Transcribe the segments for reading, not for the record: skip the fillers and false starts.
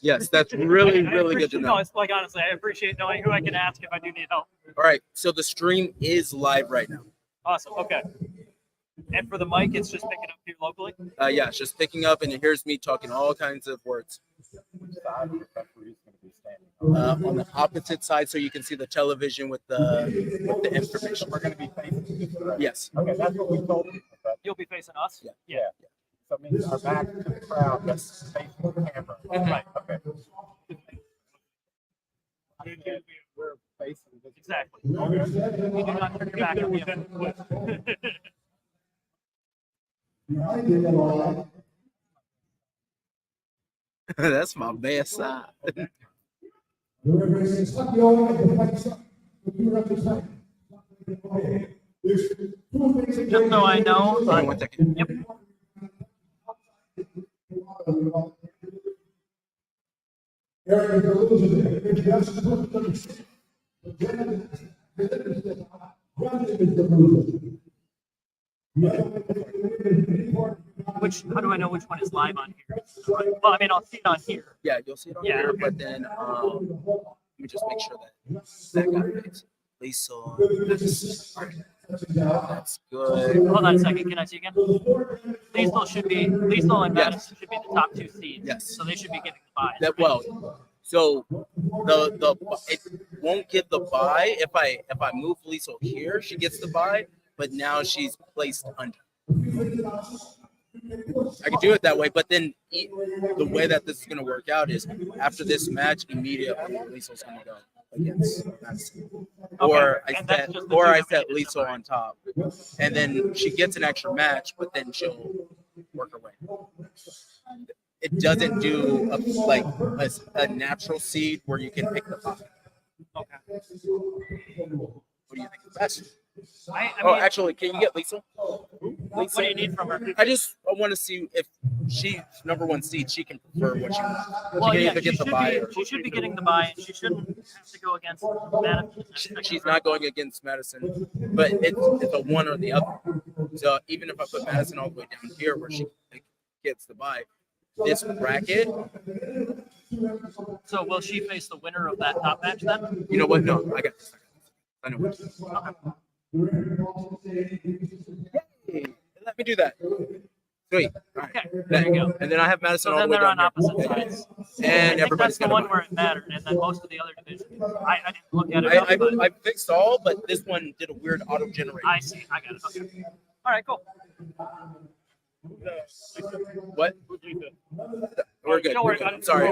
Yes, that's really, really good to know. No, it's like, honestly, I appreciate knowing who I can ask if I do need help. All right, so the stream is live right now. Awesome. Okay. And for the mic, it's just picking up here locally? Yeah, it's just picking up, and it hears me talking all kinds of words. On the opposite side, so you can see the television with the information. We're going to be facing. Yes. Okay, that's what we told you. You'll be facing us? Yeah. So it means our back to the crowd, that's facing the camera. Right. Okay. We're facing this. Exactly. You do not turn your back on the That's my best side. Just so I know. One second. Yep. How do I know which one is live on here? Well, I mean, I'll see it on here. Yeah, you'll see it on here, but then let me just make sure that got fixed. Lisa. All right. That's good. Hold on a second. Can I see again? Liesl and Madison should be the top two seeds. Yes. So they should be getting the bye. So the it won't give the bye if I move Liesl here, she gets the bye, but now she's placed under. I could do it that way, but then the way that this is going to work out is after this match, immediately Liesl's going to go against Madison. Or I set Liesl on top, and then she gets an extra match, but then she'll work her way. It doesn't do a natural seed where you can pick the top. Okay. What do you think is best? I mean, Actually, can you get Lisa? What do you need from her? I want to see if she's number one seed. She can prefer what she wants. Well, she can either get the bye. She should be getting the bye, and she shouldn't have to go against Madison. She's not going against Madison, but it's a one or the other. So even if I put Madison all the way down here where she gets the bye, this bracket. So will she face the winner of that top match then? You know what? No, I got this. I know what. Yay. Let me do that. Sweet. All right. Okay, there you go. And then I have Madison So all then the way they're down on here. opposite sides. And I think that's the one gonna where it mattered, and then most of the other divisions. I didn't look at it. I fixed all, but this one did a weird auto generate. I see. I got it. Okay. All right. Cool. What? We're good. Don't worry about I'm it. sorry.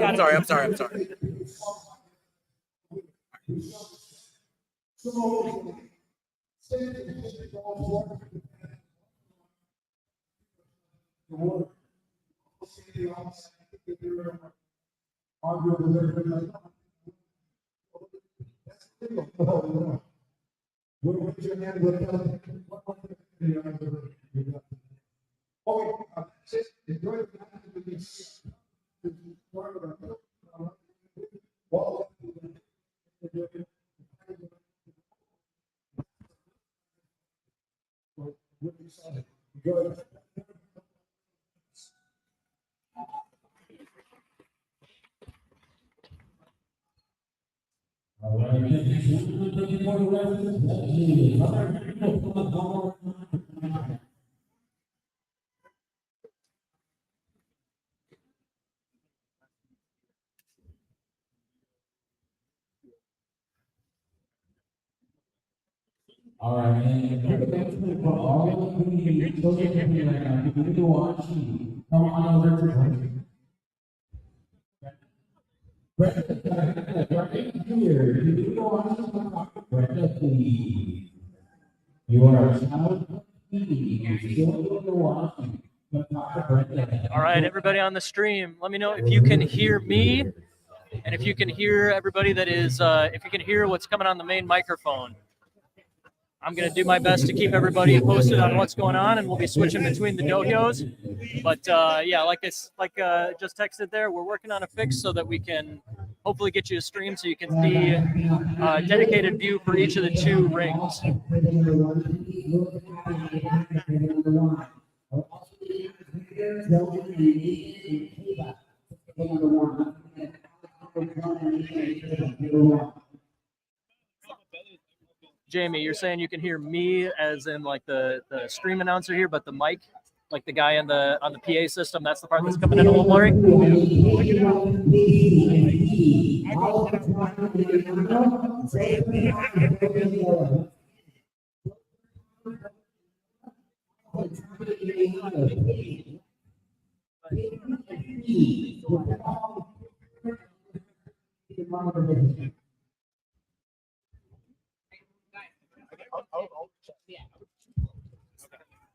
All right, and for all of the community, those of you right now, if you need to watch, come on over to home. Right here, if you need to watch, Brenda, please. You are a child of TV, you're still need to watch. All right, everybody on the stream, let me know if you can hear me, and if you can hear everybody that is, if you can hear what's coming on the main microphone. I'm going to do my best to keep everybody posted on what's going on, and we'll be switching between the dojos. But yeah, like just texted there, we're working on a fix so that we can hopefully get you a stream so you can see a dedicated view for each of the two rings. Jamie, you're saying you can hear me as in like the stream announcer here, but the mic, like the guy on the PA system, that's the part that's coming in a little blurry.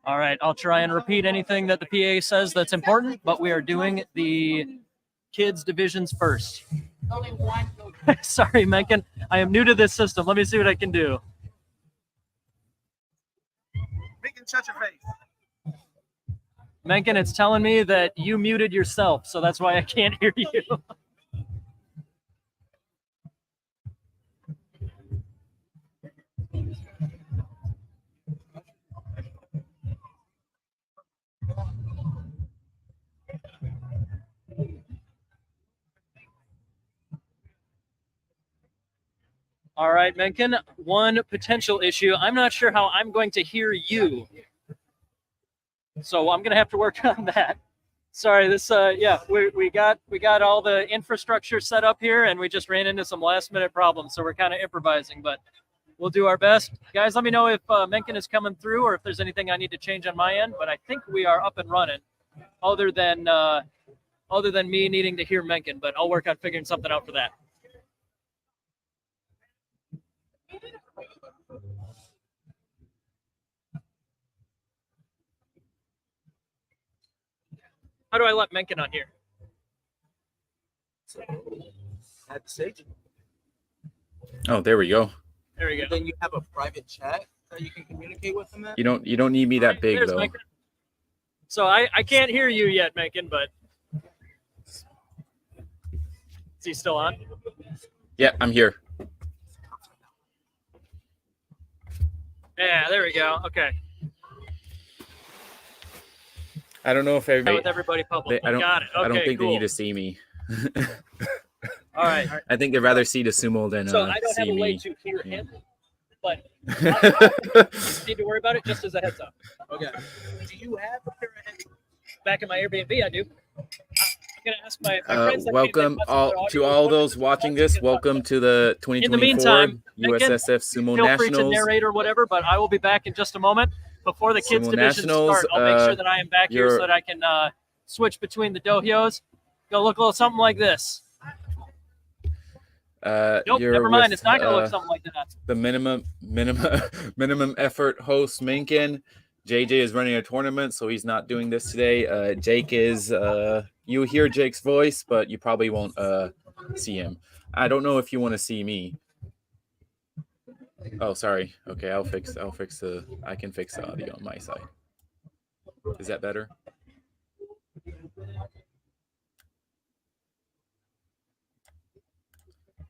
All right, I'll try and repeat anything that the PA says that's important, but we are doing the kids divisions first. Only one. Sorry, Mencken. I am new to this system. Let me see what I can do. Mencken, shut your face. Mencken, it's telling me that you muted yourself, so that's why I can't hear you. All right, Mencken, one potential issue. I'm not sure how I'm going to hear you. So I'm going to have to work on that. Sorry, this, yeah, we got all the infrastructure set up here and we just ran into some last minute problems. So we're kind of improvising, but we'll do our best. Guys, let me know if Mencken is coming through or if there's anything I need to change on my end, but I think we are up and running other than me needing to hear Mencken, but I'll work on figuring something out for that. How do I let Mencken on here? At the stage. Oh, there we go. There we go. Then you have a private chat that you can communicate with them at. You don't need me that big There's though. Mencken. So I can't hear you yet, Mencken, but is he still on? Yeah, I'm here. Yeah, there we go. Okay. I don't know if everybody. With everybody public. I don't. Got it. Okay, I don't think cool. they need to see me. All right. I think they'd rather see the sumo than So I don't see have a way me. to hear him, but I don't need to worry about it. Just as a heads up. Okay. Do you have a pair of headphones? Back in my Airbnb, I do. I'm gonna ask my friends. That Welcome to all those watching this. Welcome to the 2024 In the meantime, USSF Sumo feel free to Nationals. narrate or whatever, but I will be back in just a moment. Before the kids Sumo divisions Nationals, start, I'll make sure that I am back here so that I can switch between the dohyos. Go look a little something like this. Nope, never mind. It's not gonna look something like that. The minimum effort host Mencken. JJ is running a tournament, so he's not doing this today. Jake is. You hear Jake's voice, but you probably won't see him. I don't know if you want to see me. Oh, sorry. Okay, I can fix the audio on my side. Is that better?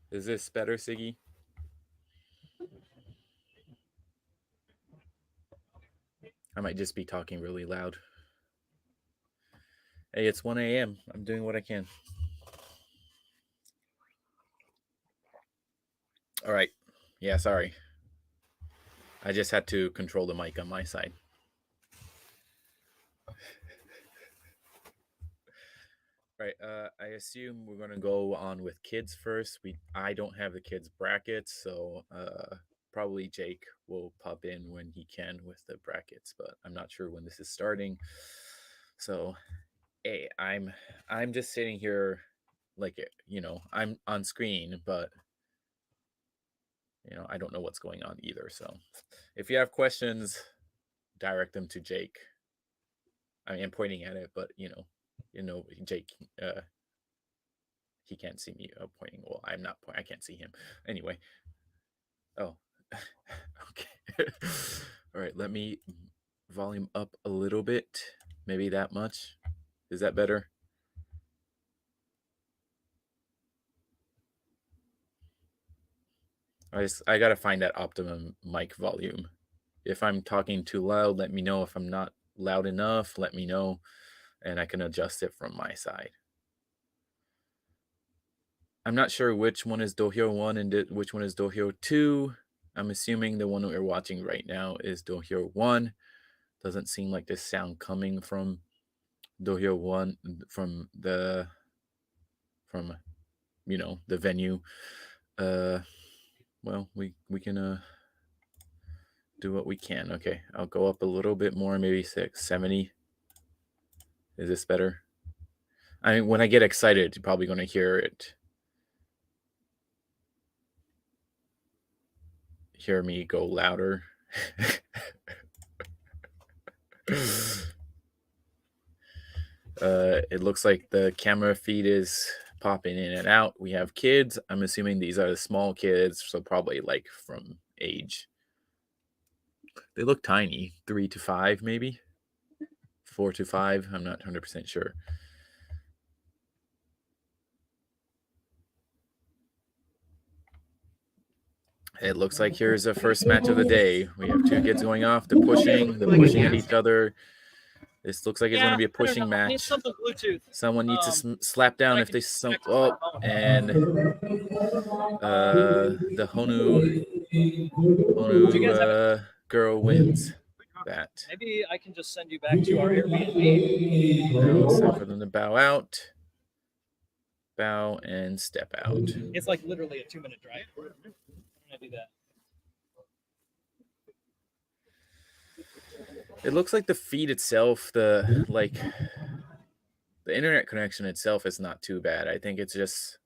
Is this better, Siggy? I might just be talking really loud. Hey, it's 1 a.m. I'm doing what I can. All right. Yeah, sorry. I just had to control the mic on my side. Right. I assume we're going to go on with kids first. I don't have the kids brackets, so probably Jake will pop in when he can with the brackets, but I'm not sure when this is starting. So, hey, I'm just sitting here like, I'm on screen, but I don't know what's going on either. So if you have questions, direct them to Jake. I mean, I'm pointing at it, but Jake, he can't see me pointing. Well, I'm not pointing. I can't see him anyway. Oh, okay. All right. Let me volume up a little bit. Maybe that much. Is that better? I gotta find that optimum mic volume. If I'm talking too loud, let me know. If I'm not loud enough, let me know, and I can adjust it from my side. I'm not sure which one is Dohyo 1 and which one is Dohyo 2. I'm assuming the one that we're watching right now is Dohyo 1. Doesn't seem like there's sound coming from Dohyo 1 from the venue. Well, we can do what we can. Okay, I'll go up a little bit more, maybe 70. Is this better? I mean, when I get excited, you're probably going to hear me go louder. It looks like the camera feed is popping in and out. We have kids. I'm assuming these are the small kids, so probably like from age. They look tiny, 3 to 5 maybe, 4 to 5. I'm not 100% sure. It looks like here's the first match of the day. We have two kids going off. They're pushing at each other. This looks like it's going to be a pushing match. Someone needs to slap down if they and the Honu girl wins that. Maybe I can just send you back to our Airbnb. Now it's time for them to bow out. Bow and step out. It's like literally a 2-minute drive. I'm gonna do that. It looks like the feed itself, the internet connection itself is not too bad. I think it's just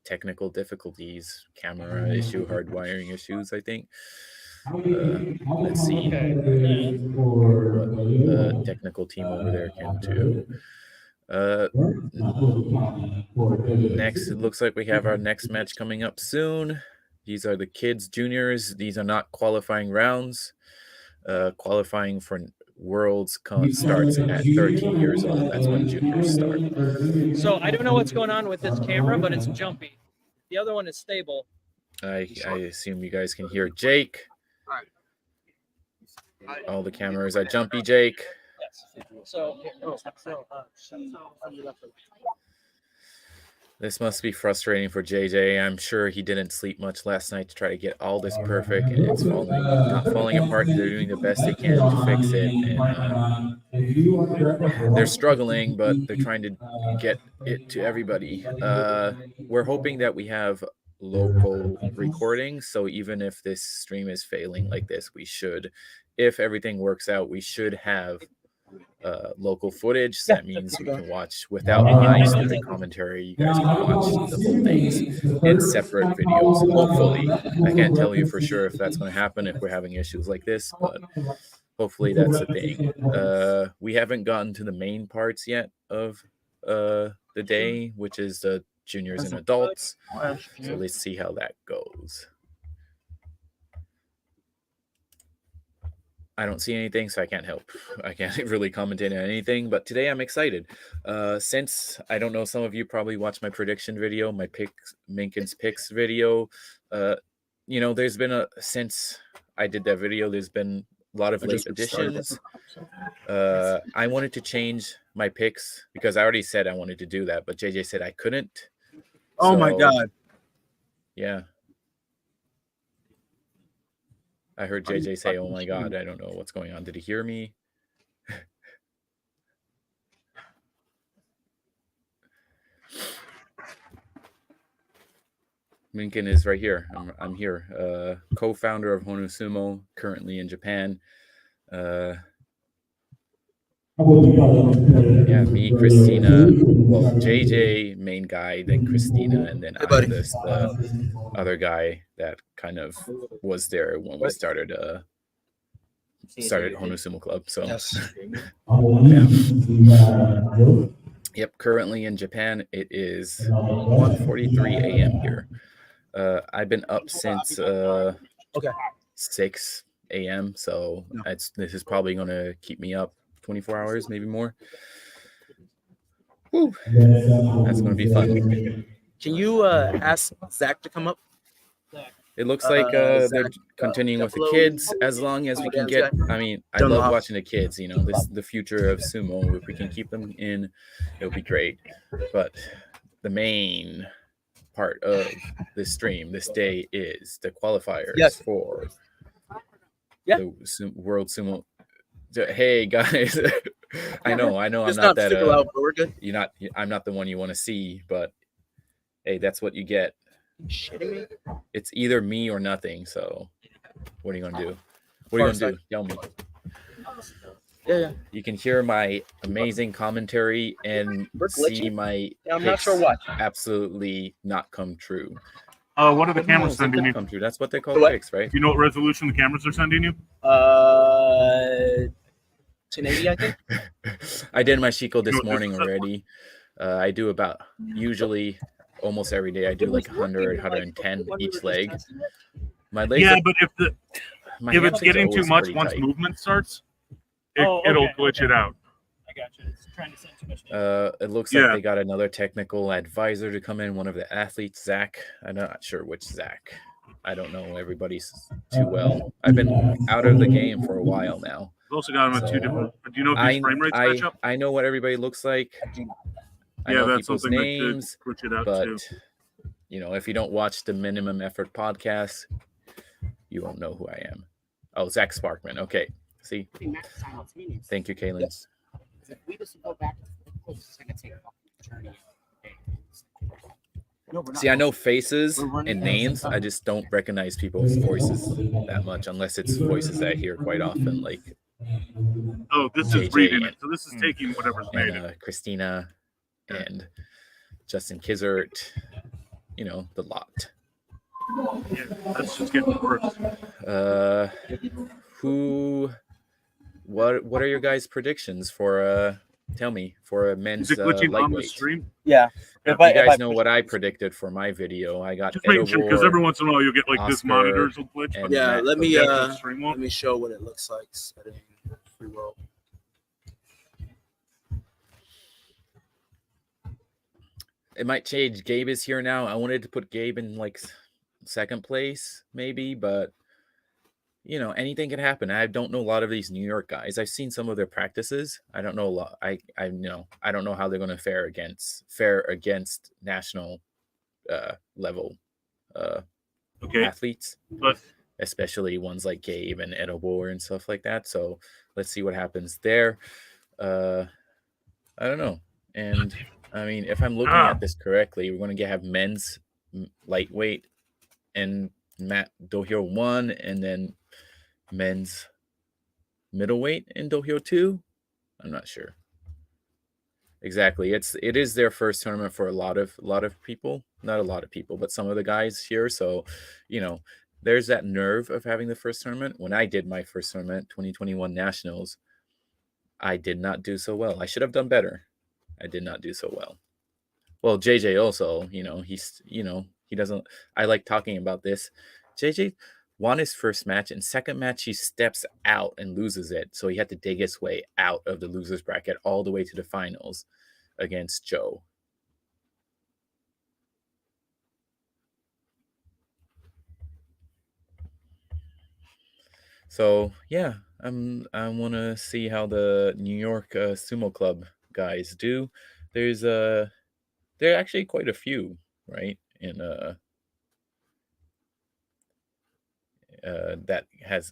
technical difficulties, camera issue, hard wiring issues, I think. Let's see what the technical team over there can do. Next, it looks like we have our next match coming up soon. These are the kids juniors. These are not qualifying rounds. Qualifying for Worlds starts at 13 years old. That's when juniors start. So I don't know what's going on with this camera, but it's jumpy. The other one is stable. I assume you guys can hear Jake. All the cameras are jumpy, Jake. Yes. So this must be frustrating for JJ. I'm sure he didn't sleep much last night to try to get all this perfect, and it's not falling apart. They're doing the best they can to fix it, and they're struggling, but they're trying to get it to everybody. We're hoping that we have local recordings, so even if this stream is failing like this, we should, if everything works out, we should have local footage. So that means we can watch without my stupid commentary. You guys can watch the whole things in separate videos. Hopefully, I can't tell you for sure if that's going to happen if we're having issues like this, but hopefully that's the thing. We haven't gotten to the main parts yet of the day, which is the juniors and adults. So let's see how that goes. I don't see anything, so I can't help. I can't really commentate on anything, but today I'm excited. Since, I don't know, some of you probably watched my prediction video, my Minkin's picks video. There's been since I did that video, there's been a lot of late additions. I wanted to change my picks because I already said I wanted to do that, but JJ said I couldn't. Oh my God. Yeah. I heard JJ say, "Oh my God, I don't know what's going on." Did he hear me? Minkin is right here. I'm here. Co-founder of Honu Sumo, currently in Japan. Yeah, me, Christina, well, JJ, main guy, then Christina, and then I'm the other guy that kind of was there when we started Honu Sumo Club. So, yeah. Yep, currently in Japan, it is 1:43 a.m. here. I've been up since 6 a.m., so this is probably going to keep me up 24 hours, maybe more. Woo. That's going to be fun. Can you ask Zach to come up? It looks like they're continuing with the kids as long as we can get. I mean, I love watching the kids. This is the future of sumo. If we can keep them in, it'll be great. But the main part of this stream this day is the qualifiers Yes. for Yeah. the World Sumo. Hey guys, I know I'm Just not that super loud, but we're good. I'm not the one you want to see, but hey, that's what you get. You shitting me? It's either me or nothing. So what are you gonna do? What are you gonna do? Tell me. Yeah. You can hear my amazing commentary and We're see glitching? my Yeah, I'm not picks sure what. absolutely not come true. What are the No, cameras it's sending not you? come true. That's what they call The what? picks, right? Do you know what resolution the cameras are sending you? 1080, I think. I did my Chico this You know what morning this is? already. I do about usually almost every day. I do like 100, 110 each leg. My legs, Yeah, are, but my if it's hamstrings are getting too always much pretty once tight. movement starts, Oh, it'll okay, glitch okay. it out. I got you. It's trying to send too much data. It looks Yeah. like they got another technical advisor to come in. One of the athletes, Zach. I'm not sure which Zach. I don't know everybody's too well. I've been out of the game for a while now. We've also got them at So, two different. Do you know if these frame rates match up? I know what everybody looks like. I Yeah, know that's people's something names, that could glitch it out but too. if you don't watch the Minimum Effort podcast, you won't know who I am. Oh, Zach Sparkman. Okay. See? Thank you, Kaylin. Yes. We just go back to the it's going to take a journey. No, we're not. See, I know faces We're running and fast. names. I just don't recognize people's voices that much, unless it's voices that I hear quite often, like Oh, this is JJ reading it. and- So this is taking whatever's made it. Christina and Justin Kizert. The lot. Yeah, that's just getting worse. What are your guys' predictions for tell me, for a men's Is it glitching on the lightweight? stream? Yeah. You guys know what I predicted for my video. I got Just making sure, because Edobor, every once in a while you'll get like this Oscar, monitors will glitch. and But Yeah, Matt let me the actual stream won't. let me show what it looks like setting free world. It might change. Gabe is here now. I wanted to put Gabe in like second place, maybe, but anything can happen. I don't know a lot of these New York guys. I've seen some of their practices. I don't know a lot. I don't know how they're going to fare against national level Okay, athletes, but especially ones like Gabe and Edobor and stuff like that. So let's see what happens there. I don't know. And I mean, if I'm looking at this correctly, we're going to have men's lightweight and Matt Dohyo 1, and then men's middleweight in Dohyo 2. I'm not sure exactly. It is their first tournament for a lot of people. Not a lot of people, but some of the guys here. So, there's that nerve of having the first tournament. When I did my first tournament, 2021 Nationals, I did not do so well. I should have done better. I did not do so well. Well, JJ also, he doesn't. I like talking about this. JJ won his first match, and second match he steps out and loses it. So he had to dig his way out of the losers bracket all the way to the finals against Joe. So yeah, I want to see how the New York Sumo Club guys do. There are actually quite a few, right? In that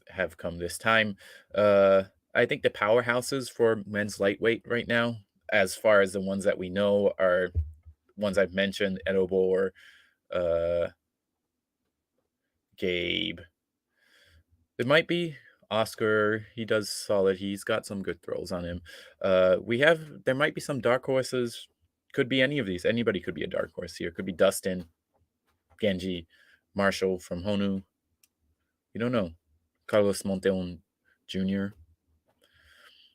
have come this time. I think the powerhouses for men's lightweight right now, as far as the ones that we know, are ones I've mentioned: Edobor, Gabe. There might be Oscar. He does solid. He's got some good throws on him. There might be some dark horses. Could be any of these. Anybody could be a dark horse here. Could be Dustin, Genji, Marshall from Honu. You don't know. Carlos Monteon Jr.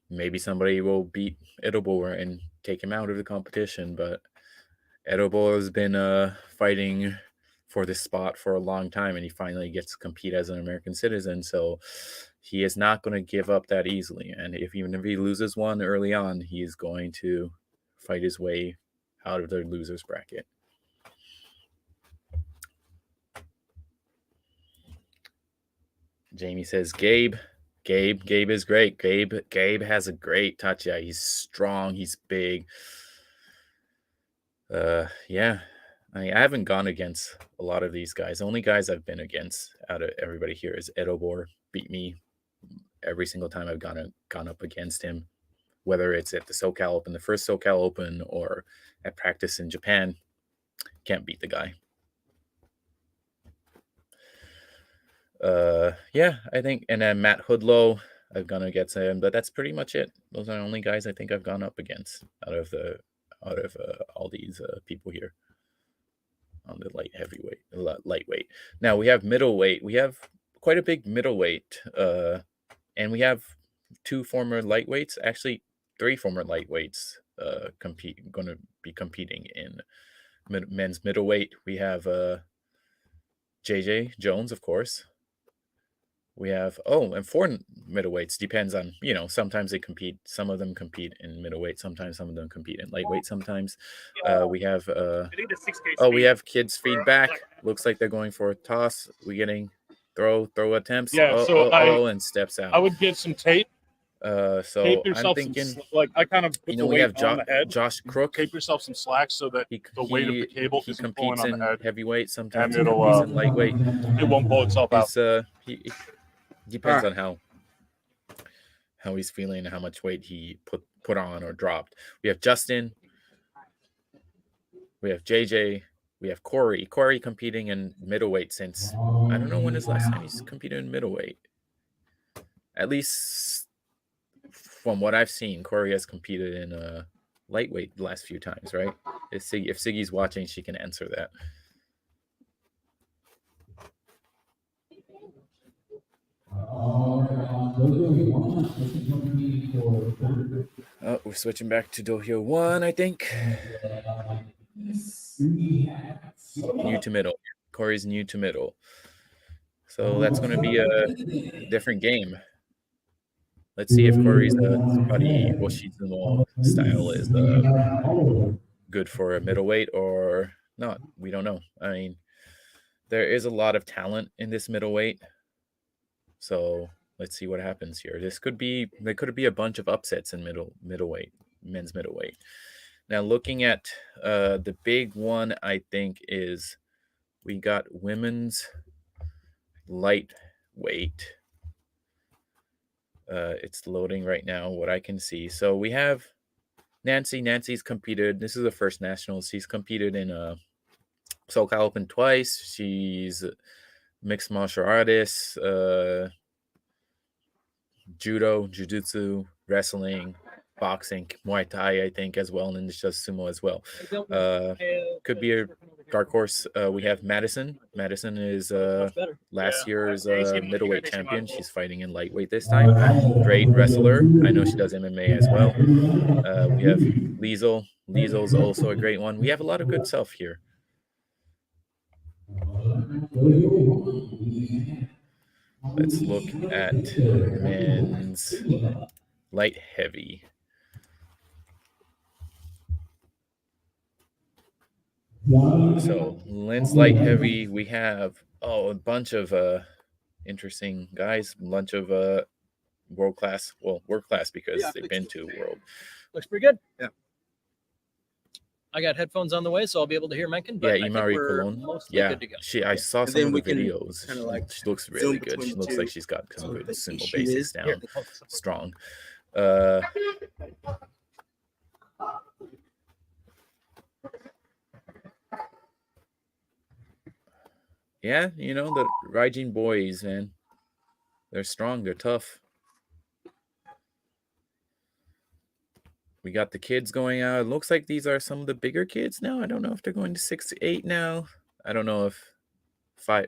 Maybe somebody will beat Edobor and take him out of the competition, but Edobor has been fighting for this spot for a long time, and he finally gets to compete as an American citizen, so he is not going to give up that easily. And even if he loses one early on, he is going to fight his way out of the losers bracket. Jamie says Gabe is great. Gabe has a great touch. Yeah, he's strong, he's big. Yeah. I haven't gone against a lot of these guys. The only guys I've been against out of everybody here is Edobor. Beat me every single time I've gone up against him, whether it's at the SoCal Open, the first SoCal Open, or at practice in Japan. Can't beat the guy. Yeah, I think, and then Matt Hoodlow, I've gone against him, but that's pretty much it. Those are the only guys I think I've gone up against out of all these people here on the lightweight. Now we have middleweight. We have quite a big middleweight, and we have 2 former lightweights, actually 3 former lightweights going to be competing in men's middleweight. We have JJ Jones, of course. We have and 4 middleweights. Depends on, sometimes they compete. Some of them compete in middleweight. Sometimes some of them compete in lightweight. Sometimes we have we have kids feedback. Looks like they're going for a toss. We getting throw attempts. Yeah, And steps out. I would get some tape. So Tape I'm yourself thinking, I kind of put the we weight have on the head. Josh Crook. Tape yourself some slack so that the weight of the cable he isn't pulling competes on in the head. heavyweight. Sometimes And he it'll, competes in lightweight. It won't pull itself out. It's he depends on how he's feeling and how much weight he put on or dropped. We have Justin. We have JJ. We have Corey. Corey competing in middleweight since I don't know when his last time he's competed in middleweight. At least from what I've seen, Corey has competed in lightweight the last few times, right? If Siggy's watching, she can answer that. Oh, we're switching back to Dohyo 1, I think. New to middle. Corey's new to middle. So that's going to be a different game. Let's see if Corey's Tsukari Oshizumo style is good for a middleweight or not. We don't know. I mean, there is a lot of talent in this middleweight. So let's see what happens here. There could be a bunch of upsets in middleweight, men's middleweight. Now looking at the big one, I think is we got women's lightweight. It's loading right now, what I can see. So we have Nancy. Nancy's competed. This is the first nationals. She's competed in SoCal Open twice. She's mixed martial artist, judo, jiu-jitsu, wrestling, boxing, Muay Thai, I think, as well, and then just sumo as well. Could be a dark horse. We have Madison. Madison is last year's middleweight champion. She's fighting in lightweight this time. Great wrestler. I know she does MMA as well. We have Liesel. Liesel's also a great one. We have a lot of good stuff here. Let's look at men's light heavy. So men's light heavy, we have a bunch of interesting guys, a bunch of world class because they've been to world. Looks pretty good. Yeah. I got headphones on the way, so I'll be able to hear Mencken. But Yeah, I think Imari we're Colon. mostly Yeah, good to go. I saw And some then of we the can videos. kinda like She looks really zoom good. between She the looks two. like she's got some So good that she sumo is basics down, here. strong. Yeah, the Raijin boys, man. They're strong. They're tough. We got the kids going out. It looks like these are some of the bigger kids now. I don't know if they're going to 6 to 8 now. I don't know if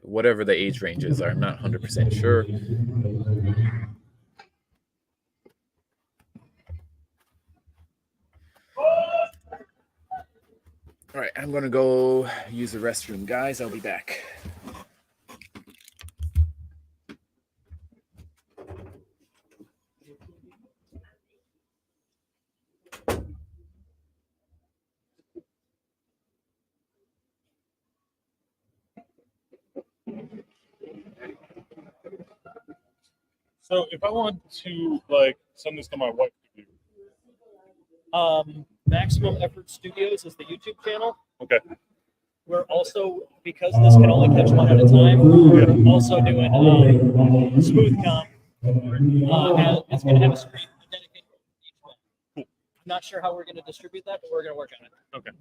whatever the age ranges are. I'm not 100% sure. All right, I'm going to go use the restroom, guys. I'll be back. So if I want to send this to my wife to view. Maximum Effort Studios is the YouTube channel. Okay. we're also, because this can only catch one at a time, we're also doing smooth comp. It's going to have a screen dedicated to each one. I'm not sure how we're going to distribute that, but we're going to work on it. Okay.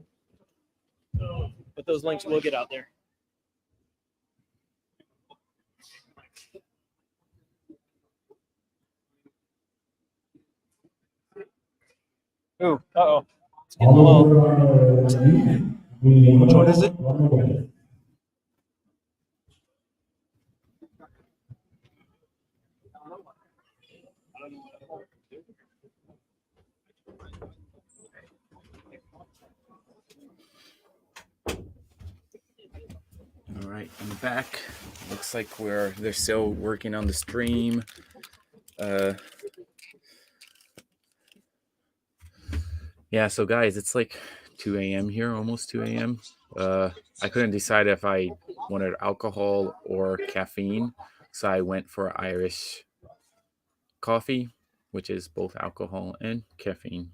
But those links will get out there. Ooh, uh-oh. It's getting low. Which one is it? All right, I'm back. Looks like they're still working on the stream. Yeah, so guys, it's like 2 a.m. here, almost 2 a.m. I couldn't decide if I wanted alcohol or caffeine, so I went for Irish coffee, which is both alcohol and caffeine.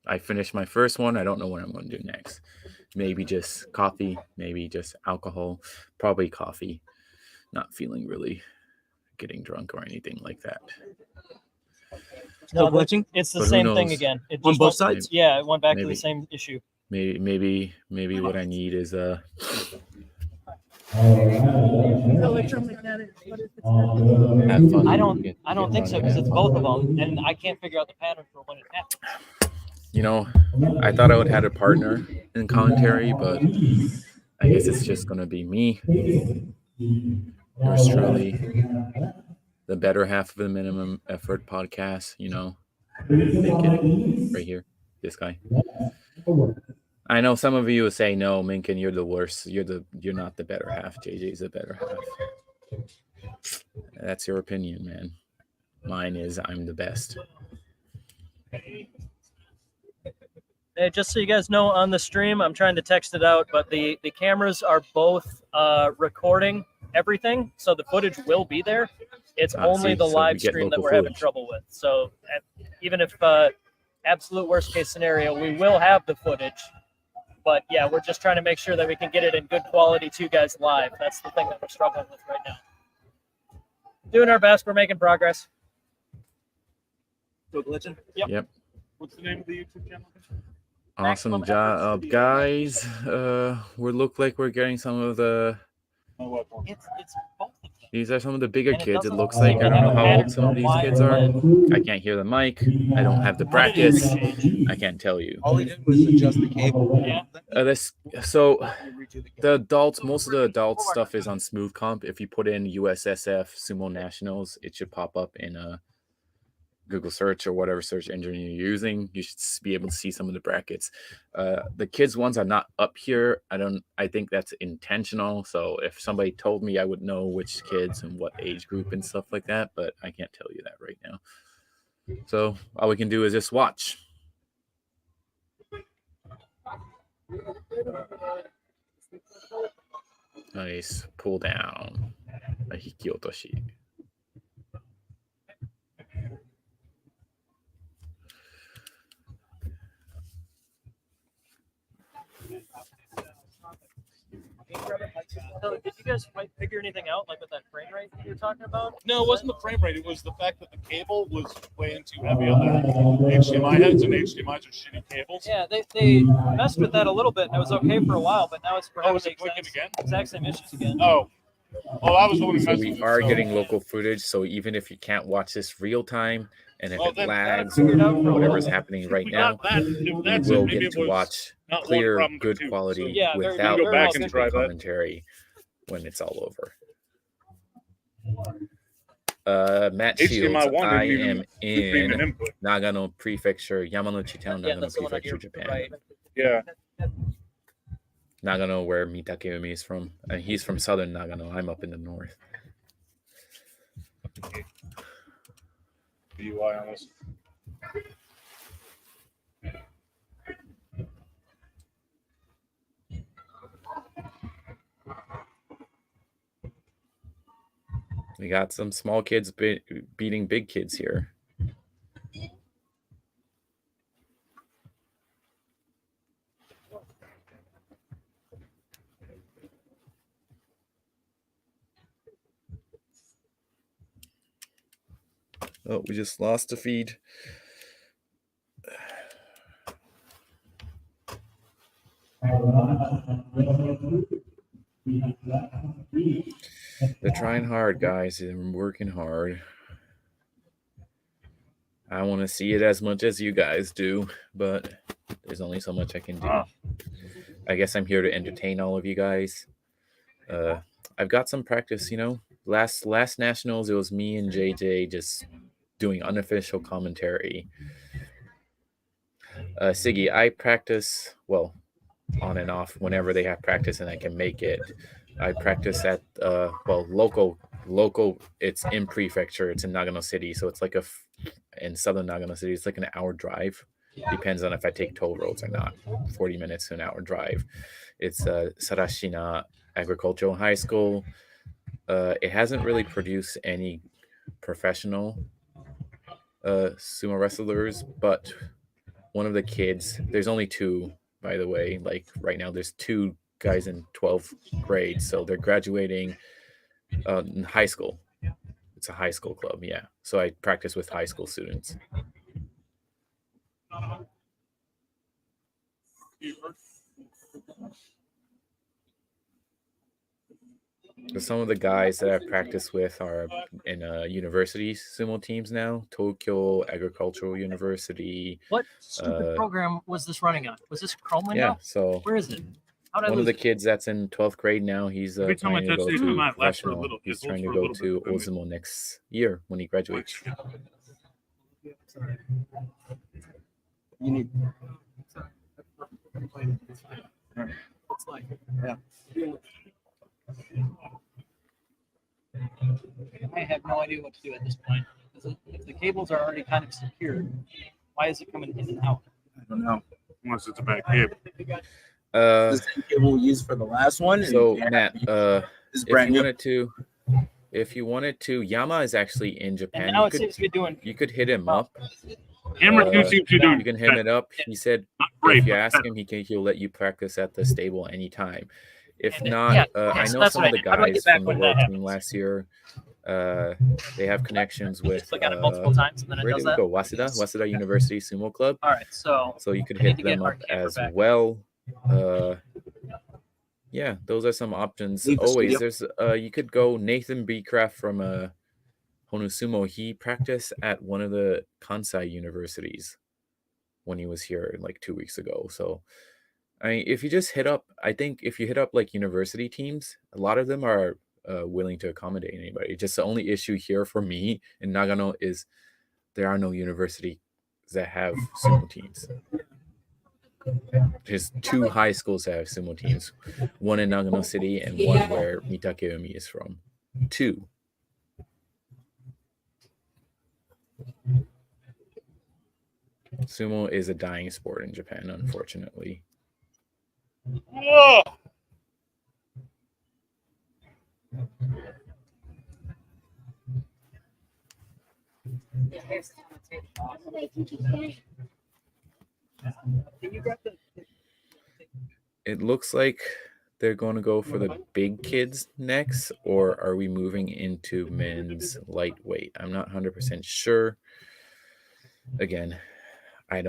I finished my first one. I don't know what I'm going to do next. Maybe just coffee, maybe just alcohol, probably coffee. Not feeling really getting drunk or anything like that. No, glitching? it's the But who same thing knows? again. It On just both went- sides? Yeah, it went back to Maybe. the same issue. Maybe what I need is Have fun. I don't think so because it's both of them, and I can't figure out the pattern for when it happens. You know, I thought I would have a partner in commentary, but I guess it's just gonna be me. Yours truly, the better half of the minimum effort podcast. You know, Minkin, right here, this guy. I know some of you will say no, Minkin, you're the worst. You're not the better half. JJ's the better half. That's your opinion, man. Mine is I'm the best. Hey, just so you guys know, on the stream, I'm trying to text it out, but the cameras are both recording everything, so the footage will be there. It's only see, the so live we get stream that local we're having footage. trouble with. So even if absolute worst case scenario, we will have the footage. But yeah, we're just trying to make sure that we can get it in good quality to you guys live. That's the thing that we're struggling with right now. Doing our best. We're making progress. Still glitching? Yep. What's the name of the YouTube channel? Awesome Maximum job, guys. We look like we're getting some of the. My wife wants It's both of them. These are some of the bigger And it kids. It doesn't looks seem like to I don't have know a how pattern old some of for these why kids it's are. red. I can't hear the mic. I don't have the brackets. I can't tell you. All he did was adjust the cable. Yeah. So Redo the cable. the adults, most of the adult stuff is on smooth comp. If you put in USSF Sumo Nationals, it should pop up in a Google search or whatever search engine you're using. You should be able to see some of the brackets. The kids ones are not up here. I think that's intentional. So if somebody told me, I would know which kids and what age group and stuff like that, but I can't tell you that right now. So all we can do is just watch. Nice pull down. A hiki otoshi. So did you guys figure anything out, like with that frame rate that you were talking about? No, it wasn't the frame rate. It was the fact that the cable was weighing too heavy on the HDMI heads, and HDMIs are shitty cables. Yeah, they messed with that a little bit, and it was okay for a while, but now it's Oh, is it clicking again? exact same issues again. Oh, well, that was the one who So messed we with it, are so- getting local footage. So even if you can't watch this real time, and if Well, it then lags figure it out or for a whatever's while. happening right We now, got that. If you that's will it, maybe get it to was watch not one clear, problem, but good two. quality So Yeah, very without good. Go back and stupid try that. commentary when it's all over. Matt HDMI Shields, one I didn't am even in input. Nagano Prefecture, Yamanote Town, Yeah, Nagano that's the one on Prefecture, your Japan. right. Yeah. Nagano, where Mitakeumi is from. And he's from southern Nagano. I'm up in the north. DUI on this. We got some small kids beating big kids here. Oh, we just lost the feed. They're trying hard, guys. They're working hard. I want to see it as much as you guys do, but there's only so much I can do. I guess I'm here to entertain all of you guys. I've got some practice, Last Nationals, it was me and JJ just doing unofficial commentary. Siggy, I practice, well, on and off whenever they have practice and I can make it. I practice at local. It's in prefecture. It's in Nagano City, so it's like in southern Nagano City. It's like an hour drive. Depends on if I take toll roads or not. 40 minutes to an hour drive. It's Sarashina Agricultural High School. It hasn't really produced any professional sumo wrestlers, but one of the kids. There's only two. By the way, like right now, there's two guys in 12th grade, so they're graduating in high school. It's a high school club, yeah. So I practice with high school students. Some of the guys that I've practiced with are in university sumo teams now. Tokyo Agricultural University. What stupid program was this running on? Was this Chrome window? Yeah, so where is it? One of the kids that's in 12th grade now, he's trying to go to professional. He's trying to go to Ozumo next year when he graduates. You need. It's like, yeah. I have no idea what to do at this point. If the cables are already kind of secured, why is it coming in and out? I don't know. Unless it's a bad cable. The same cable we used for the last one. So Matt, is brand new. If you wanted to, Yama is actually in Japan. And now it seems to be doing. You could hit him up. Cameron seems to be doing. You can hit it up. He said if you ask him, he'll let you practice at the stable anytime. If not, I know some of the guys from the world team last year. They have connections with. Click on it multiple times and then it where does did we that. go? Waseda University Sumo Club. All right, so you could I need hit to get them our up camera as back. well. Yeah, those are some options. Leave the Always, studio. there's you could go Nathan Beecraft from Honu Sumo. He practiced at one of the Kansai universities when he was here like 2 weeks ago. So, I mean, if you just hit up, I think if you hit up like university teams, a lot of them are willing to accommodate anybody. Just the only issue here for me in Nagano is there are no universities that have sumo teams. There's two high schools that have sumo teams, one in Nagano City and one where Mitakeumi is from. Two. Sumo is a dying sport in Japan, unfortunately. Whoa! It looks like they're going to go for the big kids next, or are we moving into men's lightweight? I'm not 100% sure. Again, I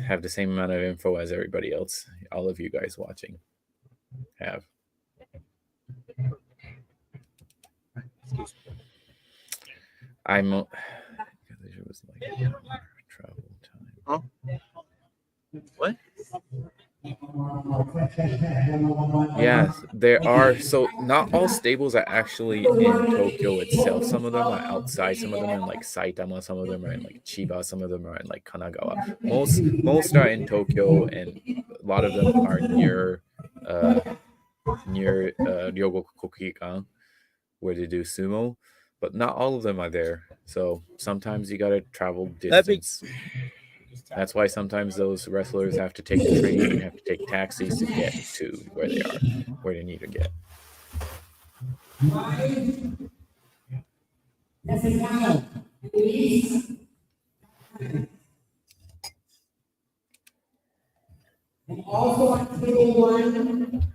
have the same amount of info as everybody else. All of you guys watching have. It was like travel time. Huh? What? Yes, there are. So not all stables are actually in Tokyo itself. Some of them are outside. Some of them are in like Saitama. Some of them are in like Chiba. Some of them are in like Kanagawa. Most are in Tokyo, and a lot of them are near Ryogoku Kokugikan, where they do sumo. But not all of them are there. So sometimes you gotta travel distance. That's why sometimes those wrestlers have to take the train, have to take taxis to get to where they are, where they need to get. Also on table one,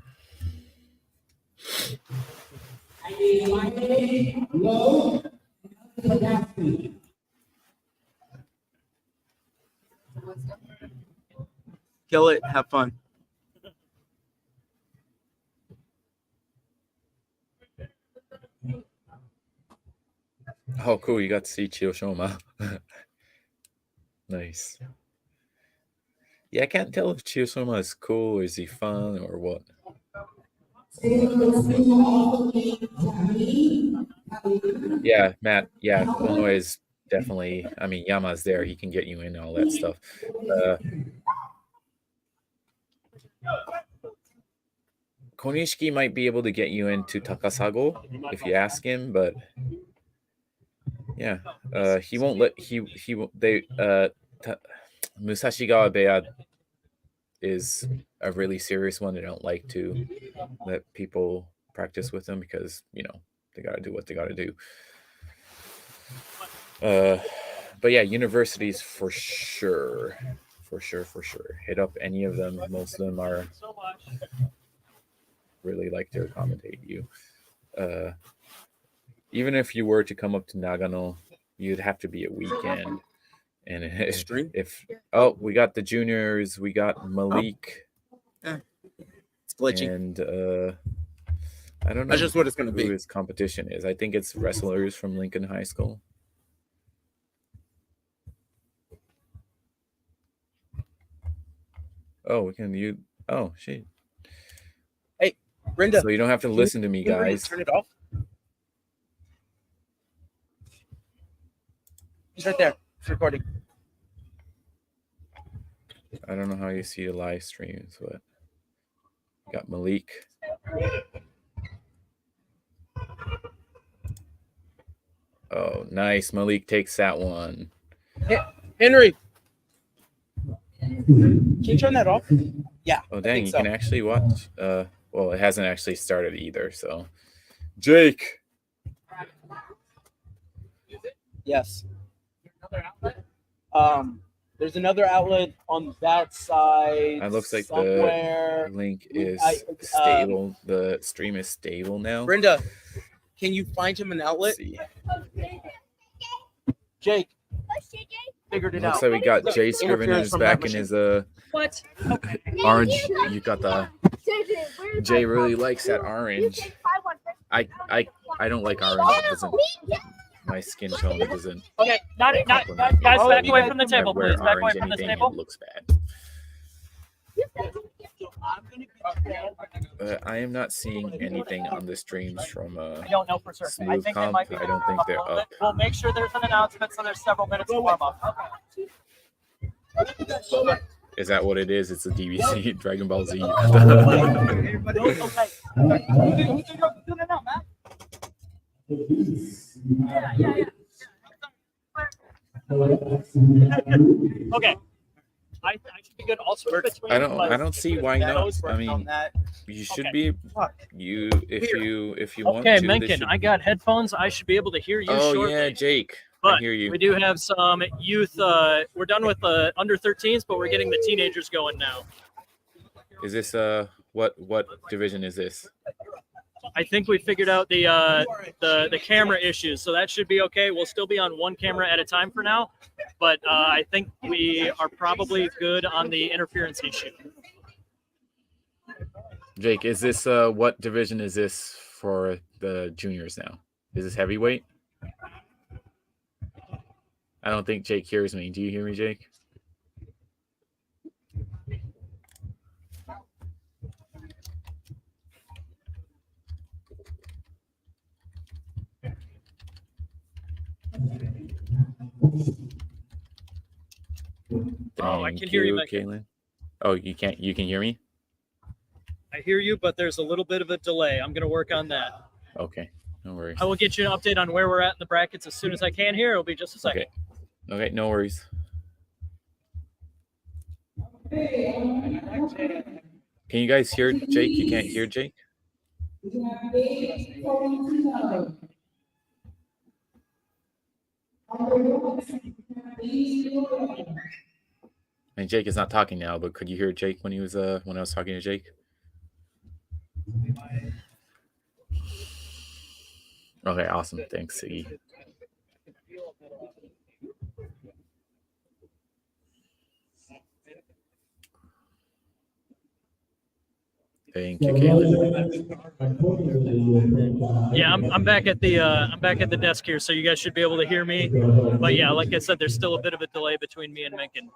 I need my name, low, and capacity. Kill it. Have fun. Oh, cool. You got to see Chiyoshima. Nice. Yeah, I can't tell if Chiyoshima is cool or is he fun or what. Yeah, Matt. Yeah, Illinois is definitely. I mean, Yama's there. He can get you in all that stuff. Konishiki might be able to get you into Takasago if you ask him, but yeah, he won't let Musashigawa Beya is a really serious one. They don't like to let people practice with them because they got to do what they got to do. But yeah, universities for sure. Hit up any of them. Most of them are really like to accommodate you. Even if you were to come up to Nagano, you'd have to be a weekend. And if we got the juniors, we got Malik. It's glitchy. And I don't know. That's just what it's going to be. Who his competition is. I think it's wrestlers from Lincoln High School. Oh, shit. Hey, Brenda. So you don't have to listen to me, guys. Turn it off. He's right there. It's recording. I don't know how you see the live streams, but got Malik. Oh, nice. Malik takes that one. Henry. Can you turn that off? Yeah. Oh, dang. You can actually watch. Well, it hasn't actually started either, so. Jake. Yes. There's another outlet on that side. It looks like somewhere. the link is stable. The stream is stable now. Brenda, can you find him an outlet? Jake. Figured it out. Looks like we got Jay Scrivener's back in his What? orange. You got the Jay really likes that orange. I don't like orange. It doesn't. My skin tone doesn't. Okay, not guys. Back away from the table, please. Back away from the table. It looks bad. I am not seeing anything on the streams from I don't know for certain. I Smooth think they Comp. might be. I don't think they're up. We'll make sure there's an announcement, so there's several minutes to warm up. Is that what it is? It's a DBZ Dragon Ball Z. Okay. I should be good also between. I don't see why not. I mean, you should be if you want to. Okay, Mencken, I got headphones. I should be able to hear you shortly. Yeah, Jake. But I hear you. we do have some youth. We're done with the under 13s, but we're getting the teenagers going now. Is this what division is this? I think we figured out the camera issues, so that should be okay. We'll still be on one camera at a time for now, but I think we are probably good on the interference issue. Jake, is this what division is this for the juniors now? Is this heavyweight? I don't think Jake hears me. Do you hear me, Jake? I can hear you, Caitlin. Oh, you can't. You can hear me? I hear you, but there's a little bit of a delay. I'm going to work on that. Okay, no worries. I will get you an update on where we're at in the brackets as soon as I can here. It'll be just a second. Okay, no worries. Can you guys hear Jake? You can't hear Jake? And Jake is not talking now, but could you hear Jake when he was when I was talking to Jake? Okay, awesome. Thanks, Siggy. Thank you, Caitlin. Yeah, I'm back at the desk here, so you guys should be able to hear me. But yeah, like I said, there's still a bit of a delay between me and Mencken.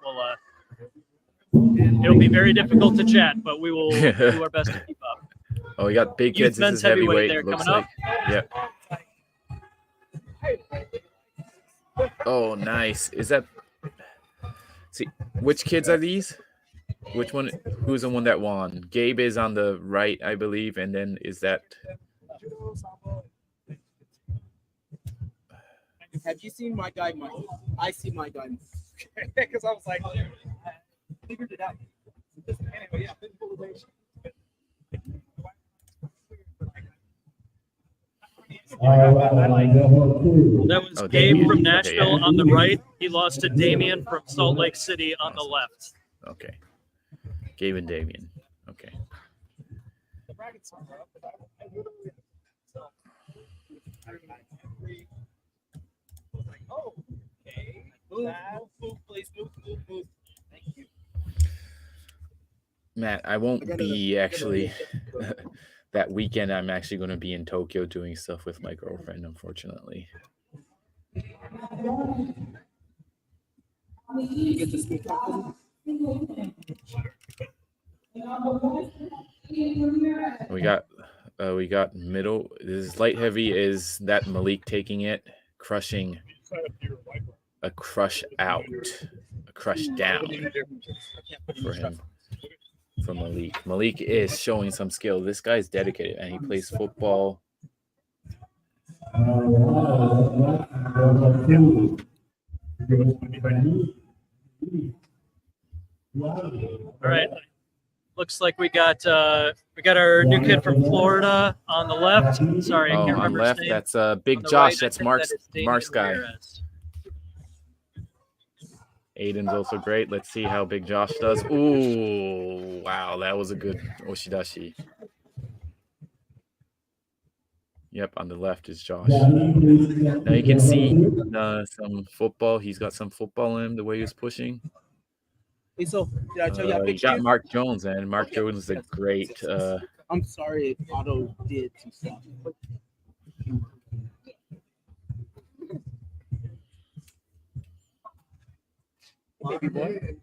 It'll be very difficult to chat, but we will do our best to keep up. Oh, we got big Youth kids. This men's is heavyweight. there Looks coming like. up. Yep. Oh, nice. Is that? See, which kids are these? Which one? Who's the one that won? Gabe is on the right, I believe, and then is that? Have you seen my guy, Mike? I see my guy. Because I was like, figured it out. Anyway, yeah, visualization. That was Oh, Gabe Damien. from Okay, Nashville yeah. on the right. He lost to Damien from Salt Lake City on the left. Okay. Gabe and Damien. Okay. The brackets are up, but I literally. So, I was like, oh, okay. Move, please, move. Thank you. Matt, I won't be actually that weekend. I'm actually going to be in Tokyo doing stuff with my girlfriend, unfortunately. You get to speak up. We got middle. This is light heavy. Is that Malik taking it, crushing a crush out, a crush down for him. For Malik. Malik is showing some skill. This guy's dedicated and he plays football. All right. Looks like we got our new kid from Florida on the left. Sorry, I can't On remember left, his name. that's Big On the Josh. right, I That's think Mark's that is Damien Mark's guy. Ramirez. Aiden's also great. Let's see how Big Josh does. Ooh, wow, that was a good Oshidashi. Yep, on the left is Josh. Now you can see some football. He's got some football in him, the way he was pushing. Hey, so did I tell you I You picked got you? Mark Jones, and Mark Jones is a great. I'm sorry if Otto did some stuff. Baby boy.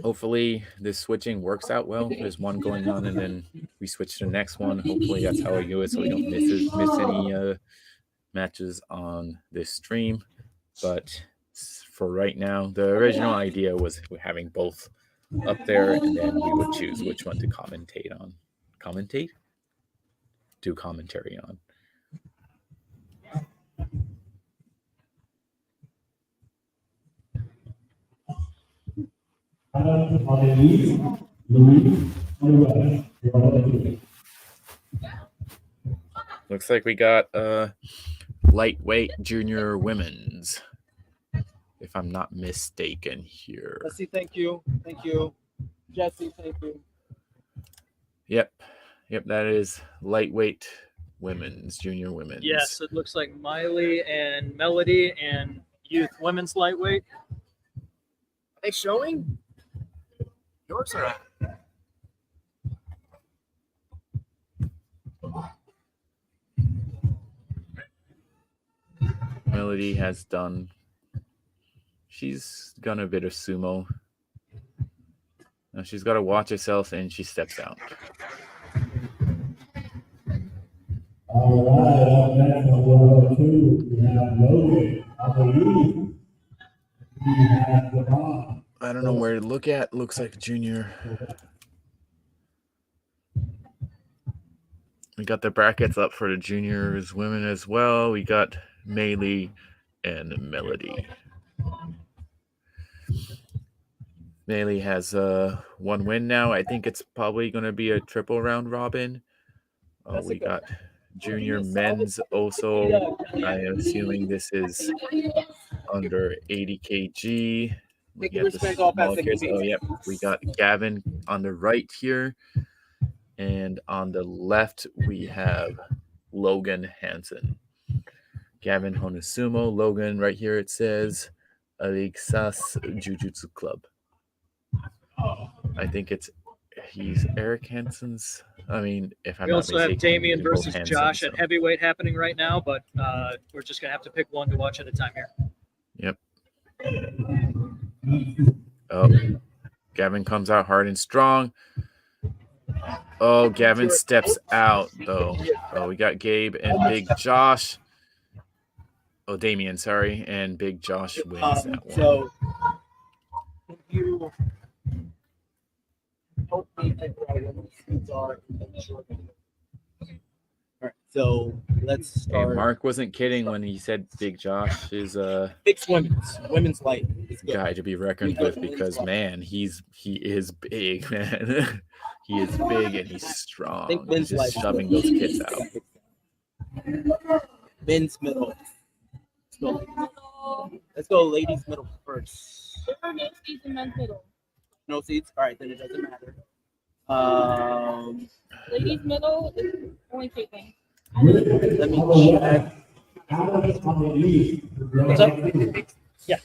Hopefully, this switching works out well. There's one going on, and then we switch to the next one. Hopefully, that's how I do it, so we don't miss any matches on this stream. But for right now, the original idea was having both up there, and then we would choose which one to commentate on. Do commentary on. Looks like we got lightweight junior women's, if I'm not mistaken here. Jesse, thank you. Thank you. Jesse, thank you. Yep, that is lightweight women's, junior women's. Yes, it looks like Miley and Melody and youth women's lightweight. Are they showing? Yours are out. Melody has done. She's done a bit of sumo. Now she's got to watch herself, and she steps out. All right, up next on row 2, we have Logan. I believe he has the ball. I don't know where to look at. Looks like junior. We got the brackets up for the juniors women as well. We got Maylee and Melody. Maylee has one win now. I think it's probably going to be a triple round robin. We got junior men's also. I am assuming this is under 80 kg. Looking at the small kids. Oh, yep. We got Gavin on the right here. And on the left, we have Logan Hansen. Gavin Honu Sumo. Logan, right here it says US Jiu-Jitsu Club. I think he's Eric Hansen's. I mean, if I'm We not also have mistaken, Damian they're both versus Hansen, Josh so. at heavyweight happening right now, but we're just gonna have to pick one to watch at a time here. Yep. Oh, Gavin comes out hard and strong. Oh, Gavin steps out though. Oh, we got Gabe and Big Josh. Oh, Damian, sorry, and Big Josh wins that one. So if you help me figure out what these are, all right, so let's Hey, start. Mark wasn't kidding when he said Big Josh is a Big women's light. Is good. guy to be reckoned with because man, he is big, man. He is big and he's strong. He's just shoving those kids out. Men's middle. Let's go ladies middle first. There are no seats in men's middle. No seats? All right, then it doesn't matter. Ladies middle is only Caitlin. Let me check. What's up? Yeah.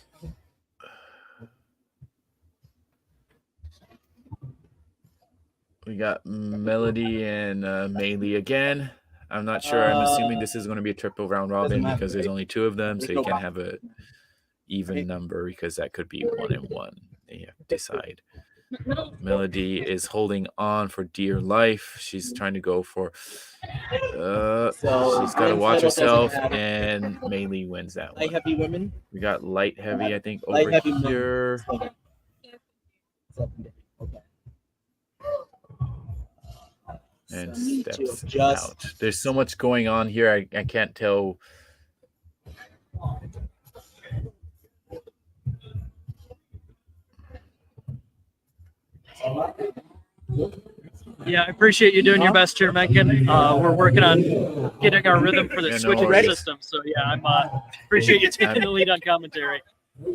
We got Melody and Maylee again. I'm not sure. I'm assuming this is going to be a triple round robin because there's only two of them, so you can have a even number because that could be 1-1. You have to decide. Melody is holding on for dear life. She's trying to go for. She's got to watch herself, and Maylee wins that Light one. heavy women. We got light heavy, I think, Light over heavy men. here. Okay. And So, steps just- out. There's so much going on here. I can't tell. Yeah, I appreciate you doing your best here, Mencken. We're working on getting our rhythm for the Yeah, no switching worries. system. So yeah, I'm appreciate you taking the lead on commentary.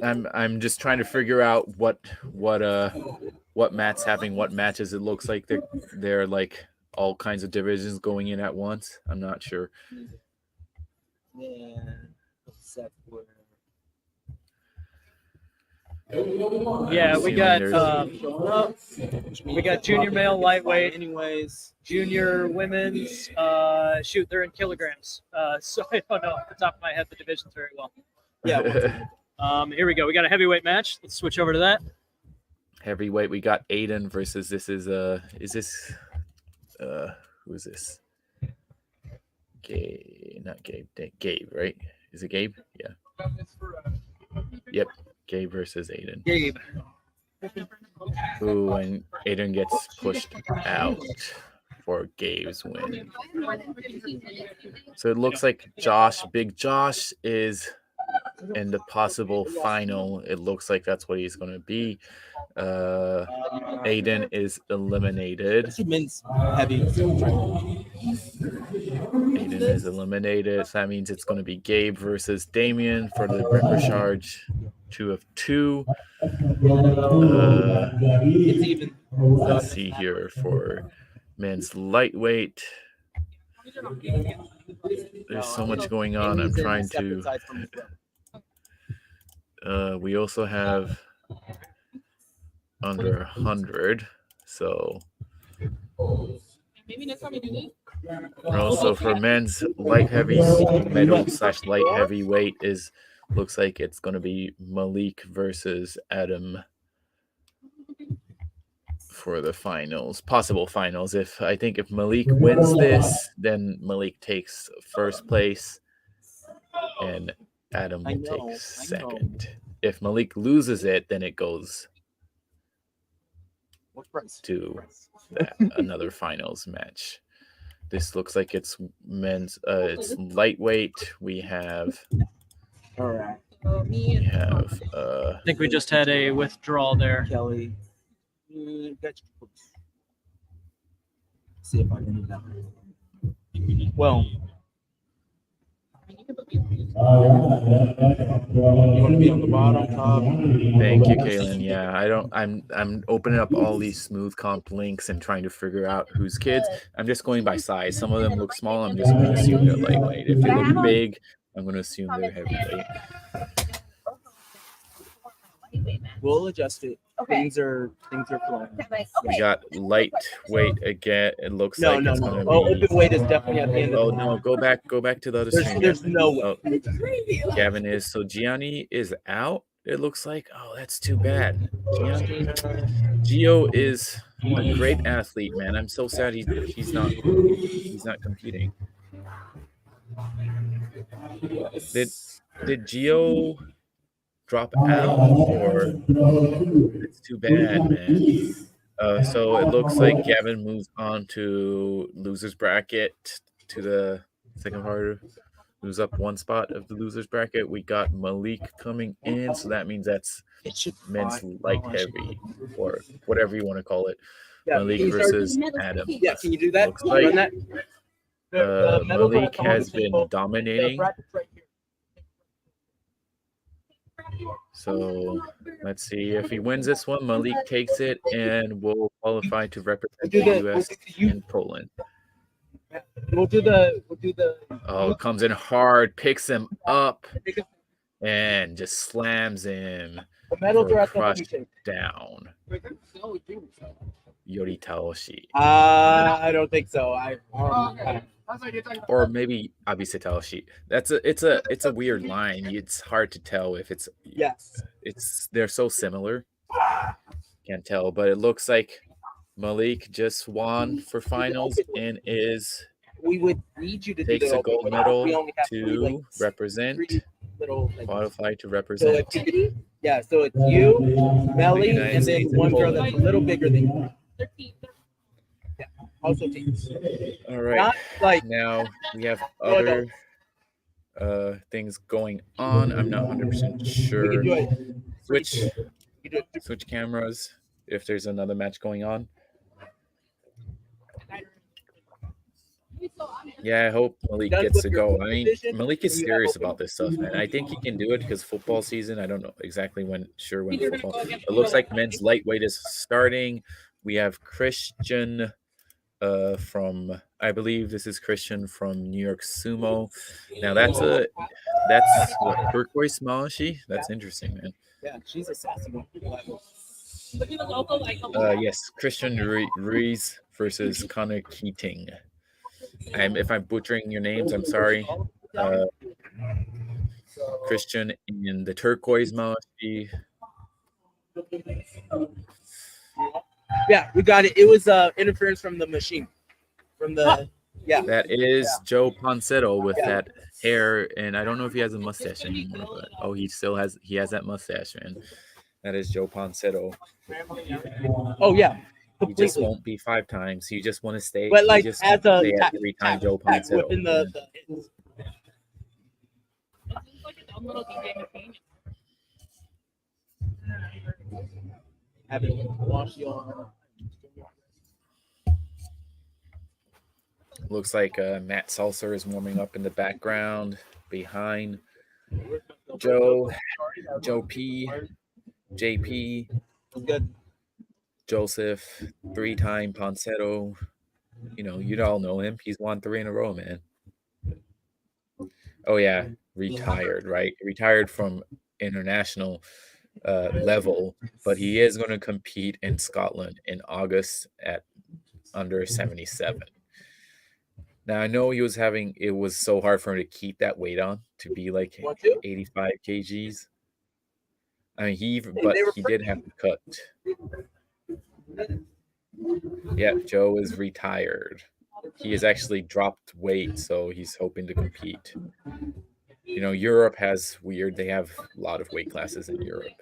I'm just trying to figure out what Matt's having, what matches. It looks like they're like all kinds of divisions going in at once. I'm not sure. Yeah. Except for Yeah, we got Assuming we got junior male lightweight, anyways. junior women's. Shoot, they're in kilograms. So I don't know off the top of my head the divisions very well. Yeah. Here we go. We got a heavyweight match. Let's switch over to that. Heavyweight, we got Aiden versus who is this? Gabe, right? Is it Gabe? Yeah. Yep. Gabe versus Aiden. Gabe. Ooh, and Aiden gets pushed out for Gabe's win. So it looks like Big Josh is in the possible final. It looks like that's what he's going to be. Aiden is eliminated. It's men's heavy. Aiden is eliminated. So that means it's going to be Gabe versus Damian for the Ripper Charge 2 of 2. It's even. Let's see here for men's lightweight. There's so much going on. I'm trying to. We also have under 100. So. Maybe next time we do this. Also for men's light heavy, middle/light heavyweight looks like it's going to be Malik versus Adam for the finals, possible finals. I think if Malik wins this, then Malik takes first place and Adam will take second. If Malik loses it, then it goes to another finals match. This looks like it's men's. It's lightweight. We have. All right. Me and I think we just had a withdrawal there. Kelly. See if I can do that. Well, you want to be on the bottom, top? Thank you, Kaylin. Yeah, I'm opening up all these smooth comp links and trying to figure out whose kids. I'm just going by size. Some of them look small. I'm just going to assume they're lightweight. If they look big, I'm going to assume they're heavyweight. We'll adjust it. Okay. Things are flowing. We got lightweight again. It looks No, like no, it's no. going to Oh, be. open weight is definitely at the end of Oh the no, go back to the other stream. There's no way. Oh, Gavin is. So Gianni is out. It looks like. Oh, that's too bad. Gio is a great athlete, man. I'm so sad he's not competing. Did Gio drop out, or it's too bad, man? So it looks like Gavin moves on to losers bracket to the second part. Moves up one spot of the losers bracket. We got Malik coming in, so that means that's men's light heavy, or whatever you want to call it. Yeah, Malik can you start- versus Adam. Yeah, can you do that? Looks like Run that. Malik has been dominating. So let's see if he wins this one. Malik takes it and will qualify to represent the U.S. in Poland. We'll do the. Oh, comes in hard, picks him up, and just slams him. The medals are at the crushed finish. down. Yori Taoshi. I don't think so. Or maybe Abise Taoshi. It's a weird line. It's hard to tell if it's Yes. They're so similar. Can't tell, but it looks like Malik just won for finals and We would need you to do takes the a gold open weight. medal We only have to represent, three little, like, qualify to so represent. it's, yeah, so it's you, Melly, United and then States one and girl that's a little bigger than you. 13. Also teams. All right. Not like Now we have No, no. other things going on. I'm not 100% we sure. can do it. Switch We can do it. switch cameras if there's another match going on. Yeah, I hope Malik Done gets with to your go. I mean, division, Malik is and you have serious open about this stuff, man. I think he can do it because football season. I don't know exactly when Either gonna football. go against It looks the like other. men's lightweight is starting. We have Christian from, I believe this is Christian from New York Sumo. Now that's what, turquoise Malachi? That's interesting, man. Yeah, she's a sassy one. Look at the logo, like, Yes, Christian Ruiz versus Connor Keating. If I'm butchering your names, I'm sorry. Christian in the turquoise Malachi. Yeah, we got it. It was interference from the machine. From the That is Joe Ponsetto with that hair, and I don't know if he has a mustache anymore, but he has that mustache, man. That is Joe Ponsetto. oh yeah. He just Completely. won't be 5 times. He just want to stay. But like he just as wants to a stay at tap, 3-time Joe tap, Ponsetto. within man. the This is like a dumb little DJ machine. having wash your Looks like Matt Salser is warming up in the background behind Joe P, JP, good. Joseph, 3-time Ponsetto. You'd all know him. He's won 3 in a row, man. Oh yeah, retired, right? Retired from international level, but he is going to compete in Scotland in August at under 77. Now I know it was so hard for him to keep that weight on to be like 85 kgs. I mean, he did have to cut. Yeah, Joe is retired. He has actually dropped weight, so he's hoping to compete. Europe they have a lot of weight classes in Europe.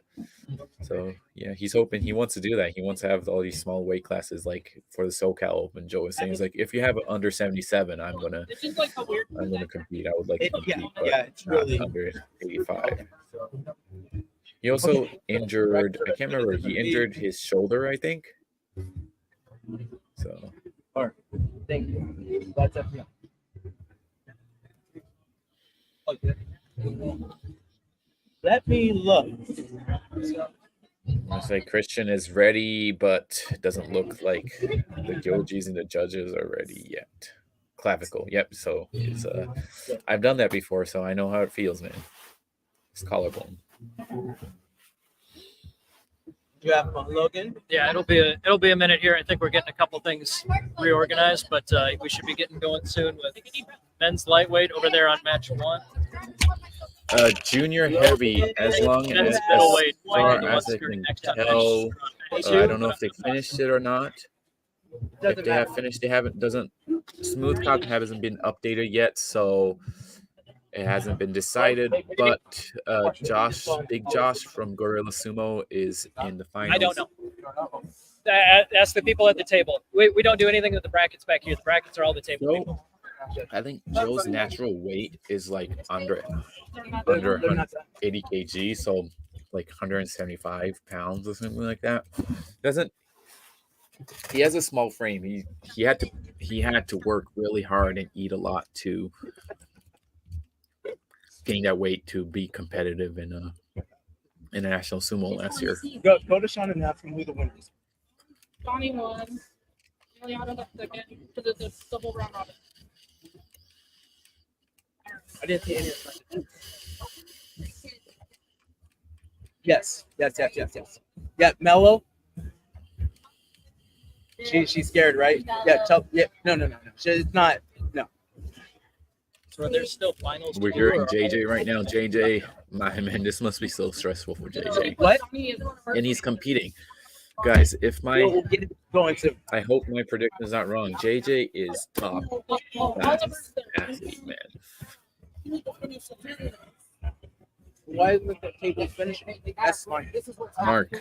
So yeah, he's hoping, he wants to do that. He wants to have all these small weight classes like for the SoCal Open. Joe is saying, he's like, if you have under 77, I'm gonna It's just like a weird. compete. I would like to compete, but it's not really under 85. He also injured, I can't remember, he injured his shoulder, I think. So thank you. That's everything. Okay. Let me look. I say Christian is ready, but it doesn't look like the Gyojis and the judges are ready yet. Clavicle. Yep. So it's I've done that before, so I know how it feels, man. It's collarbone. You have fun, Logan? Yeah, it'll be a minute here. I think we're getting a couple things reorganized, but we should be getting going soon with men's lightweight over there on match 1. Junior heavy, as long Men's as middleweight. far the as ones I can next on tell, match I don't know if they finished it or not. If they have finished, they haven't. Smooth Cop hasn't been updated yet, so it hasn't been decided. But Big Josh from Gorilla Sumo is in the finals. I don't know. Ask the people at the table. We don't do anything with the brackets back here. The brackets are all the table people. I think Joe's natural weight is like under 180 kg, so like 175 pounds or something like that. He has a small frame. He had to work really hard and eat a lot to gain that weight to be competitive in international sumo last year. Go to Sean and ask him who the winner is. Johnny won. Eliana got second for the double round robin. I didn't see any of it. Yes. Yeah, Mello. She's scared, right? Yeah, no. She's not. No. So there's still finals. We're hearing JJ right now. JJ, my man, this must be so stressful for JJ. What? And he's competing. Guys, if We'll get it going soon. I hope my prediction is not wrong. JJ is top class athlete, man. Why isn't the table finishing? That's smart. Mark,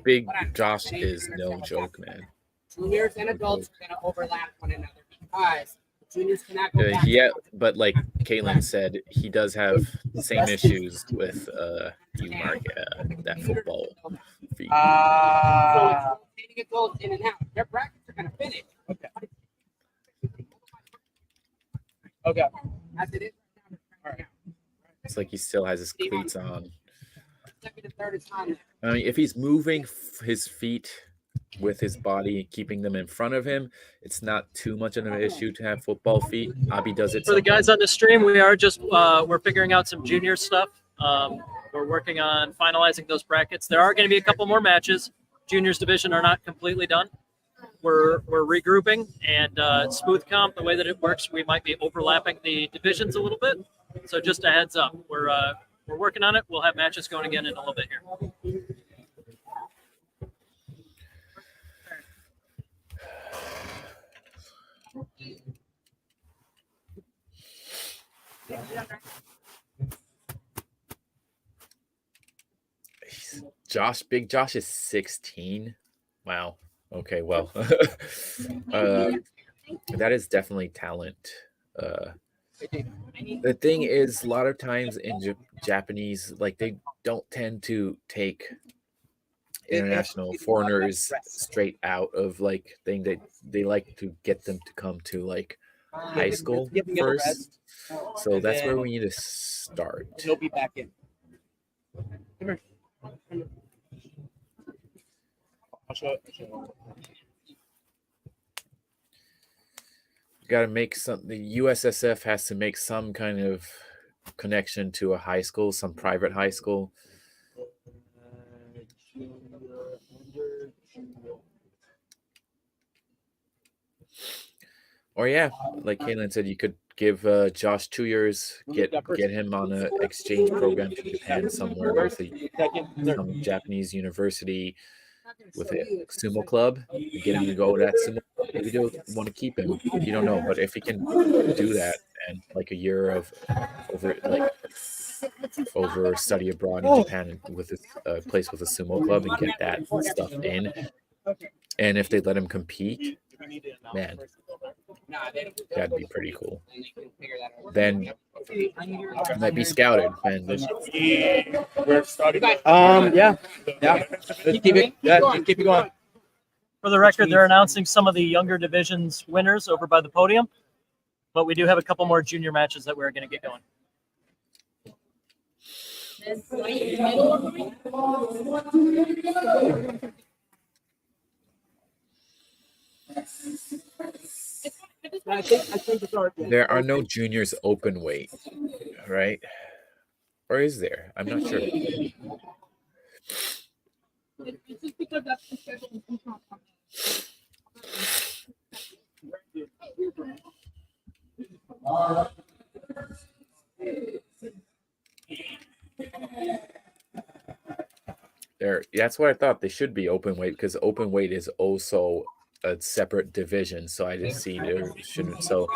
Big Josh is no joke, man. Juniors and adults are gonna overlap one another because juniors cannot go back. Yeah, but like Caitlin said, he does have the same issues with you, Mark, that football feet. So it's rotating adults in and out. Their brackets are gonna finish. Okay. As it is right now. It's like he still has his cleats on. Second and third is on. I mean, if he's moving his feet with his body, keeping them in front of him, it's not too much of an issue to have football feet. Abi does it For the guys on the stream, we are just we're figuring out some junior stuff. We're working on finalizing those brackets. There are going to be a couple more matches. Juniors division are not completely done. We're regrouping, and smooth comp, the way that it works, we might be overlapping the divisions a little bit. So just a heads up, we're working on it. We'll have matches going again in a little bit here. Big Josh is 16. Wow. Okay, well, that is definitely talent. The thing is, a lot of times in Japanese, like they don't tend to take international foreigners straight out of like thing that they like to get them to come to like high school first. So that's where we need to start. He'll be back in. Come here. I'll show it. Got to make the USSF has to make some kind of connection to a high school, some private high school. Or yeah, like Caitlin said, you could give Josh 2 years, get him on an exchange program to Japan somewhere with some Japanese university with a sumo club, get him to go to that sumo club. If you don't want to keep him, you don't know. But if he can do that and like a year of over study abroad in Japan with a place with a sumo club and get that stuff in, and if they let him compete, man, that'd be pretty cool. Then might be scouted, man. Yeah. Keep it going. For the record, they're announcing some of the younger divisions winners over by the podium, but we do have a couple more junior matches that we're going to get going. I think it's already. There are no juniors open weight, right? Or is there? I'm not sure. It's just because that's the schedule. That's what I thought. They should be open weight because open weight is also a separate division. So I just see there shouldn't. So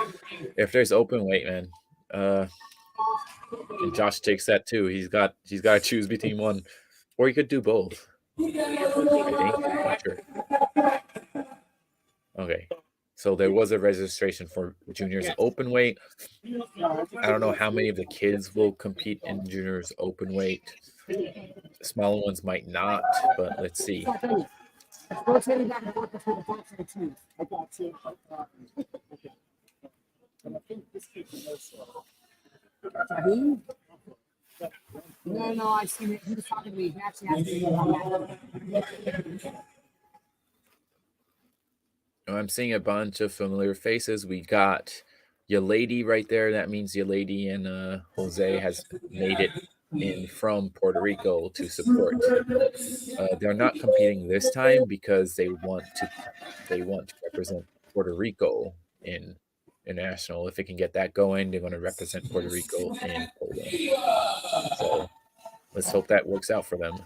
if there's open weight, man, and Josh takes that too. He's got to choose between one, or he could do both. I think. I'm not sure. Okay. So there was a registration for juniors open weight. I don't know how many of the kids will compete in juniors open weight. The smaller ones might not, but let's see. No, I see. He was talking to me. He actually had to I'm seeing a bunch of familiar faces. We got Yalady right there. That means Yalady and Jose has made it in from Puerto Rico to support. They're not competing this time because they want to represent Puerto Rico in international. If they can get that going, they're going to represent Puerto Rico in Poland. So let's hope that works out for them.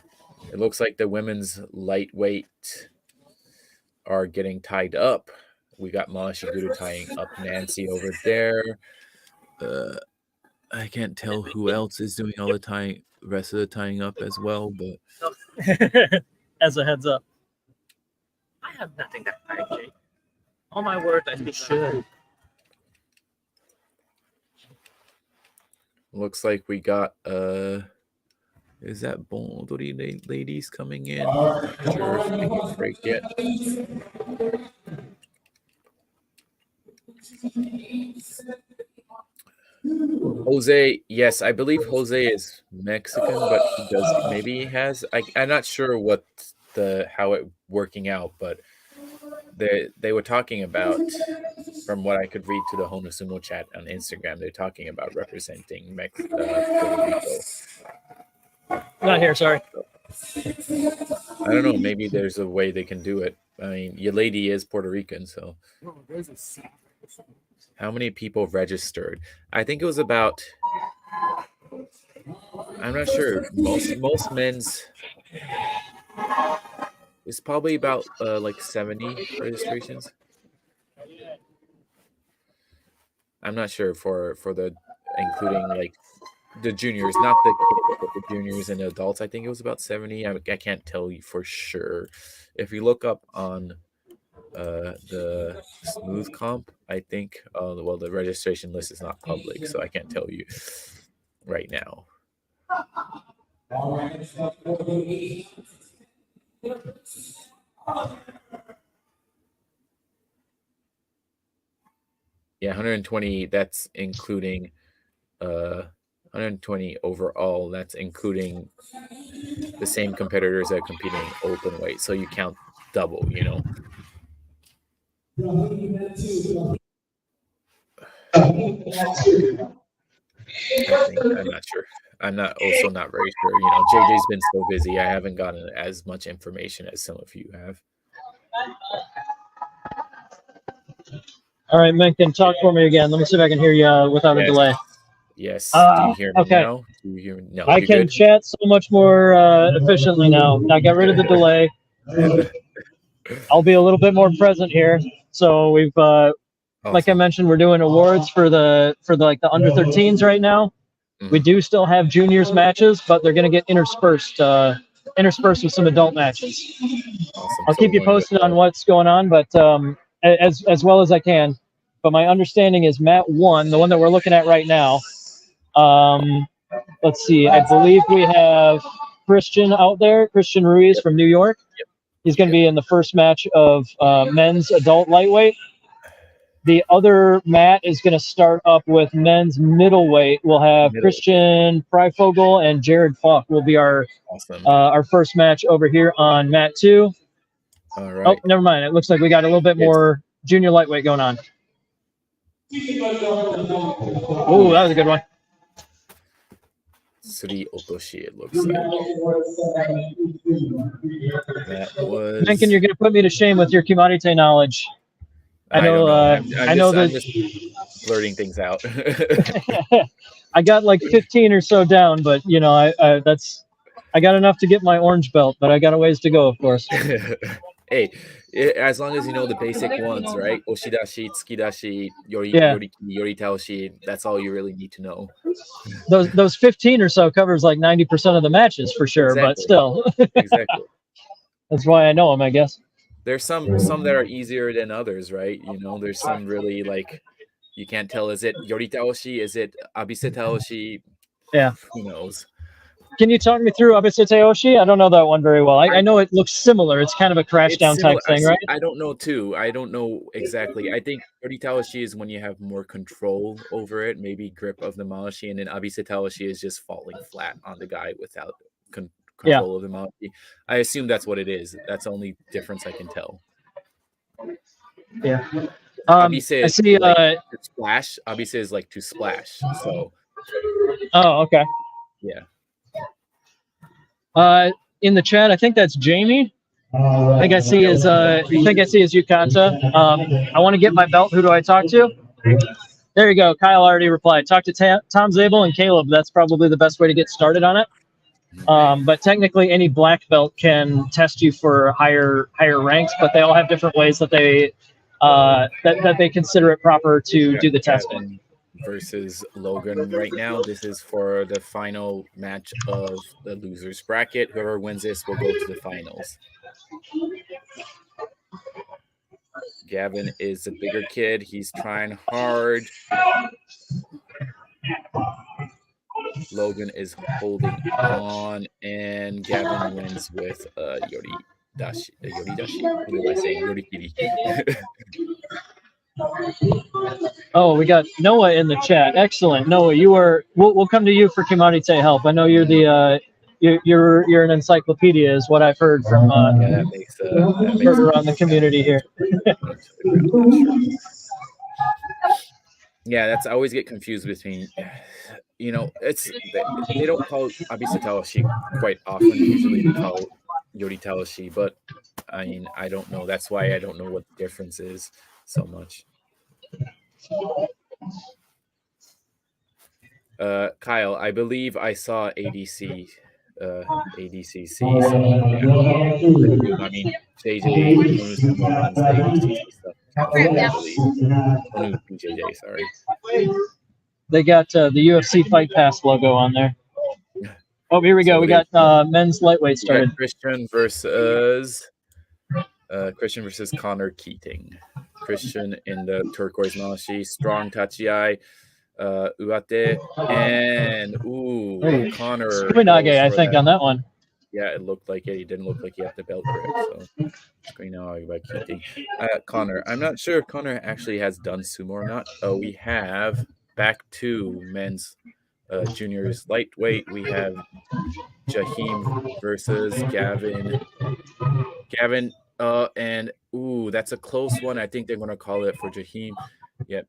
It looks like the women's lightweight are getting tied up. We got Malashigudu tying up Nancy over there. I can't tell who else is doing all the rest of the tying up as well, but As a heads up. I have nothing that tight, Jake. All my work, I think should. looks like we got is that Bondori ladies coming in? Not sure if they can break yet. Jose, yes, I believe Jose is Mexican, but maybe he has. I'm not sure what how it working out, but they were talking about, from what I could read to the Honu Sumo chat on Instagram, they're talking about representing Puerto Rico. Not here, sorry. I don't know. Maybe there's a way they can do it. I mean, your lady is Puerto Rican, so. How many people registered? I think it was about. I'm not sure. Most men's. It's probably about like 70 registrations. I'm not sure for the including like the juniors, not the kids, but the juniors and the adults. I think it was about 70. I can't tell you for sure. If you look up on the smooth comp, I think well, the registration list is not public, so I can't tell you right now. Yeah, 120, that's including 120 overall. That's including the same competitors that are competing open weight. So you count double, you know. I'm not sure. I'm also not very sure. You know, JJ's been so busy. I haven't gotten as much information as some of you have. All right, Mencken, talk for me again. Let me see if I can hear you without a delay. Yes. Do you hear me now? Do you hear me? No, I can chat so much more efficiently now. I got rid of the delay. I'll be a little bit more present here. So we've, like I mentioned, we're doing awards for the like the under 13s right now. Mm-hmm. We do still have juniors matches, but they're going to get interspersed with some adult matches. Awesome. I'll keep you posted on what's going on, but as well as I can. But my understanding is Mat 1, the one that we're looking at right now. Let's see. I believe we have Christian out there, Christian Ruiz from New York. Yep. He's going to be in the first match of men's adult lightweight. The other mat is going to start up with men's middleweight. We'll have Christian Freifogel and Jared Falk will be our first match over here on mat 2. All right. Oh, never mind. It looks like we got a little bit more junior lightweight going on. Oh, that was a good one. Suri Otoshi, it looks like. That was. Thinking you're going to put me to shame with your Kimarite knowledge. I know. don't know. I know I'm that. just blurting things out. I got like 15 or so down, but you know, I got enough to get my orange belt, but I got a ways to go, of course. Hey, as long as you know the basic ones, right? Oshidashi, tsukidashi, Yeah. yoriki, yoritaoshi. That's all you really need to know. Those 15 or so covers like 90% of the matches for sure, but Exactly. still, Exactly. that's why I know them, I guess. There's some that are easier than others, right? You know, there's some really like you can't tell. Is it yoritaoshi? Is it abisetaoshi? Yeah. Who knows? Can you talk me through Abiseteoshi? I don't know that one very well. I know it looks similar. It's kind of a crash It's down type similar. thing, right? I don't know too. I don't know exactly. I think yoritaoshi is when you have more control over it, maybe grip of the mawashi, and then abisetaoshi is just falling flat on the guy without control of the mawashi. I assume that's what it is. That's the only difference I can tell. Yeah. Abise I is see. like to splash. Abise is like to splash. So. Oh, okay. Yeah. In the chat, I think that's Jamie. I think I see his. Yukata. I want to get my belt. Who do I talk to? There you go. Kyle already replied. Talk to Tom Zabel and Caleb. That's probably the best way to get started on it. But technically, any black belt can test you for higher ranks, but they all have different ways that they that they consider it proper to do the testing. Versus Logan right now. This is for the final match of the losers bracket. Whoever wins this will go to the finals. Gavin is a bigger kid. He's trying hard. Logan is holding on, and Gavin wins with Yoridashi. What am I saying? Yorikiri. Oh, we got Noah in the chat. Excellent, Noah. We'll come to you for Kimarite help. I know you're the you're an encyclopedia, is what I've heard from that makes around the community here. Yeah, I always get confused between, you know, they don't call abisetaoshi quite often. Usually they call yoritaoshi, but I mean, I don't know. That's why I don't know what the difference is so much. Kyle, I believe I saw ADCC. So yeah. I mean, JJ, Honu Sumo runs the ADCC stuff. I believe. Honu BJJ, sorry. They got the UFC Fight Pass logo on there. Oh, here we go. We got men's lightweight started. Christian versus Connor Keating. Christian in the turquoise mawashi, strong tachiai, uate, and Connor. Suminage, I think, on that one. Yeah, it looked like it. He didn't look like he had the belt grip. So screen now by Keating. Connor. I'm not sure if Connor actually has done sumo or not. We have back to men's juniors lightweight. We have Jaheim versus Gavin. And that's a close one. I think they're gonna call it for Jaheim. Yep.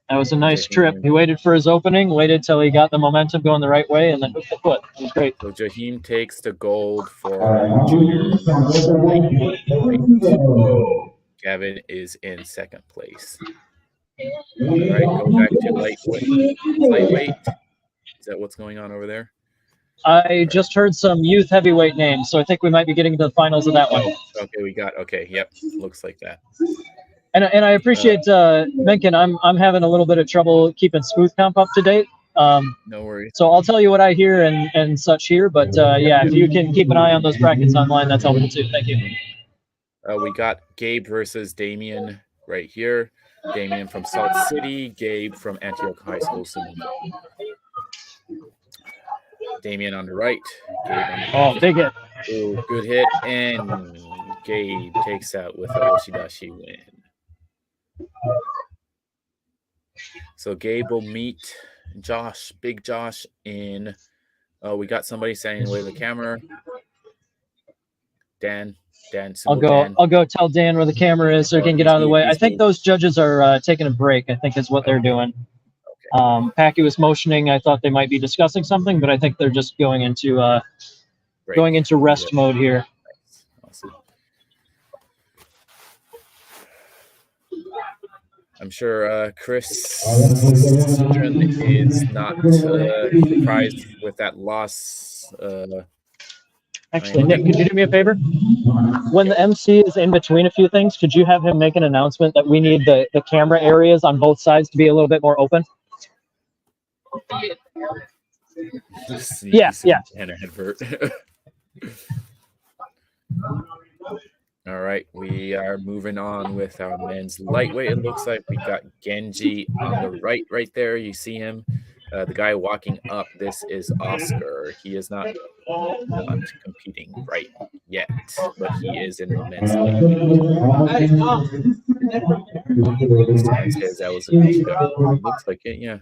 That was a nice trip. He waited for his opening, waited till he got the momentum going the right way, and then hooked the foot. It was great. So Jaheim takes the gold for junior. Gavin is in second place. All right, go back to lightweight. Is that what's going on over there? I just heard some youth heavyweight names, so I think we might be getting to the finals of that one. Okay, yep, looks like that. And I appreciate Mencken. I'm having a little bit of trouble keeping Smooth Comp up to date. No worries. So I'll tell you what I hear and such here. But yeah, if you can keep an eye on those brackets online, that's helpful too. Thank you. We got Gabe versus Damien right here. Damien from Salt City, Gabe from Antioch High School Sumo. Damien on the right. Gabe on the left. Oh, big hit. Oh, good hit. And Gabe takes out with a Oshidashi win. So Gabe will meet Big Josh in. We got somebody standing away the camera. Dan, I'll Sumo go. Dan. I'll go tell Dan where the camera is so he can get out of the way. I think those judges are taking a break. I think is what they're doing. Packy was motioning. I thought they might be discussing something, but I think they're just going into rest mode here. Awesome. I'm sure Chris is not surprised with that loss. Actually, Nick, could you do me a favor? When the MC is in between a few things, could you have him make an announcement that we need the camera areas on both sides to be a little bit more open? Yeah. And advert. All right, we are moving on with our men's lightweight. It looks like we got Genji on the right there. You see him. The guy walking up, this is Oscar. He is not competing right yet, but he is in the men's lightweight. That was a looks like it, yeah.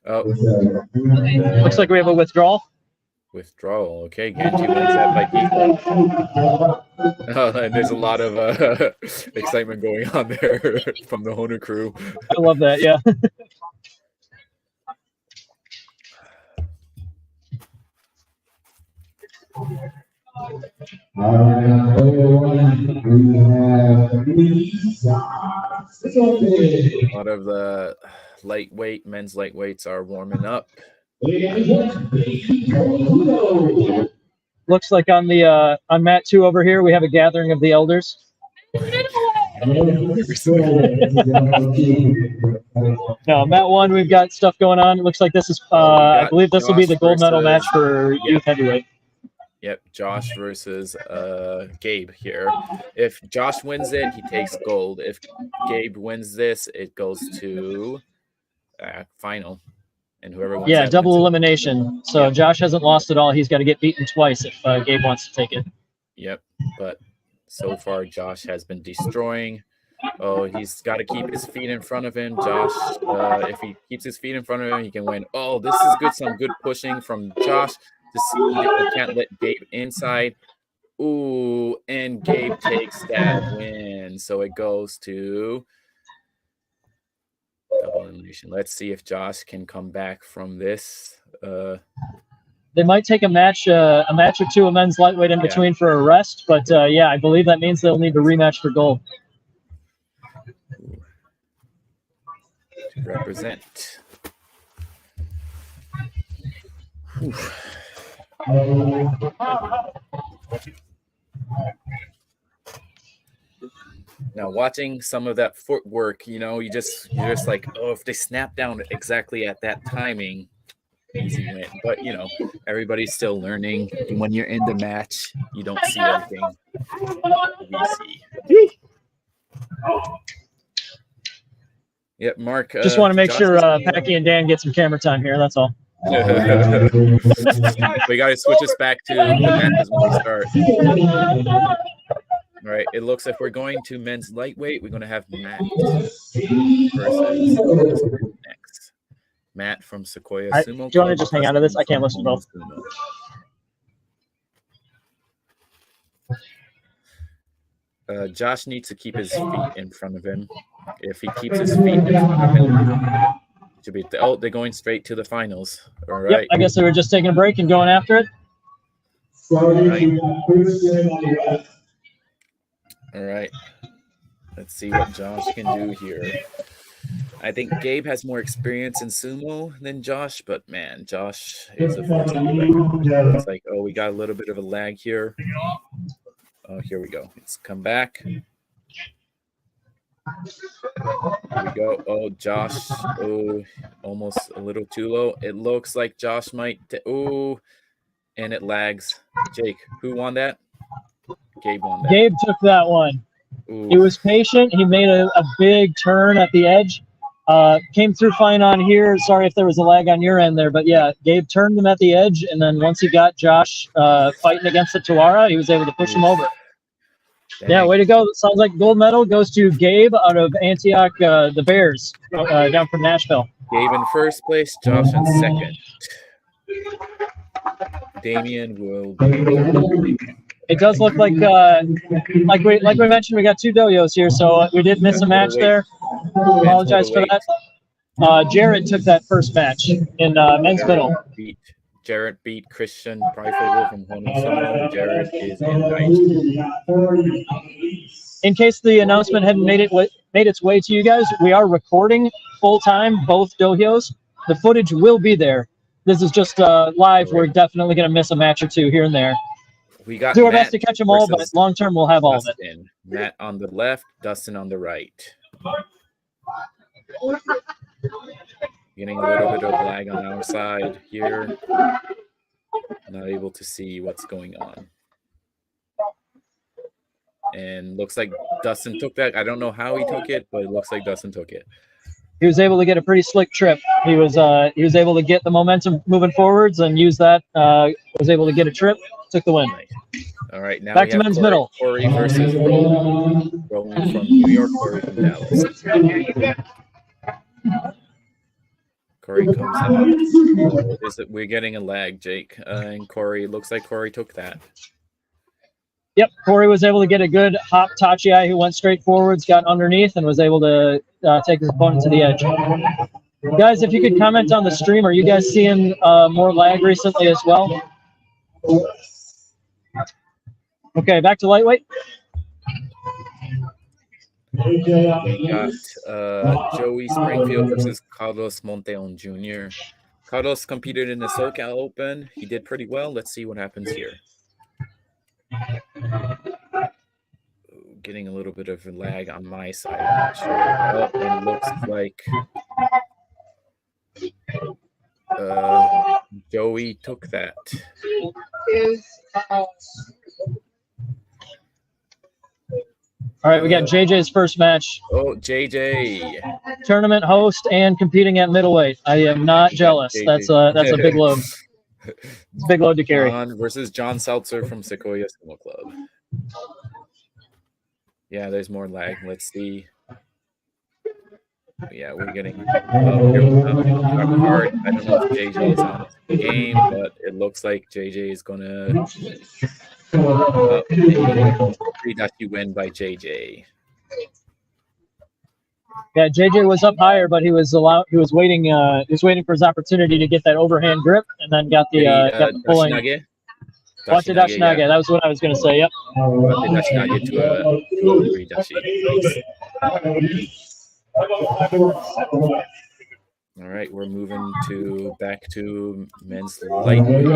Oh, looks like we have a withdrawal. Withdrawal. Okay, Genji wins that by default. Oh, and there's a lot of excitement going on there from the Honu crew. I love that. Yeah. A lot of the men's lightweights are warming up. Looks like on the on mat 2 over here we have a gathering of the elders. No, mat 1 we've got stuff going on. It looks like this is I believe this will be the gold medal match for youth heavyweight. Yep, Josh versus Gabe here. If Josh wins it, he takes gold. If Gabe wins this, it goes to final. And whoever wins that double wins elimination. So Josh hasn't lost at all. He's got to get beaten twice if Gabe wants to take it. Yep, but so far Josh has been destroying. Oh, he's got to keep his feet in front of him. Josh, if he keeps his feet in front of him, he can win. Oh, this is good. Some good pushing from Josh. He can't let Gabe inside. Ooh, and Gabe takes that win. So it goes to double elimination. Let's see if Josh can come back from this. They might take a match or two of men's lightweight in between for a rest, but I believe that means they'll need to rematch for gold. To represent. Whew. Now, watching some of that footwork, you're just like, oh, if they snap down exactly at that timing, easy win. But everybody's still learning. And when you're in the match, you don't see everything we see. Yep, Mark. Just want to make sure Packy and Dan get some camera time here. That's all. We got to switch us back to the matches when we start. All right, it looks like we're going to men's lightweight. We're going to have Matt versus next. Matt from Sequoia Sumo Club. Do you want to just hang out of this? I can't listen to both. Josh needs to keep his feet in front of him. If he keeps his feet in front of him, should be they're going straight to the finals. All right. Yep, I guess they were just taking a break and going after it. All right. Let's see what Josh can do here. I think Gabe has more experience in sumo than Josh, but man, Josh is a force. It's like, oh, we got a little bit of a lag here. Oh, here we go. Let's come back. Here we go. Oh, Josh. Oh, almost a little too low. It looks like Josh might. Oh, and it lags. Jake, who won that? Gabe won that. Gabe took that one. Ooh. He was patient. He made a big turn at the edge. Came through fine on here. Sorry if there was a lag on your end there, but yeah, Gabe turned him at the edge, and then once he got Josh fighting against the Tawara, he was able to push him over. Dang. Yeah, way to go. Sounds like gold medal goes to Gabe out of Antioch, the Bears, down from Nashville. Gabe in first place, Josh in second. Damien will be. It does look like we mentioned, we got 2 dojos here, so we did miss a match there. Apologize for that. Jared took that first match in men's middle. Jared beat Christian Preifogel from Honu Sumo. Jared is in night. In case the announcement hadn't made its way to you guys, we are recording full time both dojos. The footage will be there. This is just live. We're definitely going to miss a match or 2 here and there. We got do our best to catch them all, but long term we'll have all of it. Matt on the left, Dustin on the right. Getting a little bit of lag on our side here. Not able to see what's going on. And looks like Dustin took that. I don't know how he took it, but it looks like Dustin took it. He was able to get a pretty slick trip. He was able to get the momentum moving forwards and use that. Was able to get a trip, took the win. All right, now back to men's middle. Corey versus Roland. Roland from New York, Corey from Dallas. Corey comes out. We're getting a lag, Jake. And Corey, looks like Corey took that. Yep, Corey was able to get a good hop tachi who went straight forwards, got underneath, and was able to take his opponent to the edge. Guys, if you could comment on the stream, are you guys seeing more lag recently as well? Okay, back to lightweight. We got Joey Springfield versus Carlos Monteon Jr. Carlos competed in the SoCal Open. He did pretty well. Let's see what happens here. Getting a little bit of a lag on my side. I'm not sure. It looks like Joey took that. All right, we got JJ's first match. Oh, JJ. Tournament host and competing at middleweight. I am not jealous. That's a big load. It's a big load to carry. John versus John Seltzer from Sequoia Sumo Club. Yeah, there's more lag. Let's see. Yeah, we're getting hard. I don't know if JJ is on the game, but it looks like JJ is gonna you win by JJ. Yeah, JJ was up higher, but he was waiting for his opportunity to get that overhand grip, and then got the pulling. Watch the Dashinage. That was what I was going to say. Yep. All right, we're moving back to men's lightweight.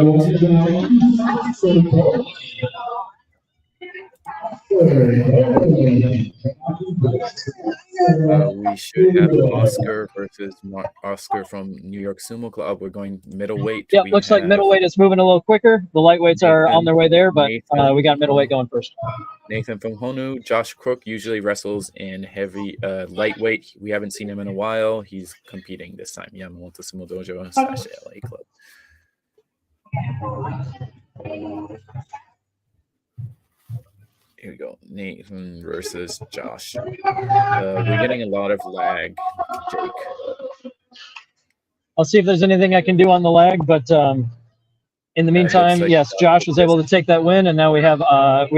We should have Oscar versus Oscar from New York Sumo Club. We're going middleweight. Yep, looks like middleweight is moving a little quicker. The lightweights are on their way there, but we got middleweight going first. Nathan from Honu. Josh Crook usually wrestles in heavy lightweight. We haven't seen him in a while. He's competing this time. Yamamoto Sumo Dojo / LA Club. Here we go. Nathan versus Josh. We're getting a lot of lag, Jake. I'll see if there's anything I can do on the lag, but in the meantime, yes, Josh was able to take that win, and now we're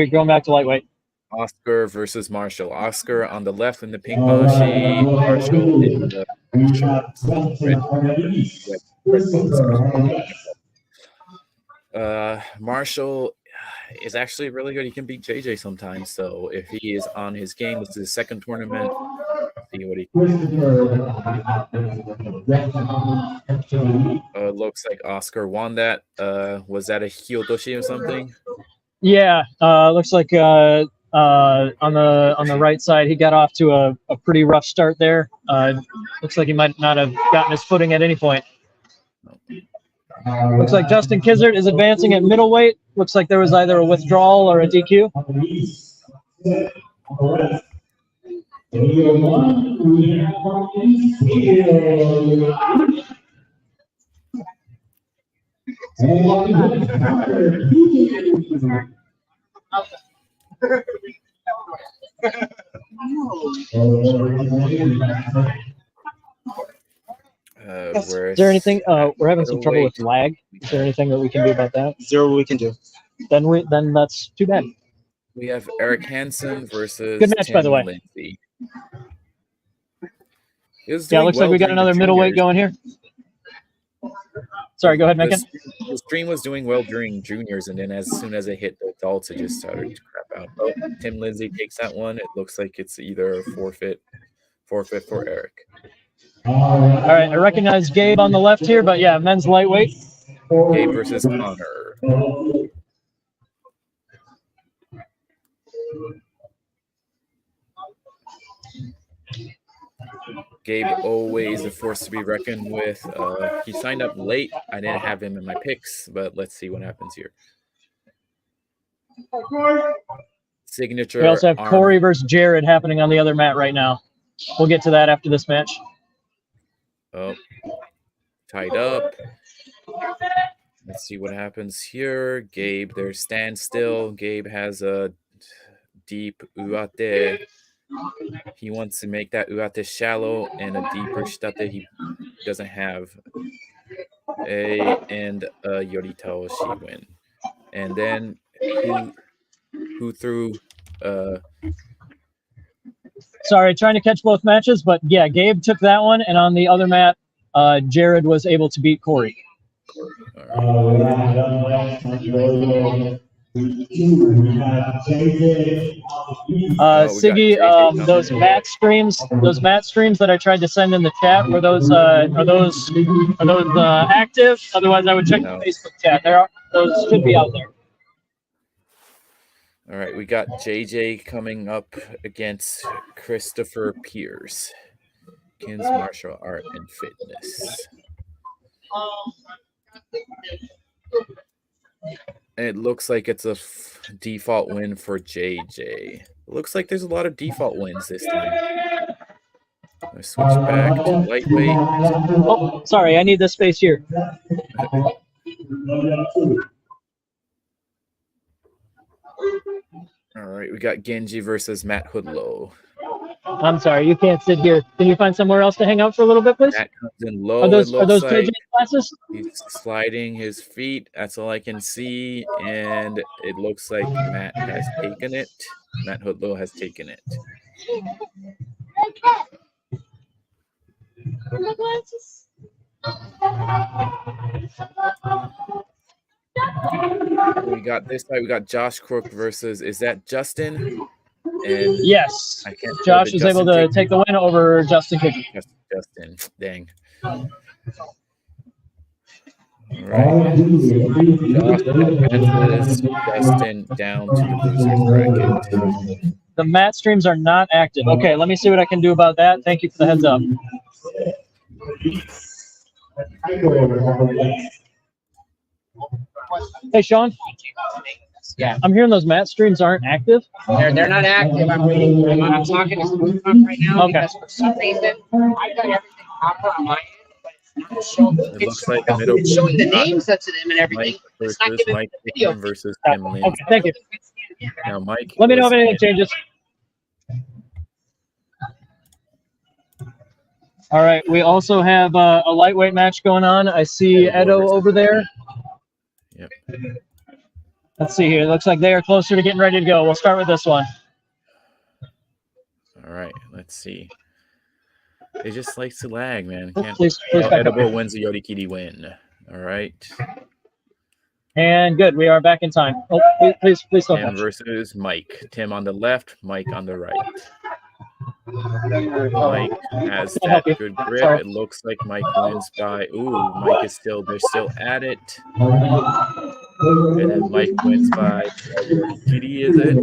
going back to lightweight. Oscar versus Marshall. Oscar on the left in the pink panache. Marshall in the red. Marshall is actually really good. He can beat JJ sometimes. So if he is on his game, this is his second tournament. See what he can. Looks like Oscar won that. Was that a Hyodoshi or something? Yeah, looks like on the right side, he got off to a pretty rough start there. Looks like he might not have gotten his footing at any point. Looks like Justin Kizzard is advancing at middleweight. Looks like there was either a withdrawal or a DQ. Is there anything? We're having some trouble with lag. Is there anything that we can do about that? Zero we can do. Then that's too bad. We have Eric Hansen versus Good match, Tim by the way. Lindsay. It was Yeah, doing looks well like we got during the another middleweight juniors. going here. Sorry, go ahead, Megan. The stream was doing well during juniors, and then as soon as it hit the adults, it just started to crap out. Oh, Tim Lindsay takes that one. It looks like it's either a forfeit for Eric. All right, I recognize Gabe on the left here, but yeah, men's lightweight. Gabe versus Connor. Gabe always a force to be reckoned with. He signed up late. I didn't have him in my picks, but let's see what happens here. Signature. We also have arm. Corey versus Jared happening on the other mat right now. We'll get to that after this match. Oh, tied up. Let's see what happens here. Gabe, there's standstill. Gabe has a deep uate. He wants to make that uate shallow and a deeper shtate he doesn't have. And a Yorita Oshi win. And then who threw Sorry, trying to catch both matches, but yeah, Gabe took that one, and on the other mat, Jared was able to beat Corey. Siggy, those mat streams that I tried to send in the chat, are those active? Otherwise, I would check the Facebook chat. Those should be out there. All right, we got JJ coming up against Christopher Pierce, Kins Martial Art and Fitness. And it looks like it's a default win for JJ. It looks like there's a lot of default wins this time. I switch back to lightweight. Oh, sorry, I need this space here. All right, we got Genji versus Matt Hoodlow. I'm sorry, you can't sit here. Can you find somewhere else to hang out for a little bit, please? Matt comes in low. Are those like JJ classes? he's sliding his feet. That's all I can see. And it looks like Matt has taken it. Matt Hoodlow has taken it. We got this side. We got Josh Crook versus, is that Justin? And yes. I can't Josh was able to take the win over Justin Kitchen. Justin, dang. All right. Josh advances Justin down to the losers bracket. The mat streams are not active. Okay, let me see what I can do about that. Thank you for the heads up. Hey, Sean. Yeah. I'm hearing those mat streams aren't active. They're not active. I'm waiting. I'm talking to Smooth Pump right now because for some reason I've got everything proper on my end, but it's not showing. It's showing the names to them and everything. Mike It's not versus giving Mike the video. versus Tim Lynn. Okay, thank you. Now, Mike. Let me know if was anything changes. All right, we also have a lightweight match going on. I see Edo over there. Yep. Let's see here. It looks like they are closer to getting ready to go. We'll start with this one. All right, let's see. It just likes to lag, man. Oh, please back up. Edible wins the Yorikiri win. All right. And good, we are back in time. Oh, please don't Tim touch. versus Mike. Tim on the left, Mike on the right. Mike has Can I help that you? good grip. Sorry. It looks like Mike wins by. Ooh, Mike is still. They're still at it. And then Mike wins by. Kitty, is it?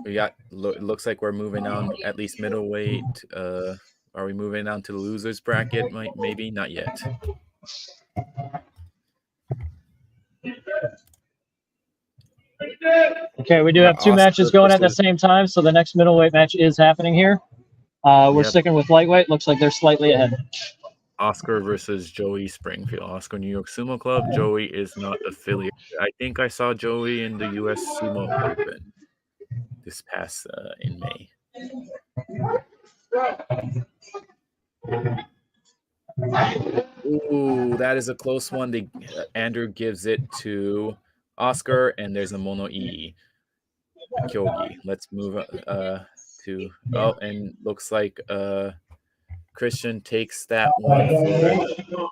We got. It looks like we're moving on. At least middleweight. Are we moving on to the losers bracket? Maybe not yet. Okay, we do have two Oscar matches going at the versus- same time, so the next middleweight match is happening here. We're Yep. sticking with lightweight. Looks like they're slightly ahead. Oscar versus Joey Springfield. Oscar, New York Sumo Club. Joey is not affiliated. I think I saw Joey in the US Sumo Open this past in May. Ooh, that is a close one. Andrew gives it to Oscar, and there's a mono e kyogi. Let's move to and looks like Christian takes that one for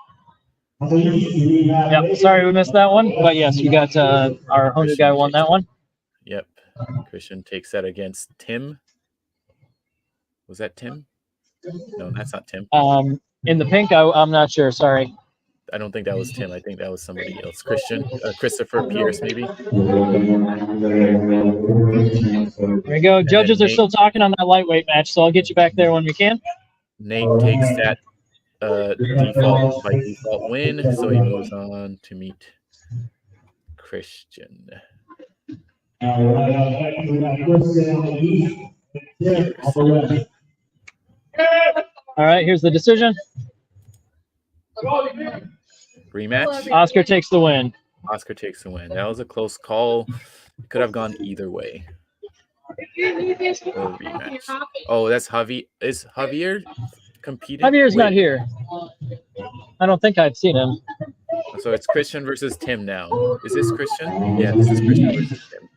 Yep, sorry we missed that one, but yes, we got our Honu guy won that one. Yep. Christian takes that against Tim. Was that Tim? No, that's not Tim. In the pink, I'm not sure. Sorry. I don't think that was Tim. I think that was somebody else. Christopher Pierce, maybe. There we go. Judges are still talking on that lightweight match, so I'll get you back there when we can. Nate takes that default win, so he moves on to meet Christian. All right, here's the decision. Rematch. Oscar takes the win. Oscar takes the win. That was a close call. It could have gone either way. Rematch. Oh, that's Javier. Is Javier competing? Javier's not here. I don't think I've seen him. So it's Christian versus Tim now. Is this Christian? Yeah, this is Christian versus Tim.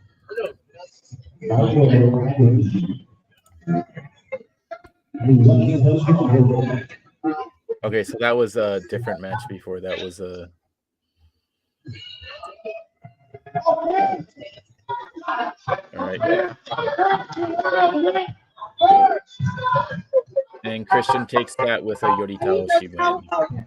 Okay, so that was a different match before. That was a. All right. And Christian takes that with a Yoritao Shibuya.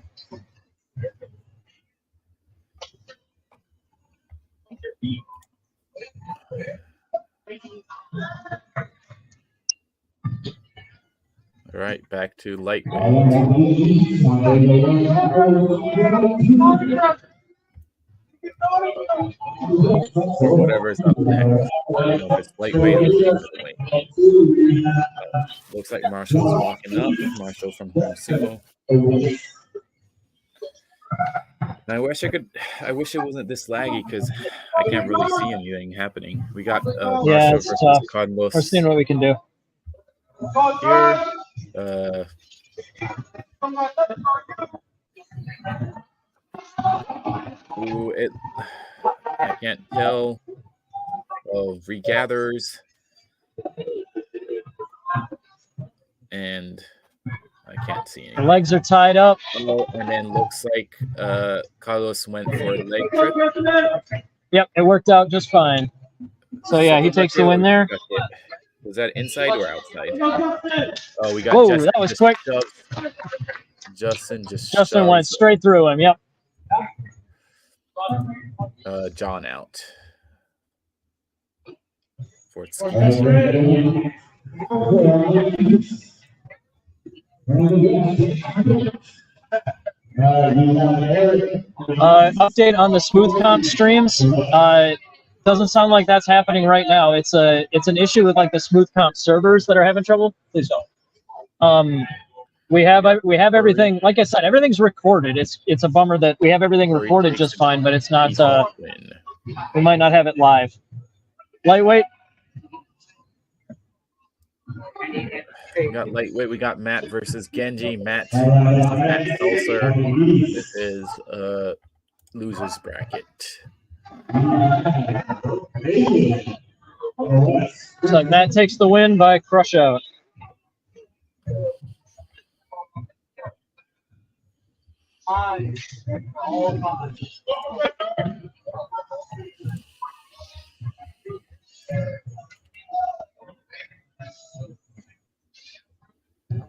All right, back to lightweight. Or whatever is up next. I don't know if it's lightweight or middleweight. Looks like Marshall's walking up. Marshall from Honu Sumo. I wish it wasn't this laggy because I can't really see anything happening. We got Marshall versus tough. Carlos. We're seeing what we can do. Here. I can't tell. Regathers. And I can't see The anything. legs are tied up. Oh, and then looks like Carlos went for a leg trip. Yep, it worked out just fine. So yeah, he takes the win there. Was that inside or outside? Oh, we got Whoa, Justin. that was quick. Justin went straight through him. Yep. John out. For its update on the smooth comp streams. Doesn't sound like that's happening right now. It's an issue with like the smooth comp servers that are having trouble. Please don't. We have everything. Like I said, everything's recorded. It's a bummer that we have everything recorded just fine, but it's not. We might not have it live. Lightweight. We got lightweight. We got Matt versus Genji. Matt Seltzer. This is losers bracket. So Matt takes the win by crush out.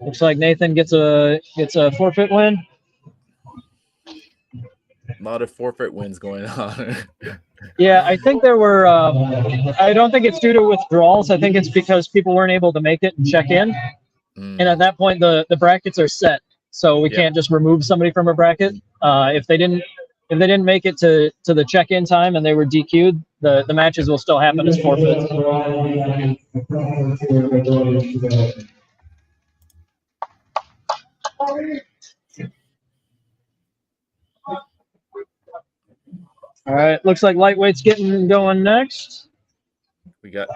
Looks like Nathan gets a forfeit win. A lot of forfeit wins going on. Yeah, I think there were. I don't think it's due to withdrawals. I think it's because people weren't able to make it and check in, and at that point the brackets are set, so we can't just remove somebody from a bracket. If they didn't make it to the check-in time and they were DQ'd, The matches will still happen as forfeits. All right, looks like lightweight's getting going next. We got,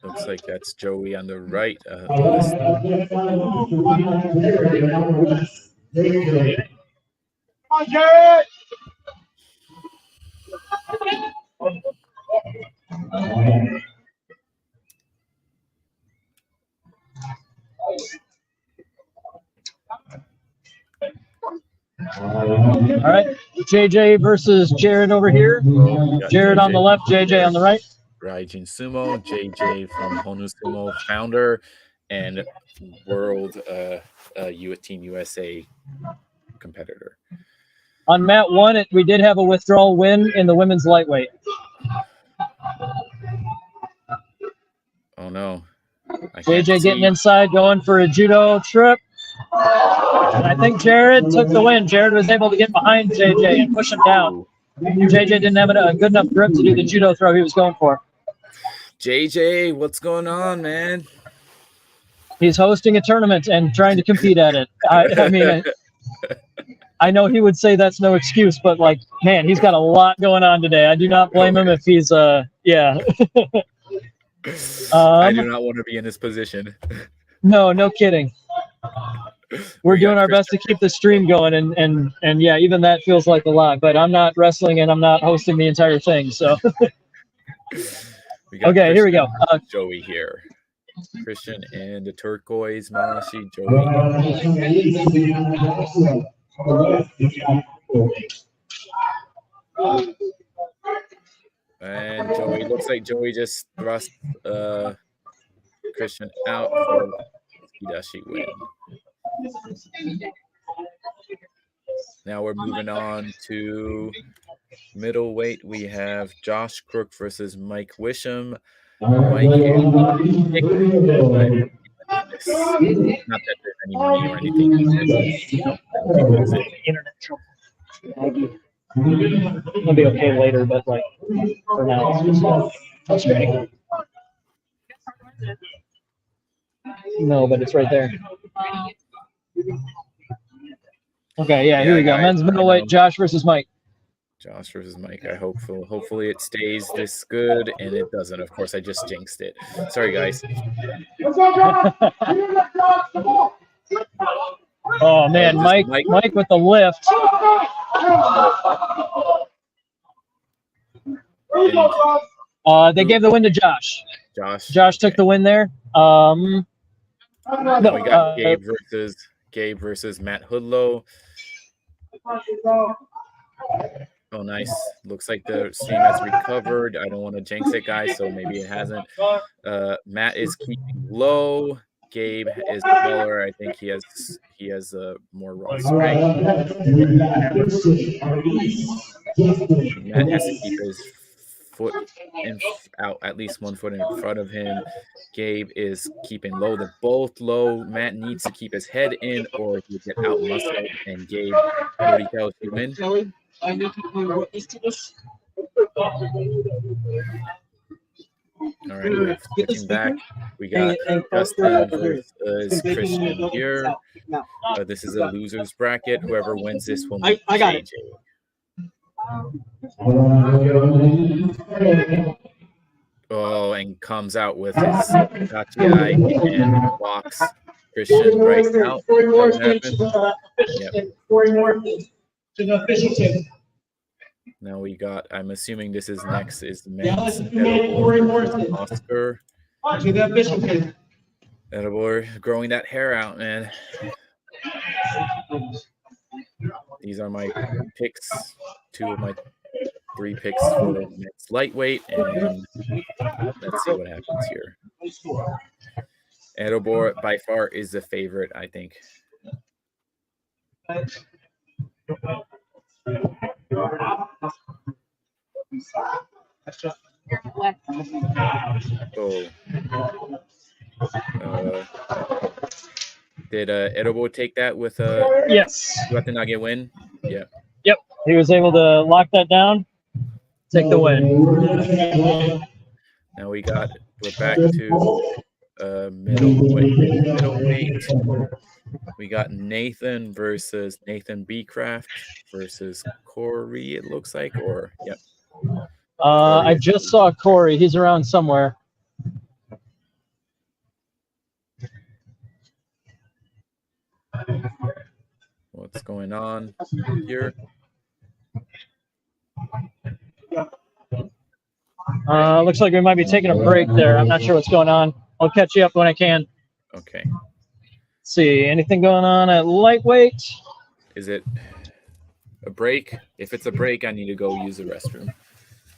looks like that's Joey on the right. All right, JJ versus Jared over here. Jared on the left, JJ on the right. Raijin Sumo, JJ from Honu Sumo, founder and world Team USA competitor. On mat 1, we did have a withdrawal win in the women's lightweight. Oh no. JJ getting inside, going for a judo trip. And I think Jared took the win. Jared was able to get behind JJ and push him down. JJ didn't have a good enough grip to do the judo throw he was going for. JJ, what's going on, man? He's hosting a tournament and trying to compete at it. I mean, I know he would say that's no excuse, but like, man, he's got a lot going on today. I do not blame him if he's, yeah. I do not want to be in this position. No kidding. We're doing our best to keep the stream going, and yeah, even that feels like a lot. But I'm not wrestling and I'm not hosting the entire thing, so. Okay, here we go. Joey here. Christian and the turquoise Marashi, Joey. And Joey, looks like Joey just thrust Christian out for Hidashi win. Now we're moving on to middleweight. We have Josh Crook versus Mike Wisham. Mike is not that there's any money or anything. Internet trouble. It'll be okay later, but like for now, it's just frustrating. No, but it's right there. Okay, yeah, here we go. Men's middleweight, Josh versus Mike. Josh versus Mike. Hopefully it stays this good, and it doesn't. Of course, I just jinxed it. Sorry, guys. Oh man, Mike with the lift. They gave the win to Josh. Josh took the win there. No, we got Gabe versus Matt Hoodlow. Oh, nice. Looks like the stream has recovered. I don't want to jinx it, guys, so maybe it hasn't. Matt is keeping low. Gabe is taller. I think he has more raw strength. Matt has to keep his foot out, at least 1 foot in front of him. Gabe is keeping low. They're both low. Matt needs to keep his head in, or he'll get out muscled. And Gabe, what do you tell us to win? All right, we're switching back. We got Justin versus Christian here. This is a loser's bracket. Whoever wins this will meet JJ. Oh, and comes out with his Tachiai and blocks Christian right out. Yep. Now we got, I'm assuming this is next, is men's Edibor Oscar. Edibor growing that hair out, man. These are my picks, 2 of my 3 picks for men's lightweight, and let's see what happens here. Edibor by far is the favorite, I think. Oh. Did Edibor take that with yes. Let the Nage win? Yeah. Yep. He was able to lock that down. take the win. Now we're back to middleweight. We got Nathan versus Nathan Beecraft versus Corey, it looks like, or yep. I just saw Corey. He's around somewhere. What's going on here? Looks like we might be taking a break there. I'm not sure what's going on. I'll catch you up when I can. Okay. Let's see, anything going on at lightweight? Is it a break? If it's a break, I need to go use the restroom.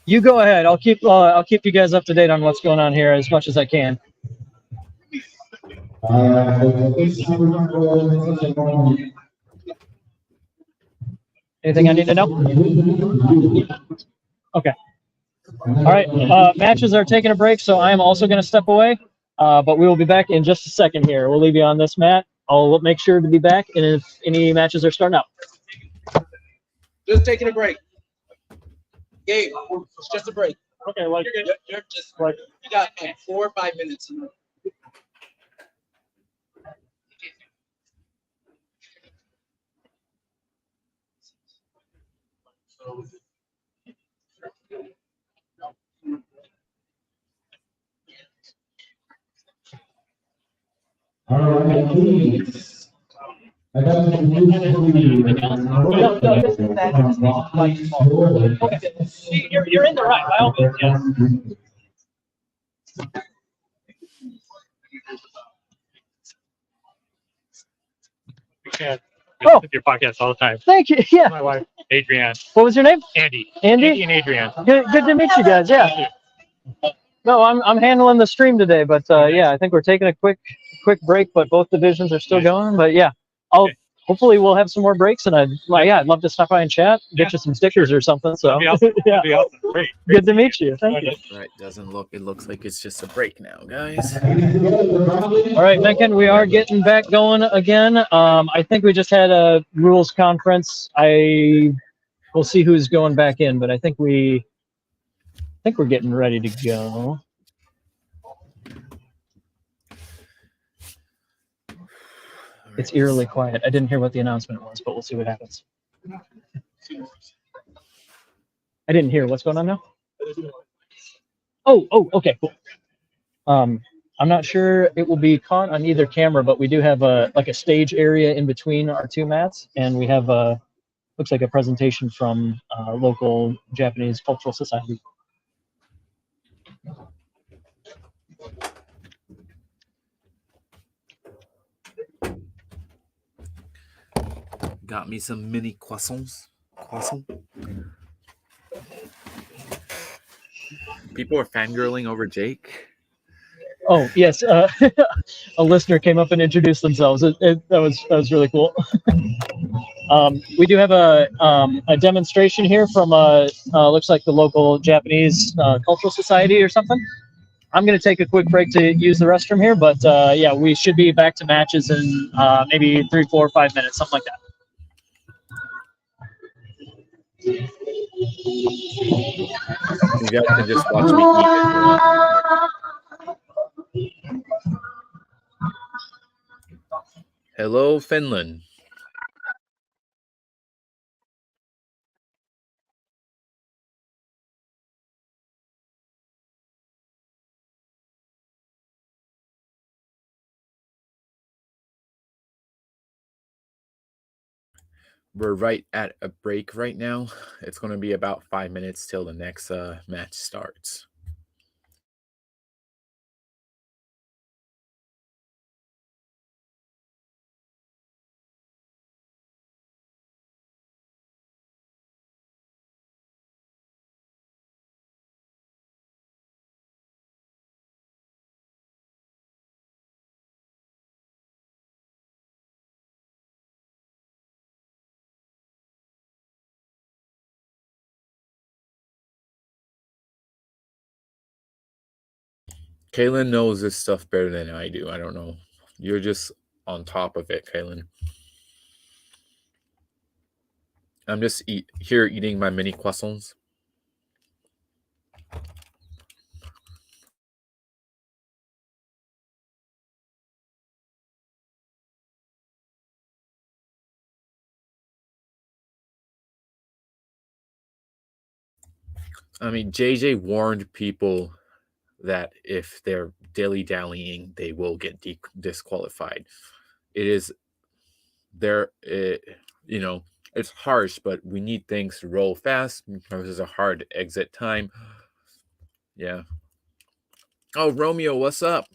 You go ahead. I'll keep you guys up to date on what's going on here as much as I can. Anything I need to know? Okay. All right. Matches are taking a break, so I am also going to step away. But we will be back in just a second here. We'll leave you on this mat. I'll make sure to be back, and if any matches are starting up. Just taking a break. Gabe, it's just a break. Okay, like You're just like you got like 4 or 5 minutes. You're in the right, by all means, yes. Oh, your podcast all the time. Thank you. Yeah. My wife, Adrienne. What was your name? Andy. Andy And Adrienne. Good to meet you guys. Yeah. No, I'm handling the stream today, but yeah, I think we're taking a quick break, but both divisions are still going. But yeah, hopefully we'll have some more breaks, and I'd love to stop by and chat, get you some stickers or something. So Awesome. yeah, Awesome. Great. good to meet you. Thank you. Right, it looks like it's just a break now, guys. All right, Megan, we are getting back going again. I think we just had a rules conference. We'll see who's going back in, but I think we're getting ready to go. It's eerily quiet. I didn't hear what the announcement was, but we'll see what happens. I didn't hear what's going on now. Oh, okay, cool. I'm not sure it will be caught on either camera, but we do have a stage area in between our two mats, and we have looks like a presentation from local Japanese cultural society. Got me some mini croissants. People are fangirling over Jake. Oh yes, a listener came up and introduced themselves. That was really cool. We do have a demonstration here from looks like the local Japanese cultural society or something. I'm going to take a quick break to use the restroom here, but yeah, we should be back to matches in maybe 3, 4, 5 minutes, something like that. You guys can just watch me eat it. Hello, Finland. We're right at a break right now. It's going to be about 5 minutes till the next match starts. Kaylin knows this stuff better than I do. I don't know. You're just on top of it, Kaylin. I'm just here eating my mini croissants. I mean, JJ warned people that if they're dilly-dallying, they will get disqualified. It is there, you know, it's harsh, but we need things to roll fast because there's a hard exit time. Yeah. Oh, Romeo, what's up?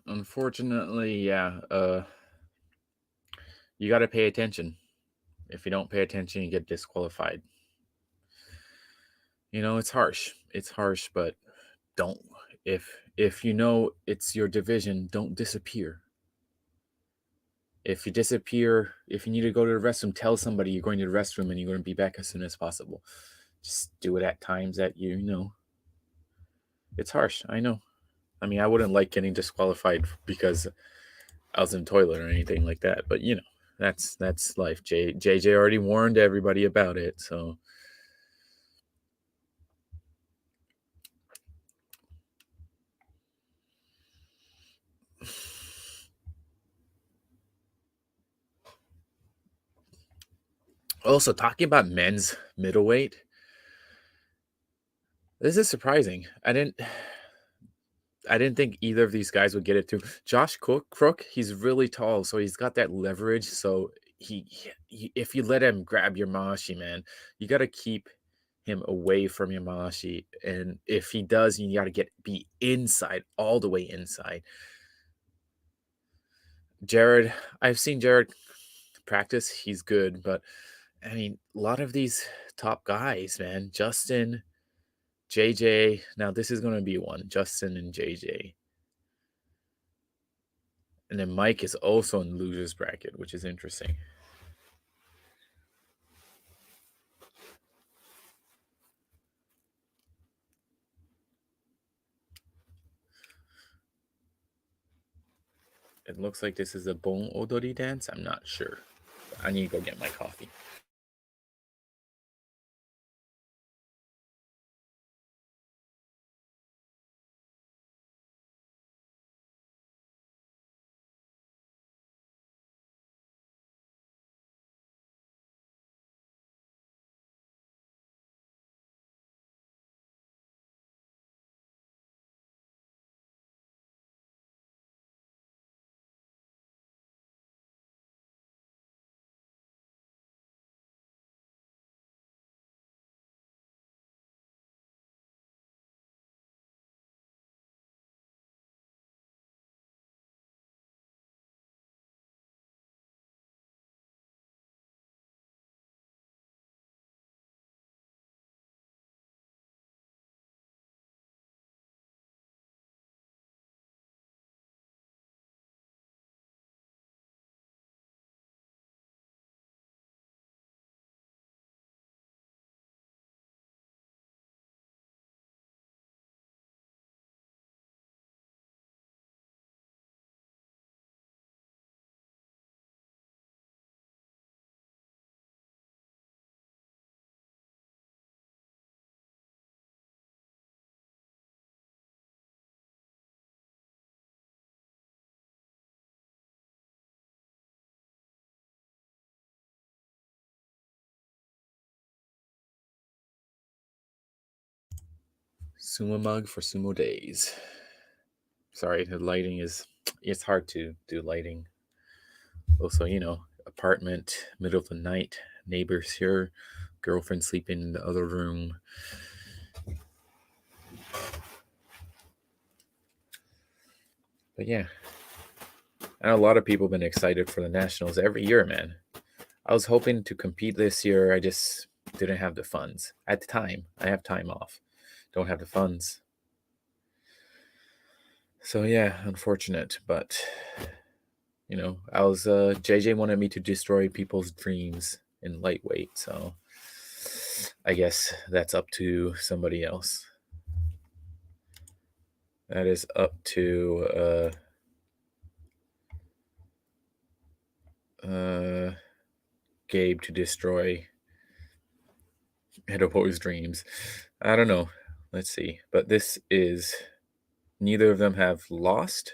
Unfortunately, yeah. You got to pay attention. If you don't pay attention, you get disqualified. You know, it's harsh. It's harsh, but don't. If you know it's your division, don't disappear. If you disappear, if you need to go to the restroom, tell somebody you're going to the restroom and you're going to be back as soon as possible. Just do it at times that you know. It's harsh. I know. I mean, I wouldn't like getting disqualified because I was in the toilet or anything like that, but you know, that's life. JJ already warned everybody about it, so also talking about men's middleweight. This is surprising. I didn't think either of these guys would get it too. Josh Crook, he's really tall, so he's got that leverage. So he if you let him grab your Yamashi, man, you got to keep him away from your Yamashi. And if he does, you got to be inside, all the way inside. Jared, I've seen Jared practice. He's good, but I mean, a lot of these top guys, man, Justin, JJ. Now this is going to be one, Justin and JJ. And then Mike is also in losers bracket, which is interesting. It looks like this is a Bon Odori dance. I'm not sure. I need to go get my coffee. Sumo mug for sumo days. Sorry, the lighting it's hard to do lighting. Also, apartment, middle of the night, neighbors here, girlfriend sleeping in the other room. But yeah, I know a lot of people have been excited for the Nationals every year, man. I was hoping to compete this year. I just didn't have the funds. At the time, I have time off. Don't have the funds. So yeah, unfortunate. But, I was, JJ wanted me to destroy people's dreams in lightweight. So I guess that's up to somebody else. That is up to, Gabe to destroy Edobo's dreams. I don't know. Let's see. But this is neither of them have lost.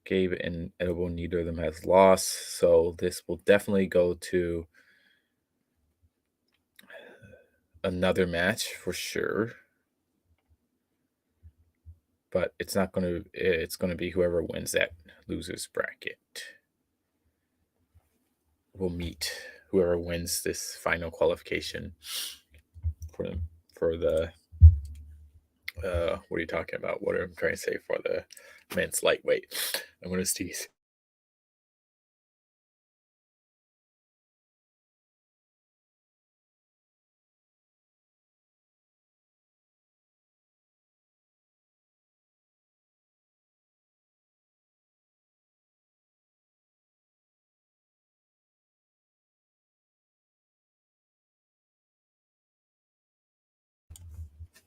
Gabe and Edobo, neither of them has lost. So this will definitely go to another match for sure. But it's not going to. It's going to be whoever wins that losers bracket. Will meet whoever wins this final qualification for the what are you talking about? What am I trying to say for the men's lightweight? I'm going to sneeze.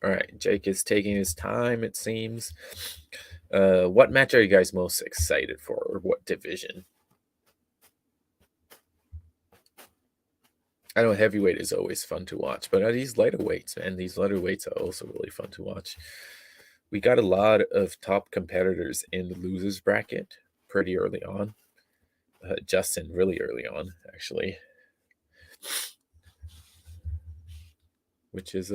All right, Jake is taking his time, it seems. What match are you guys most excited for, or what division? I know heavyweight is always fun to watch, but these lighter weights, man, these lighter weights are also really fun to watch. We got a lot of top competitors in the losers bracket pretty early on. Justin, really early on, actually. Which is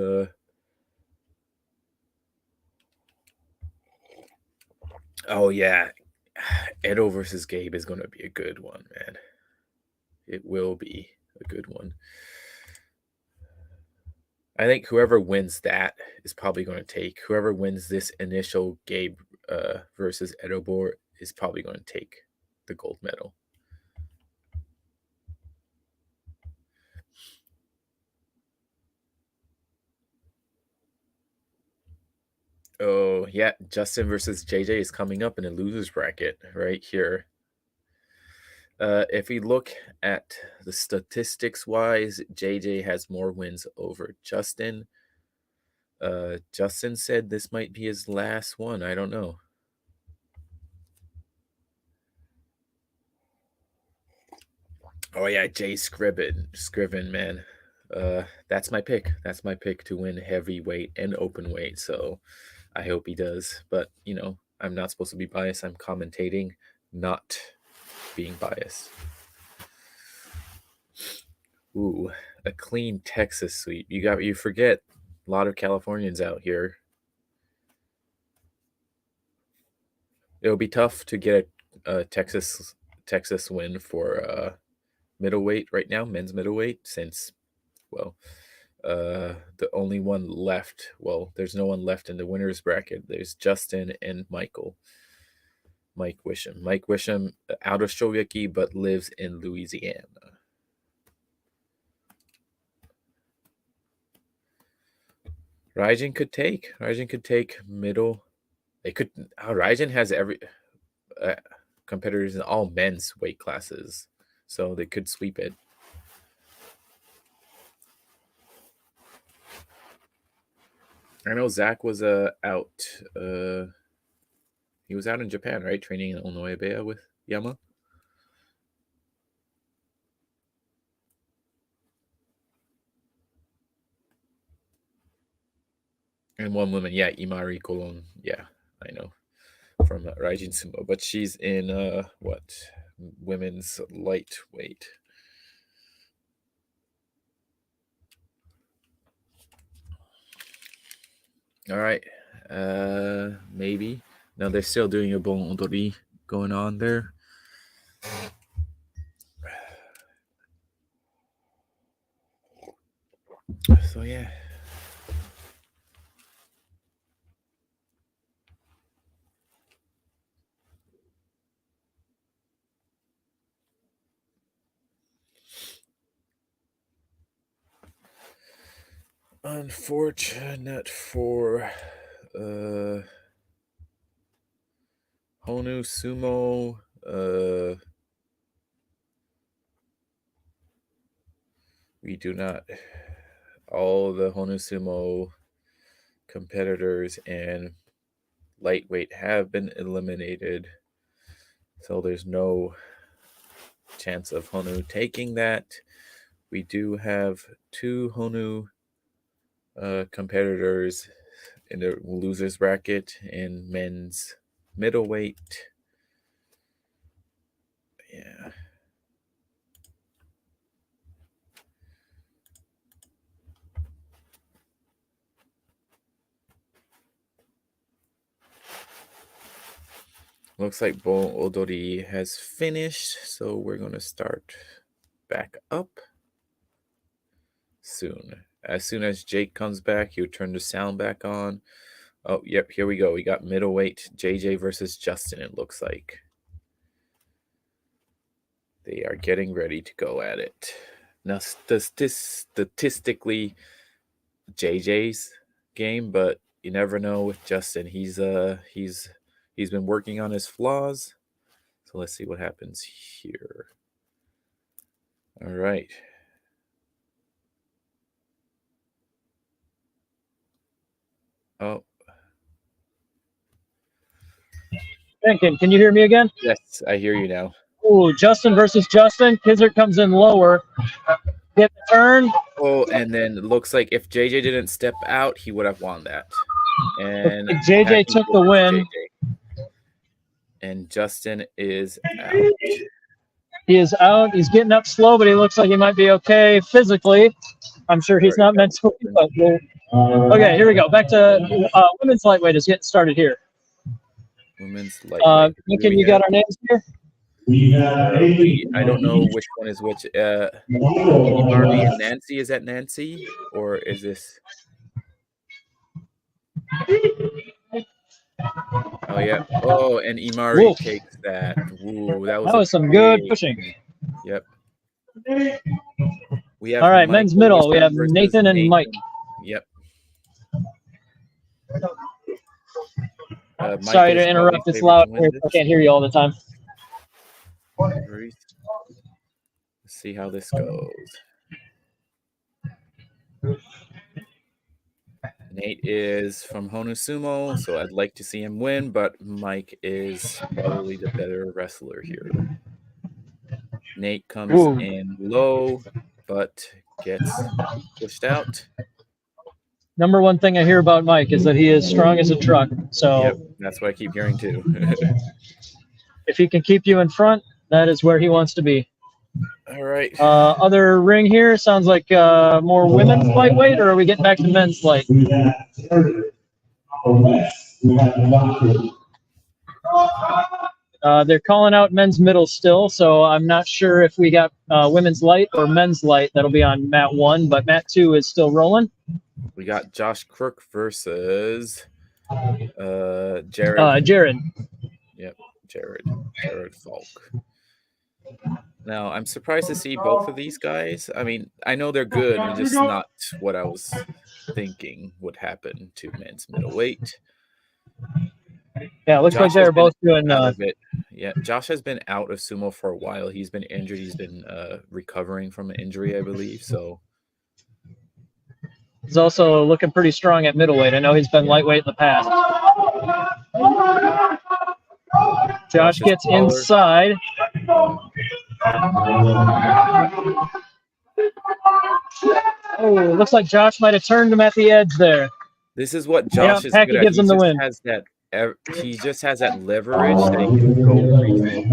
oh yeah, Edo versus Gabe is going to be a good one, man. It will be a good one. I think whoever wins that is probably going to take. Whoever wins this initial Gabe versus Edobor is probably going to take the gold medal. Oh, yeah. Justin versus JJ is coming up in a loser's bracket right here. If we look at the statistics wise, JJ has more wins over Justin. Justin said this might be his last one. I don't know. Oh yeah, Jay Scriven, man. That's my pick. That's my pick to win heavyweight and open weight. So I hope he does. But I'm not supposed to be biased. I'm commentating, not being biased. Ooh, a clean Texas sweep. You forget a lot of Californians out here. It'll be tough to get a Texas win for middleweight right now, men's middleweight, since the only one left. Well, there's no one left in the winners bracket. There's Justin and Mike Wisham. Mike Wisham out of Shoryuki but lives in Louisiana. Raijin could take middle. They could. Raijin has every competitors in all men's weight classes, so they could sweep it. I know Zach was out. He was out in Japan, right? Training in Onoebea with Yama. And one woman, yeah, Imari Colon. Yeah, I know. From Raijin Sumo. But she's in women's lightweight. All right. Maybe. No, they're still doing a bon odori going on there. So yeah. Unfortunate for Honu Sumo. We do not. All the Honu Sumo competitors and lightweight have been eliminated, so there's no chance of Honu taking that. We do have 2 Honu competitors in the losers bracket in men's middleweight. Yeah. Looks like Bon Odori has finished, so we're going to start back up soon. As soon as Jake comes back, he'll turn the sound back on. Oh, yep, here we go. We got middleweight JJ versus Justin, it looks like. They are getting ready to go at it. Now, statistically, JJ's game, but you never know with Justin. He's been working on his flaws. So let's see what happens here. All right. Oh. Thinking, can you hear me again? Yes, I hear you now. Ooh, Justin versus Justin. Kizzard comes in lower. Get the turn. Oh, and then it looks like if JJ didn't step out, he would have won that. And JJ took the win. JJ. And Justin is out. He is out. He's getting up slow, but he looks like he might be okay physically. I'm sure he's not mentally. But okay, here we go. Back to women's lightweight is getting started here. Women's lightweight. Lincoln, you got our names here? I don't know which one is which. Imari and Nancy. Is that Nancy? Or is this? Oh, yeah. Oh, and Imari takes that. Ooh, that was some good pushing. Yep. We have all right, men's middle. We have Nathan and Mike. Yep. Sorry to interrupt. It's loud here. I can't hear you all the time. Let's see how this goes. Nate is from Honu Sumo, so I'd like to see him win, but Mike is probably the better wrestler here. Nate comes in low, but gets pushed out. Number one thing I hear about Mike is that he is strong as a truck. So yep, that's what I keep hearing too. If he can keep you in front, that is where he wants to be. All right. Other ring here sounds like more women's lightweight, or are we getting back to men's light? They're calling out men's middle still, so I'm not sure if we got women's light or men's light. That'll be on mat 1, but mat 2 is still rolling. We got Josh Crook versus Jared. Jared. Yep, Jared Falk. Now, I'm surprised to see both of these guys. I mean, I know they're good, but just not what I was thinking would happen to men's middleweight. Yeah, it looks like they're both doing it. Yeah, Josh has been out of sumo for a while. He's been injured. He's been recovering from an injury, I believe. So he's also looking pretty strong at middleweight. I know he's been lightweight in the past. Josh gets inside. Oh, looks like Josh might have turned him at the edge there. This is what Josh is good at. Gives him the win. He just has that leverage that he can go reach.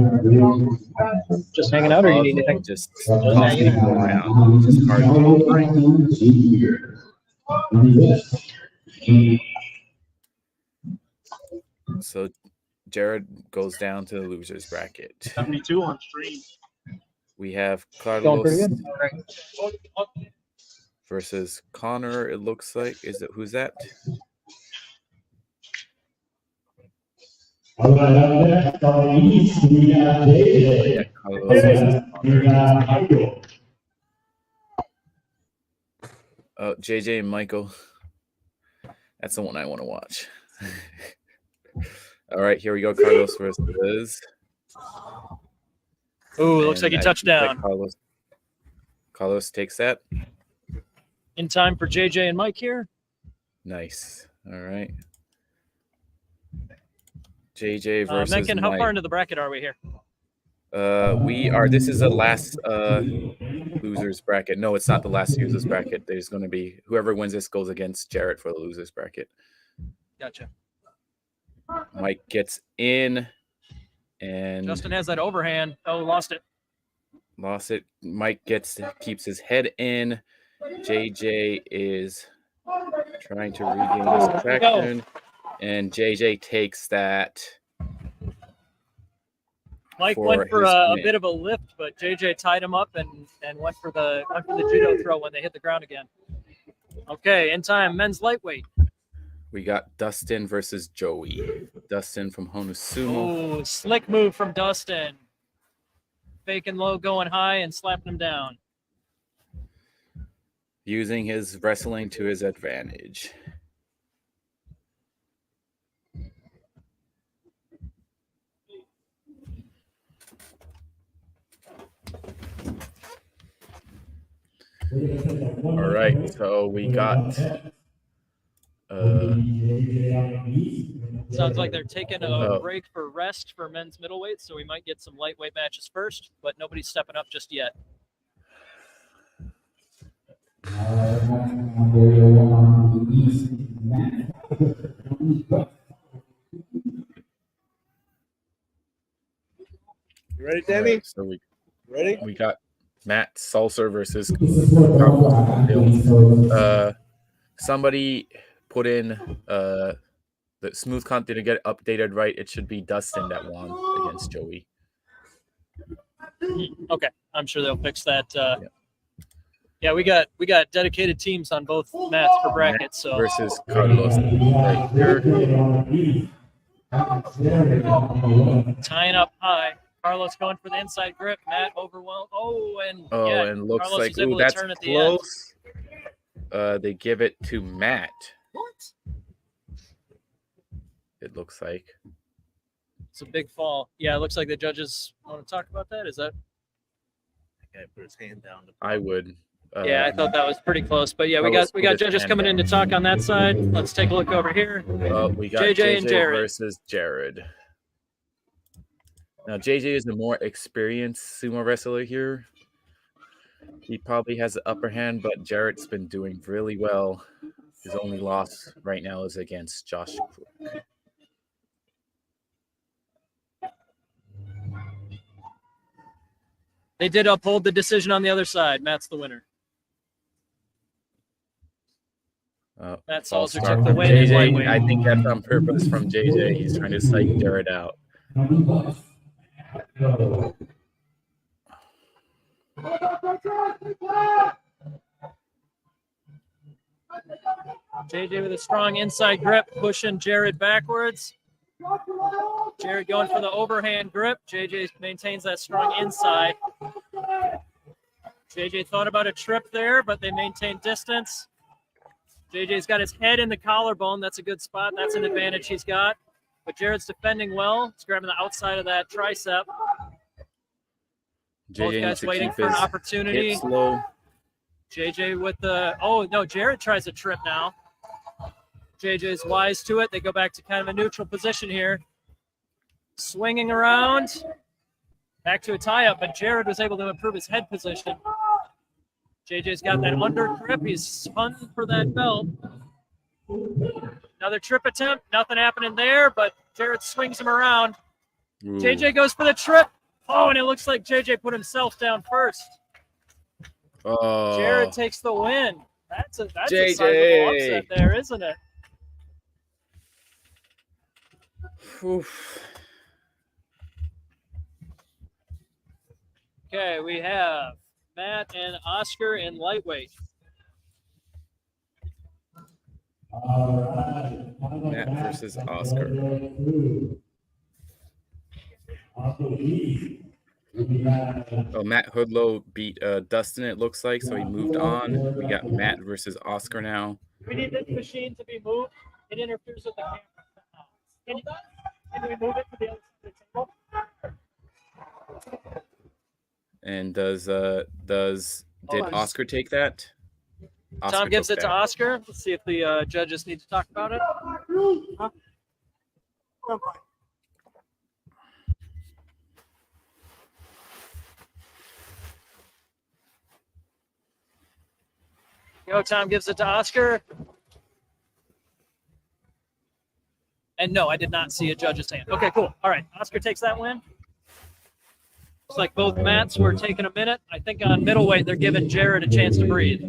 Just hanging out, or you need anything? Just constantly go around. Just hard to bring. So Jared goes down to the losers bracket. 72 on stream. We have Going pretty Carlos good. versus Connor. It looks like who's that? All right, on next on the east, we have JJ. Yeah, Carlos versus Connor. Oh, JJ and Michael. That's the one I want to watch. All right, here we go. Carlos versus Liz. Ooh, looks like he And touched down. Carlos takes that. In time for JJ and Mike here. Nice. All right. JJ versus Mencken, how Mike. far into the bracket are we here? We are. This is the last losers bracket. No, it's not the last losers bracket. There's going to be whoever wins this goes against Jarrett for the losers bracket. Gotcha. Mike gets in, and Justin has that overhand. Oh, lost it. Lost it. Mike keeps his head in. JJ is trying to regain his traction, and JJ takes that. Mike went for a bit of a lift, but JJ tied him up and went for the judo throw when they hit the ground again. Okay, in time, men's lightweight. We got Dustin versus Joey. Dustin from Honu Sumo. Oh, slick move from Dustin. Faking low, going high, and slapping him down. Using his wrestling to his advantage. All right, so we got. Sounds like they're taking a break for rest for men's middleweight, so we might get some lightweight matches first, but nobody's stepping up just yet. You ready, Danny? Right, so Ready? we got Matt Salser versus somebody put in the smooth count didn't get updated right. It should be Dustin that won against Joey. Okay, I'm sure they'll fix that. Yeah, we got dedicated teams on both mats for brackets. So versus Carlos right here. Tying up high. Carlos going for the inside grip. Matt overwhelmed. And looks Carlos like was able to that's turn at the end. close. They give it to Matt. What? It looks like. It's a big fall. Yeah, it looks like the judges want to talk about that. Is that? That guy put his hand down. I would. Yeah, I thought that was pretty close. But yeah, we got judges coming in to talk on that side. Let's take a look over here. We got JJ and Jared versus Jared. Now JJ is a more experienced sumo wrestler here. He probably has the upper hand, but Jarrett's been doing really well. His only loss right now is against Josh Crook. They did uphold the decision on the other side. Matt's the winner. Matt Salzer took the win. JJ, I think that's on purpose from JJ. He's trying to psych Jared out. JJ with a strong inside grip, pushing Jared backwards. Jared going for the overhand grip. JJ maintains that strong inside. JJ thought about a trip there, but they maintained distance. JJ's got his head in the collarbone. That's a good spot. That's an advantage he's got. But Jared's defending well. He's grabbing the outside of that tricep. Both guys waiting for an opportunity. JJ with the, oh no, Jared tries a trip now. JJ's wise to it. They go back to kind of a neutral position here. Swinging around. Back to a tie-up, but Jared was able to improve his head position. JJ's got that under grip. He's hunting for that belt. Another trip attempt. Nothing happening there, but Jared swings him around. Ooh. JJ goes for the trip. Oh, and it looks like JJ put himself down first. Oh. Jared takes the win. That's a JJ. sizable upset there, isn't it? Oof. Okay, we have Matt and Oscar in lightweight. Matt versus Oscar. Oh, Matt Hoodlow beat Dustin, it looks like, so he moved on. We got Matt versus Oscar now. We need this machine to be moved. It interferes with the camera. Can we move it to the other side of the table? And did Oscar take that? Oscar Tom gives took it to that. Oscar. Let's see if the judges need to talk about it. Huh? I'm fine. Tom gives it to Oscar. And no, I did not see a judge's hand. Okay, cool. All right, Oscar takes that win. Looks like both mats were taking a minute. I think on middleweight, they're giving Jared a chance to breathe.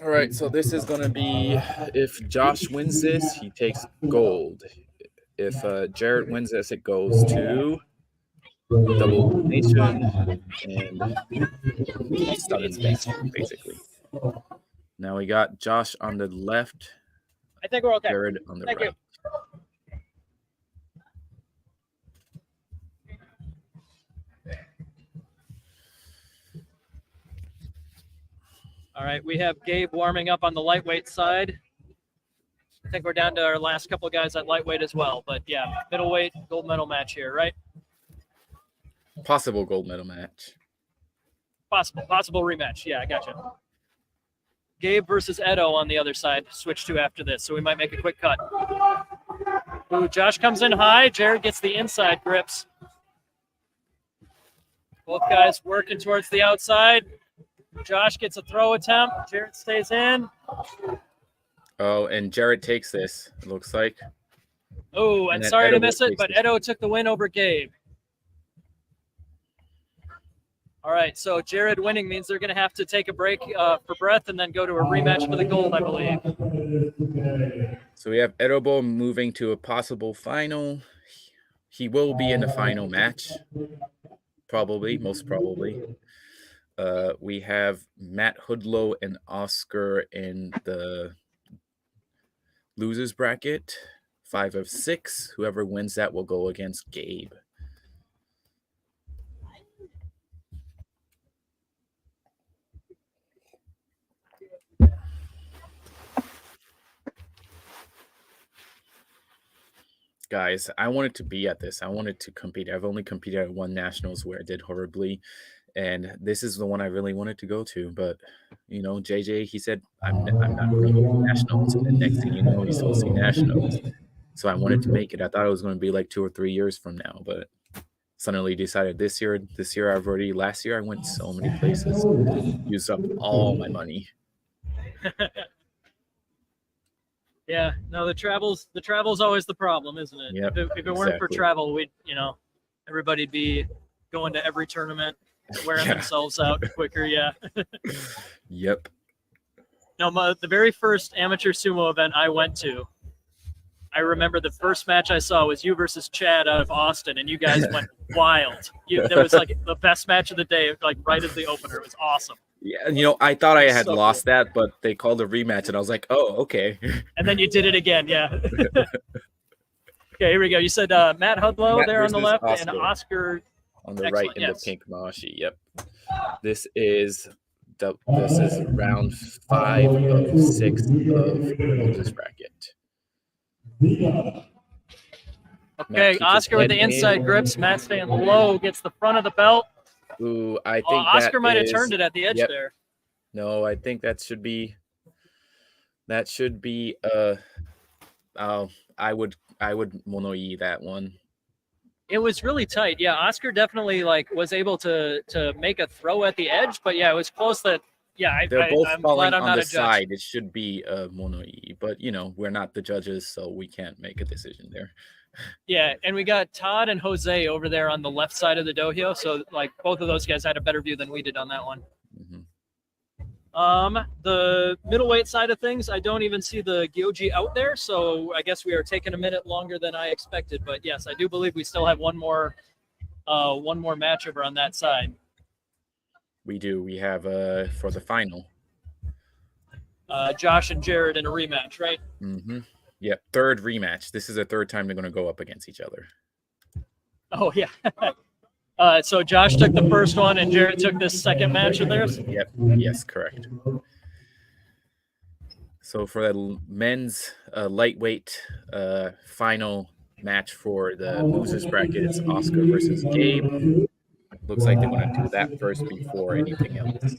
All right, so this is going to be, if Josh wins this, he takes gold. If Jared wins this, it goes to double elimination and stunning, basically. Now we got Josh on the left, I think we're okay. Jared on the Thank right. All right, we have Gabe warming up on the lightweight side. I think we're down to our last couple of guys at lightweight as well. But yeah, middleweight gold medal match here, right? Possible gold medal match. Possible rematch. Yeah, I gotcha. Gabe versus Edo on the other side. Switch to after this, so we might make a quick cut. Ooh, Josh comes in high. Jared gets the inside grips. Both guys working towards the outside. Josh gets a throw attempt. Jared stays in. Oh, and Jared takes this, it looks like. Oh, and And then sorry Edo to miss it, takes but this. Edo took the win over Gabe. All right, so Jared winning means they're going to have to take a break for breath and then go to a rematch for the gold, I believe. So we have Edobo moving to a possible final. He will be in the final match, probably, most probably. We have Matt Hoodlow and Oscar in the losers bracket, 5 of 6. Whoever wins that will go against Gabe. Guys, I wanted to be at this. I wanted to compete. I've only competed at one nationals where I did horribly, and this is the one I really wanted to go to. But you know, JJ, he said I'm not going to go to nationals, and then next thing you know, he's hosting nationals. So I wanted to make it. I thought it was going to be like 2 or 3 years from now, but suddenly decided this year. Last year I went so many places, used up all my money. Yeah, no, the travel's always the problem, isn't it? Yep, If it weren't for exactly. travel, we'd, everybody'd be going to every tournament, wearing Yeah. themselves out quicker. Yeah. Yep. No, the very first amateur sumo event I went to, I remember the first match I saw was you versus Chad out of Austin, and you guys went wild. There was like the best match of the day, like right as the opener. It was awesome. Yeah, I thought I had So lost that, but they called a rematch, and I was like, oh, okay. And then you did it again, yeah. Okay, here we go. You said Matt Hudlow Matt there on the versus left, and Oscar. Oscar On the Excellent, right in yes. the pink Mashi. Yep. This is round 5 of 6 of this bracket. Okay, keeps Oscar his with the head inside in. grips. Matt staying low, gets the front of the belt. Ooh, I think Oscar that might have is- turned it at the edge yep. there. No, I think that should be I would mono-e that one. It was really tight. Yeah, Oscar definitely was able to make a throw at the edge, but yeah, it was close that Yeah, They're both I'm falling glad I'm on not the a judge. side. It should be Monoi, but we're not the judges, so we can't make a decision there. Yeah, and we got Todd and Jose over there on the left side of the dohyo. So like both of those guys had a better view than we did on that one. The middleweight side of things, I don't even see the Gyoji out there, so I guess we are taking a minute longer than I expected. But yes, I do believe we still have one more match over on that side. We do. We have for the final. Josh and Jared in a rematch, right? Yeah, third rematch. This is the third time they're going to go up against each other. Oh yeah. So Josh took the first one, and Jared took this second match of theirs. Yep. Yes, correct. So for the men's lightweight final match for the losers bracket, it's Oscar versus Gabe. Looks like they want to do that first before anything else.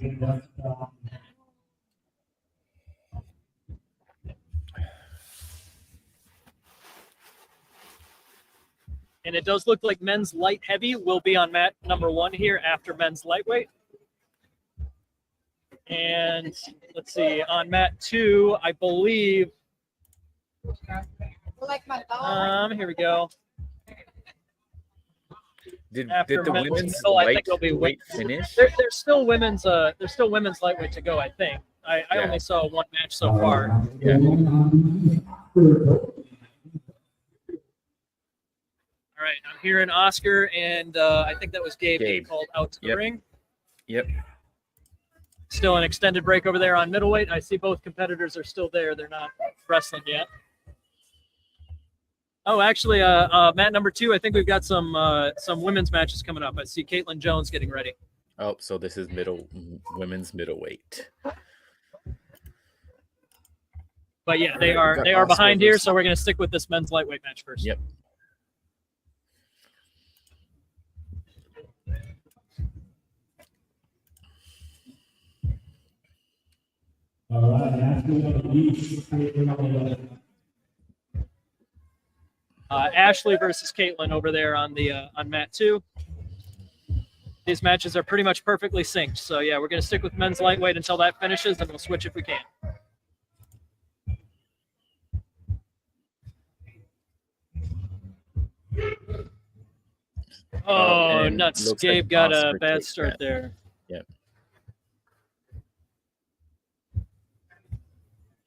And it does look like men's light heavy will be on mat number 1 here after men's lightweight. And let's see, on mat 2, I believe. Here we go. Did After the men's women's middle, I think it'll be lightweight finish? There's still women's lightweight to go, I think. I only saw one match so far. Yeah. All right, I'm hearing Oscar, and I think that was Gabe being called out to the ring. Yep. Still an extended break over there on middleweight. I see both competitors are still there. They're not wrestling yet. Oh, actually, mat number 2, I think we've got some women's matches coming up. I see Caitlin Jones getting ready. Oh, so this is women's middleweight. But yeah, they are behind here, so we're going to stick with this men's lightweight match first. Yep. Ashley versus Caitlin over there on mat 2. These matches are pretty much perfectly synced. So yeah, we're going to stick with men's lightweight until that finishes, and we'll switch if we can. Oh, nuts. Gabe got a bad start there. Yep.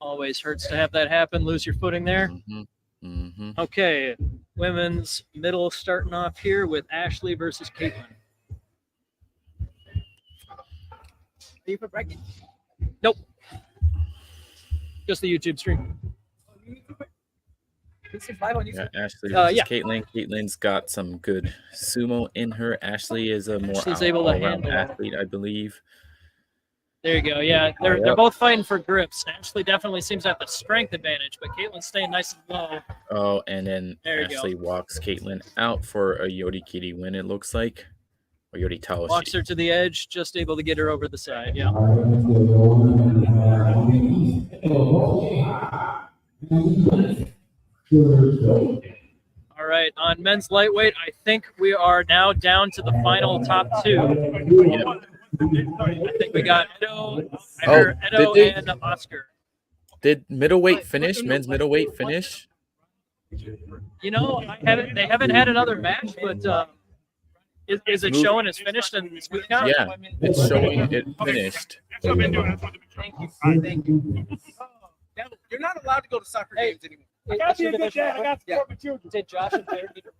Always hurts to have that happen. Lose your footing there. Okay, women's middle starting off here with Ashley versus Caitlin. Are you for bracket? Nope. Just the YouTube stream. Yeah, Ashley versus Caitlin. Caitlin's got some good sumo in her. Ashley is a more all-around athlete, I believe. There you go. Yeah, they're both fighting for grips. Ashley definitely seems to have the strength advantage, but Caitlin's staying nice and low. Oh, and then Ashley walks Caitlin out for a Yori Kiri win, it looks like. Or Yori Taoshi. Walks her to the edge, just able to get her over the side. Yeah. All right, on men's lightweight, I think we are now down to the final top 2. I think we got Edo, Edo and Oscar. Did middleweight finish? Men's middleweight finish? You know, they haven't had another match, but is it showing it's finished in this week now? Yeah, it's showing it finished. Thank you. You're not allowed to go to soccer games anymore. I got you a good dad. I got support for you. Did Josh and Jared need a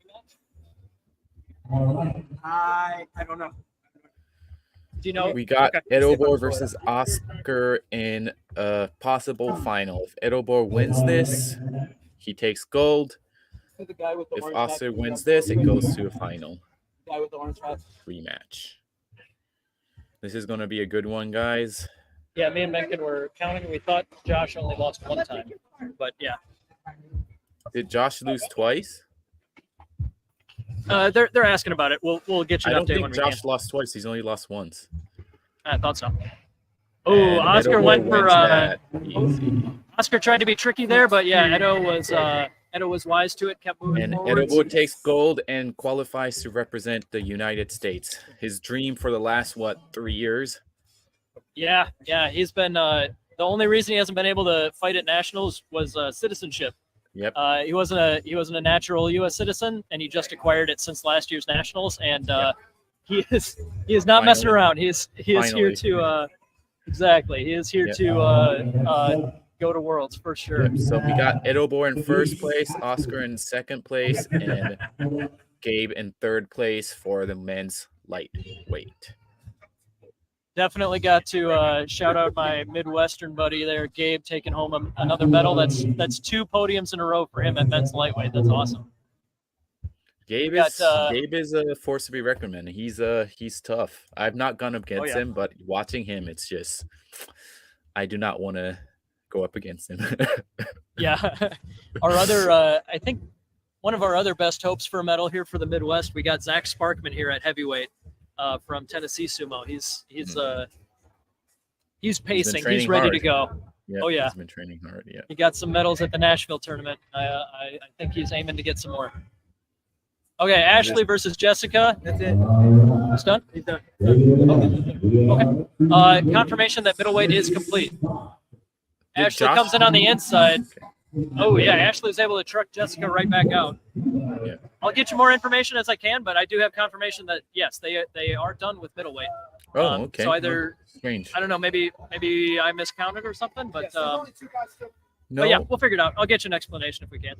rematch? I don't know. Do you know? We got Edobor versus Oscar in a possible final. If Edobor wins this, he takes gold. If Oscar wins this, it goes to a final rematch. This is going to be a good one, guys. Yeah, me and Mencken were counting. We thought Josh only lost one time, but yeah. Did Josh lose twice? They're asking about it. We'll get you an update when we can. I don't think Josh lost twice. He's only lost once. I thought so. Oh, Oscar went for Oscar tried to be tricky there, but yeah, Edo was wise to it, kept moving forward. And Edo takes gold and qualifies to represent the United States. His dream for the last 3 years. Yeah, he's been the only reason he hasn't been able to fight at nationals was citizenship. Yep. He wasn't a natural U.S. citizen, and he just acquired it since last year's nationals. And he is not messing Finally. around. He is here to exactly. He is here to go to Worlds for sure. Yep. So we got Edobor in first place, Oscar in second place, and Gabe in third place for the men's lightweight. Definitely got to shout out my Midwestern buddy there, Gabe, taking home another medal. That's 2 podiums in a row for him at men's lightweight. That's awesome. Gabe is a force to be reckoned, man. He's tough. I've not gone up against him, but watching him, it's just I do not want to go up against him. Yeah, our other I think one of our other best hopes for a medal here for the Midwest, we got Zach Sparkman here at heavyweight. From Tennessee Sumo. He's pacing. He's ready to go. Yeah, oh yeah. He's been training hard. Yeah. He got some medals at the Nashville tournament. I think he's aiming to get some more. Okay, Ashley versus Jessica. That's it. It's done? He's done. Okay. Confirmation that middleweight is complete. Ashley comes in on the inside. Oh yeah, Ashley was able to truck Jessica right back out. Yeah. I'll get you more information as I can, but I do have confirmation that yes, they are done with middleweight. Oh, okay. So either strange. I don't know, maybe I miscounted or something, but No, but yeah, we'll figure it out. I'll get you an explanation if we can.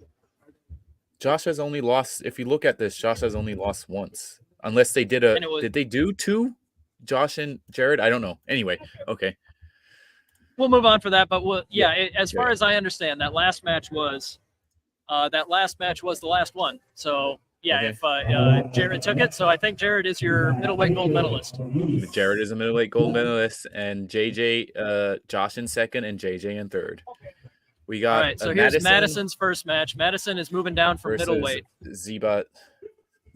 Josh has only lost. If you look at this, Josh has only lost once, unless they did did they do 2? Josh and Jared? I don't know. Anyway, okay. We'll move on for that, but as far as I understand, that last match was the last one. So yeah, Okay. if Jared took it, so I think Jared is your middleweight gold medalist. Jared is a middleweight gold medalist, and JJ, Josh in second, and JJ in third. We got all right. So here's Madison's first match. Madison is moving down from middleweight. Zyba.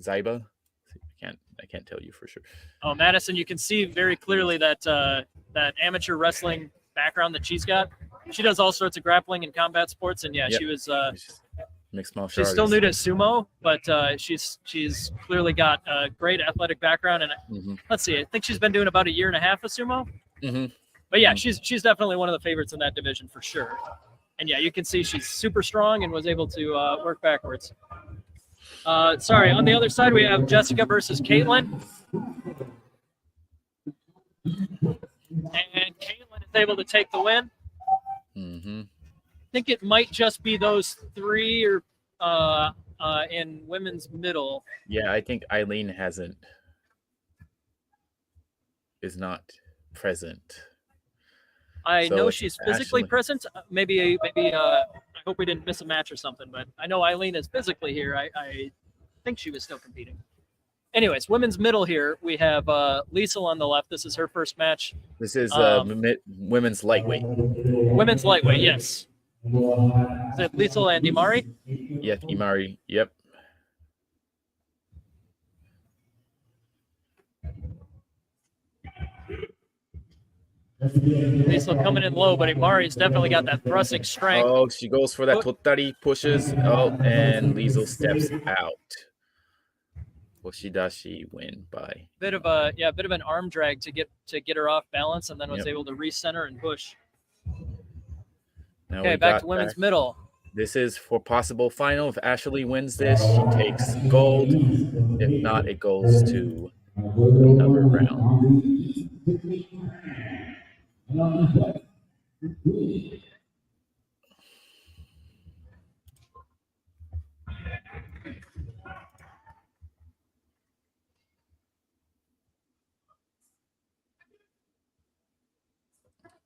I can't tell you for sure. Oh, Madison, you can see very clearly that that amateur wrestling background that she's got. She does all sorts of grappling and combat sports, and she was mixed martial she's arts. still new to sumo, but she's clearly got a great athletic background. And let's see, I think she's been doing about 1.5 years of sumo. But yeah, she's definitely one of the favorites in that division for sure. And yeah, you can see she's super strong and was able to work backwards. Sorry, on the other side we have Jessica versus Caitlin. And Caitlin is able to take the win. I think it might just be those 3 or in women's middle. Yeah, I think Eileen is not present. I So know it's she's physically Ashley. present. Maybe I hope we didn't miss a match or something, but I know Eileen is physically here. I think she was still competing. Anyways, women's middle here, we have Liesl on the left. This is her first match. This is women's lightweight. Women's lightweight, yes. Is it Liesl and Imari? Yeah, Imari. Yep. Liesl coming in low, but Imari's definitely got that thrusting strength. Oh, she goes for that Totari, pushes. Oh, and Liesl steps out. Hoshidashi win by Bit of an arm drag to get her off balance, and then was able to recenter and push. Now Okay, back to women's middle. This is for possible final. If Ashley wins this, she takes gold. If not, it goes to another round.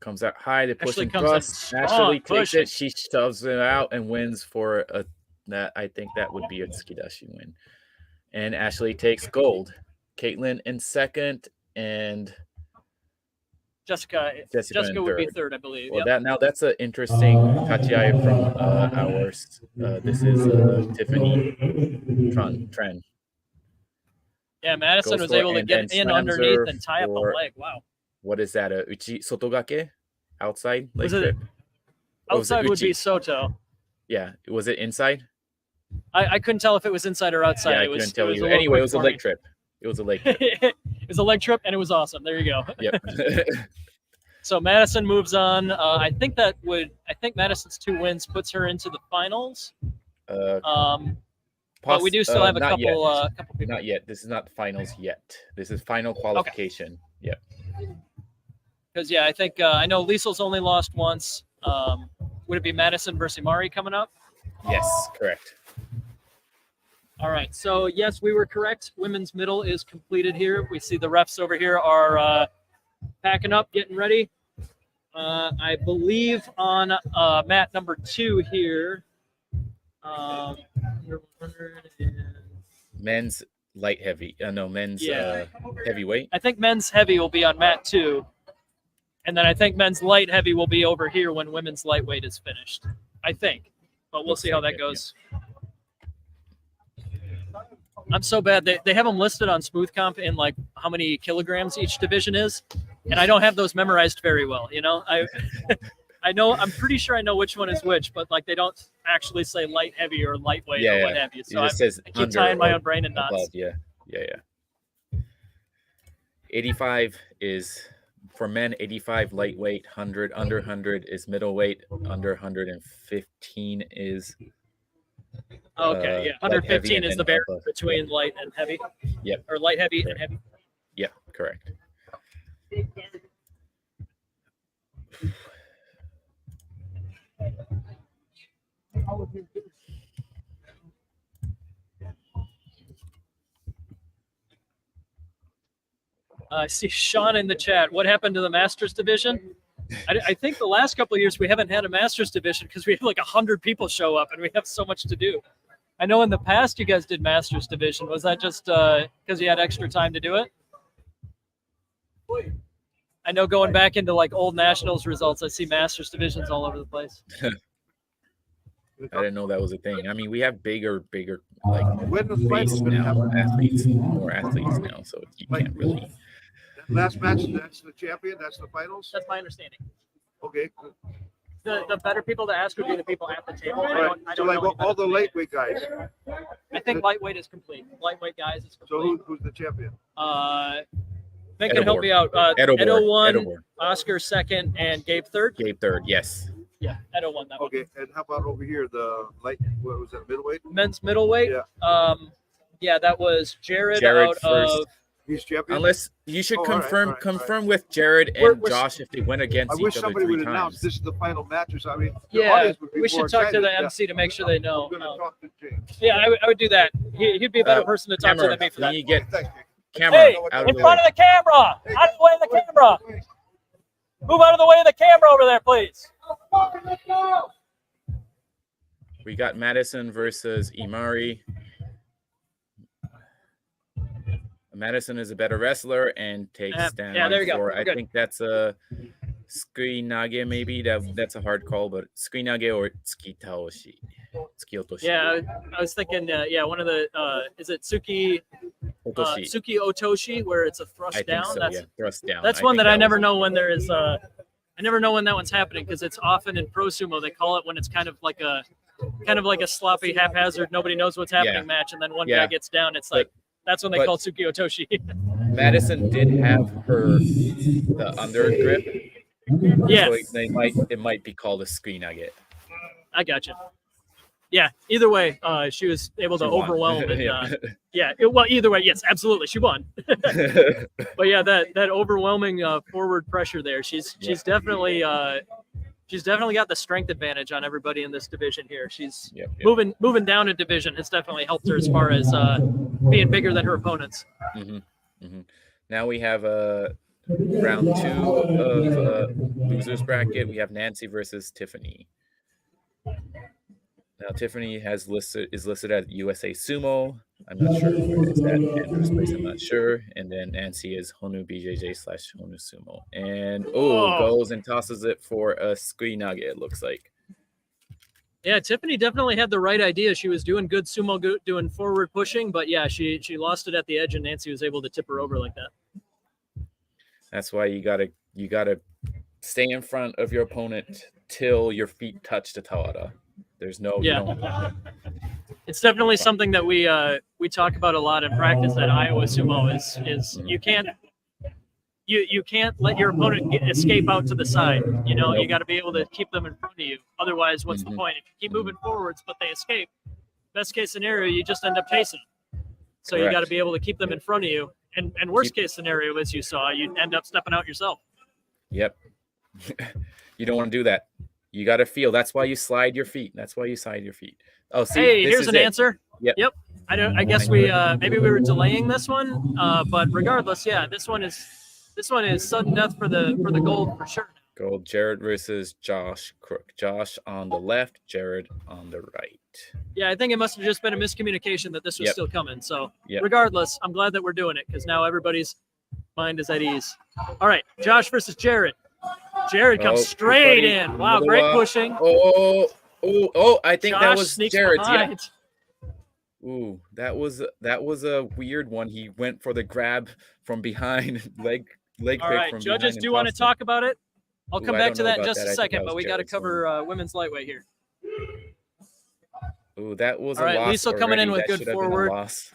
Comes out high, they push Ashley and comes in thrust. strong, Ashley takes pushing. it, she shoves it out and wins for that. I think that would be a Tsukidashi win. And Ashley takes gold. Caitlin in second, and Jessica in would be third. third, I believe. Well, Yep. that's an interesting tachiai from ours. This is Tiffany Tran. Yeah, Madison Goes was for able to and get then in slams underneath her and tie up a for- leg. Wow. What is that? A uchi sotogake? Outside? Leg Was it- grip? Or was it Outside would be uchi? Soto. Yeah. Was it inside? I couldn't tell if it was inside or outside. Yeah, I it was, couldn't tell it was you. a little Anyway, it quick was a for leg me. trip. It was a leg trip. It was a leg trip, and it was awesome. There you go. Yep. So Madison moves on. I think Madison's 2 wins puts her into the finals. But we do still have a not couple yet. couple people. Not yet. This is not finals yet. This is final qualification. Yep. Because yeah, I think I know Liesel's only lost once. Would it be Madison versus Imari coming up? Yes, correct. All right. So yes, we were correct. Women's middle is completed here. We see the refs over here are packing up, getting ready. I believe on mat number 2 here. Men's light heavy. Men's heavyweight. I think men's heavy will be on mat 2. And then I think men's light heavy will be over here when women's lightweight is finished. I think. But we'll see how that goes. I'm so bad. They have them listed on Smooth Comp in like how many kilograms each division is. And I don't have those memorized very well. You know, I'm pretty sure I know which one is which, but like they don't actually say light heavy or lightweight or what have you. So I keep tying my own brain in knots. Yeah. 85 is for men, 85 lightweight, 100 under 100 is middleweight, under 115 is okay, yeah. 115 is the barrier between light and heavy. Yep. Or light heavy and heavy. Yeah, correct. I see Sean in the chat. What happened to the Masters division? I think the last couple of years we haven't had a Masters division because we have like 100 people show up and we have so much to do. I know in the past you guys did Masters division. Was that just because you had extra time to do it? I know going back into like old Nationals results, I see Masters divisions all over the place. I didn't know that was a thing. I mean, we have bigger like base now, more athletes now, so you can't really. Last match, that's the champion. That's the finals. That's my understanding. Okay. The better people to ask would be the people at the table. Right. I So don't like know all the lightweight guys. I think lightweight is complete. Lightweight guys is complete. So who's the champion? Nick can help me out. Edo won, Oscar second, and Gabe third. Gabe third, yes. Yeah, Edo won that one. Okay, and how about over here, the light? What was that? Middleweight. Men's middleweight. Yeah. Yeah, that was Jared out first. of. He's champion. Unless you should confirm all right. with Jared and Josh if they went against I each wish other somebody 3 would announce times. this is the final match or something. The Yeah, audience would be we should more talk to excited. the MC to make sure they know. I'm gonna talk to James. Yeah, I would do that. He'd be a better person to talk to than me for that. You get Thank you. camera Hey, out in of the front way. of the camera! Out of the way of the camera! Move out of the way of the camera over there, please. We got Madison versus Imari. Madison is a better wrestler and takes down there you go. for, We're I good. think that's a Tsukinage maybe. That's a hard call, but Tsukinage or Tsukitaoshi. Tsukiotoshi. Yeah, I was thinking, one of the, is it Tsuki Otoshi, where it's a thrust I down? think so, That's, yeah. Thrust down. That's I one think that I was never it. know when there is, I never know when that one's happening because it's often in pro sumo, they call it when it's kind of like a sloppy, haphazard, nobody knows what's happening match, and then one guy gets down. It's like, that's when they call Tsuki Otoshi. Madison did have the under grip. Yeah. So it might be called a Tsukinage. I gotcha. Yeah, either way, she was able to overwhelm. And, well, either way, yes, absolutely, she won. But yeah, that overwhelming forward pressure there, she's definitely got the strength advantage on everybody in this division here. She's moving down a division has definitely helped her as far as being bigger than her opponents. Now we have round 2 of losers bracket. We have Nancy versus Tiffany. Now Tiffany is listed at USA Sumo. I'm not sure where it's at. Andrew's place, I'm not sure. And then Nancy is Honu BJJ / Honu Sumo. And goes and tosses it for a Tsukinage, it looks like. Yeah, Tiffany definitely had the right idea. She was doing good sumo, doing forward pushing, but yeah, she lost it at the edge, and Nancy was able to tip her over like that. That's why you gotta stay in front of your opponent till your feet touch the tawara. There's no It's definitely something that we talk about a lot in practice at Iowa Sumo is you you can't let your opponent escape out to the side. You know, you got to be able to keep them in front of you. Otherwise, what's the point? If you keep moving forwards, but they escape, best case scenario, you just end up chasing them. So you got to be able to keep them in front of you. And worst case scenario, as you saw, you end up stepping out yourself. Yep. You don't want to do that. You got to feel. That's why you slide your feet. That's why you slide your feet. Oh, see, hey, here's an answer. Yep. I guess we maybe we were delaying this one, but regardless, yeah, this one is sudden death for the gold for sure. Gold. Jared versus Josh Crook. Josh on the left, Jared on the right. Yeah, I think it must have just been a miscommunication that this was still coming. So Yep. regardless, I'm glad that we're doing it because now everybody's mind is at ease. All right, Josh versus Jared. Jared comes straight in. Wow, great pushing. Oh! I think Josh that was sneaks Jared's. behind. Yeah. Ooh, that was a weird one. He went for the grab from behind, leg All pick right, from judges, behind do you want to talk about it? I'll come I back don't to know that in about just that. a I think second, that but was we got to Jared's cover women's lightweight here. Ooh, that was All a right, loss. Liesl coming in already. with That good should have been a forward. loss.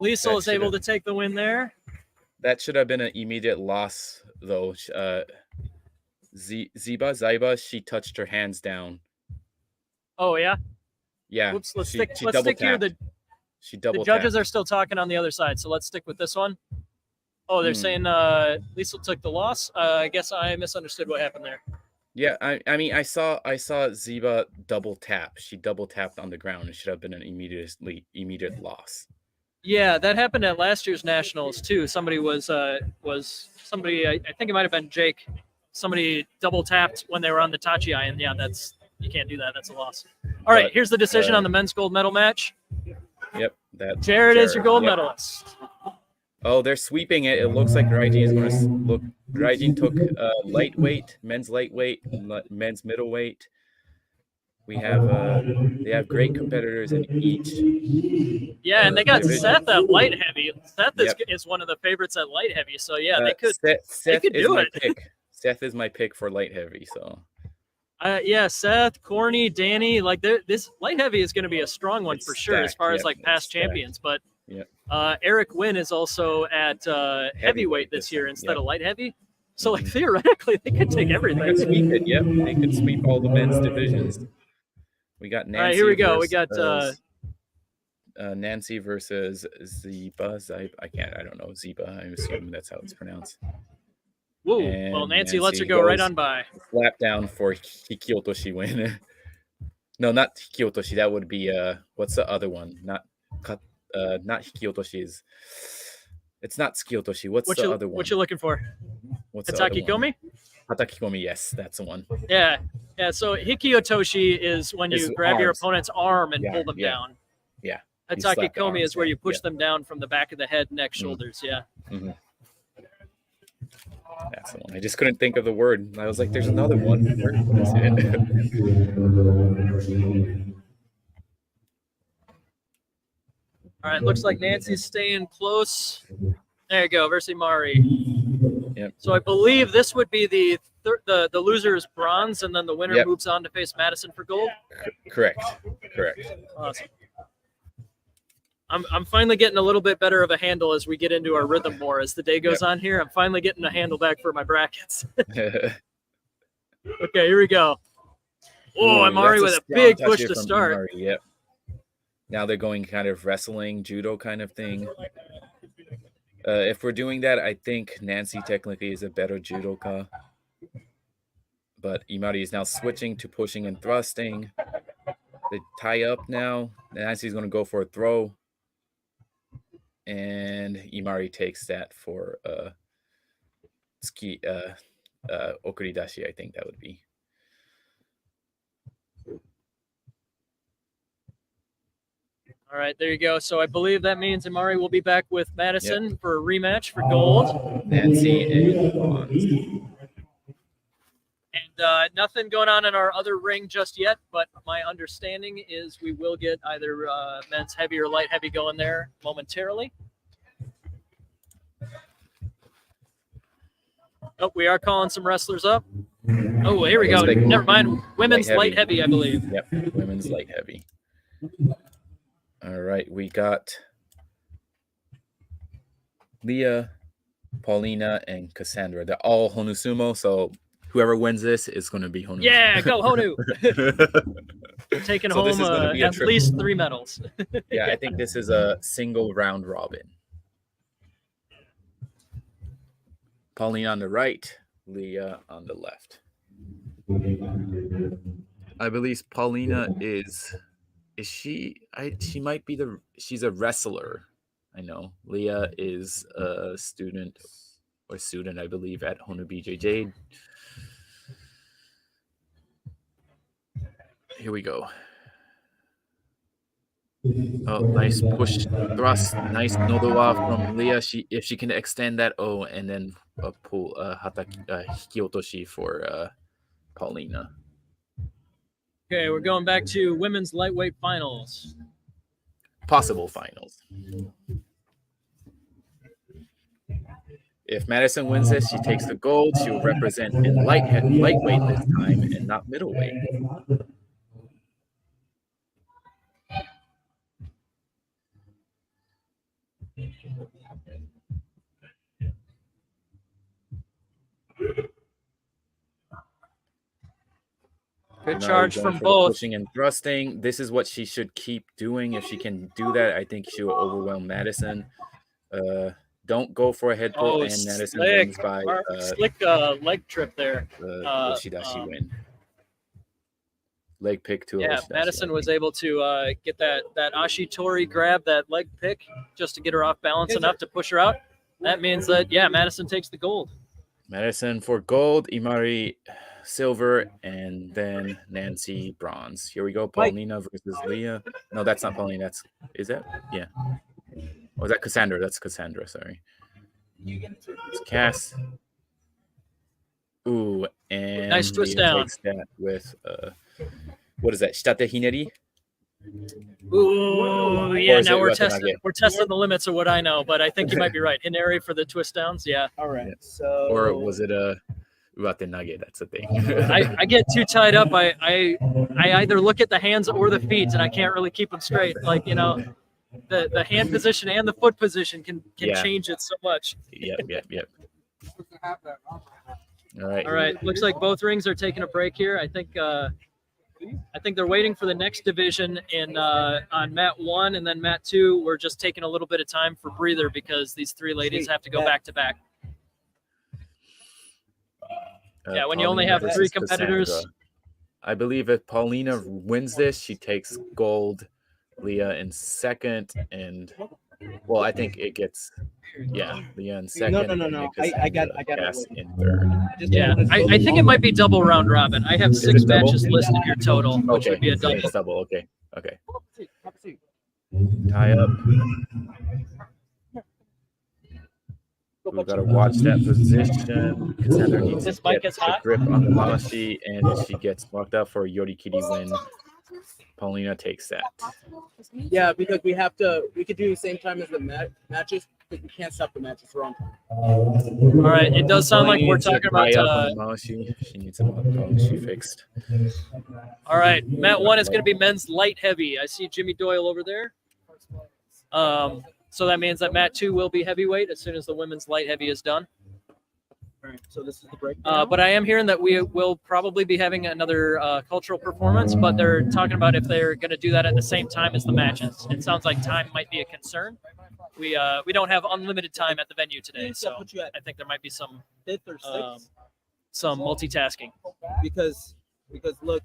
Liesl is able to take the win there. That should have been an immediate loss, though. Ziba, she touched her hands down. Oh yeah. Yeah. Whoops. Let's she stick double here. tapped. She double The judges tapped. are still talking on the other side, so let's stick with this one. Oh, they're saying Liesl took the loss. I guess I misunderstood what happened there. Yeah, I mean, I saw Ziba double tap. She double tapped on the ground. It should have been an immediate loss. Yeah, that happened at last year's Nationals too. Somebody was somebody. I think it might have been Jake. Somebody double tapped when they were on the Tachi eye, and yeah, you can't do that. That's a loss. All right, here's the decision on the men's gold medal match. Yep, Jared is your gold medalist. Oh, they're sweeping it. It looks like Raijin is going to look. Raijin took lightweight, men's lightweight, men's middleweight. We have they have great competitors in each. Yeah, and they got division. Seth at light heavy. Seth is one of the favorites at light heavy. So yeah, they could. Seth they could is do my it. pick. Seth is my pick for light heavy. So. Yeah, Seth, Corny, Danny, like this light heavy is going to be a strong one for sure as far as like past champions. But Eric Wynn is also at heavyweight this year instead of light heavy. So like theoretically, they could take everything. They could sweep it. Yep, they could sweep all the men's divisions. We got Nancy. All right, here we go. We got Nancy versus Ziba. I don't know Ziba. I'm assuming that's how it's pronounced. Woo. And Well, Nancy lets her go right on by. Slap down for Hikiotoshi win. No, not Hikiotoshi. That would be what's the other one? Not Hikiotoshi. It's not Tsukiotoshi. What's the other one? What you looking for? What's the other one? Hatakikomi? Hatakikomi, yes, that's the one. Yeah. So Hikiotoshi is when you grab your opponent's arm and pull them down. Yeah. Hatakikomi is where you push them down from the back of the head, neck, shoulders. Yeah. Mm-hmm. That's the one. I just couldn't think of the word. I was like, there's another one. What is it? All right, looks like Nancy's staying close. There you go, versus Mari. Yep. So I believe this would be the loser's bronze, and then the winner moves on to face Madison for gold. Correct. Awesome. I'm finally getting a little bit better of a handle as we get into our rhythm more as the day goes on here. I'm finally getting a handle back for my brackets. Okay, here we go. Oh, Amari with a big push to start. Amari, yep. Now they're going kind of wrestling, judo kind of thing. If we're doing that, I think Nancy technically is a better judoka. But Imari is now switching to pushing and thrusting. They tie up now. Nancy's going to go for a throw. And Imari takes that for okuridashi, I think that would be. All right, there you go. So I believe that means Imari will be back with Madison for a rematch for gold. Nancy is bronze. And nothing going on in our other ring just yet, but my understanding is we will get either men's heavy or light heavy going there momentarily. Oh, we are calling some wrestlers up. Oh, here we go. Never mind. Women's light heavy, I believe. Yep, women's light heavy. All right, we got Leah Paulina, and Cassandra. They're all Honu Sumo, so whoever wins this is going to be Honu. Yeah, go Honu. Taking So this home is gonna be a at triple. least 3 medals. Yeah, I think this is a single round robin. Paulina on the right, Leah on the left. I believe Paulina is she? She might be she's a wrestler. I know. Leah is a student, I believe, at Honu BJJ. Here we go. Oh, nice push thrust. Nice nodowa from Leah. If she can extend that, and then pull hikiotoshi for Paulina. Okay, we're going back to women's lightweight finals. Possible finals. If Madison wins this, she takes the gold. She will represent in lightweight this time and not middleweight. Good charge from both. Pushing and thrusting. This is what she should keep doing. If she can do that, I think she will overwhelm Madison. Don't go for a head pull, and Madison wins by slick leg trip there. Oshidashi win. Leg pick to yeah. Madison was able to get that Ashitori grab, that leg pick, just to get her off balance enough to push her out. That means that Madison takes the gold. Madison for gold, Imari silver, and then Nancy bronze. Here we go. Paulina versus Leah. No, that's not Paulina. Is that? Yeah. Oh, is that Cassandra? That's Cassandra. Sorry. It's Cass. Ooh, and nice twist Leah down. Takes that with what is that? Shitate hineri. Ooh, yeah. Now we're testing the limits of what I know, but I think you might be right. Hineri for the twist downs. Yeah. All right. So. Or was it a Uate nage? That's the thing. I get too tied up. I either look at the hands or the feet, and I can't really keep them straight. Like the hand position and the foot position can change it so much. Yep. All right. Looks like both rings are taking a break here. I think they're waiting for the next division on mat 1 and then mat 2. We're just taking a little bit of time for breather because these 3 ladies have to go back to back. When you only have 3 competitors. Cassandra. I believe if Paulina wins this, she takes gold. Leah in second, and I think it gets Leah in second. No. I got Cass in third. I think it might be double round robin. I have 6 matches listed here total, which would be a double. It's double. Okay. Tie up. We've got to watch that position. Cassandra needs to get a grip on the Mashi, and if she gets locked up for a Yorikiri win, Paulina takes that. Yeah, because we could do the same time as the matches, but we can't stop the matches wrong. All right, it does sound like we're talking about. She needs a Mashi fixed. All right, mat 1 is going to be men's light heavy. I see Jimmy Doyle over there. So that means that mat 2 will be heavyweight as soon as the women's light heavy is done. All right, so this is the break. But I am hearing that we will probably be having another cultural performance, but they're talking about if they're going to do that at the same time as the matches. It sounds like time might be a concern. We don't have unlimited time at the venue today, so I think there might be some 5th or 6th. Some multitasking. Because look,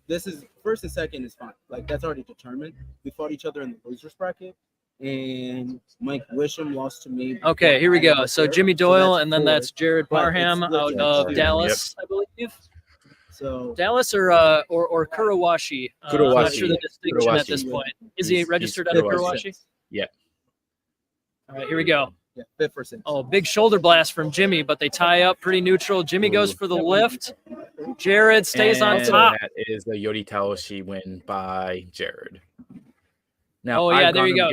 this is 1st and 2nd is fine. Like that's already determined. We fought each other in the losers bracket. And Mike Wisham lost to me. Okay, here we go. So Jimmy Doyle, and then that's Jared Barham out of Dallas, I believe. So Dallas or Kurawashi. I'm not sure the distinction at this point. Is he registered out of Kurawashi? Yeah. All right, here we go. Yeah, 5th or 6th. Oh, big shoulder blast from Jimmy, but they tie up pretty neutral. Jimmy goes for the lift. Jared stays on top. That is the Yori Taoshi win by Jared. Now, there you go.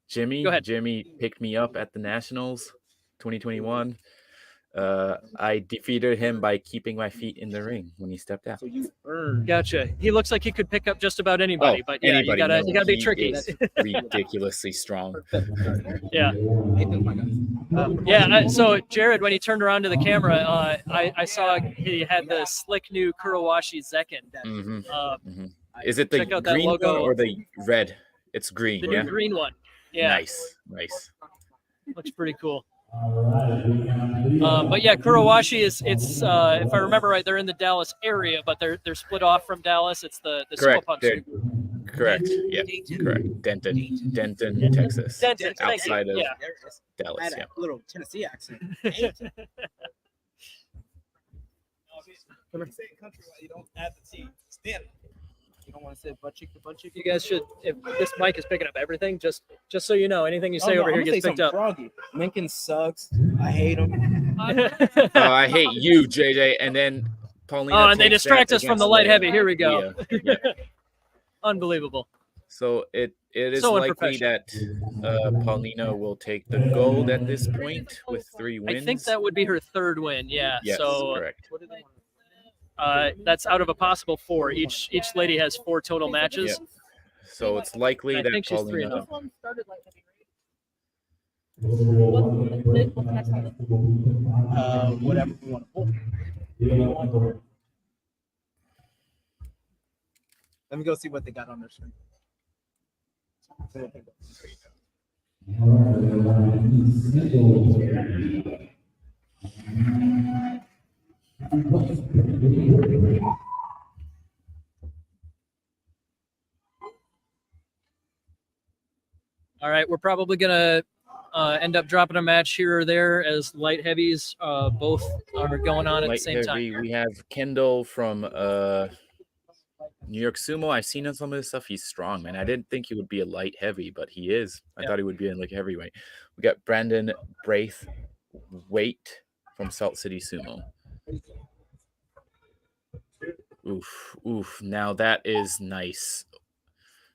Jimmy, Go ahead. Jimmy picked me up at the Nationals 2021. I defeated him by keeping my feet in the ring when he stepped out. So you earned. Gotcha. He looks like he could pick up just about anybody, but yeah, anybody, you gotta be he tricky. is ridiculously strong. Yeah. So Jared, when he turned around to the camera, I saw he had the slick new Kurowashi Zekken. Is it the check out that green one logo. or the red? It's green. The new green one. Yeah. Nice. Looks pretty cool. But yeah, Kurowashi is if I remember right, they're in the Dallas area, but they're split off from Dallas. It's the Correct. Sumo Punch. Correct. Yeah. Correct. Denton, Texas. Denton, outside of yeah. Dallas. I had Yeah. a little Tennessee accent. Say it countrywide, you don't add the T. Stand. You don't want to say butt cheek to butt cheek. You guys should, if this mic is picking up everything, just so you know, anything you say no, over I'm here gonna gets say picked up. something froggy. Lincoln sucks. I hate him. I hate you, JJ. And then Paulina. Oh, and they takes distract that us from the against light Leia. heavy. Here we go. Yeah. Unbelievable. So it is So likely that Paulina will take the gold at this point with 3 wins. I think that would be her 3rd win. Yeah. Yes, so correct. that's out of a possible 4. Each lady has 4 total matches. Yep. So it's likely I that think she's 3-0. Paulina. One started light heavy, right? What's the next one? Whatever we want to pull. Let me go see what they got on their screen. All right, we're probably gonna end up dropping a match here or there as light heavies both are going on at the Light same time. heavy, we have Kendall from New York Sumo. I've seen some of his stuff. He's strong, man. I didn't think he would be a light heavy, but he is. I thought he would be in like heavyweight. We got Brandon Braithwaite from Salt City Sumo. Oof. Now that is nice.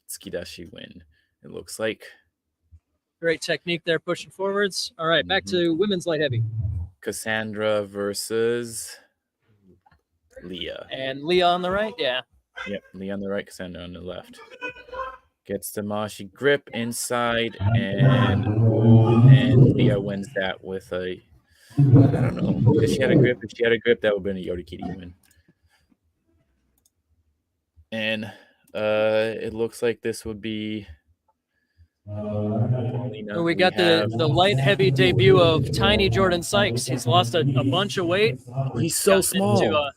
Tsukidashi win. It looks like. Great technique there, pushing forwards. All right, back to women's light heavy. Cassandra versus Leah. And Leah on the right, yeah. Yep, Leah on the right, Cassandra on the left. Gets the Mashi grip inside, and Leah wins that with a, I don't know. If she had a grip, that would have been a Yorikiri win. And it looks like this would be. We got the light heavy debut of Tiny Jordan Sykes. He's lost a bunch of weight. He's so small.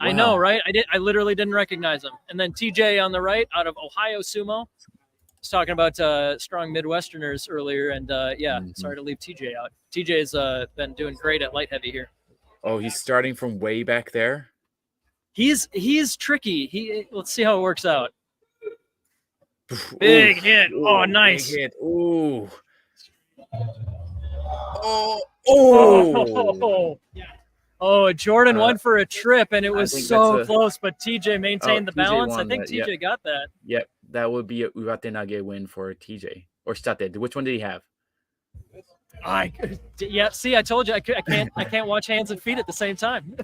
I know, right? I literally didn't recognize him. And then TJ on the right, out of Ohio Sumo. Was talking about strong Midwesterners earlier, and sorry to leave TJ out. TJ's been doing great at light heavy here. Oh, he's starting from way back there. He's tricky. Let's see how it works out. Big hit. Oh, nice. Big hit. Ooh. Oh, Jordan went for a trip, and it was so close, but TJ maintained the TJ balance. I won think that, TJ got that. Yep, that would be a Urate Nage win for TJ. Or State. Which one did he have? Yeah, see, I told you I can't watch hands and feet at the same time.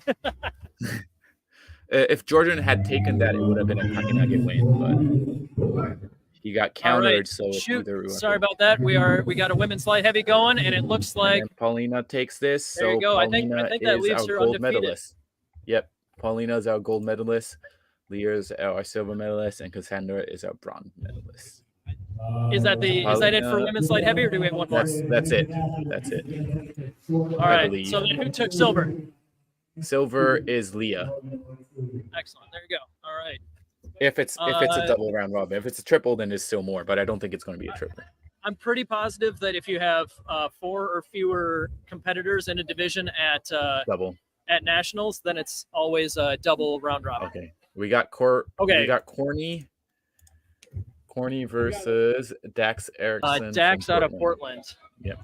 If Jordan had taken that, it would have been a Takenage win, but he got countered. Right. So Sorry about that. We got a women's light heavy going, and it looks like Paulina takes this. There you go. Paulina I think that leaves her gold undefeated. medalist. Yep, Paulina's our gold medalist. Leah's our silver medalist, and Cassandra is our bronze medalist. Is that it for women's light heavy, or do we have one more? That's it. All right. So then who took silver? Silver is Leah. Excellent. There you go. All right. If it's a double round robin, if it's a triple, then it's still more. But I don't think it's going to be a triple. I'm pretty positive that if you have 4 or fewer competitors in a division at nationals, then it's always a double round robin. Okay. We got Corny versus Dax Erickson. Dax out of Portland. Yep.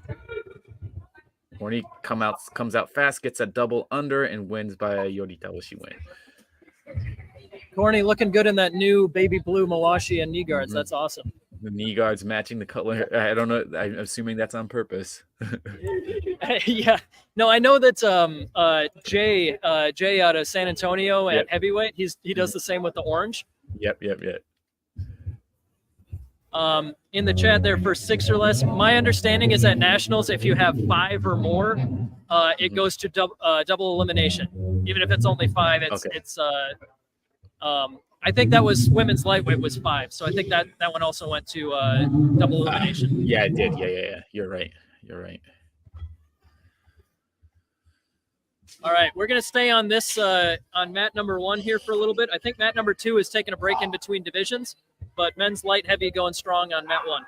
Corny comes out fast, gets a double under, and wins by a Yoritawashi win. Corny looking good in that new baby blue Mawashi and knee guards. That's awesome. The knee guards matching the color. I don't know. I'm assuming that's on purpose. Yeah. No, I know that Jay out of San Antonio at Yep. heavyweight, he does the same with the orange. Yep. In the chat there for 6 or less, my understanding is at nationals, if you have 5 or more, it goes to double elimination. Even if it's only 5, it's I think that was women's lightweight was 5, so I think that one also went to double elimination. Yeah, it did. Yeah. You're right. All right, we're gonna stay on this on mat number 1 here for a little bit. I think mat number 2 is taking a break in between divisions, but men's light heavy going strong on mat 1.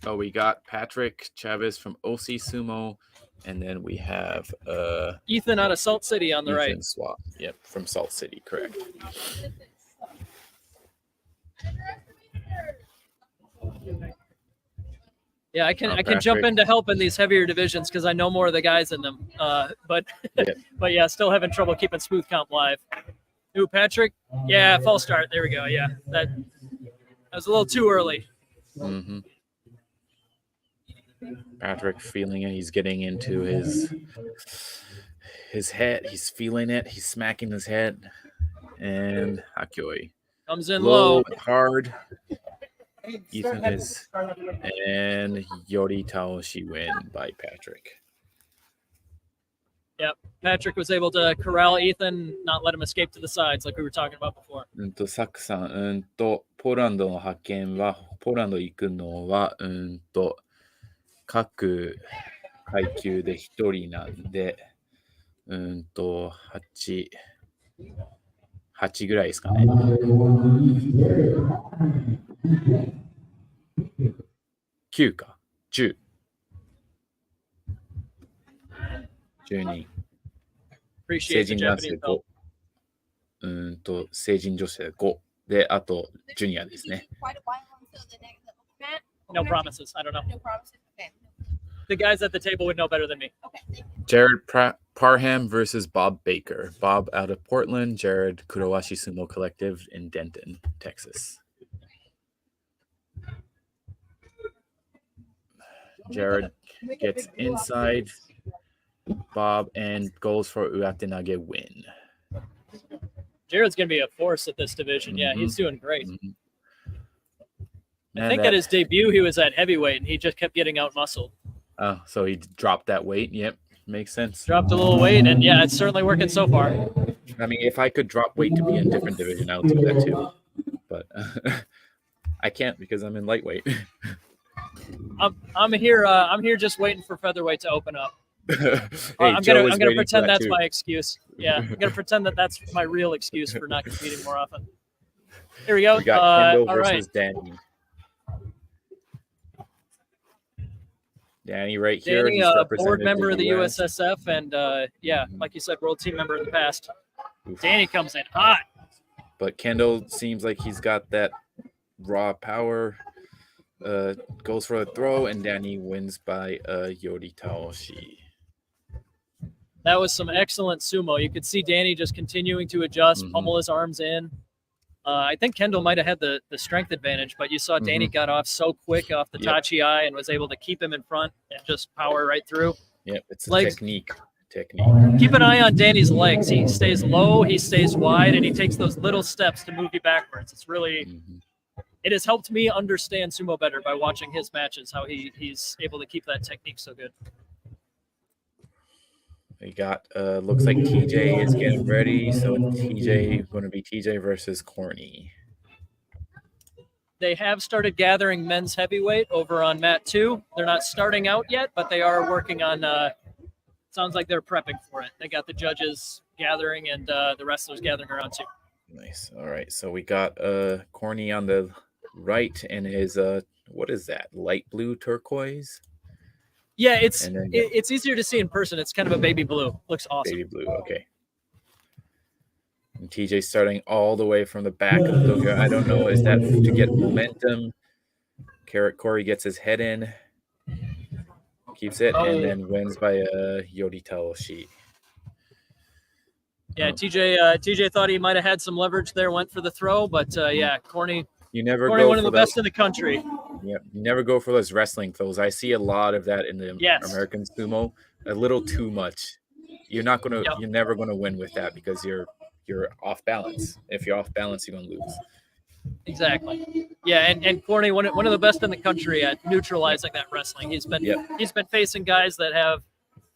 Oh, we got Patrick Chavez from OC Sumo, and then we have Ethan out of Salt City on the Ethan right. Swap. Yep, from Salt City, correct. Yeah, I can jump in to help in these heavier divisions because I know more of the guys in them. But yeah, still having trouble keeping smooth comp live. Ooh, Patrick. Yeah, false start. There we go. Yeah, that was a little too early. Mm-hmm. Patrick feeling it. He's getting into his head. He's feeling it. He's smacking his head. And Hakyoi comes in low, hard. Ethan is, and Yori Taoshi win by Patrick. Yep, Patrick was able to corral Ethan, not let him escape to the sides like we were talking about before. サクさん、ポーランドの派遣は、ポーランド行くのは、各階級で1人なんで、8ぐらいですかね。9か、10。12。成人男性5。成人女性5。で、あと、ジュニアですね。No promises. I don't know. No promises. Okay. The guys at the table would know better than me. Okay. Jared Parham versus Bob Baker. Bob out of Portland, Jared Kurowashi Sumo Collective in Denton, Texas. Jared gets inside Bob and goes for Uatenage win. Jared's going to be a force at this division. Yeah, he's doing great. I think at his debut, he was at heavyweight, and he just kept getting out-muscled. Oh, so he dropped that weight. Yep, makes sense. Dropped a little weight, and yeah, it's certainly working so far. I mean, if I could drop weight to be in a different division, I would do that too. But I can't because I'm in lightweight. I'm here just waiting for featherweight to open up. Hey, I'm gonna pretend that's my excuse. Yeah, I'm gonna pretend that's my real excuse for not competing more often. Here we go. We got Kendall all versus right. Danny. Danny right here. Danny, he's board member of the US. USSF, and yeah, like you said, world team member in the past. Danny comes in hot. But Kendall seems like he's got that raw power. Goes for a throw, and Danny wins by Yori Taoshi. That was some excellent sumo. You could see Danny just continuing to adjust, pummel his arms in. I think Kendall might have had the strength advantage, but you saw Danny got off so quick off the Tachi Eye and was able to keep him in front and just power right through. Yep, it's a legs. technique. Keep an eye on Danny's legs. He stays low, he stays wide, and he takes those little steps to move you backwards. It's really, it has helped me understand sumo better by watching his matches, how he's able to keep that technique so good. We got, looks like TJ is getting ready. So TJ going to be TJ versus Corny. They have started gathering men's heavyweight over on mat 2. They're not starting out yet, but they are working on, sounds like they're prepping for it. They got the judges gathering and the wrestlers gathering around too. Nice. All right. So we got Corny on the right and his, what is that? Light blue turquoise? Yeah, it's easier to see in person. It's kind of a baby blue. Looks awesome. Baby blue, okay. And TJ starting all the way from the back of the dojo. I don't know, is that to get momentum? Corey gets his head in, keeps it, and then wins by Yori Taoshi. Yeah, No. TJ thought he might have had some leverage there, went for the throw, but yeah, Corny You never one go of for the those. best in the country. Yeah, you never go for those wrestling throws. I see a lot of that in the Yes. American sumo. A little too much. You're Yep. never gonna win with that because you're off balance. If you're off balance, you're gonna lose. Exactly. Yeah, and Corny, one of the best in the country at neutralizing that wrestling. He's been facing guys that have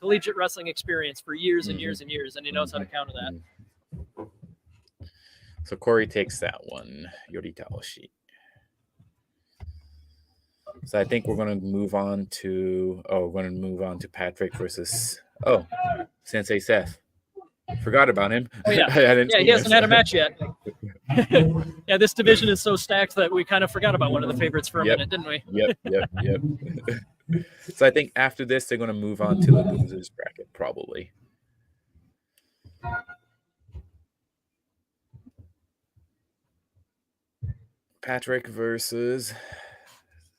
collegiate wrestling experience for years and years and years, and he knows how to counter that. So Corey takes that one. Yorita Oshi. So I think we're gonna move on to Patrick versus Sensei Seth. Forgot about him. Oh, yeah. He hasn't had a match yet. Yeah, this division is so stacked that we kind of forgot about one of the favorites for a minute, didn't we? Yep. So I think after this, they're going to move on to the losers bracket, probably. Patrick versus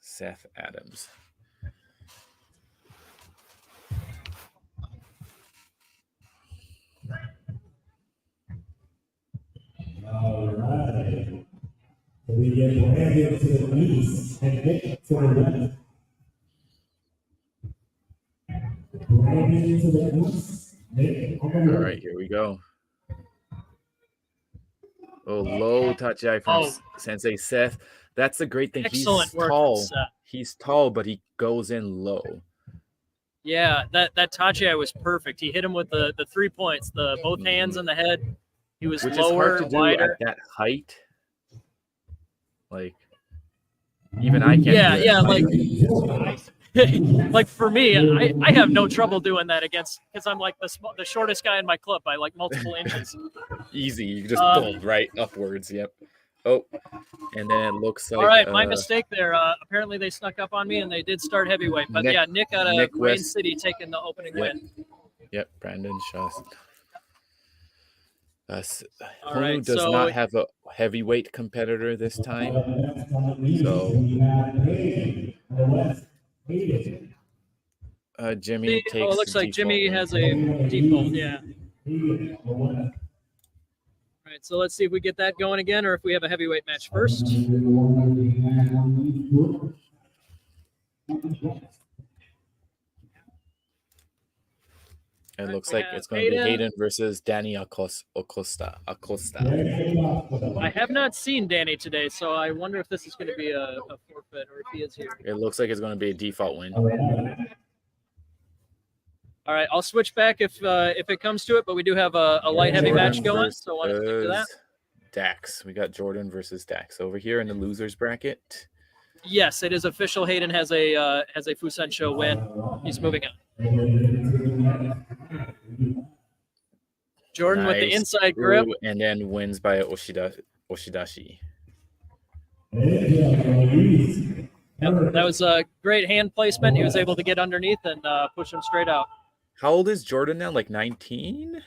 Seth Adams. All right. So we get Brandon to the east and Nick to the west. Brandon to the east, Nick on the west. All right, here we go. Oh, low tachi from Sensei Seth. That's the great thing. Excellent He's work tall. from Seth. He's tall, but he goes in low. Yeah, that tachi was perfect. He hit him with the 3 points, the both hands and the head. He was Which lower, is hard to wider. do at that height. Like, even I can't. Like for me, I have no trouble doing that because I'm like the shortest guy in my club by like multiple inches. Easy, you just pull right upwards. Yep. Oh, and then it looks like. All right, my mistake there. Apparently they snuck up on me and they did start heavyweight. But Nick out of Rain City taking the opening win. Yep, Brandon Shaw. Right, Honu does not have a heavyweight competitor this time. So Jimmy takes. Oh, it looks like Jimmy has a default. Yeah. All right, so let's see if we get that going again, or if we have a heavyweight match first. It looks like it's going to be Hayden versus Danny Acosta. I have not seen Danny today, so I wonder if this is going to be a forfeit or if he is here. It looks like it's going to be a default win. All right, I'll switch back if it comes to it, but we do have a light heavy match going, so I want to stick to that. Dax. We got Jordan versus Dax over here in the losers bracket. Yes, it is official. Hayden has a Fusensho win. He's moving on. Jordan with the inside grip. And then wins by Oshidashi. Yep, that was a great hand placement. He was able to get underneath and push him straight out. How old is Jordan now? Like 19?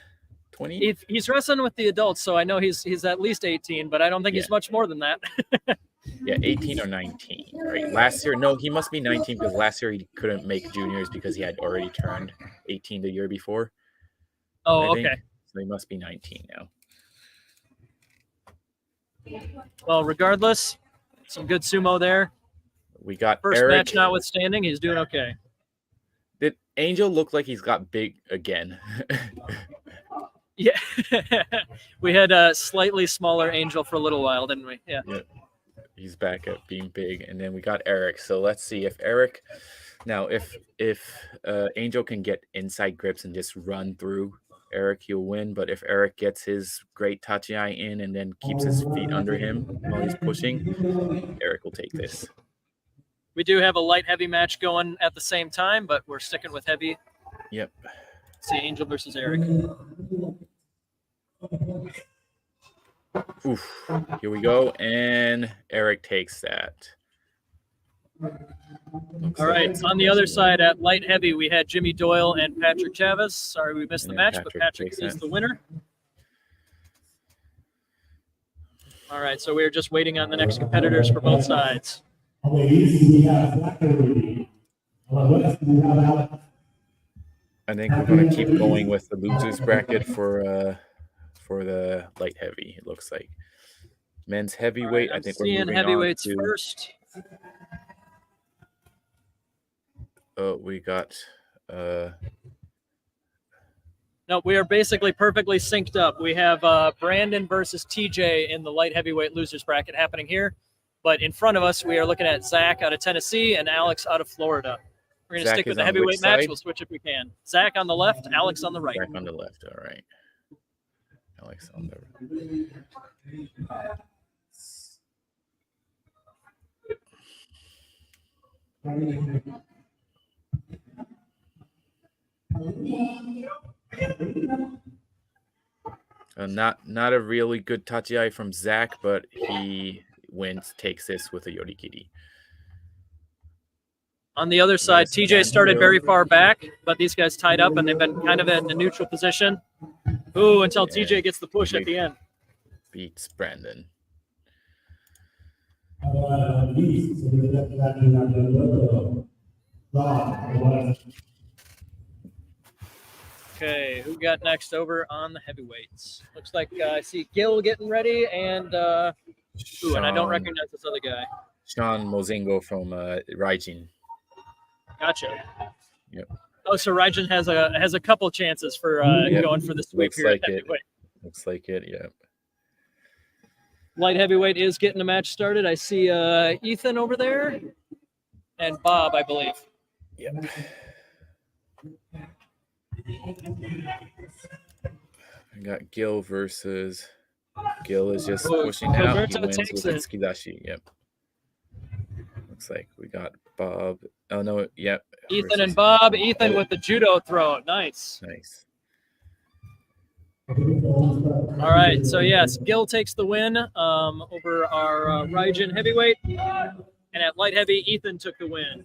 20? He's wrestling with the adults, so I know he's at least 18, but I don't think he's much more than that. Yeah, 18 or 19, right? Last year, no, he must be 19 because last year he couldn't make juniors because he had already turned 18 the year before. Oh, okay. So he must be 19 now. Well, regardless, some good sumo there. We got first Eric. Match notwithstanding, he's doing okay. Did Angel look like he's got big again? Yeah. We had a slightly smaller Angel for a little while, didn't we? Yeah. He's back at being big. And then we got Eric. So let's see if Eric now if Angel can get inside grips and just run through Eric, he'll win. But if Eric gets his great tachi in and then keeps his feet under him while he's pushing, Eric will take this. We do have a light heavy match going at the same time, but we're sticking with heavy. Yep. See Angel versus Eric. Oof. Here we go. And Eric takes that. All right. On the other side at light heavy, we had Jimmy Doyle and Patrick Chavez. Sorry we missed the match, but Patrick is the winner. All right. So we're just waiting on the next competitors for both sides. I think we're going to keep going with the losers bracket for for the light heavy. It looks like men's heavyweight. I'm I think we're seeing moving heavyweights on to. first. We got. No, we are basically perfectly synced up. We have Brandon versus TJ in the light heavyweight losers bracket happening here. But in front of us, we are looking at Zach out of Tennessee and Alex out of Florida. We're going to Zach stick with is the on which heavyweight match. side? We'll switch if we can. Zach on the left, Alex on the right. Zach on the left. All right. Alex on the right. Not a really good tachiai from Zach, but he takes this with a yorikiri. On the other side, TJ started very far back, but these guys tied up and they've been kind of in a neutral position. Ooh, until TJ gets the push at the end. Beats Brandon. Okay, who got next over on the heavyweights? Looks like I see Gil getting ready, and and I don't recognize this other guy. Sean Mozingo from Raijin. Gotcha. Yep. Oh, so Raijin has a couple chances for going for the sweep Looks here like at heavyweight. Looks like it. Yep. Light heavyweight is getting the match started. I see Ethan over there, and Bob, I believe. Yep. I got Gil versus. Gil is just pushing out. He wins with Tsukidashi. Yep. Looks like we got Bob. Oh no, yep. Ethan and Bob. Ethan with the judo throw. Nice. Nice. All right. So yes, Gil takes the win over our Raijin heavyweight, and at light heavy, Ethan took the win.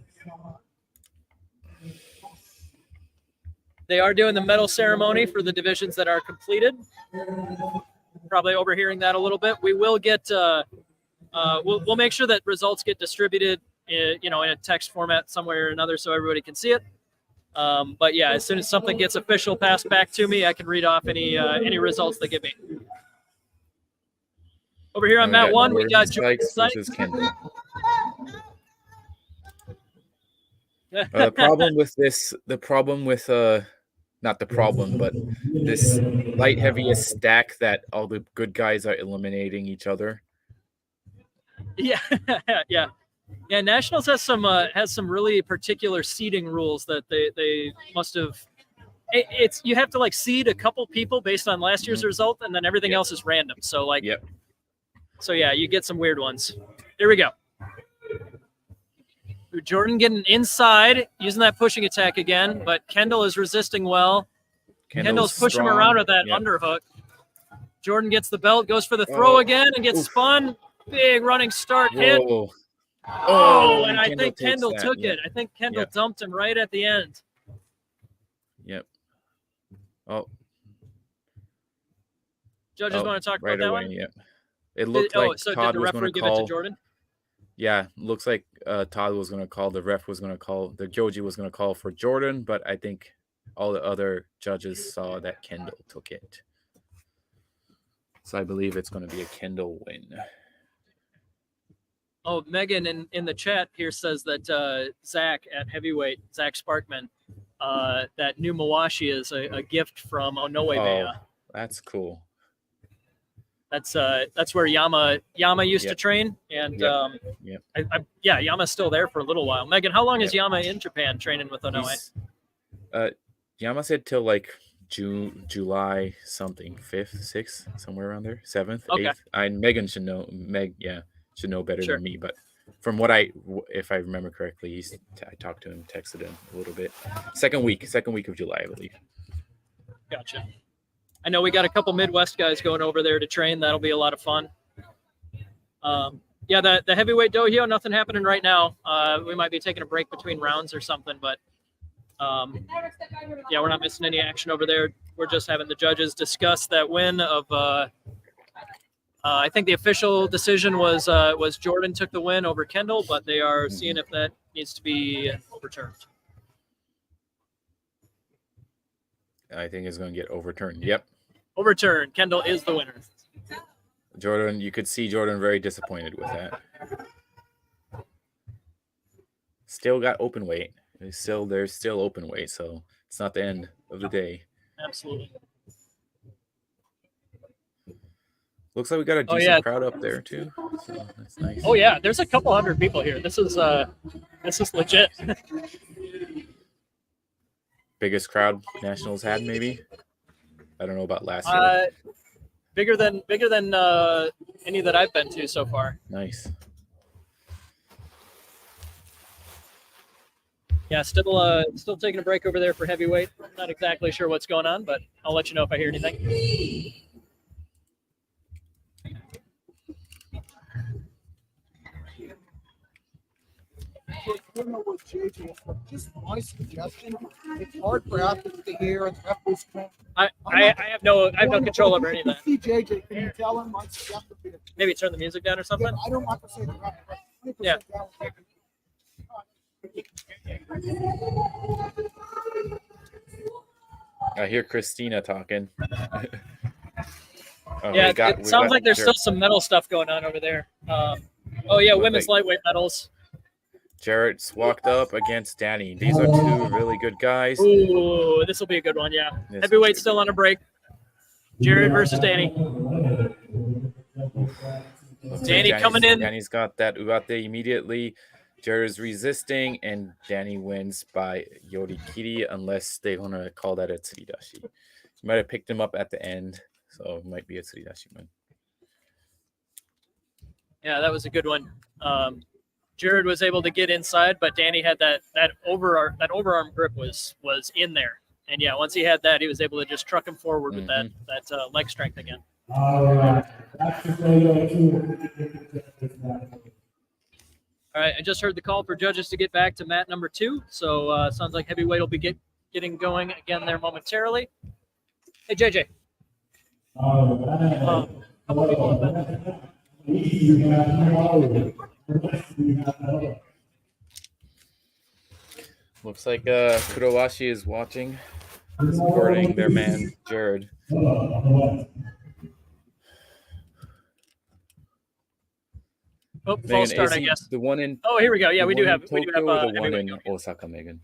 They are doing the medal ceremony for the divisions that are completed. Probably overhearing that a little bit. We will get. We'll make sure that results get distributed, in a text format somewhere or another, so everybody can see it. But yeah, as soon as something gets official passed back to me, I can read off any results they give me. Over here on mat one, we got Jordan versus Kendall. The problem with this, not the problem, but this light heavy is stack that all the good guys are eliminating each other. Yeah, yeah. Yeah, Nationals has some really particular seeding rules that they must have. It's you have to like seed a couple people based on last year's result, and then everything else is random. So like, so yeah, you get some weird ones. Here we go. Jordan getting inside, using that pushing attack again, but Kendall is resisting well. Kendall's pushing him around with that underhook. Jordan gets the belt, goes for the throw again, and gets spun. Big running start hit. Oh, and I think Kendall took it. I think Kendall dumped him right at the end. Yep. Oh. Judges want to talk right about that away, one? Yep. It looked like so Todd did the was going referee to give it to call. Jordan? Yeah, looks like Todd was going to call. The ref was going to call. The Joji was going to call for Jordan, but I think all the other judges saw that Kendall took it. So I believe it's going to be a Kendall win. Oh, Megan in the chat here says that Zach at heavyweight, Zach Sparkman, that new Mawashi is a gift from Onoebeya. That's cool. That's where Yama used to train, and Yama's still there for a little while. Megan, how long is Yama in Japan training with Onoe? Yama said till like July something, 5th, 6th, somewhere around there, 7th, 8th. Megan should know. Should know better than me, but from what if I remember correctly, I talked to him, texted him a little bit. Second week of July, I believe. Gotcha. I know we got a couple Midwest guys going over there to train. That'll be a lot of fun. The heavyweight dohyo, nothing happening right now. We might be taking a break between rounds or something, but we're not missing any action over there. We're just having the judges discuss that win of. I think the official decision was Jordan took the win over Kendall, but they are seeing if that needs to be overturned. I think it's going to get overturned. Yep. Overturned. Kendall is the winner. Jordan, you could see Jordan very disappointed with that. Still got open weight. There's still open weight, so it's not the end of the day. Absolutely. Looks like we got a decent crowd up there too. So that's nice. Oh yeah, there's a couple hundred people here. This is legit. Biggest crowd Nationals had, maybe. I don't know about last year. Bigger than any that I've been to so far. Nice. Yeah, still taking a break over there for heavyweight. Not exactly sure what's going on, but I'll let you know if I hear anything. I don't know what JJ is, but just my suggestion. It's hard for athletes to hear and referees can't. I have no control over any of that. See JJ, can you tell him my suggestion? Maybe turn the music down or something. Yeah, I don't want to say the ref, but 20% Yeah. down. I hear Christina talking. Oh, Yeah, we it sounds got like there's Jared. still some medal stuff going on over there. Oh yeah, women's lightweight medals. Jarrett's walked up against Danny. These are two really good guys. Ooh, this will be a good one. Yeah, This heavyweight still on a break. Jared versus Danny. Looks Danny like coming in. Danny's got that Uate immediately. Jared's resisting, and Danny wins by Yorikiri, unless they want to call that a Tsuridashi. You might have picked him up at the end, so it might be a Tsuridashi win. Yeah, that was a good one. Jared was able to get inside, but Danny had that overarm grip was in there. And yeah, once he had that, he was able to just truck him forward with that leg strength again. All right, I just heard the call for judges to get back to mat number 2. So sounds like heavyweight will be getting going again there momentarily. Hey, JJ. Looks like Kurowashi is watching, supporting their man, Jared. Oh, Megan, false start, is I he guess. the one in Oh, here we go. Yeah, the we do one have in Tokyo or the one heavyweight in Osaka, Megan.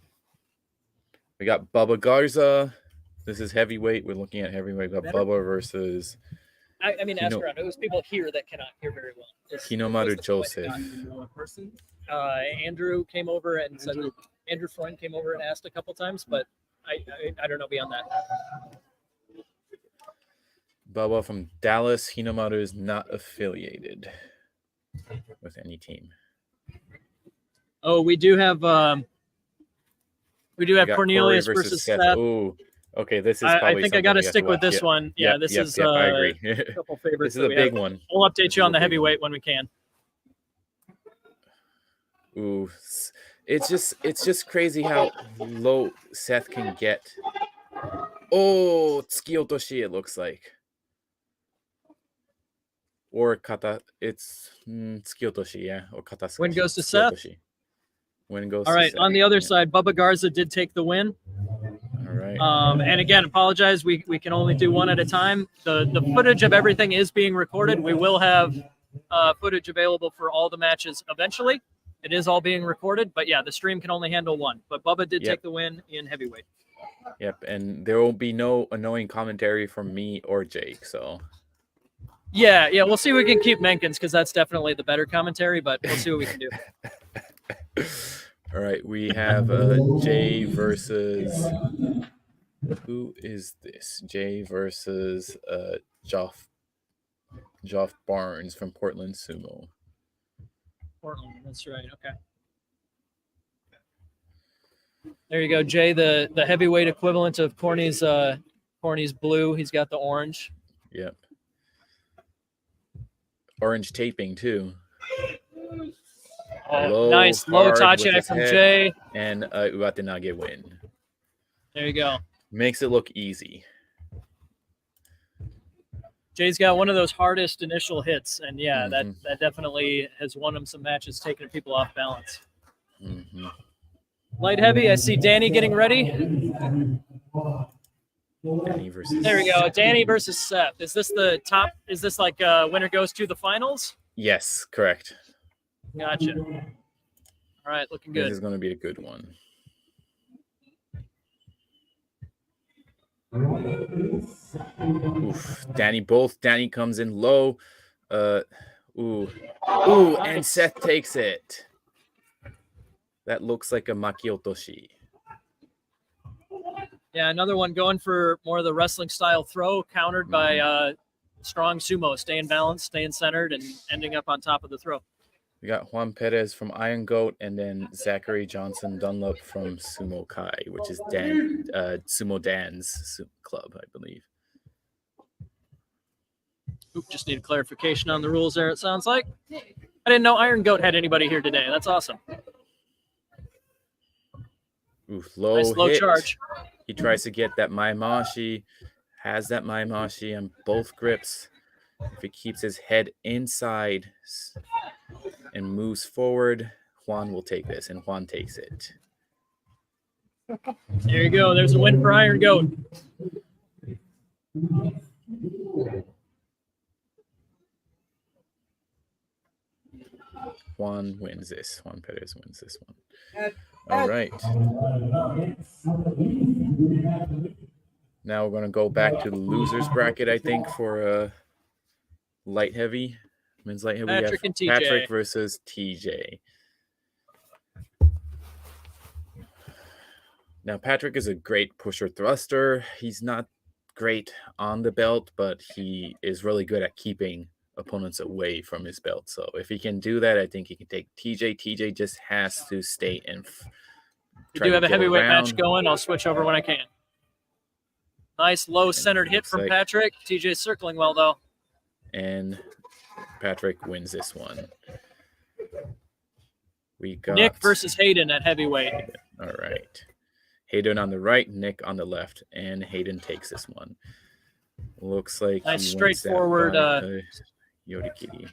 We got Bubba Garza. This is heavyweight. We're looking at heavyweight. We got Bubba versus I mean, ask around. It was people here that cannot hear very well. Hinomaru Joseph. Andrew came over and said, Andrew Freund came over and asked a couple times, but I don't know beyond that. Bubba from Dallas. Hinomaru is not affiliated with any team. Oh, we do have We got Cornelius Corey versus Seth. Oh, okay. This is probably I think I got to something we have stick with watch. this Yep. one. Yeah, this is I agree. a couple favorites. This is a big one. We'll update you on the heavyweight when we can. Ooh, it's just crazy how low Seth can get. Oh, Tsukiyotoshi, it looks like. Or kata, it's Tsukiyotoshi, yeah, or kata. Win goes to Seth. Win goes. All right, to Seth. on the other side, Bubba Garza did take the win. All right. And again, apologize. We can only do one at a time. The footage of everything is being recorded. We will have footage available for all the matches eventually. It is all being recorded, but yeah, the stream can only handle one. But Bubba did take the win in heavyweight. Yep, and there will be no annoying commentary from me or Jake. So. Yeah, we'll see if we can keep Menkins because that's definitely the better commentary. But we'll see what we can do. All right, we have Jay versus who is this? Jay versus Joff Barnes from Portland Sumo. Portland, that's right. Okay. There you go, Jay. The heavyweight equivalent of Corny's blue. He's got the orange. Yep. Orange taping too. Oh, nice low tachi from Jay. And Uwatenage win. There you go. Makes it look easy. Jay's got one of those hardest initial hits, and yeah, Mm-hmm. that definitely has won him some matches, taking people off balance. Mm-hmm. Light heavy, I see Danny getting ready. Danny versus. There we go. Danny versus Seth. Is this the top? Is this like winner goes to the finals? Yes, correct. Gotcha. All right, looking This good. is going to be a good one. Oof. Danny comes in low. Ooh, and Seth takes it. That looks like a makiotoshi. Yeah, another one going for more of the wrestling style throw, countered by strong sumo, staying balanced, staying centered, and ending up on top of the throw. We got Juan Perez from Iron Goat, and then Zachary Johnson Dunlop from Sumo Kai, which is Sumo Dan's club, I believe. Oop, just need clarification on the rules there, it sounds like. I didn't know Iron Goat had anybody here today. That's awesome. Oof, low Nice low hit. charge. He tries to get that Maimashi, has that Maimashi on both grips. If he keeps his head inside and moves forward, Juan will take this, and Juan takes it. There you go. There's a win for Iron Goat. Juan wins this. Juan Perez wins this one. All right. Now we're going to go back to the losers bracket, I think, for light heavy. Men's light heavy. Patrick and TJ. Patrick versus TJ. Now, Patrick is a great pusher thruster. He's not great on the belt, but he is really good at keeping opponents away from his belt. So if he can do that, I think he can take TJ. TJ just has to stay in. We do have a heavyweight match going. I'll switch over when I can. Nice low centered hit from Patrick. TJ's circling well, though. And Patrick wins this one. We got Nick versus Hayden at heavyweight. All right. Hayden on the right, Nick on the left, and Hayden takes this one. Looks like nice straightforward Yorikiri.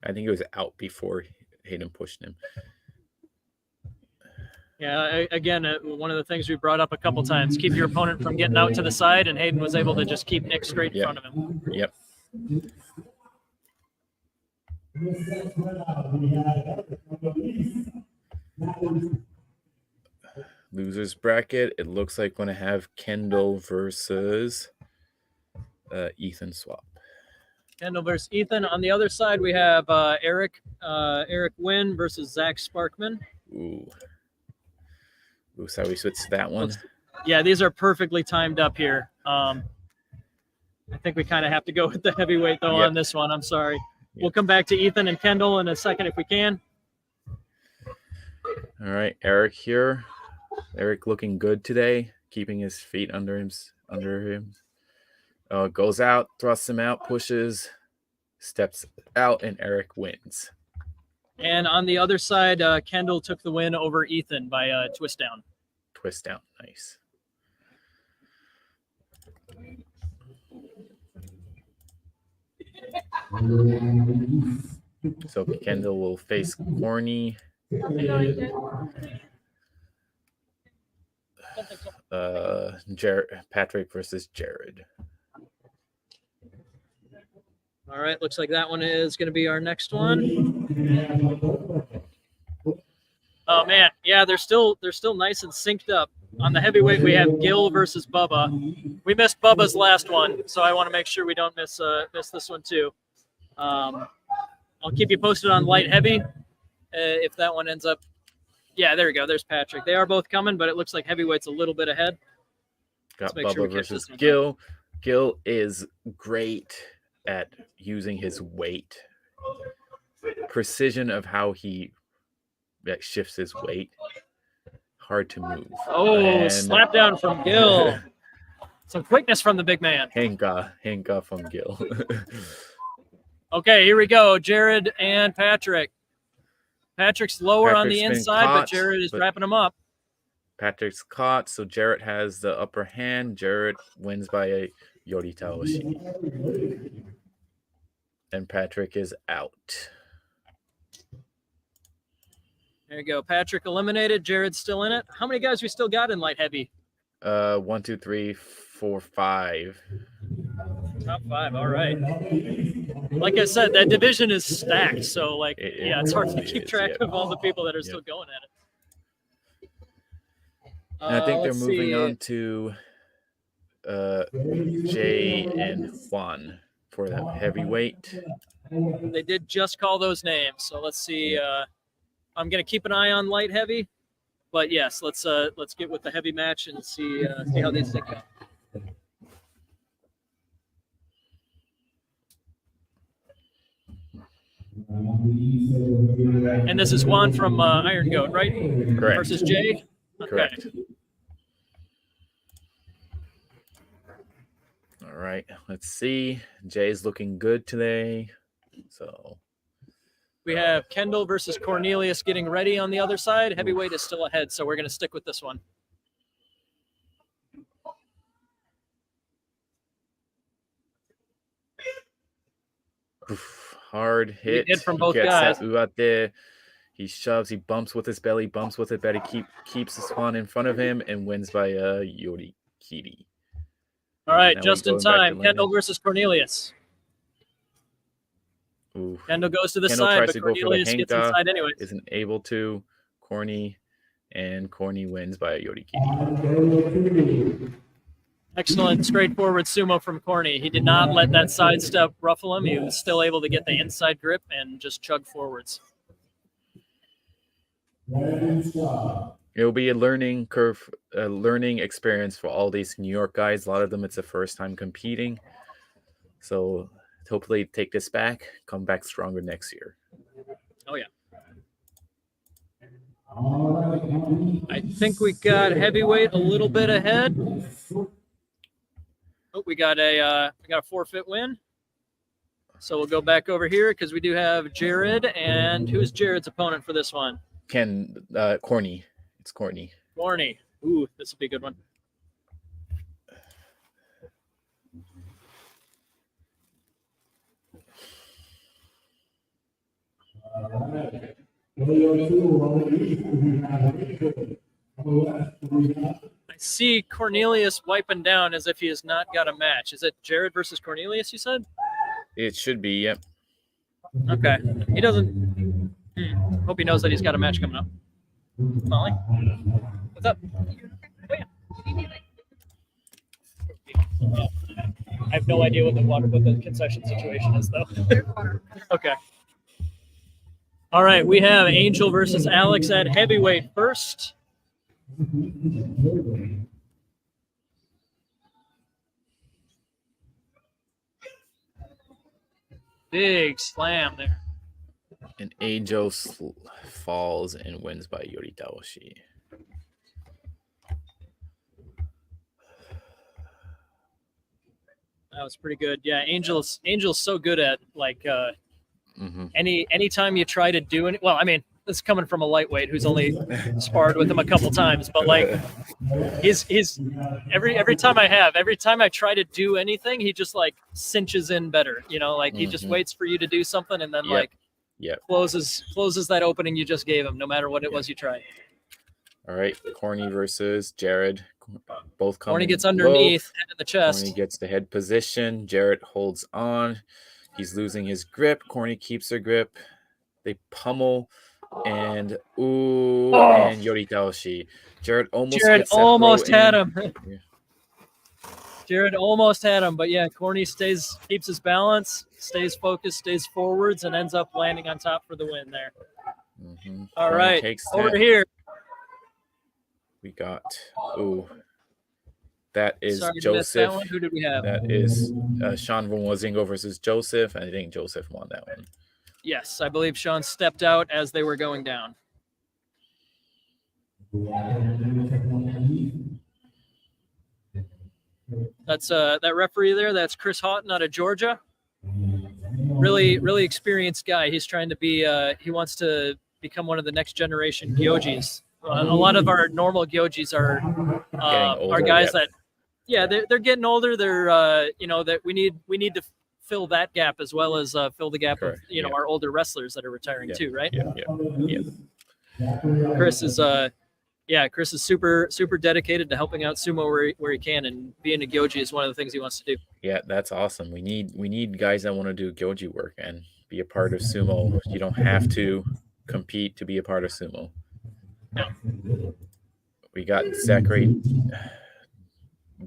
I think it was out before Hayden pushed him. Yeah, again, one of the things we brought up a couple times, keep your opponent from getting out to the side, and Hayden was able to just keep Nick straight in front of him. Yep. Losers bracket. It looks like we're going to have Kendall versus Ethan swap. Kendall versus Ethan. On the other side, we have Eric Wynn versus Zach Sparkman. Ooh, so we switch to that one. Yeah, these are perfectly timed up here. I think we kind of have to go with the heavyweight, though, on this one. I'm sorry. Yep. We'll come back to Ethan and Kendall in a second if we can. All right, Eric here. Eric looking good today, keeping his feet under him. Goes out, thrusts him out, pushes, steps out, and Eric wins. And on the other side, Kendall took the win over Ethan by twist down. Twist down, nice. So Kendall will face Corny. Patrick versus Jared. All right, looks like that one is going to be our next one. Oh man, yeah, they're still nice and synced up. On the heavyweight, we have Gil versus Bubba. We missed Bubba's last one, so I want to make sure we don't miss this one too. I'll keep you posted on light heavy if that one ends up. Yeah, there we go. There's Patrick. They are both coming, but it looks like heavyweight's a little bit ahead. Got Bubba versus Gil. Gil is great at using his weight. Precision of how he shifts his weight. Hard to move. Oh, slap down from Gil. Some quickness from the big man. Henga from Gil. Okay, here we go. Jared and Patrick. Patrick's lower on the inside, but Jared is wrapping him up. Patrick's caught, so Jarrett has the upper hand. Jarrett wins by a Yoritaoshi. And Patrick is out. There you go. Patrick eliminated. Jared's still in it. How many guys we still got in light heavy? 1, 2, 3, 4, 5. Top 5. All right. Like I said, that division is stacked. So, like, yeah, it's hard to keep track of all the people that are still going at it. And I think they're let's moving see. on to Jay and Juan for the heavyweight. They did just call those names. So let's see. I'm gonna keep an eye on light heavy, but yes, let's get with the heavy match and see how these things go. And this is Juan from Iron Goat, right? Correct. Versus Jay. Okay. Correct. All right, let's see. Jay's looking good today. So we have Kendall versus Cornelius getting ready on the other side. Heavyweight is still ahead, so we're going to stick with this one. Hard hit. Hit from both Gets guys. That ooh out there. He shoves. He bumps with his belly. Bumps with it, but he keeps his Swan in front of him and wins by Yori Kiri. All right, Now just we're in going back to time. London. Kendall versus Cornelius. Ooh. Kendall goes to the Kendall side, tries but to go for the Cornelius gets Henka, inside anyway. isn't able to. Corny wins by Yori Kiri. Excellent, straightforward sumo from Corny. He did not let that sidestep ruffle him. He was still able to get the inside grip and just chug forwards. It'll be a learning curve, a learning experience for all these New York guys. A lot of them, it's the first time competing. So hopefully take this back, come back stronger next year. Oh, yeah. I think we got heavyweight a little bit ahead. Oh, we got a forfeit win. So we'll go back over here because we do have Jared. And who's Jared's opponent for this one? Corny. It's Corny. Corny. Ooh, this will be a good one. I see Cornelius wiping down as if he has not got a match. Is it Jared versus Cornelius, you said? It should be, yep. Okay. He doesn't. Hope he knows that he's got a match coming up. Molly? What's up? Oh, yeah. I have no idea what the concession situation is, though. Okay. All right, we have Angel versus Alex at heavyweight first. Big slam there. And Angel falls and wins by Yori Taoshi. That was pretty good. Yeah, Angel's so good at like anytime you try to do any. Well, I mean, this is coming from a lightweight who's only sparred with him a couple times, but like he's every time I try to do anything, he just like cinches in better. You know, like he just waits for you to do something and then closes that opening you just gave him, no matter what it was you tried. All right, Corny versus Jared. Both coming. Corny gets underneath, head in the chest. Corny gets the head position. Jared holds on. He's losing his grip. Corny keeps her grip. They pummel, and and Yori Taoshi. Jared almost had him. Jared almost had him, but yeah, Corny keeps his balance, stays focused, stays forwards, and ends up landing on top for the win there. All right, over here. We got that is Sorry, Joseph. that one. Who did we have? That is Sean Wozingo versus Joseph. I think Joseph won that one. Yes, I believe Sean stepped out as they were going down. That's that referee there. That's Chris Houghton out of Georgia. Really experienced guy. He's trying to be. He wants to become one of the next generation gyojis. A lot of our normal gyojis are guys that, they're getting older. They're that we need to fill that gap as well as fill the gap of our older wrestlers that are retiring too, right? Yeah. Chris is yeah, Chris is super dedicated to helping out sumo where he can, and being a Gyoji is one of the things he wants to do. Yeah, that's awesome. We need guys that want to do Gyoji work and be a part of sumo. You don't have to compete to be a part of sumo. Yeah. We got Zachary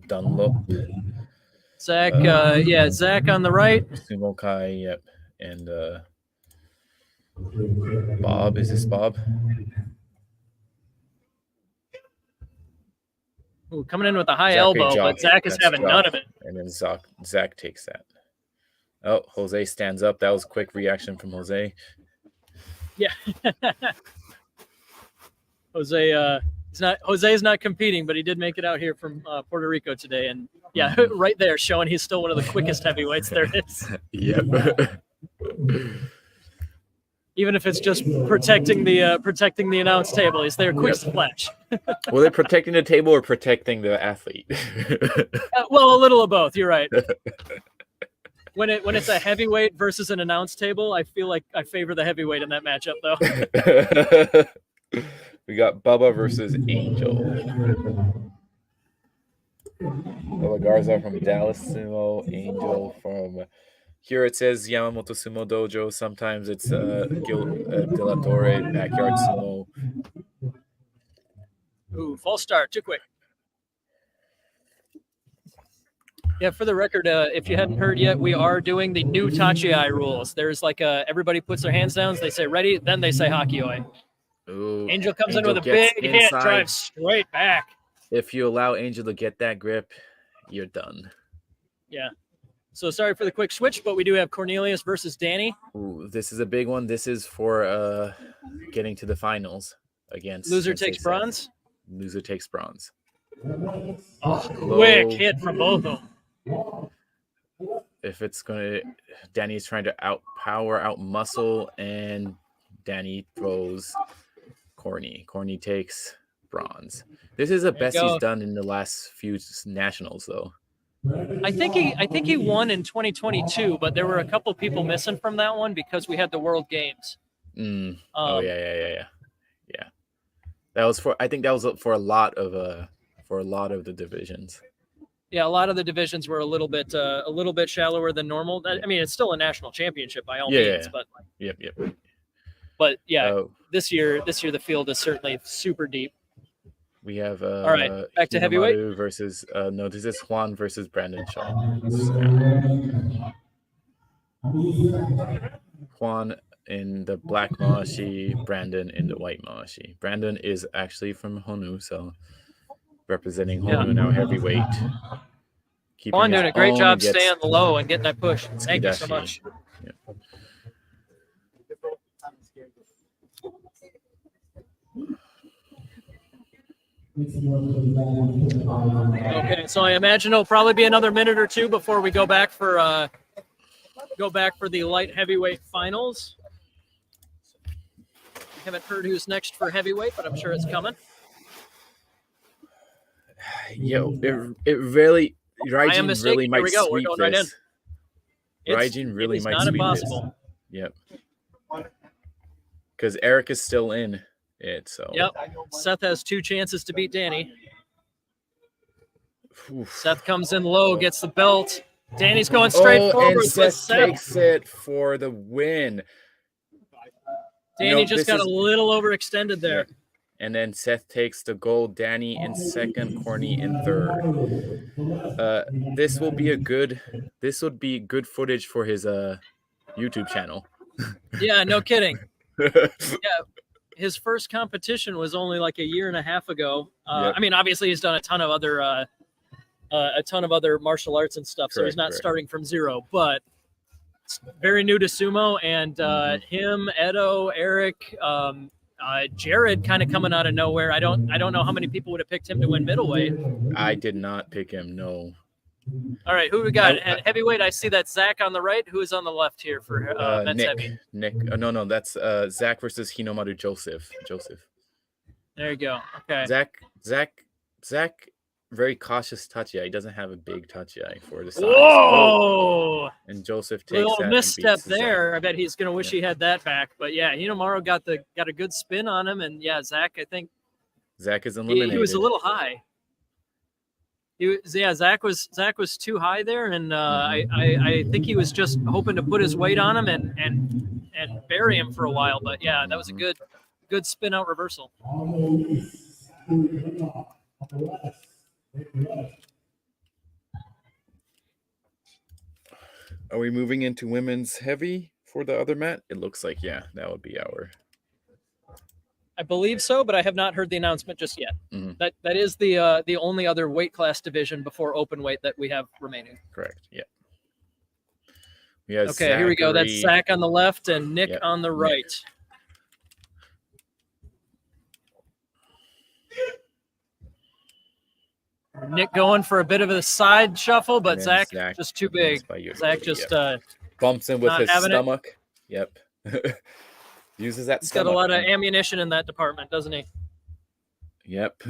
Dunlop. Zach, Zach on the right. Sumo Kai, yep. And Bob, is this Bob? Ooh, coming in with a high Zachary elbow, Jock. but Zach is That's having Jock. none of it. And then Zach takes that. Oh, Jose stands up. That was a quick reaction from Jose. Yeah. Jose's not competing, but he did make it out here from Puerto Rico today, and yeah, right there showing he's still one of the quickest heavyweights there is. Yep. Even if it's just protecting the announce table, he's there quick to flash. Were they protecting the table or protecting the athlete? Well, a little of both. You're right. When it's a heavyweight versus an announce table, I feel like I favor the heavyweight in that matchup, though. We got Bubba versus Angel. Bubba Garza from Dallas Sumo, Angel from here. It says Yamamoto Sumo Dojo. Sometimes it's Gil De La Torre Backyard Sumo. Ooh, false start, too quick. Yeah, for the record, if you hadn't heard yet, we are doing the new Tachiai rules. There's like everybody puts their hands down, they say ready, then they say Hakioi. Ooh, Angel comes in with a big hit, drives straight back. If you allow Angel to get that grip, you're done. Yeah. So sorry for the quick switch, but we do have Cornelius versus Danny. Ooh, this is a big one. This is for getting to the finals against loser takes bronze. Loser takes bronze. Oh, quick hit from both of them. If it's gonna, Danny's trying to out muscle, and Danny throws Corny. Corny takes bronze. This is the best he's done in the last few nationals, though. I think he won in 2022, but there were a couple people missing from that one because we had the World Games. Yeah. That was for. I think that was for a lot of the divisions. Yeah, a lot of the divisions were a little bit shallower than normal. I mean, it's still a national championship by all means, but yep. But yeah, this year the field is certainly super deep. We have all right, back to heavyweight versus no, this is Juan versus Brandon Shaw. Juan in the black Maashi, Brandon in the white Maashi. Brandon is actually from Honu, so representing Honu now heavyweight. Juan doing a great job staying low and getting that push. Thank you so much. Yeah. Okay, so I imagine it'll probably be another minute or two before we go back for the light heavyweight finals. Haven't heard who's next for heavyweight, but I'm sure it's coming. Yo, it really Raijin really might sweep this. Right in. Raijin really might sweep this. Yep. Because Eric is still in it, so. Yep. Seth has 2 chances to beat Danny. Oof. Seth comes in low, gets the belt. Danny's going straight forward. And Seth takes it for the win. Danny just got a little overextended there. Yeah. And then Seth takes the gold. Danny in second, Corny in third. This would be good footage for his YouTube channel. Yeah, no kidding. Yeah, his first competition was only like a year and a half ago. I mean, obviously he's done a ton of other martial arts and stuff, so he's not starting from zero. But it's very new to sumo, and him, Edo, Eric, Jared, kind of coming out of nowhere. I don't know how many people would have picked him to win middleweight. I did not pick him. No. All right, who we got? Heavyweight, I see that Zach on the right. Who is on the left here for men's heavy? Nick. No, that's Zach versus Hinomaru Joseph. There you go. Okay. Zach, very cautious tachi. He doesn't have a big tachi for the size. Whoa! And Joseph takes little that misstep there. Zach. I bet he's gonna wish he had that back. But yeah, Hinomaru got a good spin on him, and yeah, Zach, I think Zach is eliminated. He was a little high. Zach was too high there, and I think he was just hoping to put his weight on him and bury him for a while. But yeah, that was a good spin out reversal. Are we moving into women's heavy for the other mat? It looks like, yeah, that would be our. I believe so, but I have not heard the announcement just yet. Mhm. That is the only other weight class division before open weight that we have remaining. Correct. Yeah. We have Okay, here we go. That's Zachary- Zach on the left and Nick Yep, on the Nick. right. Nick going for a bit of a side shuffle, but And then Zach just too big. wins by Yuri. Zach just bumps him with not his having it. stomach. Yep. Uses that he's got stomach. a lot of man. ammunition in that department, doesn't he? Yep.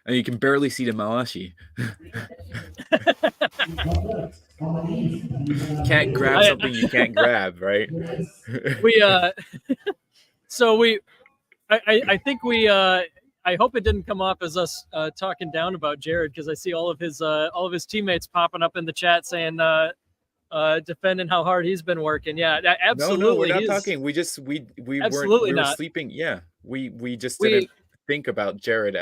And you can barely see the Mawashi. Can't grab something you can't grab, right? I think we I hope it didn't come off as us talking down about Jared, because I see all of his teammates popping up in the chat saying defending how hard he's been working. Yeah, absolutely. No, we're not talking. We Absolutely were not. sleeping. Yeah, we just We- didn't think about Jared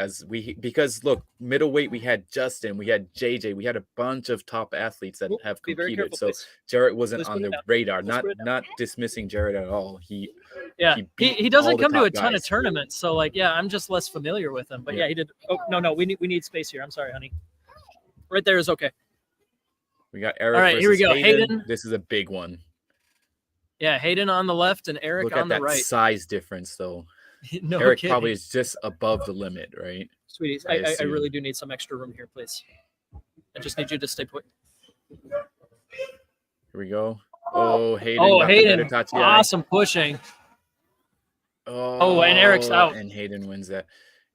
because look, middleweight we had Justin, we had JJ, we had a bunch of top athletes that have be very competed. careful, So please. Jared wasn't Please on put it the down. radar. Please put it Not dismissing Jared at all. He beat he doesn't all the come to top a ton of guys. tournaments, so like I'm just less familiar with him. But yeah, he did. Oh no, we need space here. I'm sorry, honey. Right there is okay. We got Eric. All right, here we versus go. Hayden. Hayden. This is a big one. Yeah, Hayden on the left and Eric Look on at the that right. size difference, though. No Eric kidding. probably is just above the limit, right? Sweeties, I I assume. really do need some extra room here, please. I just need you to stay put. Here we go. Oh, Hayden. Oh, got the Hayden. better Tachiai. Awesome pushing. Oh, and Eric's out. And Hayden wins that.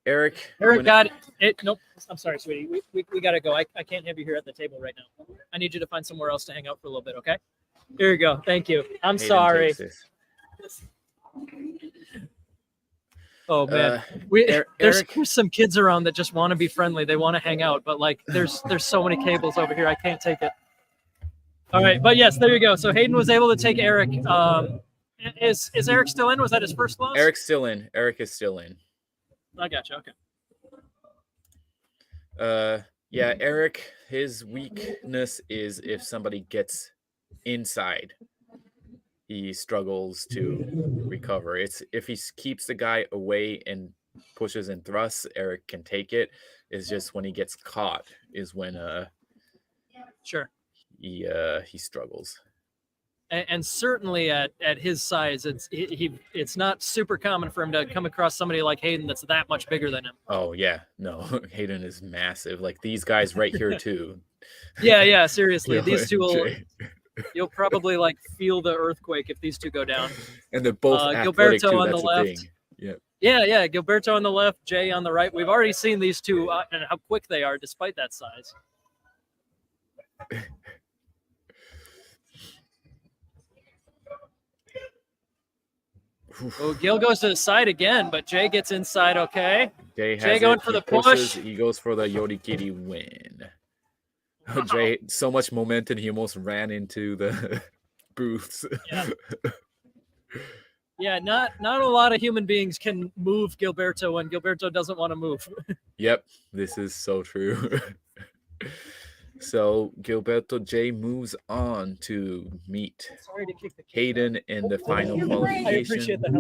Eric Got it. Nope. I'm sorry, sweetie. We got to go. I can't have you here at the table right now. I need you to find somewhere else to hang out for a little bit, okay? Here you go. Thank you. I'm Hayden sorry. takes this. Oh man, there's some kids around that just want to be friendly. They want to hang out, but like there's so many cables over here. I can't take it. All right, but yes, there you go. So Hayden was able to take Eric. Is Eric still in? Was that his first loss? Eric's still in. Eric is still in. I gotcha. Okay. Yeah, Eric, his weakness is if somebody gets inside, he struggles to recover. It's if he keeps the guy away and pushes and thrusts, Eric can take it. It's just when he gets caught is when Sure. he struggles. And certainly at his size, it's not super common for him to come across somebody like Hayden that's that much bigger than him. Oh yeah, no, Hayden is massive. Like these guys right here too. Yeah, seriously. Yo, These two will Jay. you'll probably like feel the earthquake if these two go down. And they're both athletic Gilberto too. on That's the the left. thing. Yeah. Yeah, Gilberto on the left, Jay on the right. We've already seen these two and how quick they are despite that size. Oh, Gil goes to the side again, but Jay gets inside. Okay. Jay, has Jay going it. for He the pushes, push. He goes for the Yorikiri win. Oh, Jay, so much momentum, he almost ran into the booths. Yeah, not a lot of human beings can move Gilberto when Gilberto doesn't want to move. Yep, this is so true. So Gilberto J moves on to meet Sorry to kick the Hayden in the final I qualification. appreciate the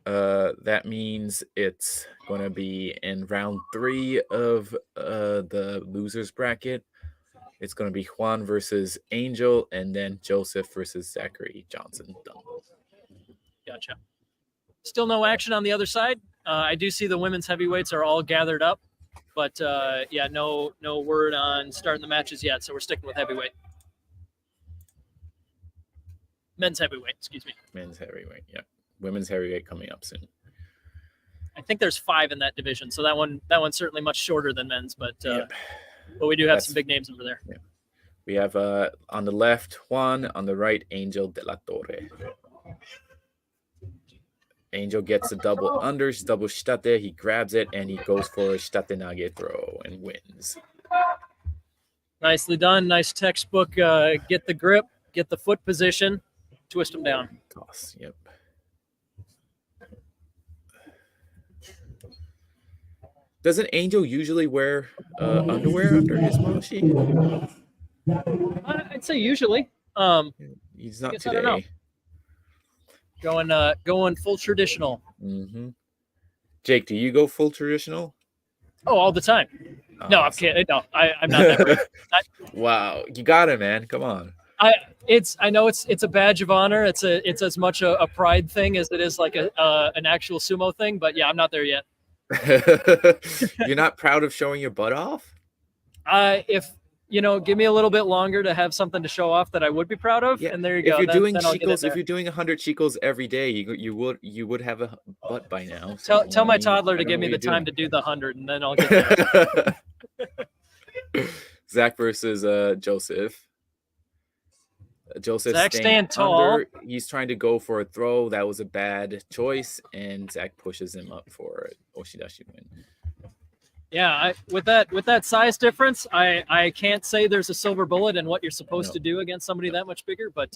help. That means it's going to be in round 3 of the losers bracket. It's going to be Juan versus Angel, and then Joseph versus Zachary Johnson. Done. Gotcha. Still no action on the other side. I do see the women's heavyweights are all gathered up, but yeah, no word on starting the matches yet. So we're sticking with heavyweight. Men's heavyweight, excuse me. Men's heavyweight, yeah. Women's heavyweight coming up soon. I think there's 5 in that division, so that one's certainly much shorter than men's, but Yep. but we do have That's- some big names over there. Yeah. We have on the left Juan, on the right Angel de la Torre. Angel gets a double unders, double shtate. He grabs it and he goes for a shtate nage throw and wins. Nicely done. Nice textbook. Get the grip, get the foot position, twist them down. Toss. Yep. Doesn't Angel usually wear underwear under his mashi? I'd say usually. He's not I don't know. today. Going full traditional. Mm-hmm. Jake, do you go full traditional? Oh, all the time. No, I'm kidding. No, I'm not that way. Wow, you got it, man. Come on. I know it's a badge of honor. It's as much a pride thing as it is like an actual sumo thing. But yeah, I'm not there yet. You're not proud of showing your butt off? If give me a little bit longer to have something to show off that I would be proud of. Yeah. And there you If go. you're doing then I'll get in chicos, there. if you're doing 100 chicos every day, you would have a butt by now. So, Tell my I mean, toddler I to don't give know me what the you're time to do the 100, and then I'll get there. Zach versus Joseph. Joseph Zach staying stand tall. under. He's trying to go for a throw. That was a bad choice, and Zach pushes him up for an Oshidashi win. Yeah, with that size difference, I can't say there's a silver bullet in what you're supposed to do against somebody that much bigger, but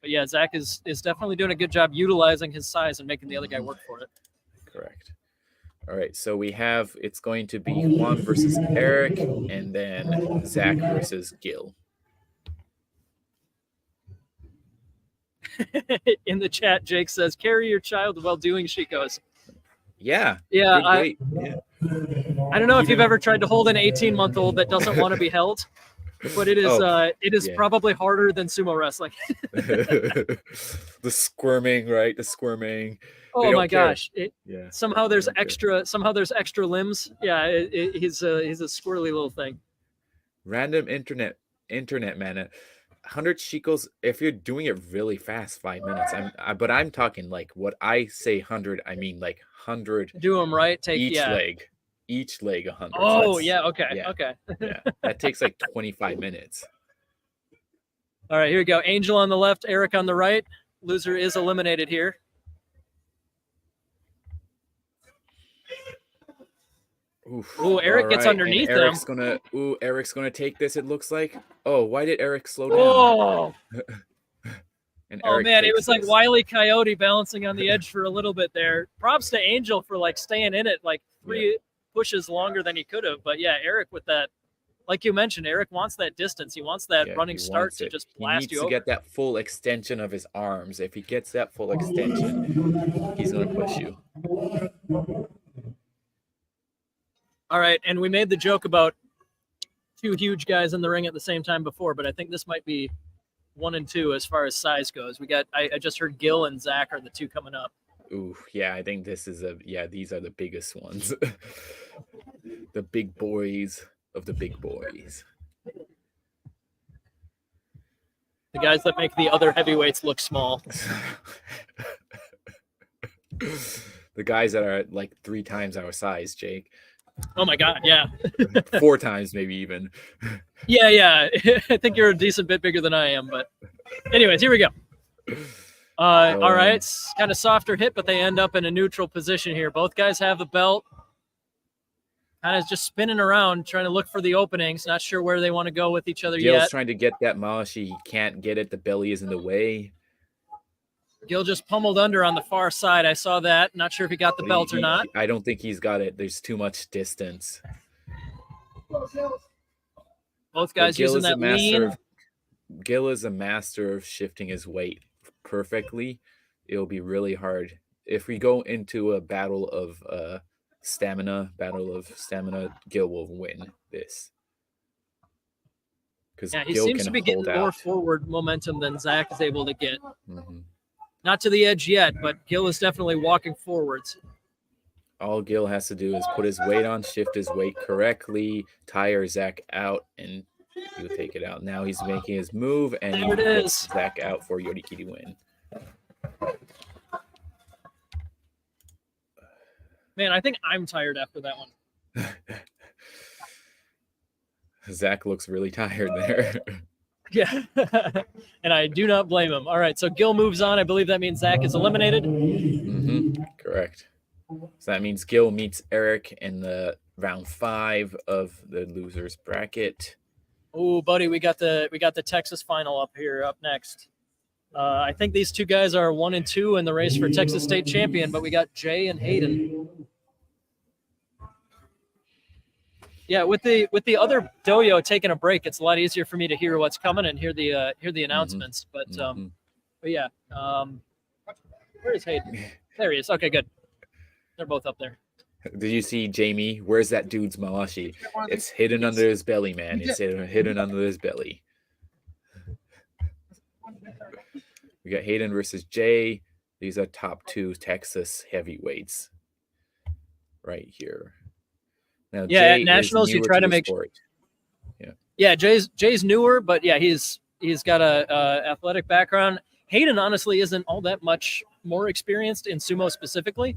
yeah, Zach is definitely doing a good job utilizing his size and making the other guy work for it. Correct. All right, so it's going to be Juan versus Eric, and then Zach versus Gil. In the chat, Jake says, "Carry your child while doing shikos." Yeah. Yeah, I don't know if you've ever tried to hold an 18-month-old that doesn't want to be held, but it is probably harder than sumo wrestling. The squirming, right? The squirming. Oh my gosh! Yeah. Somehow there's extra limbs. Yeah, he's a squirrely little thing. Random internet man. 100 shikos. If you're doing it really fast, 5 minutes. But I'm talking like what I say 100. I mean like 100. Do them right. Take each leg 100. Oh, so yeah. Okay. Yeah. Okay. Yeah, that takes like 25 minutes. All right, here we go. Angel on the left, Eric on the right. Loser is eliminated here. Ooh, Eric gets underneath him. Eric's gonna take this. It looks like. Oh, why did Eric slow down? Oh. And Oh Eric man, it takes was like this. Wile E. Coyote balancing on the edge for a little bit there. Props to Angel for like staying in it like 3 pushes longer than he could have. But yeah, Eric with that, like you mentioned, Eric wants that distance. He wants that running he start wants to it. just He blast needs you to over. get that full extension of his arms. If he gets that full extension, he's gonna push you. All right, and we made the joke about 2 huge guys in the ring at the same time before, but I think this might be 1 and 2 as far as size goes. We got I just heard Gil and Zach are the 2 coming up. Ooh, yeah, I think this is these are the biggest ones. The big boys of the big boys. The guys that make the other heavyweights look small. The guys that are like 3 times our size, Jake. Oh my God, yeah. 4 times maybe even. Yeah. I think you're a decent bit bigger than I am, but anyways, here we go. All right, it's kind of softer hit, but they end up in a neutral position here. Both guys have the belt. Kind of just spinning around, trying to look for the openings. Not sure where they want to go with each other Gil's yet. trying to get that mashi. He can't get it. The belly is in the way. Gil just pummeled under on the far side. I saw that. Not sure if he got the belt or not. I don't think he's got it. There's too much distance. Both guys using that lean. Gil is a master of shifting his weight perfectly. It'll be really hard. If we go into a battle of stamina, Gil will win this. Because Yeah, he Gil seems can to be getting hold more out. forward momentum than Zach is able to get. Mhm. Not to the edge yet, but Gil is definitely walking forwards. All Gil has to do is put his weight on, shift his weight correctly, tire Zach out, and he'll take it out. Now he's making his move, and There he it puts is. Zach out for Yorikiri win. Man, I think I'm tired after that one. Zach looks really tired there. Yeah. And I do not blame him. All right. So Gil moves on. I believe that means Zach is eliminated. Correct. So that means Gil meets Eric in the round 5 of the losers bracket. Oh, buddy, we got the Texas final up next. I think these two guys are 1 and 2 in the race for Texas State champion, but we got Jay and Hayden. Yeah, with the other doyo taking a break, it's a lot easier for me to hear what's coming and hear the announcements. But yeah, where is Hayden? There he is. Okay, good. They're both up there. Did you see Jamie? Where's that dude's mawashi? It's hidden under his belly, man. It's hidden under his belly. We got Hayden versus Jay. These are top 2 Texas heavyweights right here. Now, yeah, Jay at nationals you try to make sport. Yeah, Jay's newer, but yeah, he's got a athletic background. Hayden honestly isn't all that much more experienced in sumo specifically.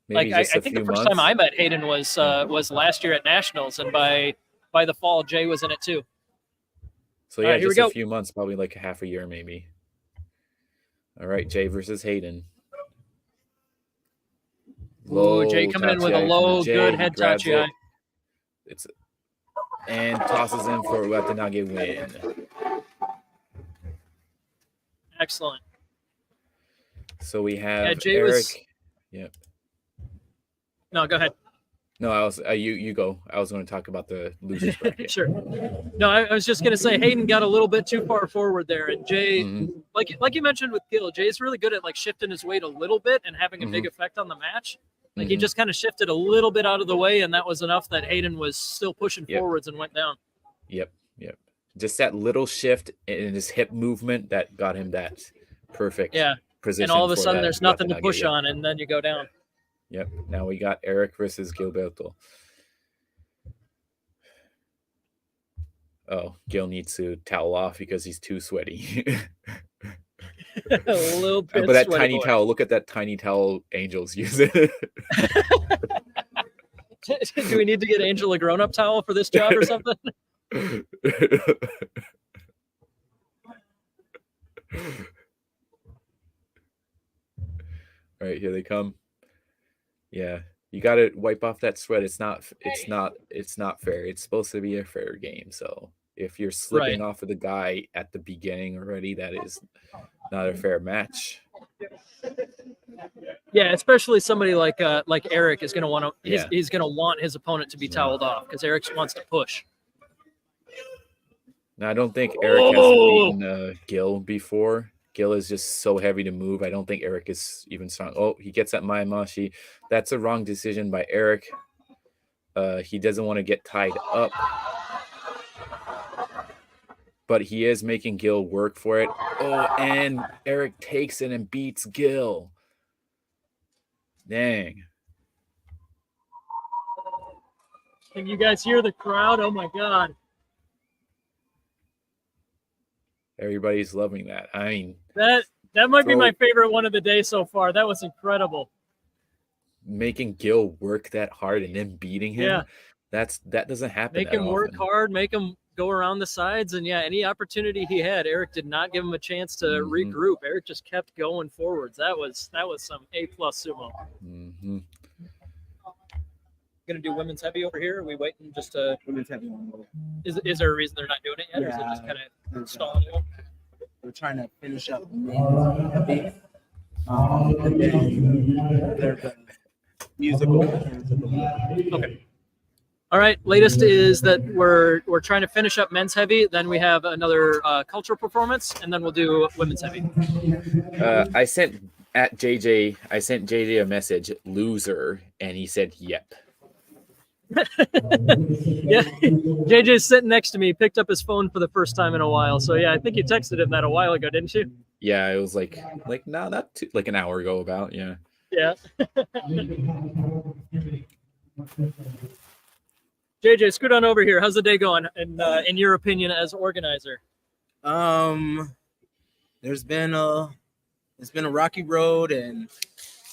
Maybe I think the first time I met Hayden was last year at nationals, and by the fall Jay was in it too. So yeah, here just we go. a few months, probably like half a year maybe. All right, Jay versus Hayden. Ooh, Jay coming in with a low, good head tachi. And tosses in for a Watanabe win. Excellent. So we have Jay Eric. Yep. No, go ahead. No, I was you go. I was going to talk about the losers bracket. Sure. No, I was just going to say Hayden got a little bit too far forward there, and Jay, like you mentioned with Gil, Jay's really good at like shifting his weight a little bit and having a big effect on the match. Like he just kind of shifted a little bit out of the way, and that was enough that Hayden was still pushing forwards and went down. Yep. Just that little shift in his hip movement that got him that perfect position. And all of a sudden there's nothing to push on, and then you go down. Yep. Now we got Eric versus Gilberto. Oh, Gil needs to towel off because he's too sweaty. A little bit. But that tiny towel, look at that tiny towel Angel's using. Do we need to get Angel a grown-up towel for this job or something? All right, here they come. Yeah, you got to wipe off that sweat. It's not fair. It's supposed to be a fair game. So if you're slipping off of the guy at the beginning already, that is not a fair match. Yeah, especially somebody like Eric is going to want to. He's going to want his opponent to be toweled off because Eric wants to push. Now, I don't think Eric has beaten Gil before. Gil is just so heavy to move. I don't think Eric is even strong. Oh, he gets that Mayamashi. That's a wrong decision by Eric. He doesn't want to get tied up. But he is making Gil work for it. Oh, and Eric takes it and beats Gil. Dang. Can you guys hear the crowd? Oh, my God. Everybody's loving that. I mean, that might be my favorite one of the day so far. That was incredible. Making Gil work that hard and then beating him. Yeah. That doesn't happen. Make him work hard, make him go around the sides, and any opportunity he had, Eric did not give him a chance to regroup. Eric just kept going forwards. That was some A+ sumo. Gonna do women's heavy over here? Are we waiting just to women's heavy? Is there a reason they're not doing it yet, or is it just kind of stalling it? We're trying to finish up men's heavy. And then there's a musical. Okay. All right. Latest is that we're trying to finish up men's heavy. Then we have another cultural performance, and then we'll do women's heavy. I sent JJ a message, loser, and he said, "Yep." Yeah, JJ's sitting next to me. Picked up his phone for the first time in a while. So yeah, I think you texted him that a while ago, didn't you? Yeah, it was like no, not too, like an hour ago. About yeah. JJ, scoot on over here. How's the day going? And in your opinion, as organizer? There's been a rocky road, and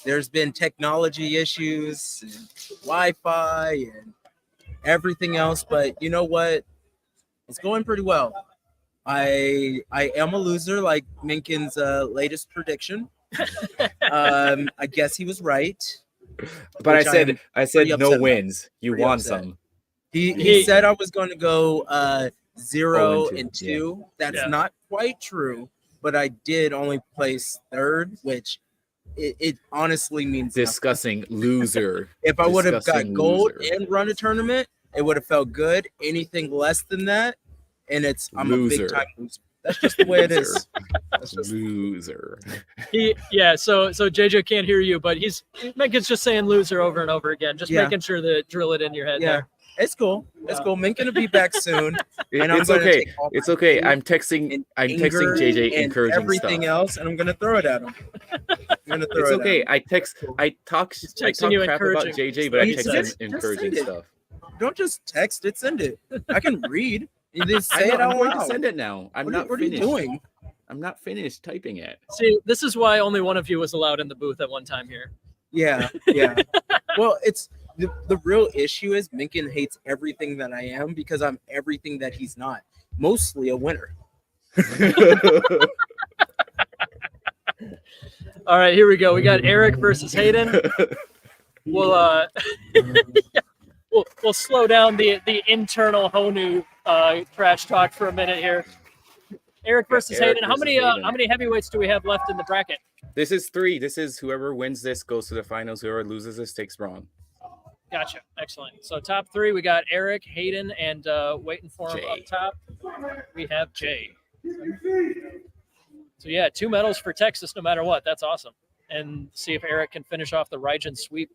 there's been technology issues, and Wi-Fi, and everything else. But you know what? It's going pretty well. I am a loser, like Minkin's latest prediction. I guess he was right. But which I said pretty no upset about. wins. You Pretty won upset. some. He said I was going to go 0 0 and 2, 2. That's Yeah. not quite true, but I did only place third, which it honestly means nothing. Discussing loser. If I would have got Discussing gold loser. and run a tournament, it would have felt good. Anything less than that, and I'm a Loser. big time loser. That's just the way it is. That's just Loser. So JJ can't hear you, but Minkin's just saying loser over and over again, just Yeah. making sure to drill it in your head yeah. there. It's cool. It's cool. Minkin will be back soon. And I'm It's gonna okay. take all It's my okay. hate I'm texting and JJ and encouraging everything stuff. else, and I'm gonna throw it at him. It's okay. I talk texting you crap about encouraging JJ, but I stuff. text Just him encouraging send it. stuff. Don't just text it. Send it. I can read. You just I say know, it I'm out going to loud. send it now. I'm What not are you finished. doing? I'm not finished typing it. See, this is why only one of you was allowed in the booth at one time here. Yeah. Well, it's the real issue is Minkin hates everything that I am because I'm everything that he's not. Mostly a winner. All right, here we go. We got Eric versus Hayden. We'll we'll slow down the internal Honu trash talk for a minute here. Eric versus Eric Hayden. How versus many Hayden. how many heavyweights do we have left in the bracket? This is 3. This is whoever wins this goes to the finals. Whoever loses this takes bronze. Gotcha. Excellent. So top 3, we got Eric, Hayden, and waiting for him Jay. up top, we have Jay. So yeah, 2 medals for Texas no matter what. That's awesome. And see if Eric can finish off the Raijin sweep.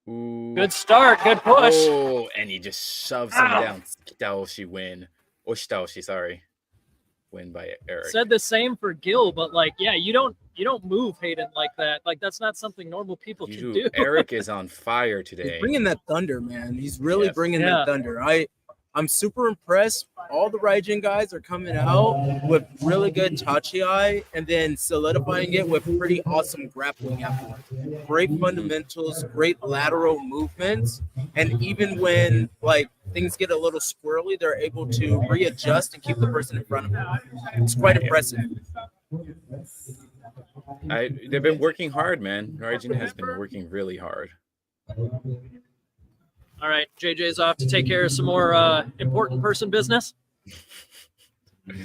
Ooh. Good start. Good push. Oh, and he just shoves him down. Kitaoshi win. Oshitaoshi, sorry. Win by Eric. Said the same for Gil, but like, yeah, you don't move Hayden like that. Like that's not something normal people can do. Eric is on fire today. He's bringing that thunder, man. He's really Yes. bringing Yeah. that thunder. I'm super impressed. All the Raijin guys are coming out with really good tachi, and then solidifying it with pretty awesome grappling afterwards. Great fundamentals, great lateral movements, and even when like things get a little squirrely, they're able to readjust and keep the person in front of them. It's quite impressive. They've been working hard, man. Raijin has been working really hard. All right, JJ's off to take care of some more important person business.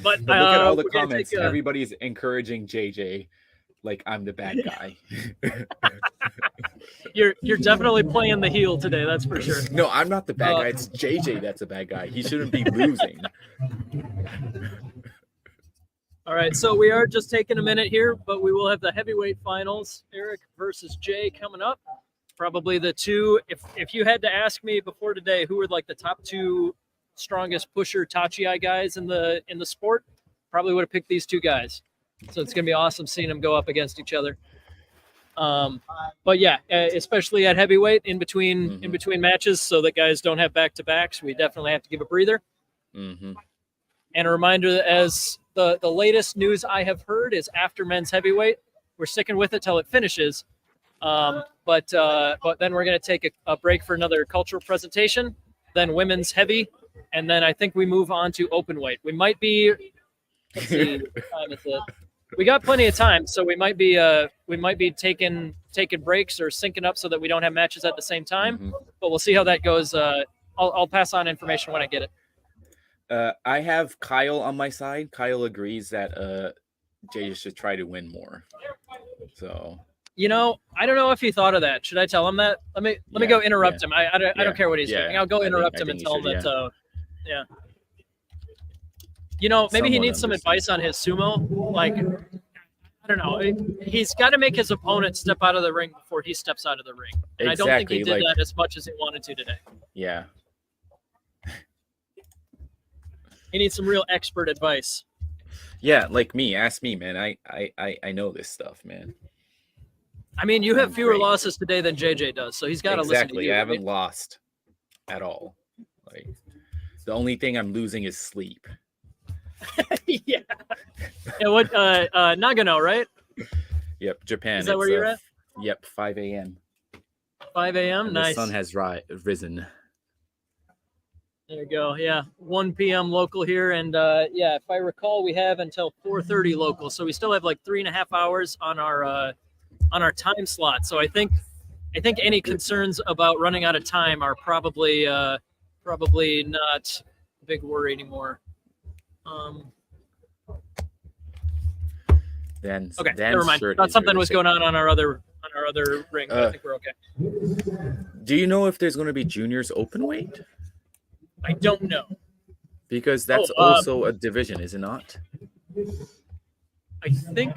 But Look at all the we're gonna comments. take Everybody's encouraging JJ like I'm the bad guy. You're definitely playing the heel today, that's for sure. No, I'm not the bad guy. It's JJ that's the bad guy. He shouldn't be losing. All right, so we are just taking a minute here, but we will have the heavyweight finals, Eric versus Jay, coming up. Probably the two. If you had to ask me before today, who were like the top 2 strongest pusher tachi guys in the sport, probably would have picked these 2 guys. So it's gonna be awesome seeing them go up against each other. But yeah, especially at heavyweight in between matches, so that guys don't have back-to-backs. We definitely have to give a breather. Mm-hmm. And a reminder, as the latest news I have heard is after men's heavyweight, we're sticking with it till it finishes. But then we're going to take a break for another cultural presentation, then women's heavy, and then I think we move on to open weight. We might be, let's see, what time is it? We got plenty of time, so we might be taking breaks or syncing up so that we don't have matches at the same time. But we'll see how that goes. I'll pass on information when I get it. I have Kyle on my side. Kyle agrees that Jay should try to win more. So. You know, I don't know if he thought of that. Should I tell him that? Let me go interrupt him. I don't care what he's doing. I'll go interrupt him and tell him that. Yeah. You know, maybe he needs some advice on his sumo. Like, I don't know. He's got to make his opponent step out of the ring before he steps out of the ring. And I don't think he did that as much as he wanted to today. Yeah. He needs some real expert advice. Yeah, like me. Ask me, man. I know this stuff, man. I mean, you have fewer losses today than JJ does, so he's got to listen to you. I haven't lost at all. Like, the only thing I'm losing is sleep. Yeah. What? Nagano, right? Yep, Japan. Is that where you're at? Yep, 5 a.m. 5 a.m. And Nice. The sun has risen. There you go. Yeah, 1 p.m. local here, and yeah, if I recall, we have until 4:30 local, so we still have like 3.5 hours on our time slot. So I think any concerns about running out of time are probably not a big worry anymore. Then Okay, Dan never mind. shirt Thought is something really was sick. going on our other ring. But I think we're okay. Do you know if there's going to be juniors open weight? I don't know. Because that's Oh, also a division, is it not? I think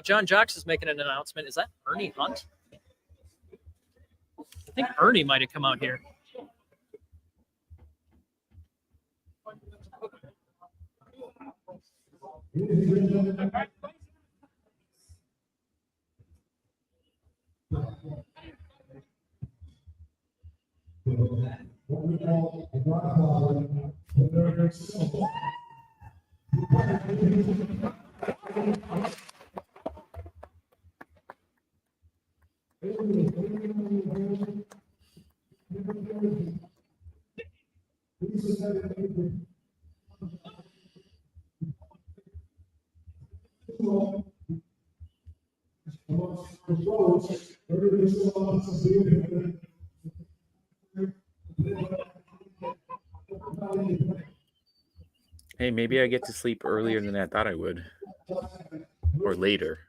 John Jocks is making an announcement. Is that Ernie Hunt? I think Ernie might have come out here. Hey, maybe I get to sleep earlier than I thought I would. Or later.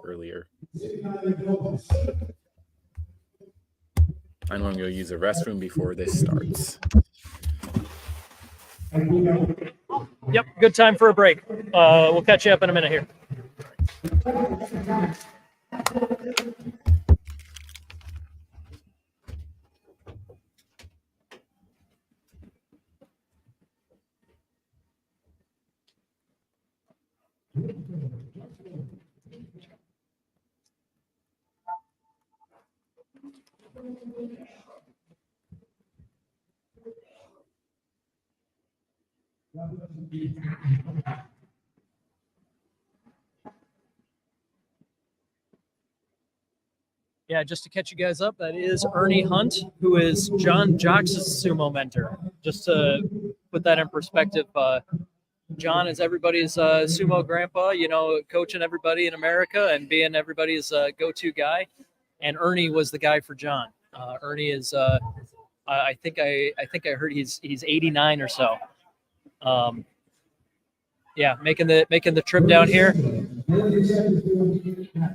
Earlier. I know I'm going to use the restroom before this starts. Yep, good time for a break. We'll catch you up in a minute here. Yeah, just to catch you guys up, that is Ernie Hunt, who is John Jocks' sumo mentor. Just to put that in perspective, John is everybody's sumo grandpa, you know, coaching everybody in America and being everybody's go-to guy. And Ernie was the guy for John. Ernie is, I think I heard he's 89 or so. Yeah, making the trip down here.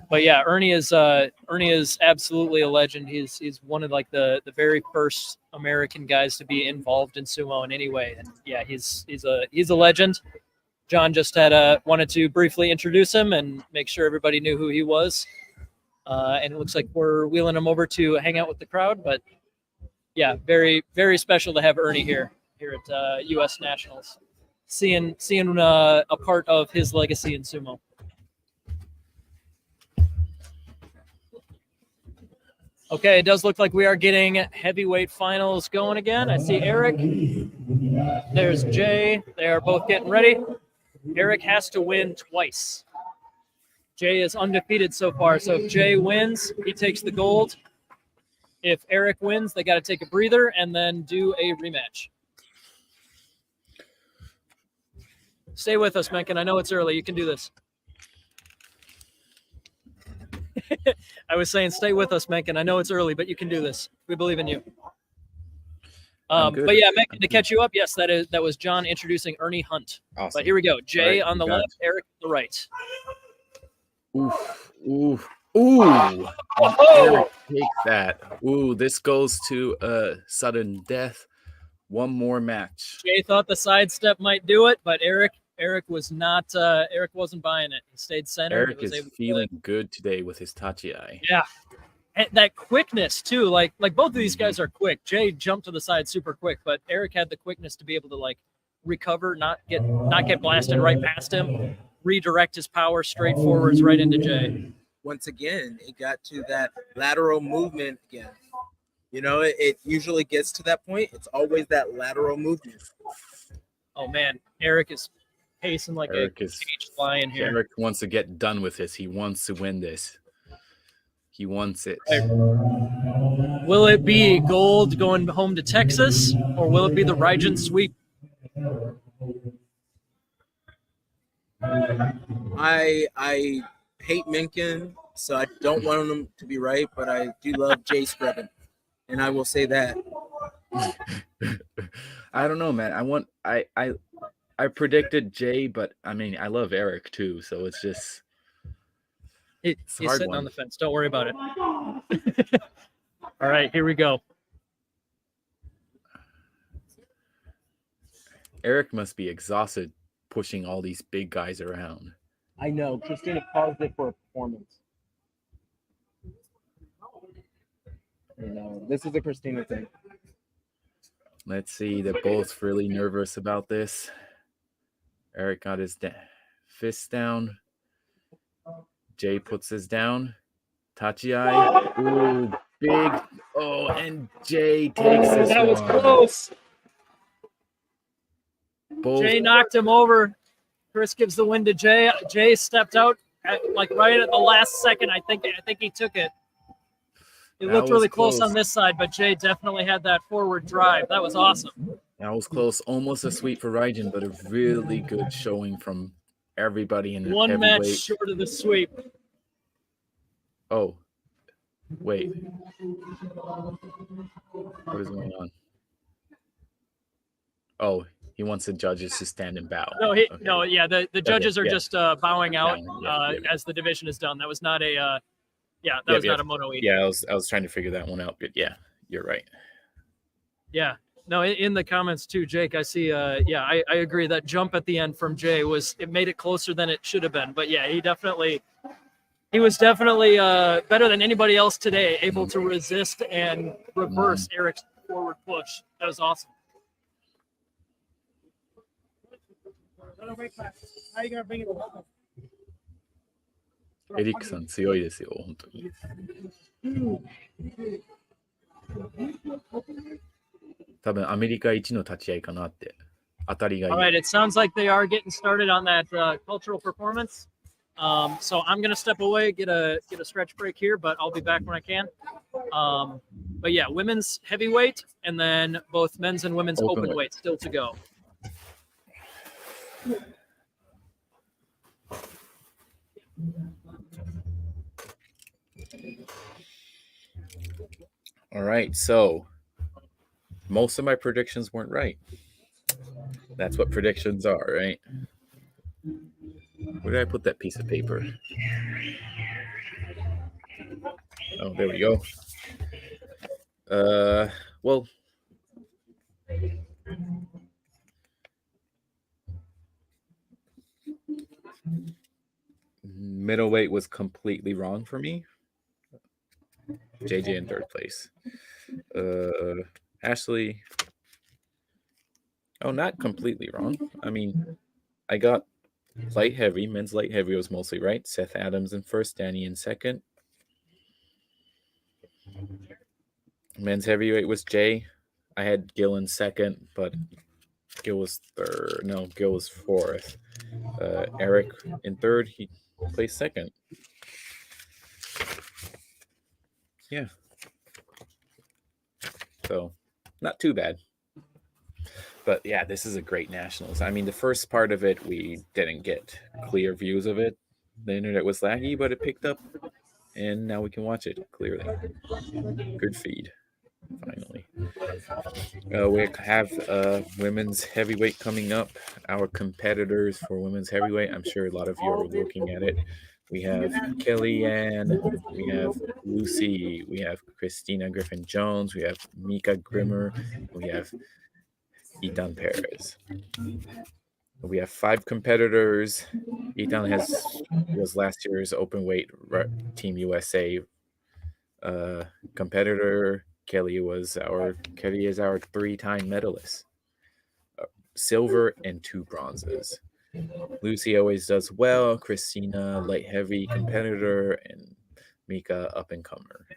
But yeah, Ernie is absolutely a legend. He's one of like the very first American guys to be involved in sumo in any way. And yeah, he's a legend. John just wanted to briefly introduce him and make sure everybody knew who he was. And it looks like we're wheeling him over to hang out with the crowd. But yeah, very, very special to have Ernie here at US Nationals. Seeing a part of his legacy in sumo. Okay, it does look like we are getting heavyweight finals going again. I see Eric. There's Jay. They are both getting ready. Eric has to win twice. Jay is undefeated so far, so if Jay wins, he takes the gold. If Eric wins, they got to take a breather and then do a rematch. Stay with us, Mencken. I know it's early. You can do this. I was saying, stay with us, Mencken. I know it's early, but you can do this. We believe in you. But yeah, Mencken, to catch you up, yes, that was John introducing Ernie Hunt. Awesome. But here we go. Jay Right, on the got left, Eric on the right. Ooh. Eric, take that. Ooh, this goes to sudden death. One more match. Jay thought the sidestep might do it, but Eric was not. Eric wasn't buying it. He stayed centered. Eric is feeling good today with his tachi-ai. Yeah, and that quickness too. Like both of these guys are quick. Jay jumped to the side super quick, but Eric had the quickness to be able to like recover, not get blasted right past him, redirect his power straight forwards right into Jay. Once again, it got to that lateral movement again. You know, it usually gets to that point. It's always that lateral movement. Oh man, Eric is pacing like a caged lion here. Eric wants to get done with this. He wants to win this. He wants it. Will it be gold going home to Texas, or will it be the Raijin sweep? I hate Minkin, so I don't want him to be right, but I do love Jay Sprebbin, and I will say that. I don't know, man. I predicted Jay, but I mean, I love Eric too, so it's just He's a hard sitting one. on the fence. Don't worry about it. All right, here we go. Eric must be exhausted pushing all these big guys around. I know. Christina paused it for a performance. No, this is a Christina thing. Let's see. They're both really nervous about this. Eric got his fist down. Jay puts his down. Tachiai. Ooh, big. Oh, and Jay takes this That was one. close. Both. Jay knocked him over. Chris gives the win to Jay. Jay stepped out right at the last second. I think he took it. It That looked really was close close. on this side, but Jay definitely had that forward drive. That was awesome. That was close. Almost a sweep for Raijin, but a really good showing from everybody in the One match heavyweight. short of the sweep. Oh, wait. What is going on? Oh, he wants the judges to stand and bow. No, Okay. the judges are yeah. just bowing out Bowing, yeah. as the division is done. That was not a not a mono-e. Yeah, I was trying to figure that one out, but yeah, you're right. Yeah. No, in the comments too, Jake, I see. I agree. That jump at the end from Jay it made it closer than it should have been. But yeah, he was definitely better than anybody else today, able to resist and reverse Eric's forward push. That was awesome. How you gonna bring it up? エリックさん強いですよ、本当に。多分アメリカ一の立ち合いかなって。当たりがいい。 All right, it sounds like they are getting started on that cultural performance. So I'm gonna step away, get a stretch break here, but I'll be back when I can. But yeah, women's heavyweight and then both men's and women's open weight still to go. All right, so most of my predictions weren't right. That's what predictions are, right? Where did I put that piece of paper? Oh, there we go. Well, middleweight was completely wrong for me. JJ in third place. Ashley. Oh, not completely wrong. I mean, I got light heavy. Men's light heavy was mostly right. Seth Adams in first, Danny in second. Men's heavyweight was Jay. I had Gil in second, but Gil was third. No, Gil was fourth. Eric in third. He placed second. Yeah. So, not too bad. But yeah, this is a great nationals. I mean, the first part of it, we didn't get clear views of it. The internet was laggy, but it picked up, and now we can watch it clearly. Good feed, finally. We have women's heavyweight coming up. Our competitors for women's heavyweight, I'm sure a lot of you are looking at it. We have Kellyanne, we have Lucy, we have Christina Griffin-Jones, we have Mika Grimmer, we have Ethan Perez. We have 5 competitors. Ethan was last year's open weight Team USA competitor. Kelly is our 3-time medalist, silver and 2 bronzes. Lucy always does well. Christina, light heavy competitor, and Mika, up and comer.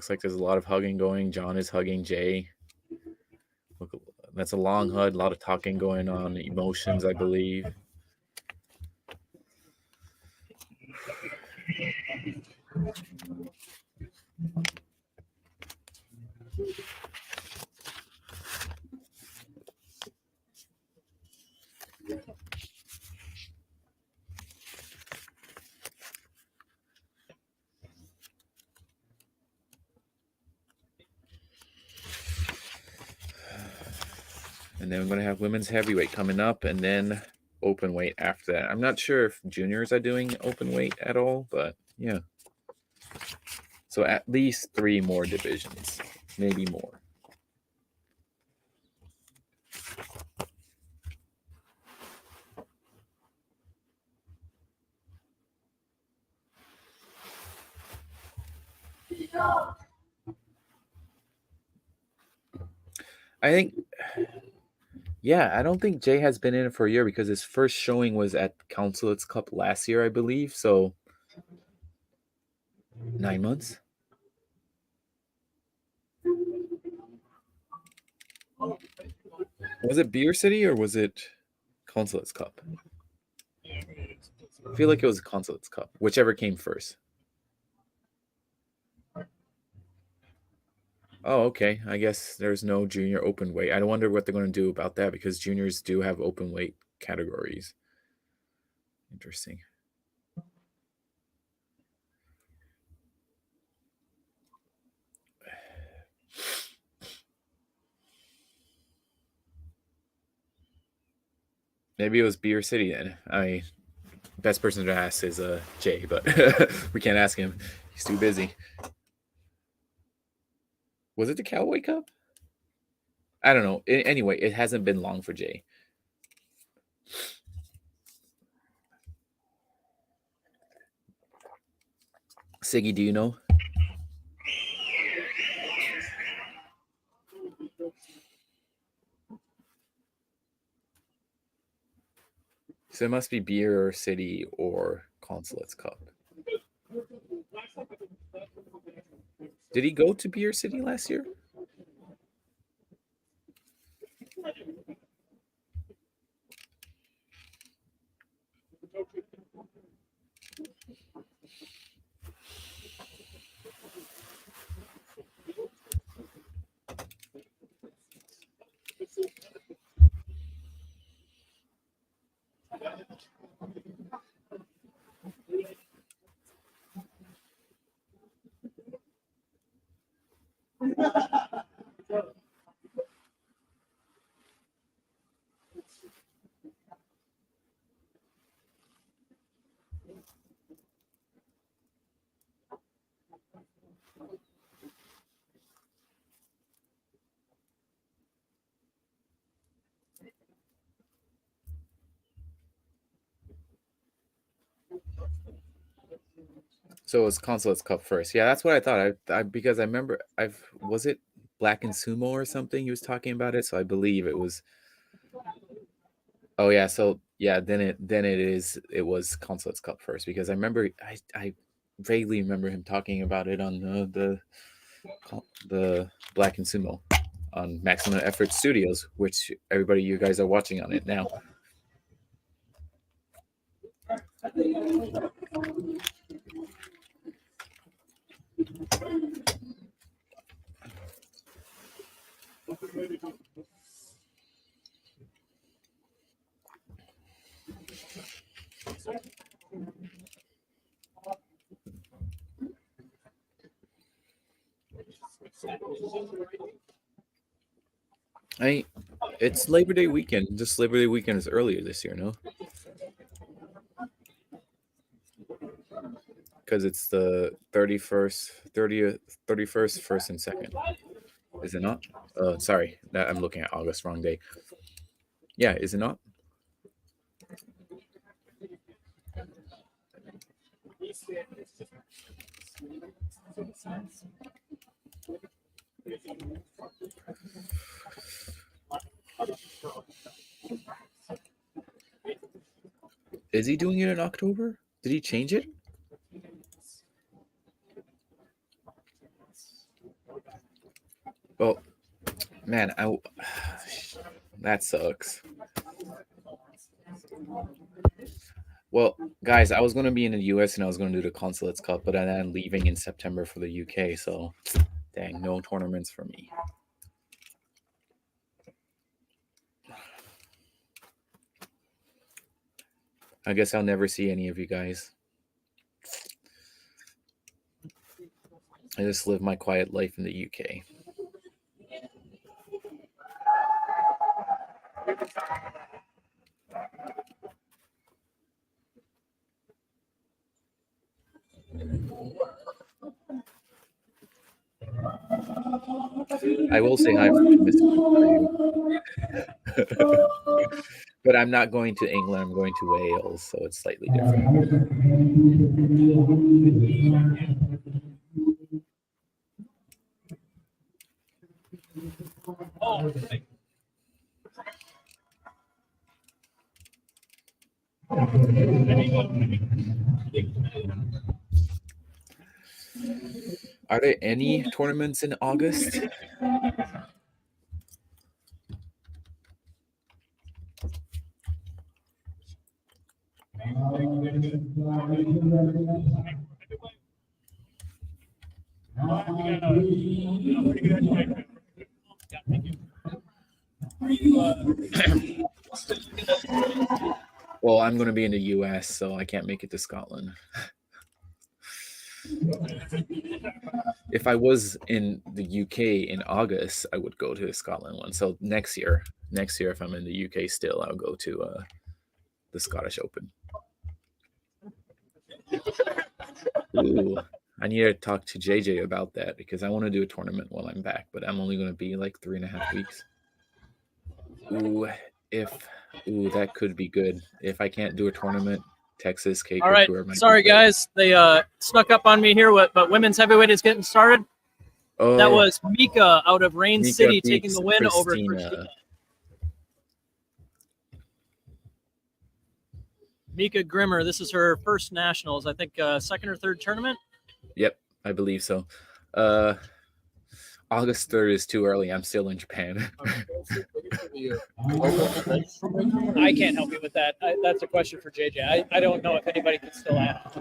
Looks like there's a lot of hugging going. John is hugging Jay. Look, that's a long hug. A lot of talking going on. Emotions, I believe. And then we're going to have women's heavyweight coming up and then open weight after that. I'm not sure if juniors are doing open weight at all, but yeah. So at least 3 more divisions, maybe more. I think, yeah, I don't think Jay has been in it for a year because his first showing was at Consulates Cup last year, I believe. So 9 months. Was it Beer City or was it Consulates Cup? I feel like it was Consulates Cup, whichever came first. Oh, okay. I guess there's no junior open weight. I wonder what they're going to do about that because juniors do have open weight categories. Interesting. Maybe it was Beer City then. I mean, best person to ask is Jay, but we can't ask him. He's too busy. Was it the Cowboy Cup? I don't know. Anyway, it hasn't been long for Jay. Siggy, do you know? So it must be Beer City or Consulates Cup. Did he go to Beer City last year? So it was Consulates Cup first. Yeah, that's what I thought. I because I remember was it Black and Sumo or something? He was talking about it, so I believe it was. Oh yeah, so yeah, then it was Consulates Cup first because I remember I vaguely remember him talking about it on the Black and Sumo on Maximum Effort Studios, which everybody you guys are watching on it now. It's Labor Day weekend. Just Labor Day weekend is earlier this year, no? Because it's the 31st, 30th, 31st, 1st, and 2nd. Is it not? Sorry, I'm looking at August, wrong day. Yeah, is it not? Is he doing it in October? Did he change it? Man, that sucks. Well, guys, I was going to be in the US and I was going to do the Consulates Cup, but I'm leaving in September for the UK. So, dang, no tournaments for me. I guess I'll never see any of you guys. I just live my quiet life in the UK. I will say I'm optimistic for you. But I'm not going to England. I'm going to Wales, so it's slightly different. Are there any tournaments in August? Well, I'm going to be in the US, so I can't make it to Scotland. If I was in the UK in August, I would go to the Scotland one. So next year, if I'm in the UK still, I'll go to the Scottish Open. Ooh, I need to talk to JJ about that because I want to do a tournament while I'm back, but I'm only going to be like 3.5 weeks. Ooh, that could be good. If I can't do a tournament, Texas K. All right, sorry guys, they snuck up on me here. But women's heavyweight is getting started. Oh, that was Mika out of Rain Mika City taking beats the win over Christina. Christina. Mika Grimmer, this is her first nationals. I think second or third tournament. Yep, I believe so. August 3rd is too early. I'm still in Japan. I can't help you with that. That's a question for JJ. I don't know if anybody can still ask.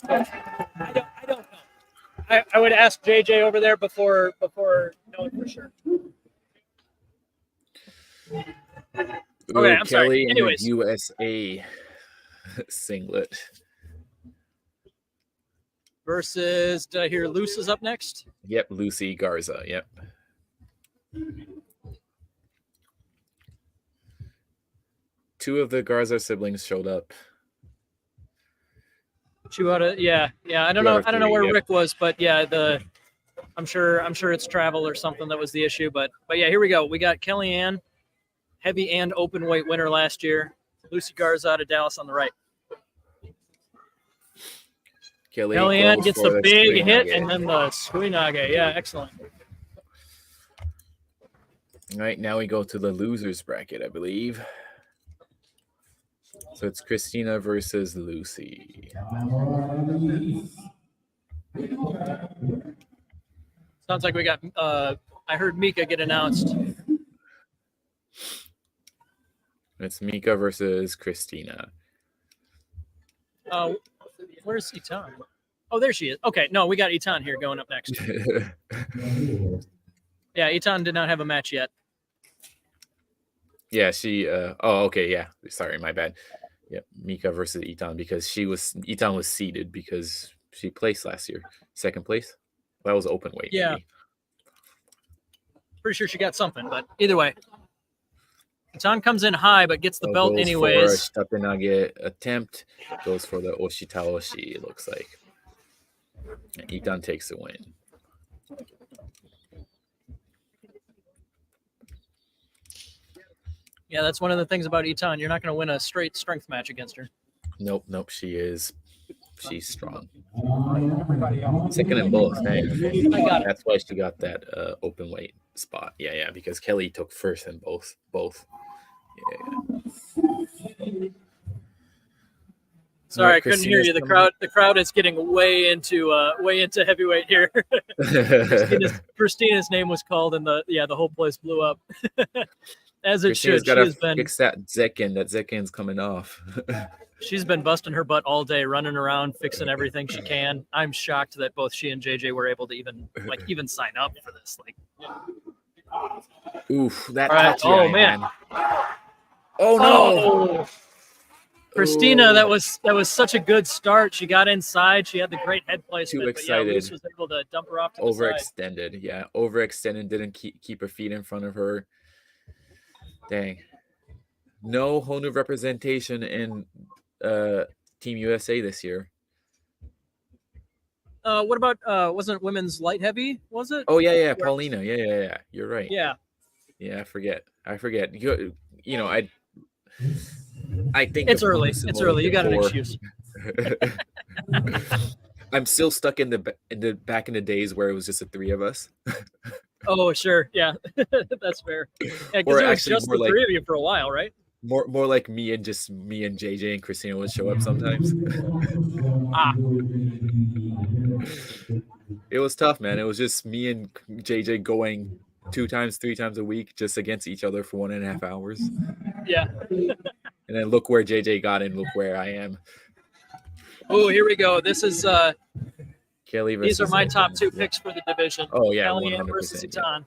I don't know. I would ask JJ over there before knowing for sure. Okay, I'm sorry. Kelly Anyways, in the USA singlet versus, did I hear Luce is up next? Yep, Lucy Garza. Yep. Two of the Garza siblings showed up. Yeah. I don't know where yep. Rick was, but yeah, I'm sure it's travel or something that was the issue. But yeah, here we go. We got Kellyanne, heavy and open weight winner last year. Lucy Garza out of Dallas on the right. Kellyanne gets the big hit and then the Suinage. Yeah, excellent. All right, now we go to the losers bracket, I believe. So it's Christina versus Lucy. Sounds like we got, I heard Mika get announced. It's Mika versus Christina. Where's Itan? Oh, there she is. Okay, no, we got Itan here going up next. Yeah, Itan did not have a match yet. Yeah, she. Oh, okay. Yeah, sorry, my bad. Yep, Mika versus Itan because Itan was seeded because she placed last year, second place. That was open weight. Yeah. Maybe. Pretty sure she got something, but either way, Itan comes in high but gets the belt goes anyways. For Tatenage attempt, goes for the Oshitaoshi. It looks like. And Itan takes the win. Yeah, that's one of the things about Itan. You're not going to win a straight strength match against her. Nope. She's strong. Second in both. That's why she got that open weight spot. Yeah, because Kelly took first in both. Yeah. Sorry, I couldn't hear you. The crowd is getting way into heavyweight here. Christina's name was called, and the whole place blew up. As it should. Got to fix that Zekin. That Zekin's coming off. She's been busting her butt all day, running around, fixing everything she can. I'm shocked that both she and JJ were able to even sign up for this. Oof, that. Right. Oh man. Oh no. Oh. Christina, that was such a good start. She got inside. She had the great head placement. Too excited. But yeah, Luce was able to dump her off to the Overextended. side. Yeah, overextended. Didn't keep her feet in front of her. Dang. No Honu representation in Team USA this year. What about wasn't women's light heavy? Was it? Oh yeah, Paulina. Yeah. You're right. Yeah. Yeah, I forget. You know, I think it's early. It's early. You got an excuse. I'm still stuck in the back in the days where it was just the three of us. Oh sure, yeah, that's fair. Yeah, because it was just the three of you for a while, right? More like me and JJ and Christina would show up sometimes. It was tough, man. It was just me and JJ going 3 times a week just against each other for 1.5 hours. Yeah. And then look where JJ got in, look where I am. Oh, here we go. This is Kelly these are my top 2 picks for the division. Oh yeah, Kelly versus Itan.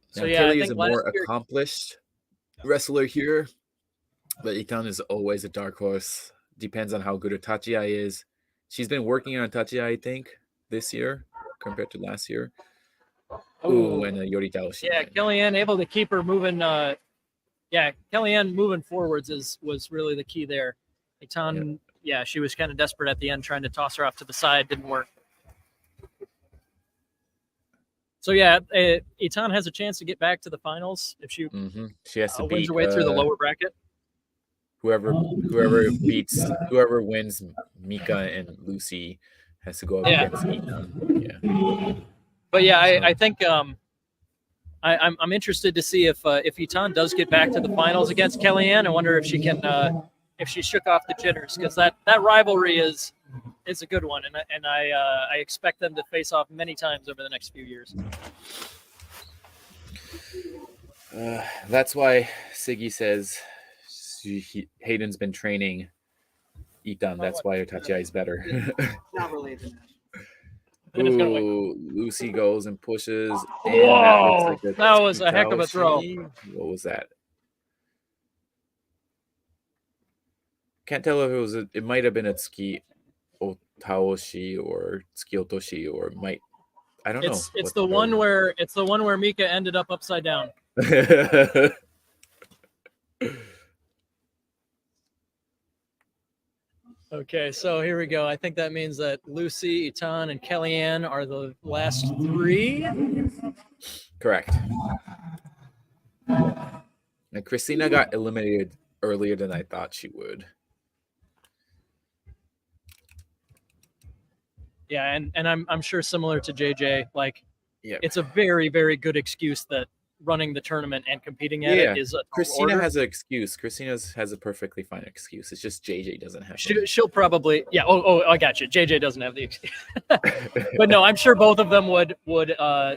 So yeah, Kelly is a more accomplished wrestler here, but Itan is always a dark horse. Depends on how good her tachiai is. She's been working on tachiai, I think, this year compared to last year. Ooh, and Yoritao. Yeah, Kellyanne able to keep her moving. Kellyanne moving forwards was really the key there. Itan, she was kind of desperate at the end, trying to toss her off to the side, didn't work. So yeah, Itan has a chance to get back to the finals if she has to wins her way through the lower bracket. Whoever wins Mika and Lucy has to go up against Itan. Yeah. But yeah, I think I'm interested to see if Itan does get back to the finals against Kellyanne. I wonder if she can if she shook off the jitters, because that rivalry is a good one, and I expect them to face off many times over the next few years. That's why Siggy says Hayden's been training Itan. That's why her tachiai is better. Not related. Ooh, Lucy goes and pushes. And whoa! That was a heck of a throw. What was that? Can't tell if it was. It might have been a Tsuki Otaoshi or Tsuki Otoshi or might. I don't know. It's the one where Mika ended up upside down. Okay, so here we go. I think that means that Lucy, Itan, and Kellyanne are the last 3. Correct. And Christina got eliminated earlier than I thought she would. Yeah, and I'm sure similar to JJ, it's a very, very good excuse that running the tournament and competing at it is a Christina has an excuse. Christina has a perfectly fine excuse. It's just JJ doesn't have it. She'll probably I got you. JJ doesn't have the excuse. But no, I'm sure both of them would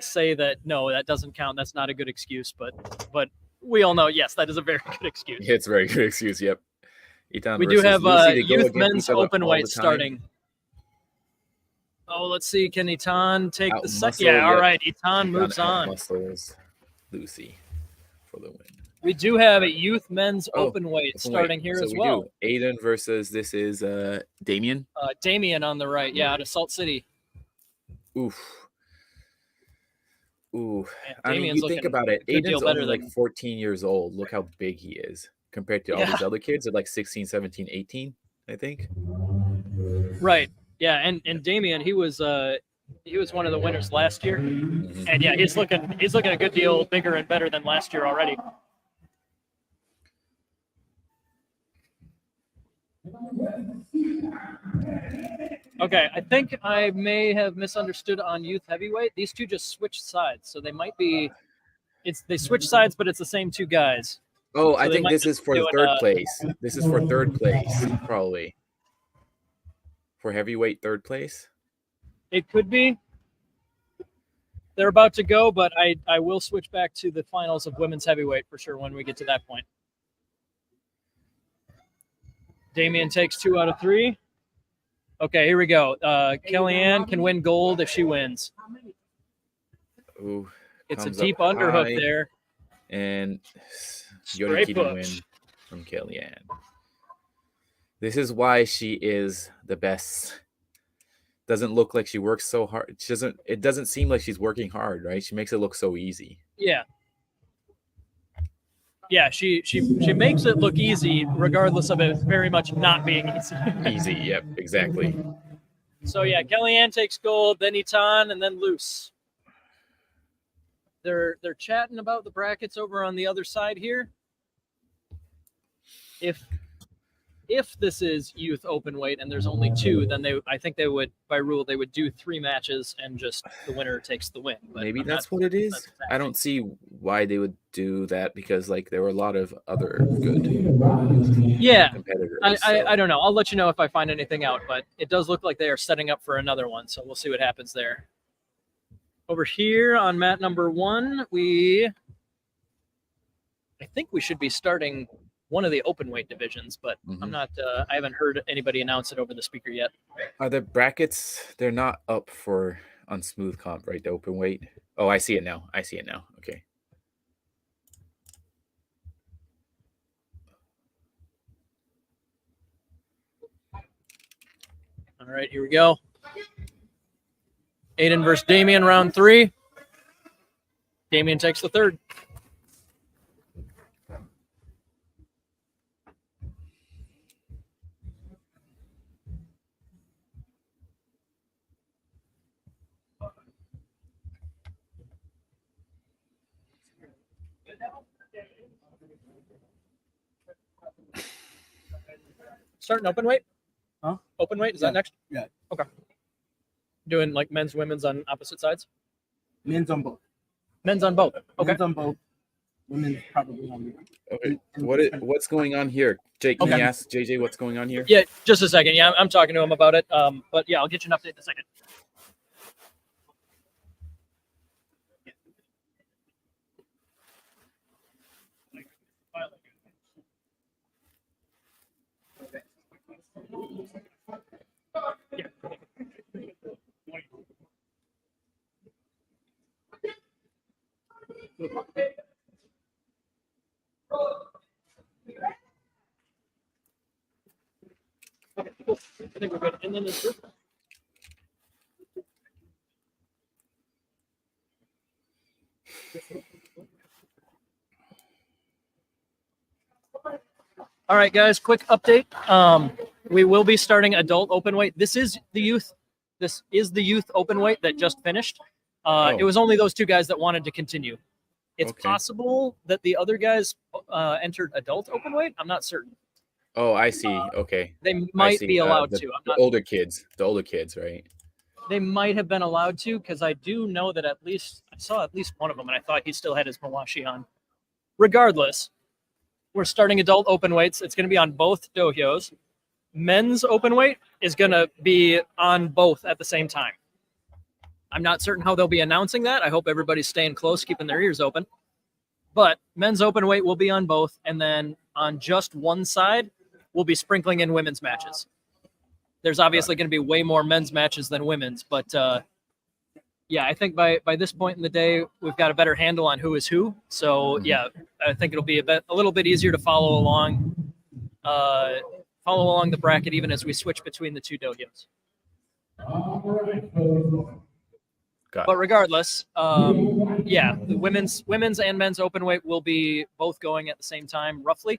say that no, that doesn't count. That's not a good excuse, but we all know yes, that is a very good excuse. It's a very good excuse, yep. We do have youth men's open weight starting. Oh, let's see. Can Itan take the second? Yeah, all right. Itan moves on. Muscles Lucy for the win. We do have a youth men's open weight starting here as well. Aiden versus this is Damien. Damien on the right, out of Salt City. Oof. Ooh. Man, I mean, you think about it. Aiden's only like 14 years old. Look how big he is compared to all these other kids at like 16, 17, 18, I think. Right. Yeah, and Damien, he was one of the winners last year, and yeah, he's looking a good deal bigger and better than last year already. Okay, I think I may have misunderstood on youth heavyweight. These two just switched sides, so they might be they switch sides, but it's the same two guys. Oh, So I they think might this just is for be the doing, third place. This is for third place, probably. For heavyweight third place. It could be. They're about to go, but I will switch back to the finals of women's heavyweight for sure when we get to that point. Damien takes 2 out of 3. Okay, here we go. Kellyanne can win gold if she wins. Ooh, It's a comes up deep underhook high, there. and Straight Yoniki to win push. from Kellyanne. This is why she is the best. Doesn't look like she works so hard. She doesn't. It doesn't seem like she's working hard, right? She makes it look so easy. Yeah. Yeah, she makes it look easy, regardless of it very much not being easy. Easy. Yep. Exactly. So yeah, Kellyanne takes gold, then Etan, and then Luce. They're chatting about the brackets over on the other side here. If this is youth open weight and there's only 2, then I think they would, by rule, they would do 3 matches and just the winner takes the win. But Maybe that's what it is. exactly. I don't see why they would do that, because like there were a lot of other good competitors. I don't know. I'll let you know if I find anything out, but it does look like they are setting up for another one, so we'll see what happens there. Over here on mat number 1, I think we should be starting one of the open weight divisions, but I'm not. I haven't heard anybody announce it over the speaker yet. Are the brackets? They're not up for on smooth comp, right? The open weight. Oh, I see it now. Okay. All right, here we go. Aiden versus Damien, round 3. Damien takes the 3rd. Starting open weight? Huh? Open weight? Is that next? Yeah. Okay. Doing like men's, women's on opposite sides? Men's on both. Men's on both. Okay. Men's on both. Women's probably on Okay. What's going on here? Jake, can you ask JJ what's going on here? Yeah, just a second. Yeah, I'm talking to him about it. But yeah, I'll get you an update in a second. Okay, cool. I think we're good. And then this group. All right, guys, quick update. We will be starting adult open weight. This is the youth open weight that just finished. It was only those 2 guys that wanted to continue. It's possible that the other guys entered adult open weight. I'm not certain. Oh, I see. Okay. They might be allowed to. I'm The not. older kids, right? They might have been allowed to, because I do know that I saw at least one of them, and I thought he still had his Mawashi on. Regardless, we're starting adult open weights. It's going to be on both dohyos. Men's open weight is going to be on both at the same time. I'm not certain how they'll be announcing that. I hope everybody's staying close, keeping their ears open. But men's open weight will be on both, and then on just one side, we'll be sprinkling in women's matches. There's obviously going to be way more men's matches than women's, but yeah, I think by this point in the day, we've got a better handle on who is who. So yeah, I think it'll be a little bit easier to follow along the bracket, even as we switch between the 2 dohyos. But regardless, yeah, the women's and men's open weight will be both going at the same time, roughly.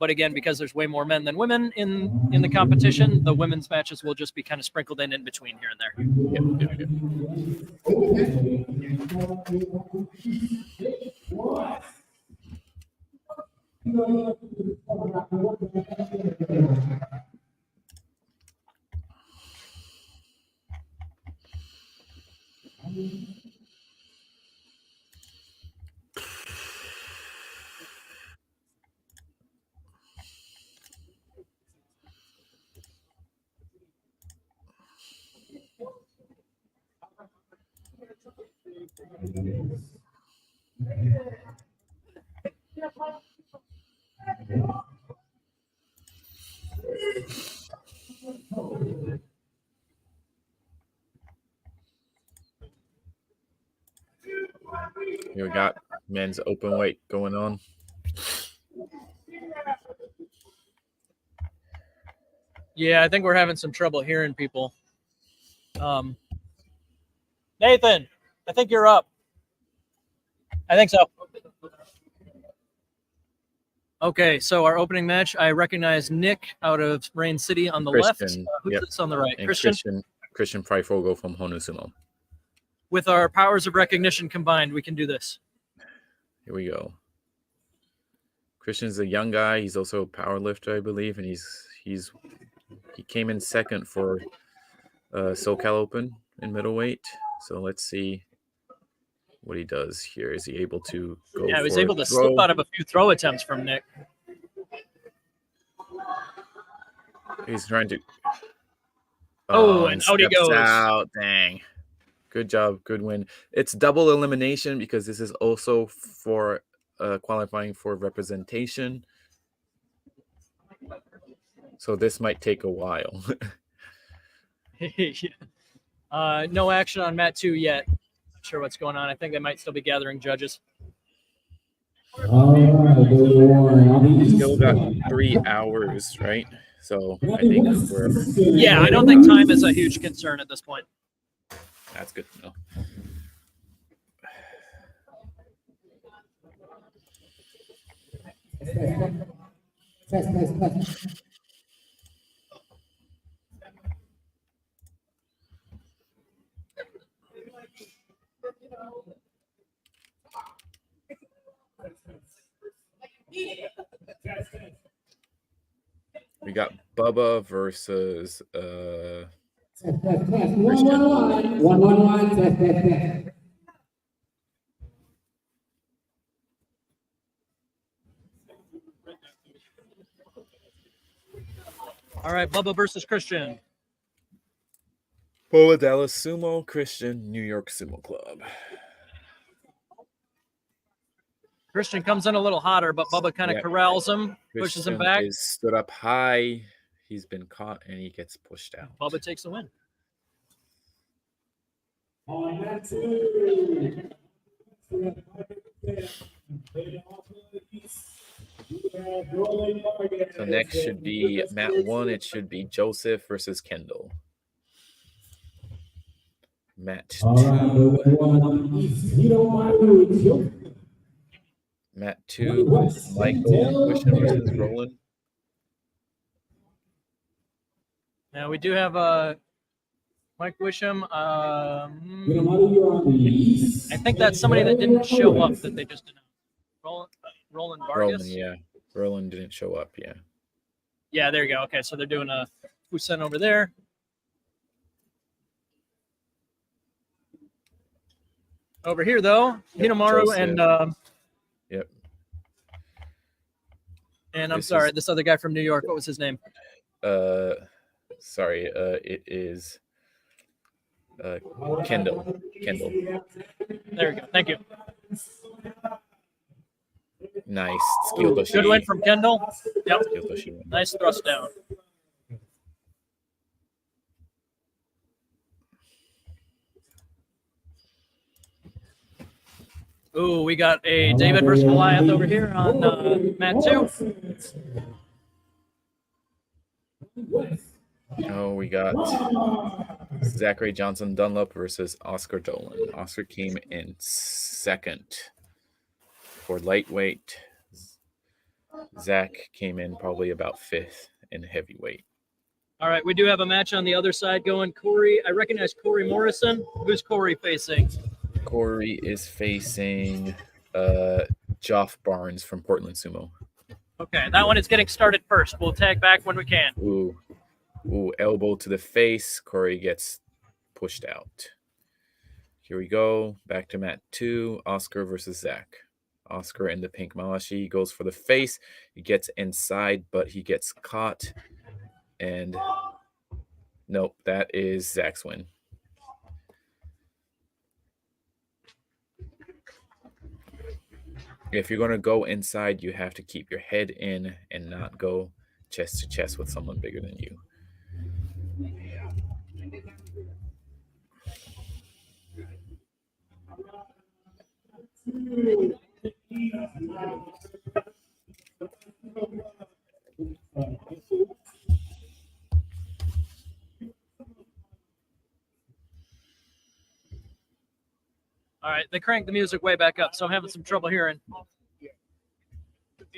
But again, because there's way more men than women in the competition, the women's matches will just be kind of sprinkled in between here and there. Here we got men's open weight going on. Yeah, I think we're having some trouble hearing people. Nathan, I think you're up. I think so. Okay, so our opening match, I recognize Nick out of Rain City on the left. Christian, Who's yep. this on the right? And Christian. Christian Pryfogle from Honu Sumo. With our powers of recognition combined, we can do this. Here we go. Christian's a young guy. He's also a power lifter, I believe, and he came in second for SoCal Open in middleweight. So let's see what he does here. Is he able to go? Yeah, he was for able a to throw? slip out of a few throw attempts from Nick. He's trying to. And out he steps goes. Out. Dang. Good job. Good win. It's double elimination because this is also for qualifying for representation. So this might take a while. No action on Mat 2 yet. Not sure what's going on. I think they might still be gathering judges. Still got 3 hours, right? So I think we're. Yeah, I don't think time is a huge concern at this point. That's good to know. We got Bubba versus One. All right, Bubba versus Christian. Pola Dallas Sumo, Christian, New York Sumo Club. Christian comes in a little hotter, but Bubba kind of corrals him, pushes him back. Is stood up high. He's been caught and he gets pushed out. Bubba takes the win. So next should be Mat 1. It should be Joseph versus Kendall. Mat 2. Mat 2. Michael Wisham versus Roland. Now we do have Mike Wisham. I think that's somebody that didn't show up that they just announced. Roland Vargas. Roland didn't show up. Yeah, there you go. Okay, so they're doing a Fusen over there. Over here, though, Hinamaru Joseph. and and I'm sorry, this other guy from New York. What was his name? Sorry, it is Kendall. There we go. Thank you. Nice. Skyotoshi. Good win from Kendall. Yep. Skyotoshi. Nice thrust down. Ooh, we got a David versus Goliath over here on Mat 2. Oh, we got Zachary Johnson Dunlop versus Oscar Dolan. Oscar came in second for lightweight. Zach came in probably about 5th in heavyweight. All right, we do have a match on the other side going. Corey, I recognize Corey Morrison. Who's Corey facing? Corey is facing Joff Barnes from Portland Sumo. Okay, that one is getting started first. We'll tag back when we can. Ooh, elbow to the face. Corey gets pushed out. Here we go. Back to Mat 2. Oscar versus Zach. Oscar in the pink Malashi goes for the face. He gets inside, but he gets caught. And nope, that is Zach's win. If you're gonna go inside, you have to keep your head in and not go chest to chest with someone bigger than you. All right, they cranked the music way back up, so I'm having some trouble hearing.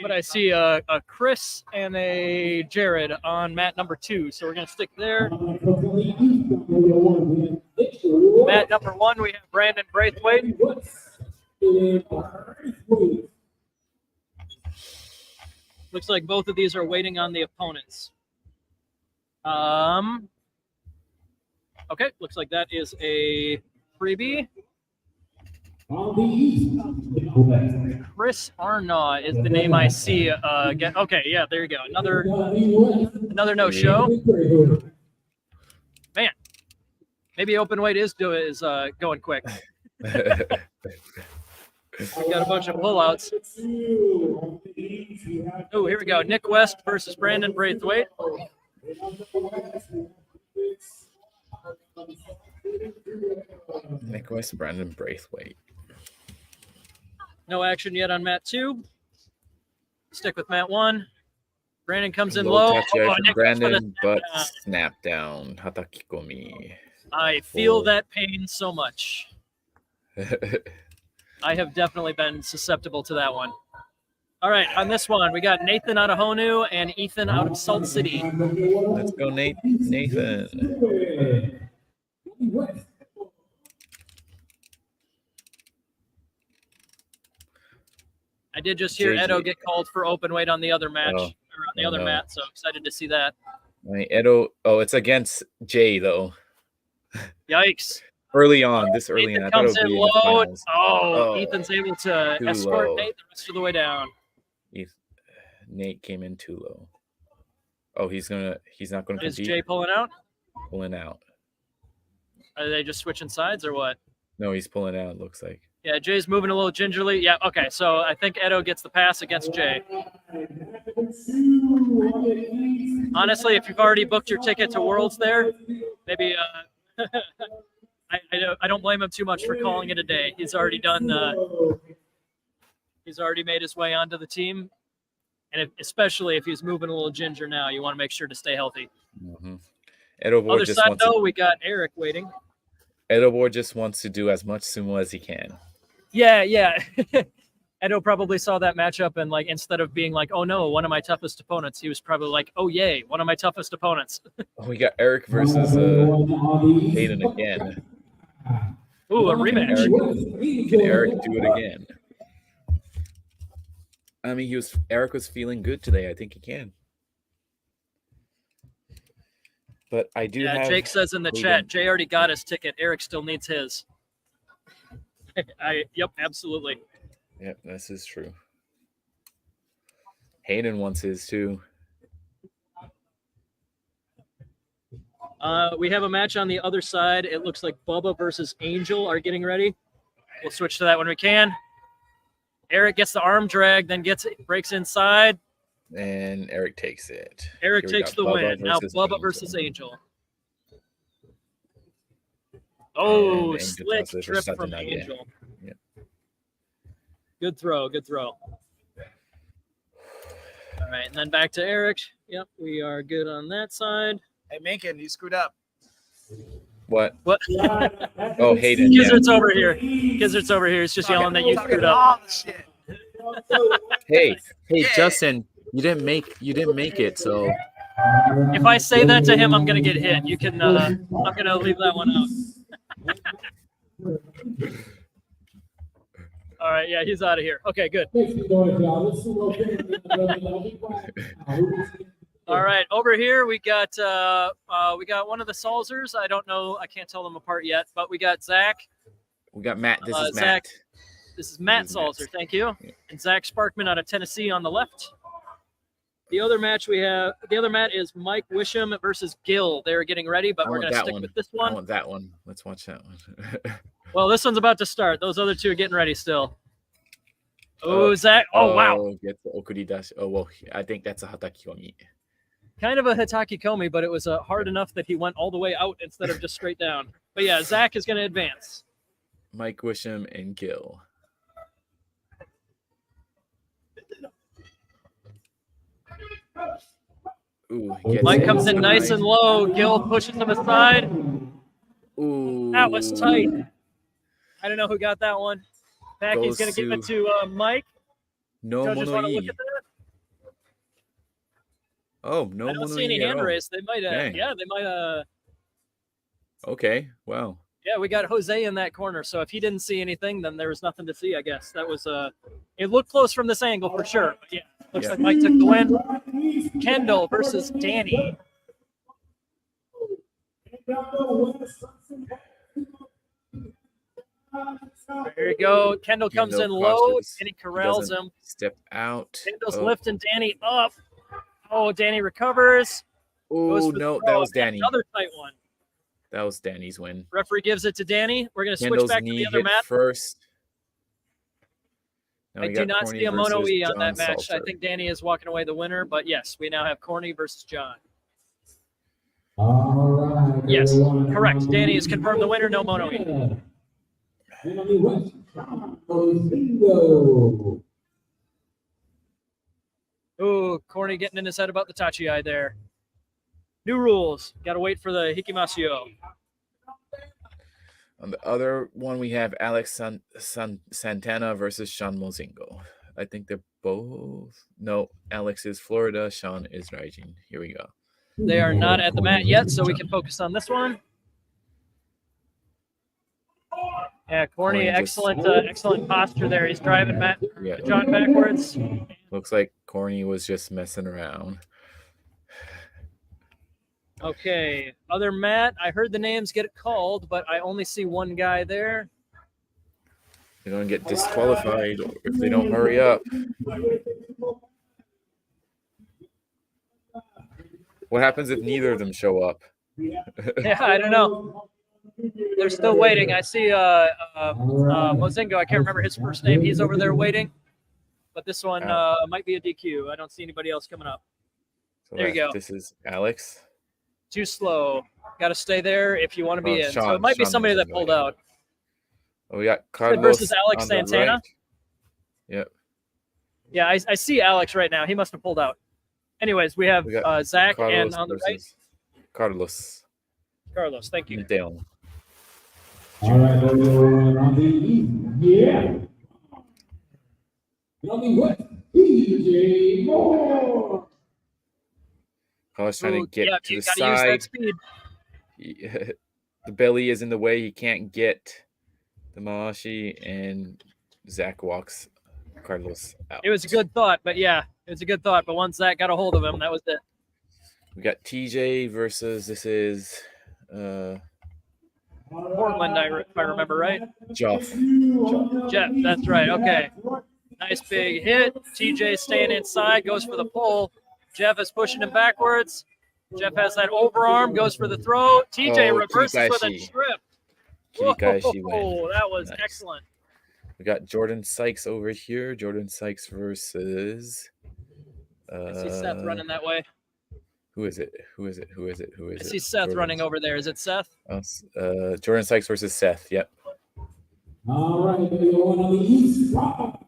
But I see a Chris and a Jared on mat number 2, so we're gonna stick there. Mat number 1, we have Brandon Braithwaite. Looks like both of these are waiting on the opponents. Okay, looks like that is a freebie. Chris Arnaud is the name I see again. Okay, yeah, there you go. Another no-show. Man, maybe open weight is going quick. We got a bunch of pullouts. Oh, here we go. Nick West versus Brandon Braithwaite. Nick West, Brandon Braithwaite. No action yet on mat 2. Stick with mat 1. Brandon comes in low. Touch Oh, from Nick Brandon, but down. snap down. Hatakikomi. I feel that pain so much. I have definitely been susceptible to that one. All right, on this one, we got Nathan out of Honu and Ethan out of Salt City. Let's go, Nathan. I did just hear JJ. Edo get called for open weight on the other match, or on the other no. mat, so excited to see that. Edo. Oh, it's against Jay though. Yikes. Early on. I thought it comes would in be in the low. finals. Oh, Ethan's able to Too escort low. Nate the rest of the way down. Nate came in too low. Oh, he's not gonna Is compete. Jay pulling out? Pulling out. Are they just switching sides or what? No, he's pulling out, it looks like. Yeah, Jay's moving a little gingerly. Yeah, okay, so I think Edo gets the pass against Jay. Honestly, if you've already booked your ticket to Worlds there, maybe I don't blame him too much for calling it a day. He's already done. He's already made his way onto the team, and especially if he's moving a little ginger now, you want to make sure to stay healthy. Mm-hmm. Edo Other side though, we got Eric waiting. Edo Board just wants to do as much sumo as he can. Yeah. Edo probably saw that matchup and like instead of being like, "Oh no, one of my toughest opponents," he was probably like, "Oh yay, one of my toughest opponents." We got Eric versus Hayden again. Ooh, a rematch. Can Eric do it again? I mean, Eric was feeling good today. I think he can. But I do have. Jake says in the chat, Jay already got his ticket. Eric still needs his. Yep, absolutely. Yep, this is true. Hayden wants his too. We have a match on the other side. It looks like Bubba versus Angel are getting ready. We'll switch to that when we can. Eric gets the arm drag, then breaks inside. And Eric takes it. Eric takes the win. Now Bubba versus Angel. Oh, slick trip from Angel. Yep. Good throw. All right, and then back to Eric. Yep, we are good on that side. Hey, Minkin, you screwed up. What? Oh, Hayden. Gizzard's over here. Gizzard's over here. It's just yelling that you screwed up. Hey, Justin, you didn't make it, so. If I say that to him, I'm gonna get hit. You can. I'm gonna leave that one out. All right, yeah, he's out of here. Okay, good. All right, over here we got one of the Salzers. I don't know, I can't tell them apart yet, but we got Zach. We got Matt. This is Matt. Zach, this is Matt Salzer. Thank you. And Zach Sparkman out of Tennessee on the left. The other mat is Mike Wisham versus Gil. They're getting ready, but we're going to stick with this one. I want that one. Let's watch that one. Well, this one's about to start. Those other two are getting ready still. Oh, Zach. Oh, wow. Gets the okuri dashi. Oh, well, I think that's a hataki komi. Kind of a Hitaki Komi, but it was hard enough that he went all the way out instead of just straight down. But yeah, Zach is going to advance. Mike Wisham and Gil. Ooh, Mike comes in nice and low. Gil pushes him aside. Ooh, that was tight. I don't know who got that one. Packy's going to give it to Mike. No Judges want to look mono at that? Oh, no I don't mono see any at hand all. raise. They might Dang. yeah, they might Okay, wow. yeah, we got Jose in that corner. So if he didn't see anything, then there was nothing to see, I guess. That was it looked close from this angle for sure. But yeah, looks like Mike took the win. Kendall versus Danny. There you go. Kendall comes in low and he corrals him. Step out. Kendall's lifting Danny up. Oh, Danny recovers. Oh, no, that was Danny. Another tight one. That was Danny's win. Referee gives it to Danny. We're going to switch Kendall's back to knee the other hit mat. first. Now I we do got not Corny see a mono versus E on John that match. Salter. I think Danny is walking away the winner, but yes, we now have Corny versus John. Yes, correct. Danny is confirmed the winner, no mono E. Ooh, Corny getting in his head about the Tachi-ai there. New rules. Got to wait for the Hikimasio. On the other one, we have Alex Santana versus Sean Mozingo. I think they're both. No, Alex is Florida. Sean is Raijin. Here we go. They are not at the mat yet, so we can focus on this one. Yeah, Corny, excellent, excellent posture there. He's driving John backwards. Looks like Corny was just messing around. Okay, other mat. I heard the names get called, but I only see one guy there. They're going to get disqualified if they don't hurry up. What happens if neither of them show up? Yeah, I don't know. They're still waiting. I see Mozingo. I can't remember his first name. He's over there waiting. But this one might be a DQ. I don't see anybody else coming up. So there you go. This is Alex. Too slow. Got to stay there if you want to be in. Sean, so it might be Sean somebody that Mozingo, pulled yeah. out. Oh, we got Carlos versus Alex on the Santana. right. Yep. Yeah, I see Alex right now. He must have pulled out. Anyways, we have Zach Carlos and on the right, Carlos. Carlos. Thank you. Mateo. All right, everyone on the east, yeah. On the west, DJ Moore. Carlos trying to get to you the gotta use that side. speed. The belly is in the way. He can't get the Maashi, and Zach walks Carlos out. It was a good thought, but yeah, it was a good thought. But once Zach got a hold of him, that was it. We got TJ versus this is Portland, if I remember right. Jeff. Jeff, that's right. Okay. Nice big hit. TJ staying inside, goes for the pull. Jeff is pushing him backwards. Jeff has that overarm, goes for the throw. TJ reverses with a trip. Kirikaishi win. Oh, that was Nice. excellent. We got Jordan Sykes over here. Jordan Sykes versus I see Seth running that way. Who is it? Who is it? Who is it? Who is I it? see Seth running over there. Is it Seth? Jordan Sykes versus Seth. Yep. All right, everyone on the east, on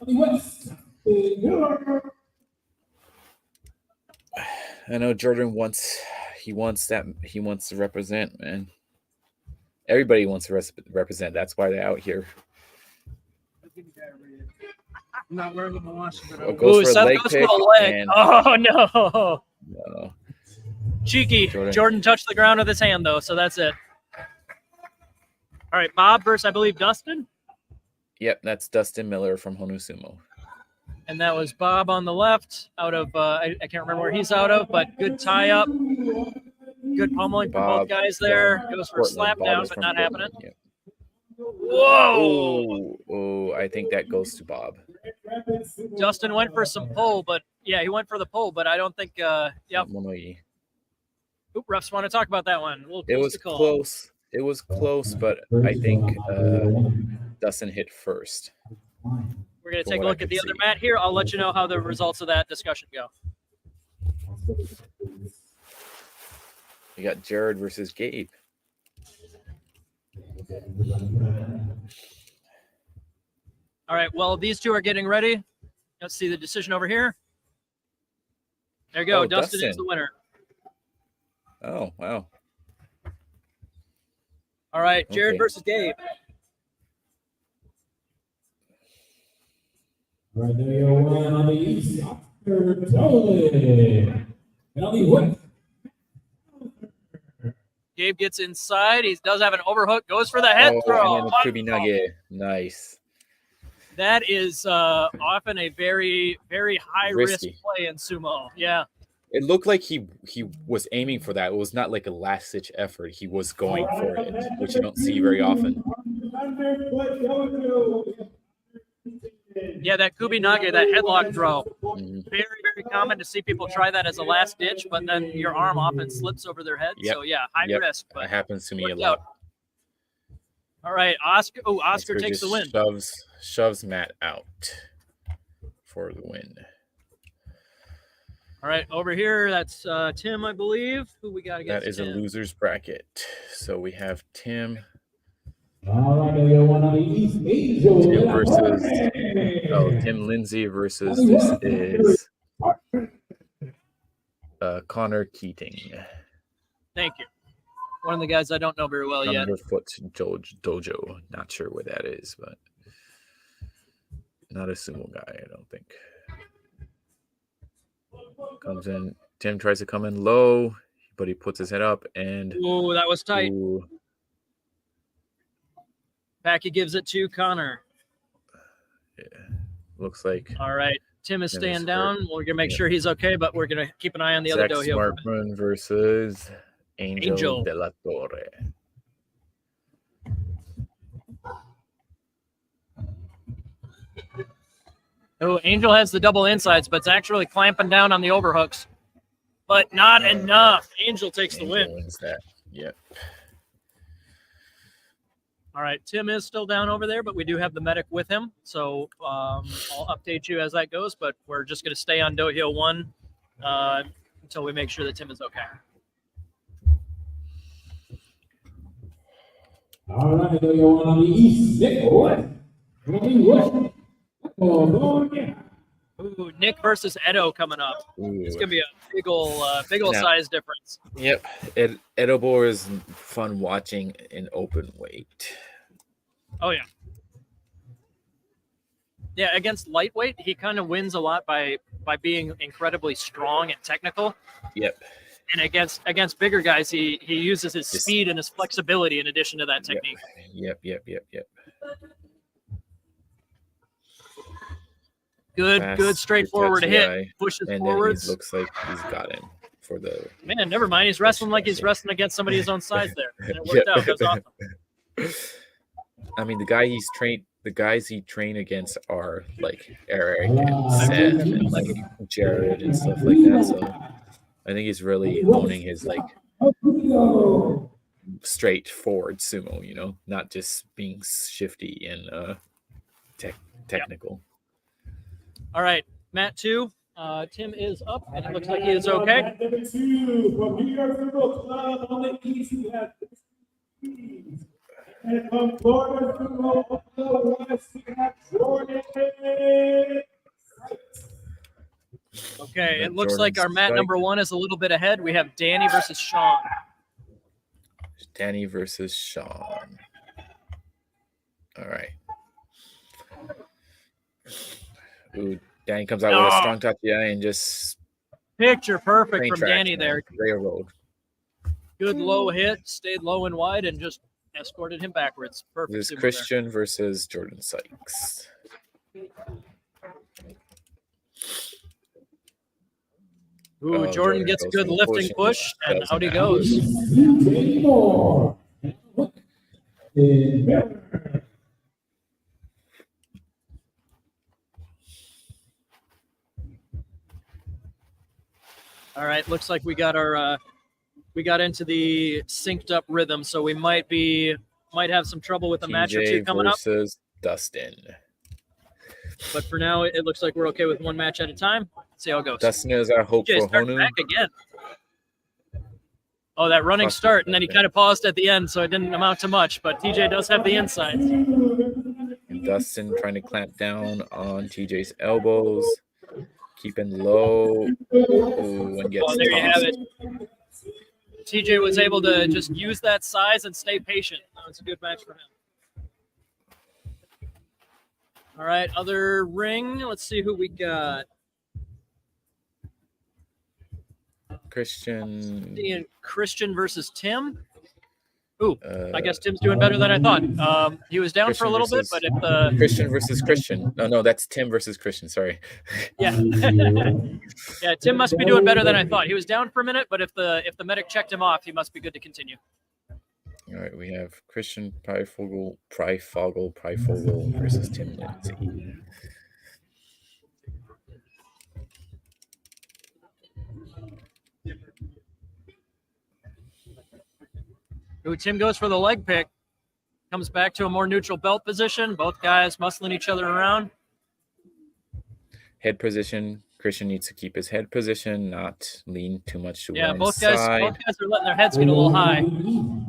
the west, I know Jordan wants to represent, man. Everybody wants to represent. That's why they're out here. I'm not wearing the Malashi, but Goes for a Seth leg goes pick. for the leg. And, Oh, no. no. Cheeky. Jordan touched the ground with his hand, though, so that's it. All right, Bob versus, I believe, Dustin. Yep, that's Dustin Miller from Honu Sumo. And that was Bob on the left, out of, I can't remember where he's out of, but good tie-up. Good pummeling from both guys there. Goes for a slap down, but not happening. Yep. Whoa! Oh, I think that goes to Bob. Justin went for some pull, but yeah, he went for the pull, but I don't think, yep. Oop, refs want to talk about that one. It was close. It was close, but I think Dustin hit first. We're going to From take a what I look at could the other see. mat here. I'll let you know how the results of that discussion go. We got Jared versus Gabe. All right, well, these two are getting ready. Let's see the decision over here. There you go. Oh, Dustin is Dustin. the winner. Oh, wow. All right, Jared Okay. versus Gabe. Right there, your one on the east, Oscar Tolan. And on the west, Gabe gets inside. He does have an overhook. Goes for the head throw. And then a Kubi Nage. Nice. That is often a very, very high-risk Risky. play in sumo. Yeah. It looked like he was aiming for that. It was not like a last-ditch effort. He was going for it, which you don't see very often. Yeah, that Kubi Nage, that headlock throw. Mhm. Very, very common to see people try that as a last ditch, but then your arm often slips over their head. Yep. So, yeah, high Yep. risk. That But happens to me a worked lot. out. All right, Oscar. Oh, Oscar takes the just win. shoves Matt out for the win. All right, over here, that's Tim, I believe. Who we got against That is a Tim? loser's bracket. So we have Tim all right, there, your one on the east, Angel. Tim versus Tim Lindsay versus this is Connor Keating. Thank you. One of the guys I don't know very well yet. Underfoot Dojo. Not sure where that is, but not a sumo guy, I don't think. Comes in. Tim tries to come in low, but he puts his head up and Ooh, that was tight. ooh, Packy gives it to Connor. yeah, looks like All right, Tim is Tim staying is down. hurt. We're gonna make Yeah. sure he's okay, but we're gonna keep an eye on the other Zach dohyo. Smartman versus Angel de la Torre. Oh, Angel has the double insides, but it's actually clamping down on the overhooks. But not enough. Angel takes the win. Wins that. Yep. All right, Tim is still down over there, but we do have the medic with him. So I'll update you as that goes, but we're just going to stay on dohyo 1 until we make sure that Tim is okay. All right, there, your one on the east, Nick West. Ooh, Nick versus Edo coming up. Ooh. It's going to be a big ol' Now- size difference. Yep. Edible is fun watching in open weight. Oh, yeah. Yeah, against lightweight, he kind of wins a lot by being incredibly strong and technical. Yep. And against bigger guys, he uses his speed and his flexibility in addition to that technique. Yep. Good, Fast, good, straightforward touchy hit. eye, Pushes and forwards. then he looks like he's got him for the. Man, never mind. He's wrestling like he's wrestling against somebody his own size there. And it worked Yeah. out. That was awesome. I mean, the guys he trained against are like Eric and Seth and like Jared and stuff like that. So I think he's really owning his like straightforward sumo, you know, not just being shifty and technical. All right, Matt 2. Tim is up, and it looks like he is okay. Number 2 from New York Sumo Club on the east, we have and from Florida Sumo on the west, we have Jordan. Okay, it Matt looks like our Jordan's Matt strike. number 1 is a little bit ahead. We have Danny versus Sean. Danny versus Sean. All right. Ooh, Danny comes out with a strong touchy eye and just Picture perfect train from tracks, Danny man. there. Railroad. Good low hit, stayed low and wide, and just escorted him backwards. Perfect. This is sumo there. Christian versus Jordan Sykes. Ooh, Oh, Jordan gets a goes good for the lifting push, and doesn't out he matter. goes. More. All right, looks like we got our we got into the synced up rhythm, so we might have some trouble with a match or two TJ coming up. versus Dustin. But for now, it looks like we're okay with one match at a time. Let's see how it goes. Dustin is our hope TJ for starting Honu. back again. Oh, that running start, and then he kind of paused at the end, so it didn't amount to much. But TJ does have the insides. And Dustin trying to clamp down on TJ's elbows, keeping low. Ooh, and gets Oh, there you have tossed. it. TJ was able to just use that size and stay patient. That was a good match for him. All right, other ring. Let's see who we got. Christian. Seeing Christian versus Tim. Ooh, I guess Tim's doing better than I thought. He was down for a little bit, but if the Christian versus Christian. No, that's Tim versus Christian. Sorry. yeah, yeah, Tim must be doing better than I thought. He was down for a minute, but if the medic checked him off, he must be good to continue. All right, we have Christian Pryfogel versus Tim Lindsay. Ooh, Tim goes for the leg pick. Comes back to a more neutral belt position. Both guys muscling each other around. Head position. Christian needs to keep his head position, not lean too much to Yeah, one both side. guys are letting their heads get a little high.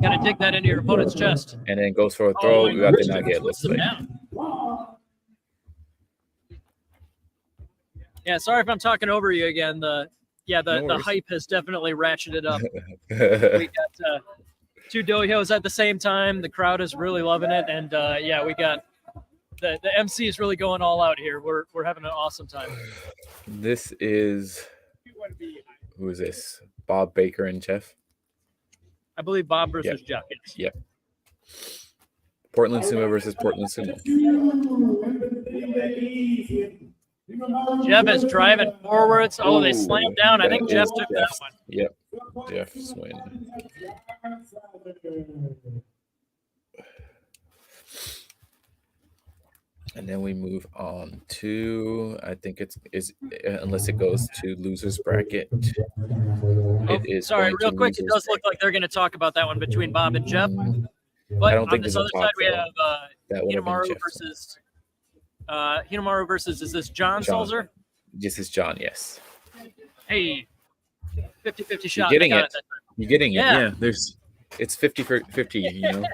Got to dig that into your opponent's chest. And then goes for a throw. We got the Christian nugget. flips Looks him like. down. Yeah, sorry if I'm talking over you again. The worries. hype has definitely ratcheted up. We got two dohos at the same time. The crowd is really loving it, and we got the MC is really going all out here. We're having an awesome time. This is who is this? Bob Baker and Jeff. I believe Bob versus Jeff. Yes. Yep. Portland Sumo versus Portland Sumo. Jeff is driving forwards. Oh, they slammed down. I think Jeff took that one. Yep. Jeff's win. And then we move on to, I think it's unless it goes to losers bracket. It is. Sorry, going real to quick. It losers does look like they're going to talk about that one between Bob and Jeff. But I don't on think this there's a other talk, side, we though. have That would have been Hinamaru Jeff. versus is this John Sulzer? This is John, yes. Hey, 50-50 shot. You're getting I it. got that time. You're getting it. Yeah. Yeah. It's 50-50, you know.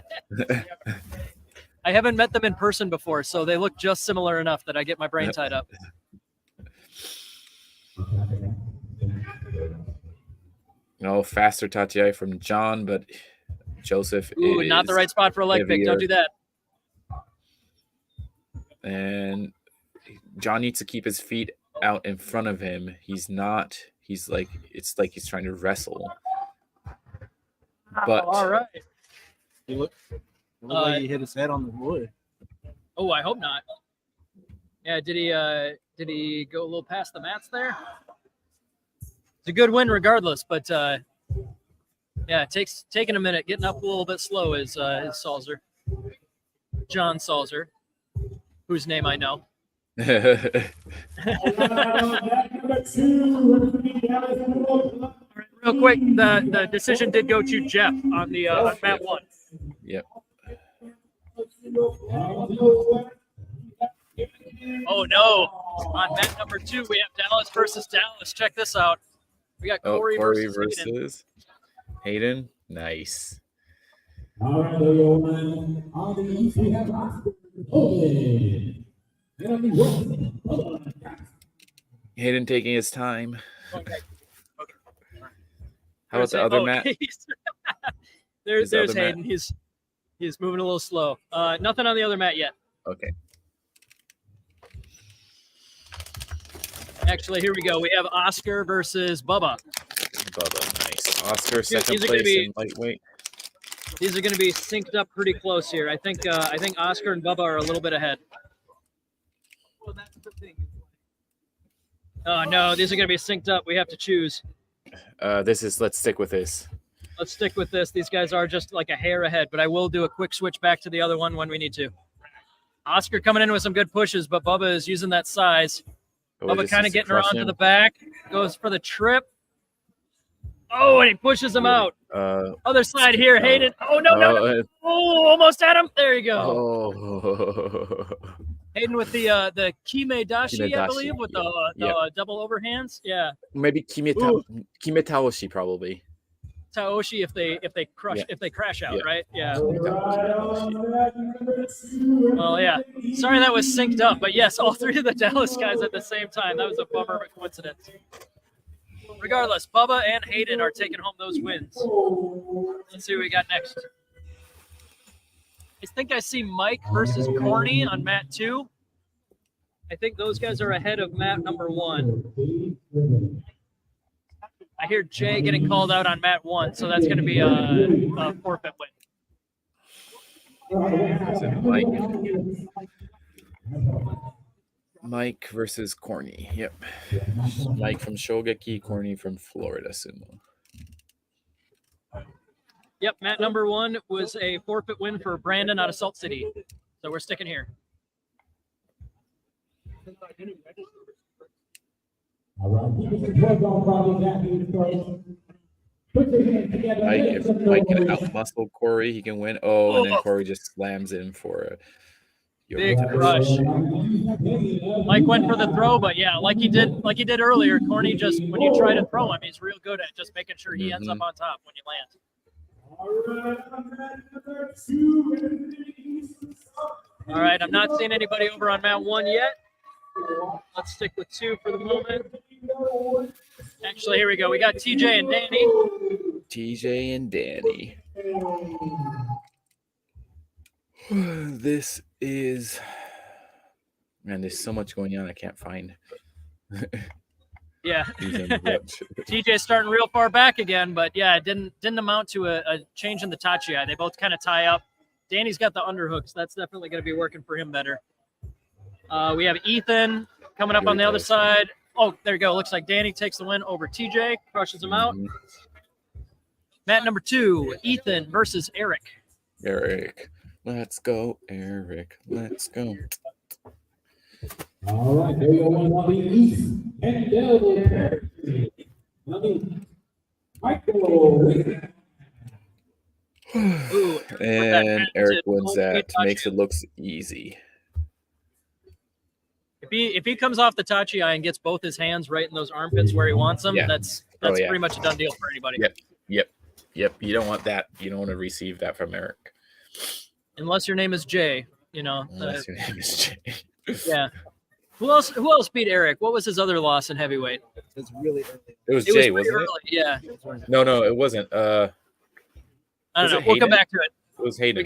I haven't met them in person before, so they look just similar enough that I get my brain tied up. No, faster Tachiai from John, but Joseph Ooh, is not the right spot for a leg pick. Don't do that. And John needs to keep his feet out in front of him. It's like he's trying to wrestle. But All right. Look like he hit his head on the wood. Oh, I hope not. Yeah, did he go a little past the mats there? It's a good win regardless, but taking a minute, getting up a little bit slow is Sulzer. John Sulzer, whose name I know. Real quick, the decision did go to Jeff on the on mat 1. Yep. Oh no! On mat number 2, we have Dallas versus Dallas. Check this out. We got Corey versus Hayden. Nice. All right, on the east, we have Hayden taking his time. Okay. How about the other mat? There's other Hayden. mat? He's moving a little slow. Nothing on the other mat yet. Okay. Actually, here we go. We have Oscar versus Bubba. Bubba, nice. Oscar, These second are gonna place be- in lightweight. These are going to be synced up pretty close here. I think Oscar and Bubba are a little bit ahead. Oh no, these are going to be synced up. We have to choose. Let's stick with this. Let's stick with this. These guys are just like a hair ahead, but I will do a quick switch back to the other one when we need to. Oscar coming in with some good pushes, but Bubba is using that size. Bubba kind of getting around to the back. Goes for the trip. Oh, and he pushes him out. Other side here, Hayden. Oh, no. Oh, almost at him. There you go. Oh. Hayden with the kime dashi, I believe, with the double overhands. Yeah. Maybe Kimetaoshi probably. Taoshi if they crash out, right? Yeah. Well, yeah. Sorry that was synced up, but yes, all three of the Dallas guys at the same time. That was a bummer of a coincidence. Regardless, Bubba and Hayden are taking home those wins. Let's see what we got next. I think I see Mike versus Corny on mat 2. I think those guys are ahead of mat number 1. I hear Jay getting called out on mat 1, so that's going to be a forfeit win. Mike versus Corny. Yep. Mike from Shogeki, Corny from Florida Sumo. Yep, mat number 1 was a forfeit win for Brandon out of Salt City. So we're sticking here. If Mike can outmuscle Corey, he can win. Oh, and then Corey just slams in for a big crush. Mike went for the throw, but yeah, like he did earlier. Corny just when you try to throw him, he's real good at just making sure he ends up on top when you land. All right, I'm not seeing anybody over on mat 1 yet. Let's stick with 2 for the moment. Actually, here we go. We got TJ and Danny. TJ and Danny. This is, man, there's so much going on I can't find. Yeah. TJ's starting real far back again, but yeah, it didn't amount to a change in the tachi. They both kind of tie up. Danny's got the underhooks. That's definitely going to be working for him better. We have Ethan coming up on the other side. Oh, there you go. Looks like Danny takes the win over TJ, crushes him out. Mat number 2, Ethan versus Eric. Eric. Let's go, Eric. Let's go. All right, there you go. On the east and Delaware. Michael. And Eric wins that. Makes it look easy. If he comes off the tachi and gets both his hands right in those armpits where he wants them, that's pretty much a done deal for anybody. Yep. You don't want that. You don't want to receive that from Eric. Unless your name is Jay, you know. Unless your name is Jay. Yeah. Who else beat Eric? What was his other loss in heavyweight? It was really early. It was Jay, wasn't it? Yeah. No, it wasn't. I don't know. We'll come back to it. It was Hayden.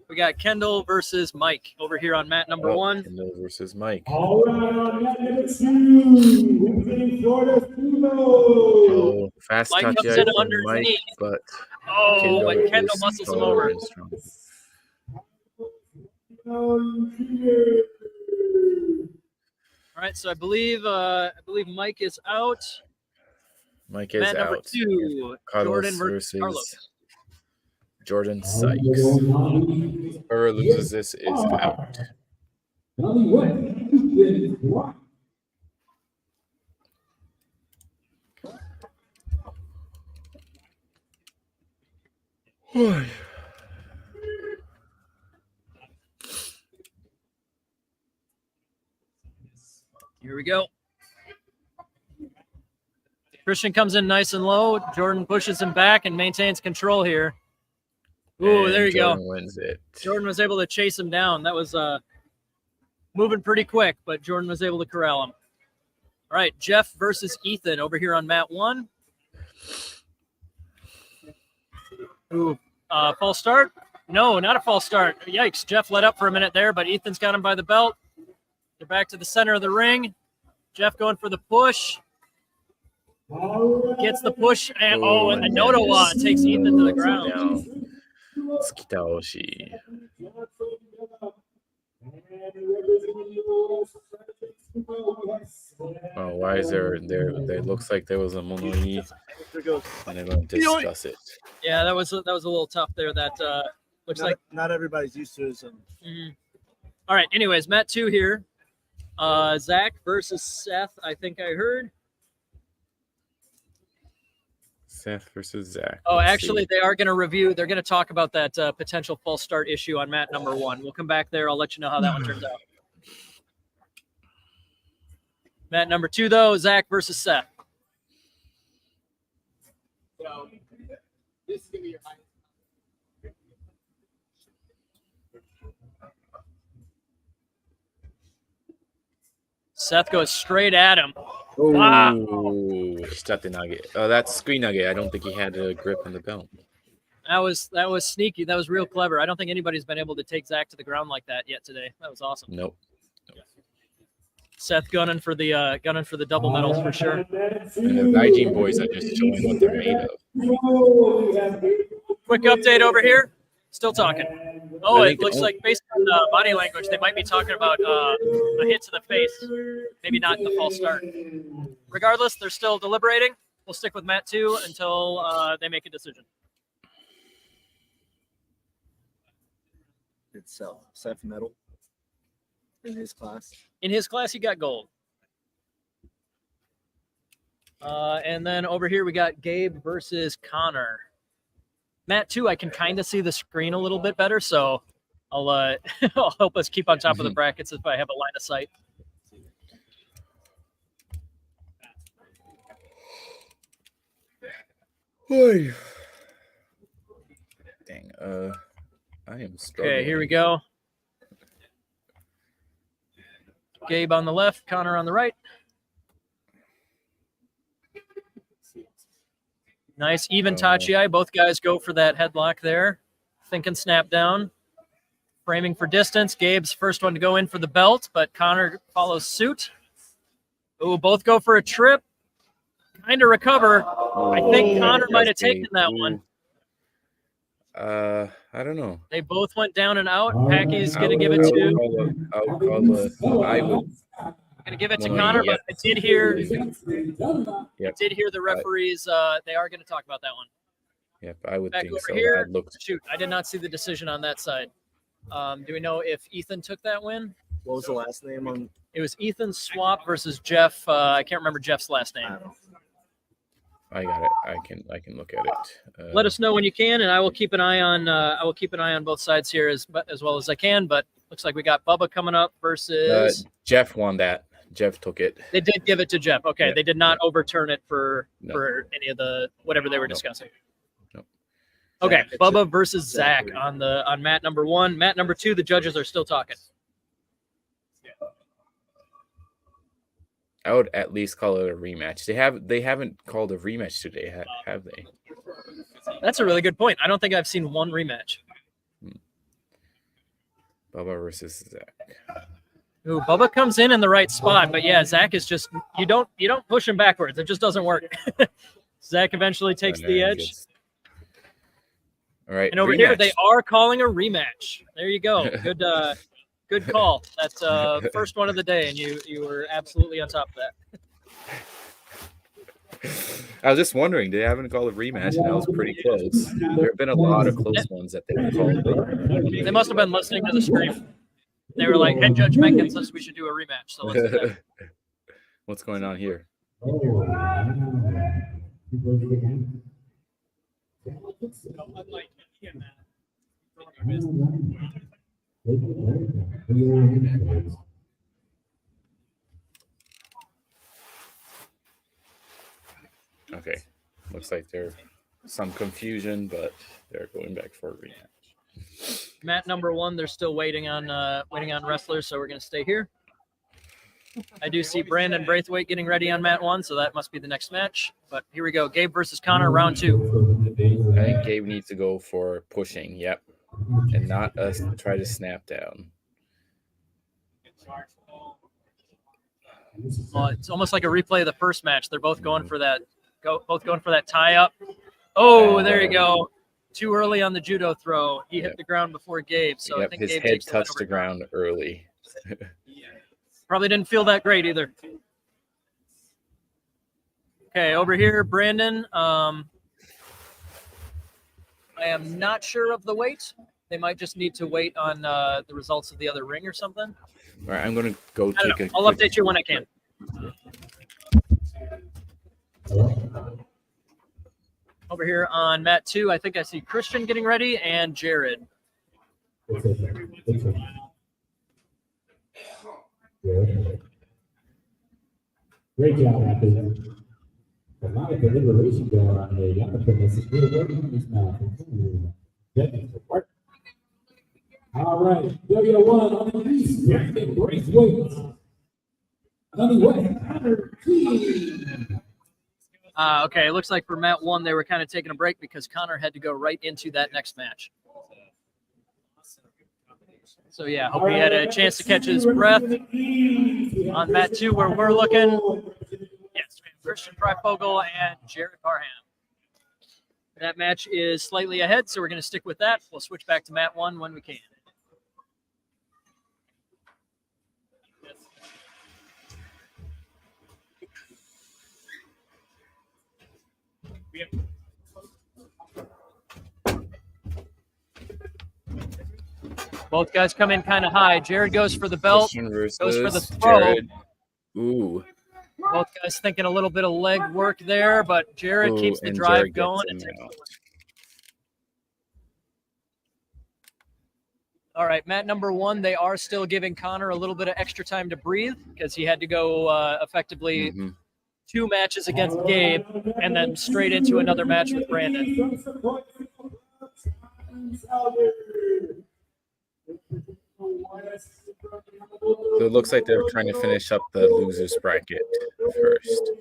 We got Kendall versus Mike over here on mat number 1. Kendall versus Mike. All right, on mat number 2, Florida Sumo. Oh, fast Mike touch comes in from underneath. Mike, but Kendall muscles him over. All right, so I believe Mike is out. Mike is mat number out. 2, Carlos Jordan versus Carlos. Jordan Sykes. Whoever loses this is out. Here we go. Christian comes in nice and low. Jordan pushes him back and maintains control here. Ooh, And there you Jordan go. Wins it. Jordan was able to chase him down. That was moving pretty quick, but Jordan was able to corral him. All right, Jeff versus Ethan over here on mat 1. Ooh, false start? No, not a false start. Yikes, Jeff let up for a minute there, but Ethan's got him by the belt. They're back to the center of the ring. Jeff going for the push. Gets the push, and and the Nodowa takes Ethan to the ground. Tsukitaoshi. Oh, why is there? It looks like there was a monoi, and I'm going to discuss it. Yeah, that was a little tough there. That looks like not everybody's used to it. All right. Anyways, mat 2 here. Zach versus Seth. I think I heard. Seth versus Zach. Oh, Let's actually, see. they are going to review. They're going to talk about that potential false start issue on mat number 1. We'll come back there. I'll let you know how that one turns out. Mat number 2, though, Zach versus Seth. So this is gonna be your highest. Seth goes straight at him. Oh, Wow. shut the nugget. Oh, that's screen nugget. I don't think he had a grip on the belt. That was sneaky. That was real clever. I don't think anybody's been able to take Zach to the ground like that yet today. That was awesome. Nope. Seth gunning for the double medals for sure. And the Gaijin boys are just showing what they're made of. Quick update over here. Still talking. Oh, it looks oh. like based on the body language, they might be talking about a hit to the face. Maybe not the false start. Regardless, they're still deliberating. We'll stick with Mat 2 until they make a decision. It's Seth medal in his class. In his class, he got gold. And then over here, we got Gabe versus Connor. Mat 2, I can kind of see the screen a little bit better, so I'll I'll help us keep on top of the brackets if I have a line of sight. Dang. I am struggling. Okay, here we go. Gabe on the left, Connor on the right. Nice, even Tachi. Both guys go for that headlock there. Thinking snap down. Framing for distance. Gabe's first one to go in for the belt, but Connor follows suit. Ooh, both go for a trip. Kind of recover. I think Connor might have taken that one. I don't know. They both went down and out. Packy's going to give it to... I would. Going to give it to Connor, but I did hear Yep. did hear the referees. They are going to talk about that one. Yep, I would Back think over so. here. That looked. Shoot, I did not see the decision on that side. Do we know if Ethan took that win? What was the last name on? It was Ethan Swap versus Jeff. I can't remember Jeff's last name. I got it. I can look at it. Let us know when you can, and I will keep an eye on both sides here as well as I can. But looks like we got Bubba coming up versus Jeff won that. Jeff took it. They did give it to Jeff. Okay, Yeah. they did not overturn it for No. any of the whatever they were discussing. No. Okay, Bubba versus Zach on mat number 1. Mat number 2, the judges are still talking. I would at least call it a rematch. They haven't called a rematch today, have they? That's a really good point. I don't think I've seen one rematch. Bubba versus Zach. Ooh, Bubba comes in the right spot, but yeah, Zach is just you don't push him backwards. It just doesn't work. Zach eventually takes the edge. All right. And over here they are calling a rematch. There you go. Good good call. That's first one of the day, and you were absolutely on top of that. I was just wondering, they haven't called a rematch, and that was pretty close. There have been a lot of close ones that they've called. They must have been listening to the stream. They were like, head judge Menkins says we should do a rematch. So let's do that. What's going on here? Okay, looks like there's some confusion, but they're going back for a rematch. Mat number 1, they're still waiting on wrestlers, so we're going to stay here. I do see Brandon Braithwaite getting ready on mat 1, so that must be the next match. But here we go. Gabe versus Connor, round 2. I think Gabe needs to go for pushing, yep, and not us try to snap down. Well, it's almost like a replay of the first match. They're both going for that. Both going for that tie up. Oh, there you go. Too early on the judo throw. He hit the ground before Gabe, so I think his Gabe head takes touched the ground early. Probably didn't feel that great either. Okay, over here, Brandon. I am not sure of the weight. They might just need to wait on the results of the other ring or something. All right, I'm going to go take a I'll update you when I can. Over here on mat 2, I think I see Christian getting ready and Jared. Great job out there. A lot of deliberation going on there. Y'all are putting this good work on this now. All right, W1 on the east, Brandon Braithwaite. On the west, Okay, it looks like for mat 1, they were kind of taking a break because Connor had to go right into that next match. So yeah, hope he had a chance to catch his breath. On mat 2, where we're looking, yes, we have Christian Freifogel and Jared Barham. That match is slightly ahead, so we're going to stick with that. We'll switch back to mat 1 when we can. Both guys come in kind of high. Jared goes for the belt, goes for the throw. Jared. Ooh. Both guys thinking a little bit of leg work there, but Jared keeps the drive Jared going. gets him out. All right, mat number 1, they are still giving Connor a little bit of extra time to breathe because he had to go effectively 2 matches against Gabe and then straight into another match with Brandon. So it looks like they're trying to finish up the losers bracket first.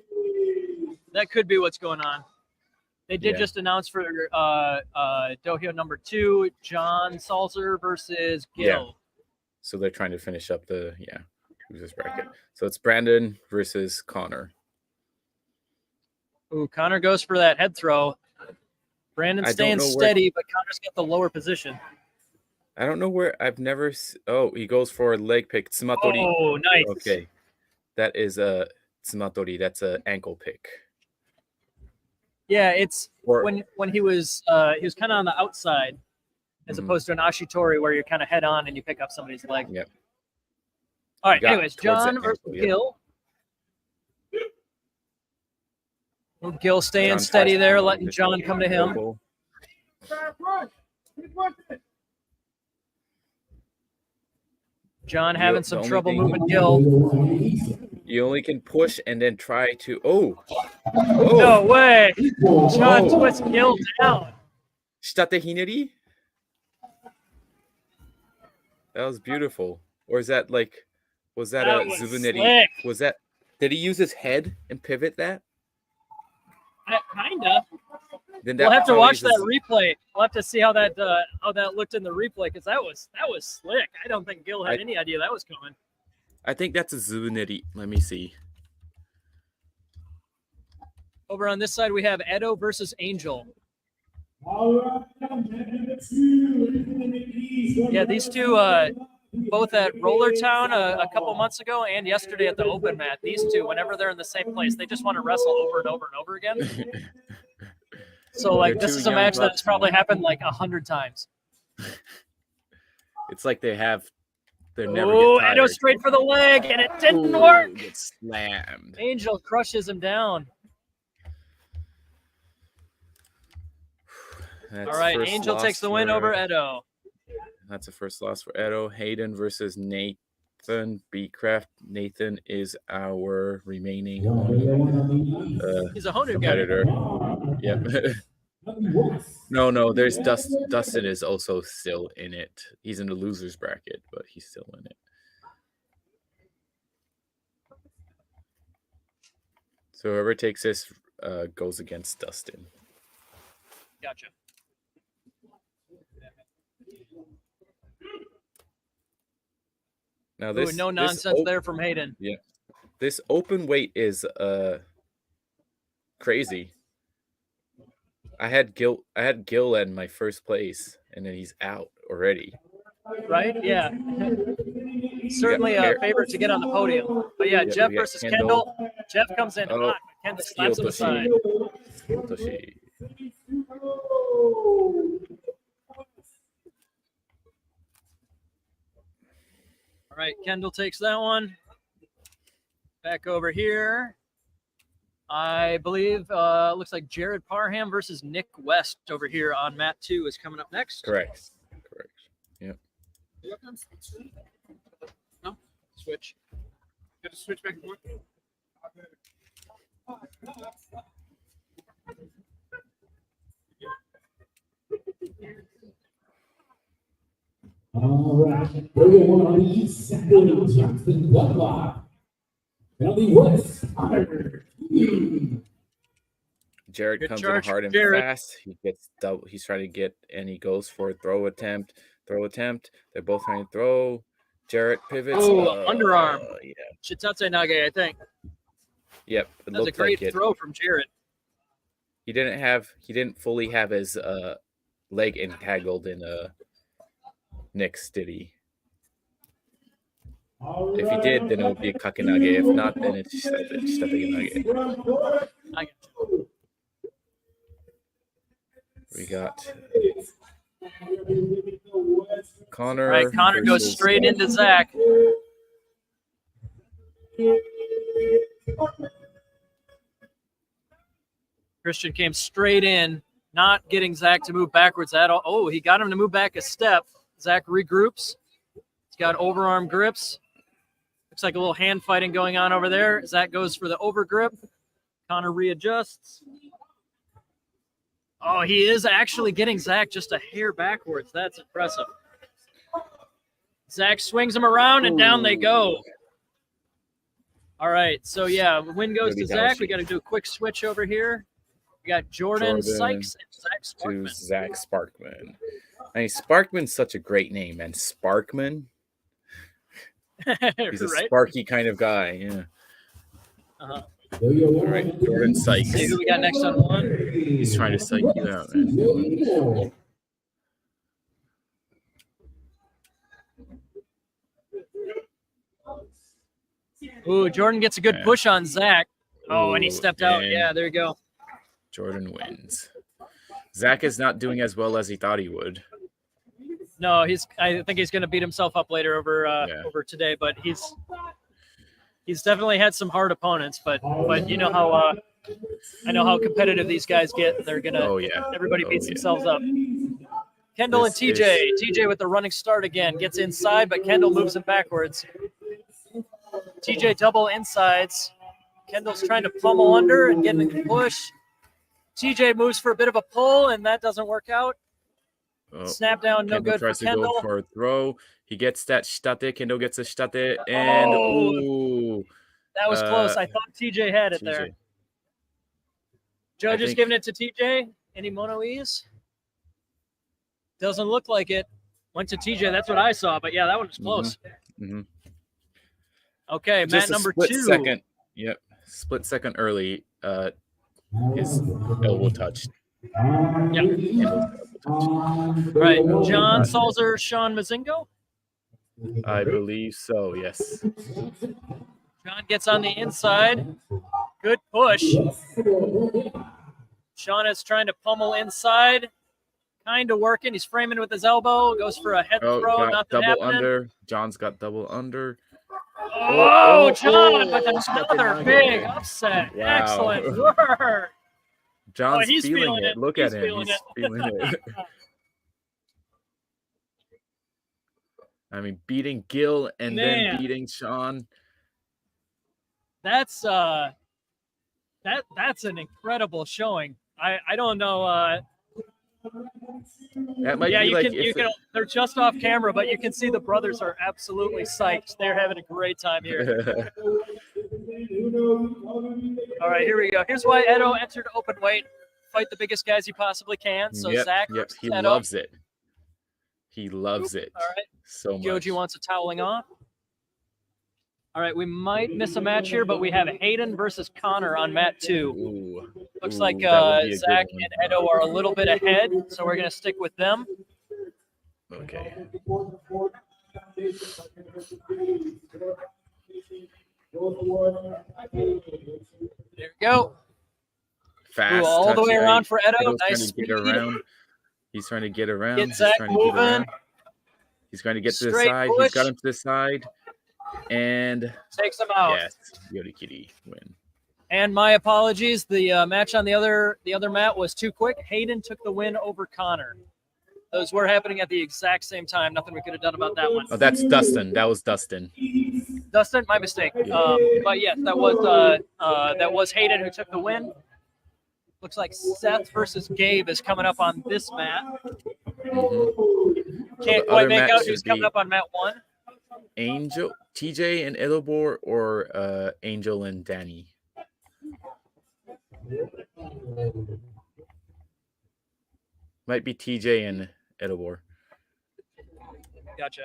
That could be what's going on. They did just announce for dohyo number 2, John Salzer versus Gil. Yeah. So they're trying to finish up the losers bracket. So it's Brandon versus Connor. Ooh, Connor goes for that head throw. Brandon's staying steady, but Connor's got the lower position. I don't know where I've never. Oh, he goes for a leg pick. Tsumatori. Oh, nice. Okay, that is a tsumatori. That's an ankle pick. Yeah, it's when he was kind of on the outside, as opposed to an ashitori where you're kind of head on and you pick up somebody's leg. Yep. All right. Anyways, John versus Gil. Gil staying steady there, letting John come to him. John having some trouble moving Gil. You only can push and then try to. No way! John twists Gil down. Shitate hineri? That was beautiful. Or is that like, was that a zubuneri? Was that? Did he use his head and pivot that? Kinda. Then we'll have to watch that replay. We'll have to see how that looked in the replay because that was slick. I don't think Gil had any idea that was coming. I think that's a zubuneri. Let me see. Over on this side, we have Edo versus Angel. Yeah, these two both at Roller Town a couple months ago and yesterday at the open mat. These two, whenever they're in the same place, they just want to wrestle over and over and over again. So, like, this is a match that's probably happened like 100 times. It's like they're never get tired. Oh, Edo straight for the leg, and it didn't work. Gets slammed. Angel crushes him down. All right, Angel takes the win over Edo. That's a first loss for Edo. Hayden versus Nathan Beecraft. Nathan is our remaining he's a Honu competitor. Yep. No, there's Dustin is also still in it. He's in the losers bracket, but he's still in it. So whoever takes this goes against Dustin. Gotcha. Now this no nonsense there from Hayden. Yeah, this open weight is crazy. I had Gil in my first place, and then he's out already. Right? Yeah. Certainly a favorite to get on the podium. But yeah, Jeff versus Kendall. Jeff comes in hot. Kendall slaps him aside. All right, Kendall takes that one. Back over here. I believe looks like Jared Parham versus Nick West over here on mat 2 is coming up next. Correct. Yep. No? Switch. Got to switch back and forth. All right. We're going on the east side of Johnson Block. And on the west side. Jared Good comes charge, in hard and Jared. fast. He gets double. He's trying to get, and he goes for a throw attempt. They're both trying to throw. Jared pivots. Oh, underarm. Yeah. Shitatse Nage, I think. Yep. It That's a looked great like it. throw from Jared. He didn't fully have his leg entangled in Nick's, did he? If he did, then it would be a kakenage. If not, then it's just a nage. I We got Connor. All right, Connor goes versus- straight into Zach. Christian came straight in, not getting Zach to move backwards at all. Oh, he got him to move back a step. Zach regroups. He's got overarm grips. Looks like a little hand fighting going on over there. Zach goes for the over grip. Connor readjusts. Oh, he is actually getting Zach just a hair backwards. That's impressive. Zach swings him around, and down they go. All right, so yeah, win goes to Zach. We got to do a quick switch over here. We got Jordan Sykes and Zach to Sparkman. Zach Sparkman. I mean, Sparkman's such a great name, man. Sparkman. He's a Right? sparky kind of guy. Yeah. Uh-huh. All right, Jordan Sykes. See who we got next on one. He's trying to psych you out, man. Ooh, Jordan gets a good Yeah. push on Zach. Oh, and he Ooh, stepped out. and Yeah, there you go. Jordan wins. Zach is not doing as well as he thought he would. No, I think he's going to beat himself up later over Yeah. over today, but he's definitely had some hard opponents. But you know how I know how competitive these guys get. They're gonna. Oh yeah. Everybody beats Oh, yeah. themselves up. Kendall This and TJ. TJ with the running start again gets inside, but Kendall moves him backwards. TJ double insides. Kendall's trying to pummel under and getting a push. TJ moves for a bit of a pull, and that doesn't work out. Oh, Snap down, no Kendall good for tries to Kendall. go for a throw. He gets that shtate. Kendall gets a shtate, and Oh. ooh, That was close. I thought TJ had it there. TJ. Joe I just think- giving it to TJ. Any mono-ease? Doesn't look like it. Went to TJ. That's what I saw. But yeah, that one was close. Mhm. Okay, Just Matt a number split 2. second. Yep, split second early. His elbow touched. Yeah. Right. John Salzer, Sean Mazingo. I believe so. Yes. Sean gets on the inside. Good push. Sean is trying to pummel inside. Kind of working. He's framing with his elbow. Goes for a head Oh, throw. got Nothing double happening. under. John's got double under. Oh, John with shut the another nugget. big upset. Wow. Excellent work. John's he's feeling feeling it. it. Look He's at him. feeling He's it. feeling it. I mean, beating Gil and Man. then beating Sean. That's that's an incredible showing. I don't know. That might Yeah, be you like can if you can. They're just off camera, but you can see the brothers are absolutely psyched. They're having a great time here. All right, here we go. Here's why Edo entered open weight. Fight the biggest guys he possibly can. So Yep, Zach yep, versus he Edo. loves it. He loves it All right. so much. Joji wants a toweling off. All right, we might miss a match here, but we have Hayden versus Connor on mat 2. Ooh, Looks ooh, like that would be a good Zach one. and Edo are a little bit ahead, so we're going to stick with them. Okay. There we go. Fast. Ooh, all the way touchy. around for Edo. Edo's Nice trying to speed. get around. He's trying to get around. Get He's Zach trying to get moving. around. He's trying to get to the Straight side. push. He's got him to the side. And Takes him out. yes, Yodi Kitty win. And my apologies. The match on the other mat was too quick. Hayden took the win over Connor. Those were happening at the exact same time. Nothing we could have done about that one. Oh, that's Dustin. That was Dustin. Dustin, my mistake. But yes, that was Hayden who took the win. Looks like Seth versus Gabe is coming up on this mat. Can't quite make out who's coming up on mat 1. Angel, TJ and Edelbor, or Angel and Danny. Might be TJ and Edelbor. Gotcha.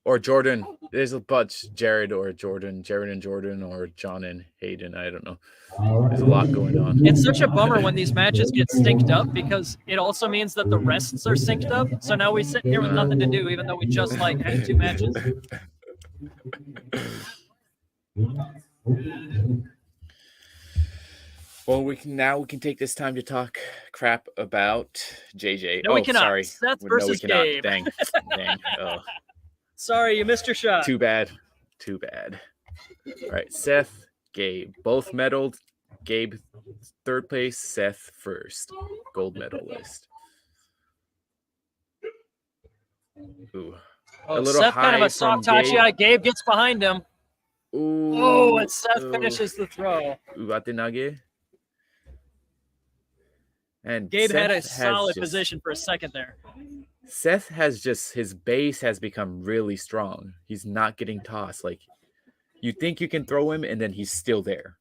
Or Jordan. There's a bunch. Jared or Jordan. Jared and Jordan, or John and Hayden. I don't know. There's a lot going on. It's such a bummer when these matches get synced up because it also means that the rests are synced up. So now we sit here with nothing to do, even though we just like had 2 matches. Well, we can take this time to talk crap about JJ. No, we cannot. Sorry. Seth No, versus we cannot. Gabe. Dang. Oh. Sorry, you missed your shot. Too bad. Too bad. All right, Seth, Gabe, both medaled. Gabe, 3rd place. Seth, 1st. Gold medalist. Ooh. Oh, a little Seth high kind of a from soft touch. Gabe. Yeah, Gabe gets behind him. Ooh. Oh, and Seth finishes the throw. Uwatenage. And Gabe Seth had a has solid just- position for a second there. Seth has just, his base has become really strong. He's not getting tossed. Like, you think you can throw him, and then he's still there.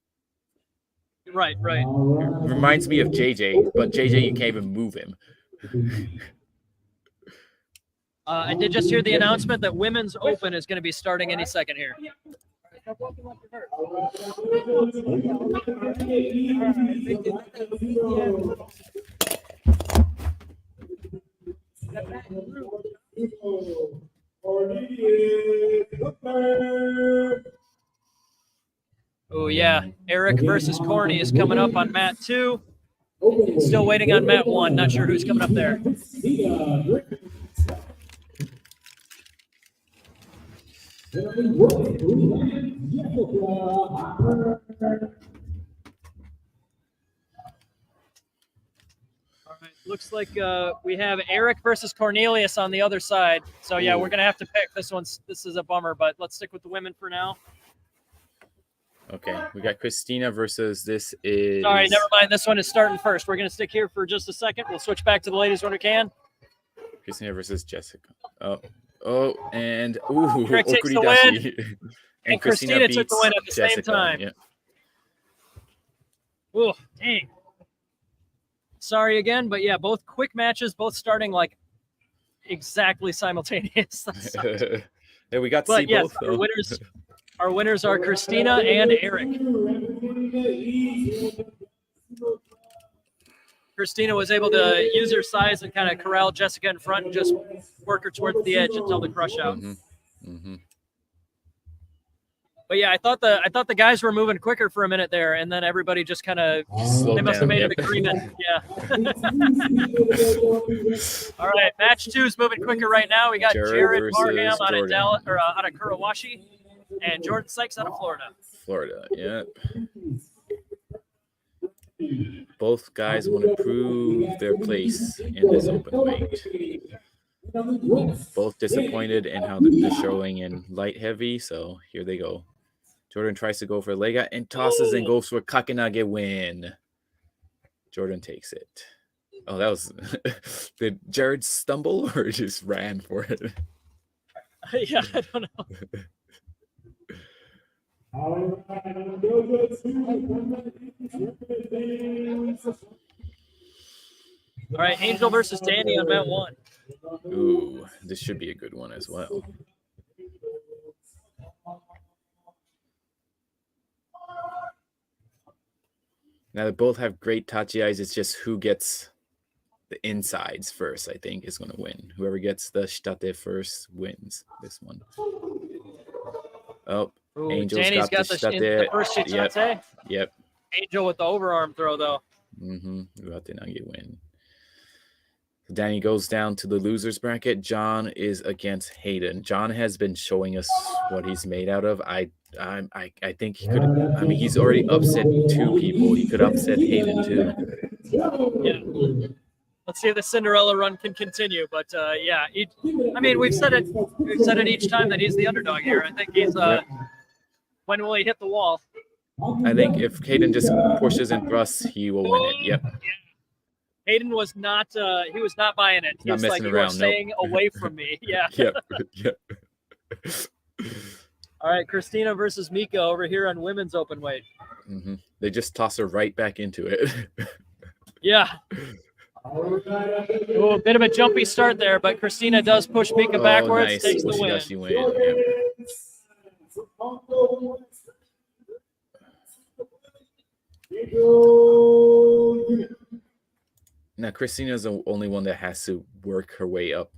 Right, right. It reminds me of JJ, but JJ, you can't even move him. I did just hear the announcement that Women's Open is going to be starting any second here. Oh, yeah. Eric versus Corny is coming up on mat 2. Still waiting on mat 1. Not sure who's coming up there. All right, looks like we have Eric versus Cornelius on the other side. So yeah, we're gonna have to pick this one. This is a bummer, but let's stick with the women for now. Okay, we got Christina versus this is. Sorry, never mind. This one is starting first. We're gonna stick here for just a second. We'll switch back to the ladies when we can. Christina versus Jessica. Oh, and ooh, Eric takes the Okuridashi. And Christina took the win at the same time. Yeah. Oh, dang. Sorry again, but yeah, both quick matches, both starting like exactly simultaneous. Yeah, we got to see yes, both. Our winners are Christina and Eric. Christina was able to use her size and kind of corral Jessica in front and just work her towards the edge until the crush out. But yeah, I thought the guys were moving quicker for a minute there, and then everybody just kind of they must have made an agreement. Yeah. All right, match 2 is moving quicker right now. We got Jared Parham out of Dallas or out of Kurawashi, and Jordan Sykes out of Florida. Florida, yep. Both guys want to prove their place in this open weight. Both disappointed in how they're showing in light heavy, so here they go. Jordan tries to go for a leg out and tosses and goes for a kakenage win. Jordan takes it. Oh, that was did Jared stumble or just ran for it? Yeah, I don't know. All right, Angel versus Danny on mat 1. Ooh, this should be a good one as well. Now they both have great tachi eyes. It's just who gets the insides first, I think, is going to win. Whoever gets the shitate first wins this one. Oh, Ooh, Angel's Danny's got the first shitate. Yep. Angel with the overarm throw, though. Uwatenage win. Danny goes down to the losers bracket. John is against Hayden. John has been showing us what he's made out of. I I think he could. I mean, he's already upset 2 people. He could upset Hayden too. Yeah. Let's see if the Cinderella run can continue. But yeah, I mean, we've said it each time that he's the underdog here. I think he's when will he hit the wall? I think if Hayden just pushes and thrusts, he will win it. Yep. Hayden was not. He was not buying it. He Not was like, messing "You are around, nope. staying away from me." Yeah. Yep. Yep. All right, Christina versus Mika over here on women's open weight. Mm-hmm. They just toss her right back into it. Yeah. Ooh, a bit of a jumpy start there, but Christina does push Mika backwards, nice. takes the Well, win. she win. Yep. Now Christina's the only one that has to work her way up.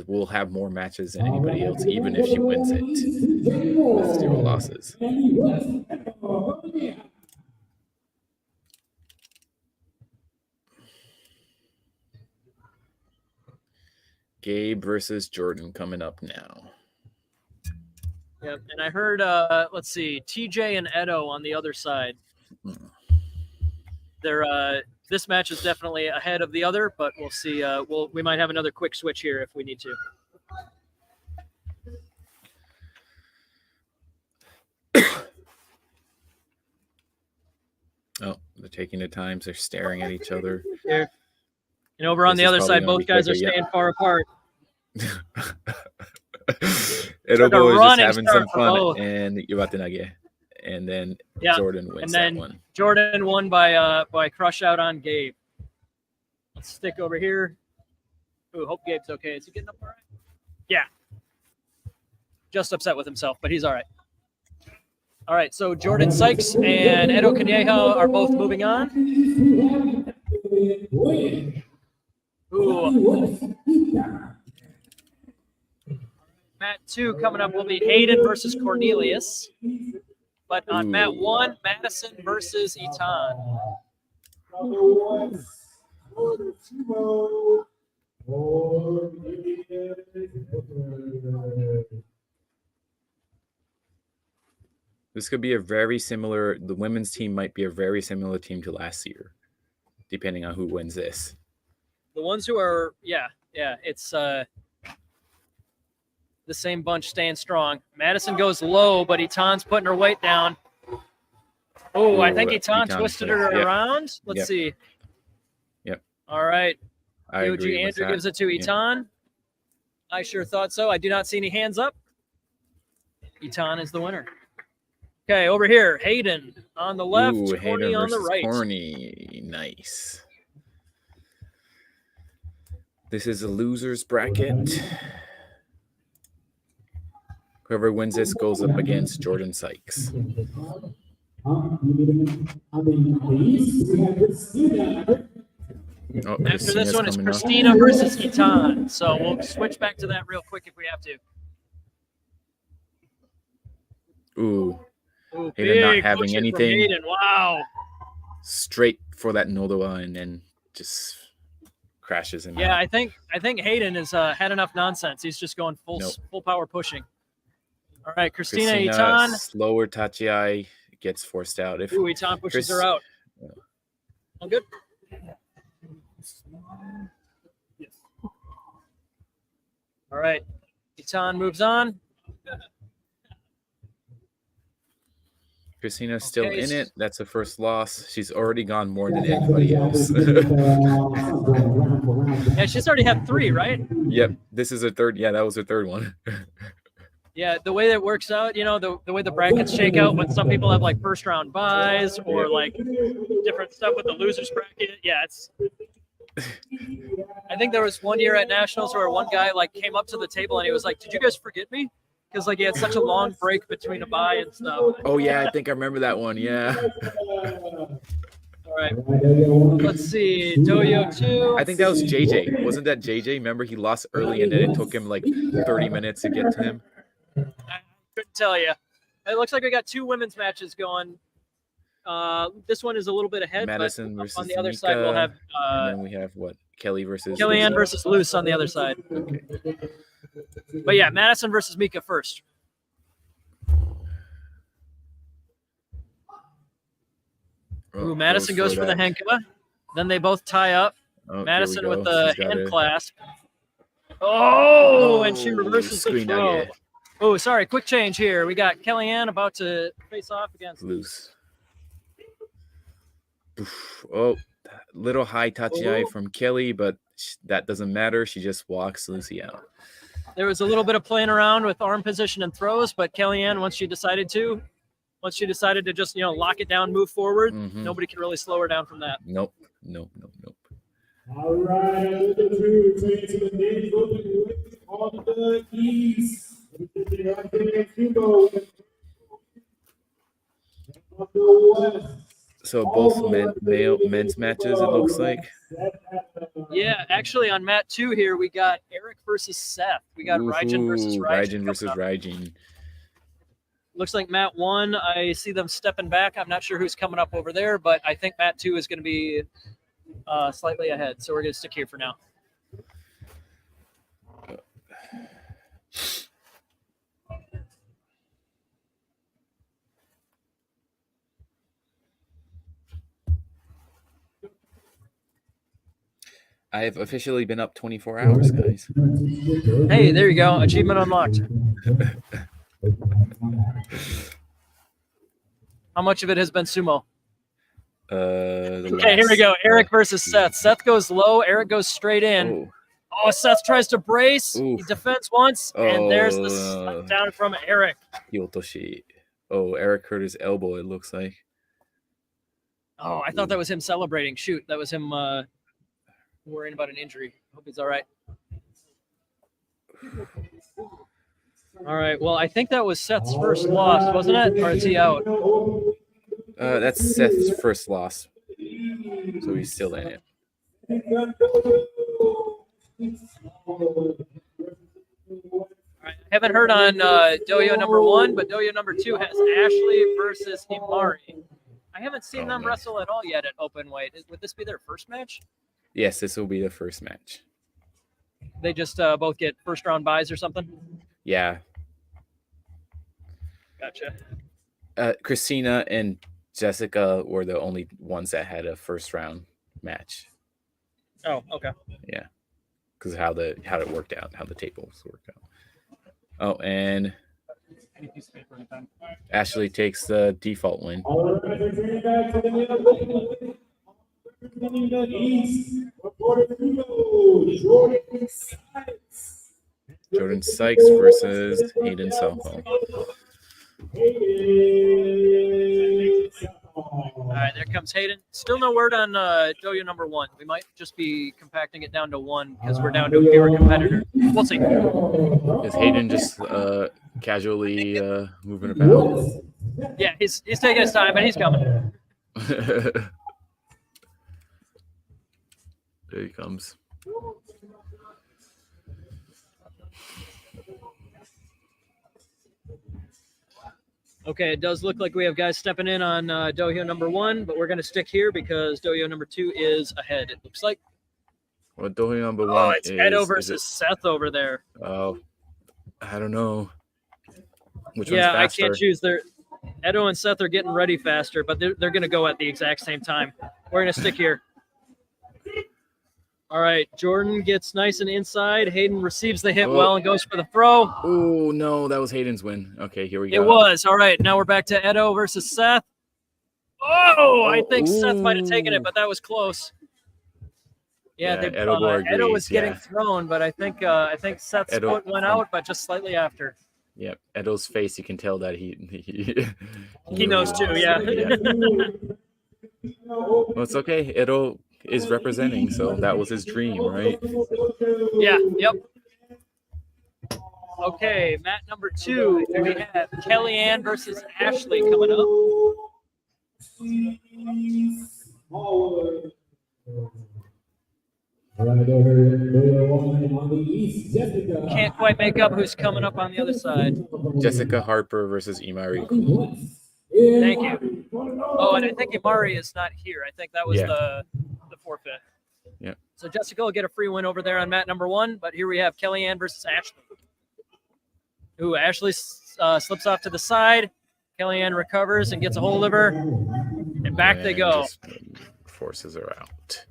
Will have more matches than anybody else, even if she wins it with 0 losses. Gabe versus Jordan coming up now. Yep, and I heard, let's see, TJ and Edo on the other side. They're this match is definitely ahead of the other, but we'll see. We might have another quick switch here if we need to. Oh, they're taking their times. They're staring at each other. Here. And over on This the is other probably side, gonna both be guys are quicker, staying far apart. Edobo is just running having start some for fun, both. and Iwatanage. And then Yeah, Jordan wins and then that one. Jordan won by crush out on Gabe. Let's stick over here. Ooh, hope Gabe's okay. Is he getting up all right? Yeah. Just upset with himself, but he's all right. All right, so Jordan Sykes and Edo Kanyeha are both moving on. Ooh. Mat 2 coming up will be Hayden versus Cornelius. But on Mat 1, Madison versus Etan. This could be a very similar. The women's team might be a very similar team to last year, depending on who wins this. The ones who are, yeah, it's the same bunch staying strong. Madison goes low, but Etan's putting her weight down. Oh, I think Etan twisted her around. Let's see. Yep. All right. I agree with Andrew that. gives it to Etan. I sure thought so. I do not see any hands up. Etan is the winner. Okay, over here, Hayden on the left, Ooh, Corny Hayden on the versus right. Corny. Nice. This is a loser's bracket. Whoever wins this goes up against Jordan Sykes. Oh, After this one is Christina versus Etan. So we'll switch back to that real quick if we have to. Ooh. Ooh, Hayden not big having push in from anything. Hayden. Wow. Straight for that Nodoa and then just crashes him. Yeah, out. I think Hayden has had enough nonsense. He's just going full power pushing. All right, Christina Etan. Slower Tachiai gets forced out. If Ooh, Etan pushes her out. All good. All right, Etan moves on. Christina's still in it. That's her first loss. She's already gone more than anybody else. Yeah, she's already had 3, right? Yep. This is her third. Yeah, that was her third one. Yeah, the way that works out, the way the brackets shake out when some people have like first round buys or like different stuff with the losers bracket. Yeah, it's. I think there was one year at Nationals where one guy like came up to the table and he was like, "Did you guys forget me?" Because like he had such a long break between a buy and stuff. Oh yeah, I think I remember that one. Yeah. All right. Let's see. Doyo 2. I think that was JJ. Wasn't that JJ? Remember he lost early and then it took him like 30 minutes to get to him. I couldn't tell you. It looks like we got 2 women's matches going. This one is a little bit ahead. Madison but versus on the other Mika, side, we'll have and then we have what? Kelly versus Kellyanne versus Luce on the other side. Okay. But yeah, Madison versus Mika first. Ooh, Madison goes for the that. Henka. Then they both tie up. Oh, here we Madison with go. the She's got hand a- clasp. Oh, and she reverses the screen throw. nugget. Oh, sorry. Quick change here. We got Kellyanne about to face off against Loose. Oh, little high tachi from Kelly, but that doesn't matter. She just walks Lucy out. There was a little bit of playing around with arm position and throws, but Kellyanne, once she decided to just, lock it down, move forward, nobody can really slow her down from that. Nope. All right, the two trains to the games open on the east. So both men's matches, it looks like. Yeah, actually on mat 2 here, we got Eric versus Seth. We got Raijin versus Raijin. Raijin versus Raijin. Looks like mat 1, I see them stepping back. I'm not sure who's coming up over there, but I think mat 2 is going to be slightly ahead. So we're going to stick here for now. I have officially been up 24 hours, guys. Hey, there you go. Achievement unlocked. How much of it has been sumo? Okay, here we go. Eric versus Seth. Seth goes low. Eric goes straight in. Oh, Seth tries to brace. He defends once, and there's the slap down from Eric. Yotoshi. Oh, Eric hurt his elbow, it looks like. Oh, I thought that was him celebrating. Shoot, that was him worrying about an injury. Hope he's all right. All right. Well, I think that was Seth's first loss, wasn't it? Or is he out? That's Seth's first loss. So he's still in it. All right. I haven't heard on dohyo number 1, but dohyo number 2 has Ashley versus Himari. I haven't seen them wrestle at all yet at open weight. Would this be their first match? Yes, this will be the first match. They just both get first round buys or something? Yeah. Gotcha. Christina and Jessica were the only ones that had a first round match. Oh, okay. Yeah. Because how it worked out, how the tables worked out. Oh, and Ashley takes the default win. Jordan Sykes versus Hayden Southall. All right, there comes Hayden. Still no word on dohyo number 1. We might just be compacting it down to 1 because we're down to a fewer competitor. We'll see. Is Hayden just casually moving about? Yeah, he's taking his time, but he's coming. There he comes. Okay, it does look like we have guys stepping in on dohyo number 1, but we're going to stick here because dohyo number 2 is ahead, it looks like. Well, dohyo number 1 Oh, it's Edo versus Seth over there. Oh, I don't know. Which one's Yeah, I faster? can't choose. Edo and Seth are getting ready faster, but they're going to go at the exact same time. We're going to stick here. All right, Jordan gets nice and inside. Hayden receives the hit well and goes for the throw. Oh, no, that was Hayden's win. Okay, here we go. It was. All right, now we're back to Edo versus Seth. Oh, I think Seth might have taken it, but that was close. Yeah, Edo was getting thrown, but I think Seth's foot went out, but just slightly after. Yep, Edo's face, you can tell that he knows too, yeah. Well, it's okay. Edo is representing, so that was his dream, right? Yeah, yep. Okay, mat number 2, we have Kellyanne versus Ashley coming up. Can't quite make up who's coming up on the other side. Jessica Harper versus Imari. Thank you. Oh, and I think Imari is not here. I think that was the forfeit. Yeah. So Jessica will get a free win over there on mat number 1, but here we have Kellyanne versus Ashley. Ooh, Ashley slips off to the side. Kellyanne recovers and gets a hold of her and And back they go. Forces are out.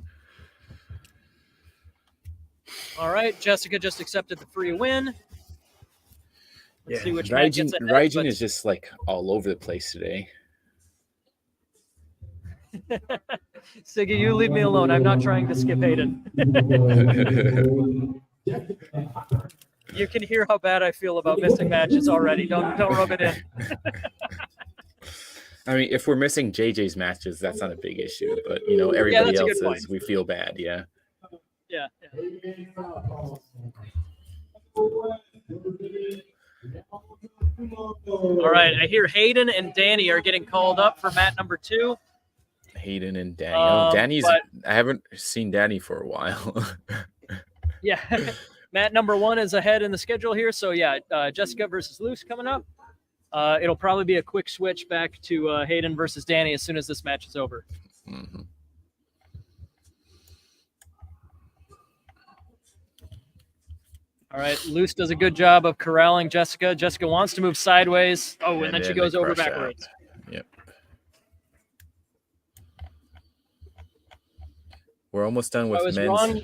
All right, Jessica just accepted the free win. Let's see which man gets ahead, Raijin but- is just like all over the place today. Siggy, you leave me alone. I'm not trying to skip Hayden. You can hear how bad I feel about missing matches already. Don't rub it in. I mean, if we're missing JJ's matches, that's not a big issue. But you know, everybody that's a good else's, point. we feel bad. Yeah. Yeah. All right, I hear Hayden and Danny are getting called up for mat number 2. Hayden and Danny. Danny's. but- I haven't seen Danny for a while. Yeah. Mat number 1 is ahead in the schedule here. So, yeah, Jessica versus Luce coming up. It'll probably be a quick switch back to Hayden versus Danny as soon as this match is over. Mm-hmm. All right, Luce does a good job of corralling Jessica. Jessica wants to move sideways. Oh, and then she goes over backwards. Yep. We're almost done with I was men's. wrong.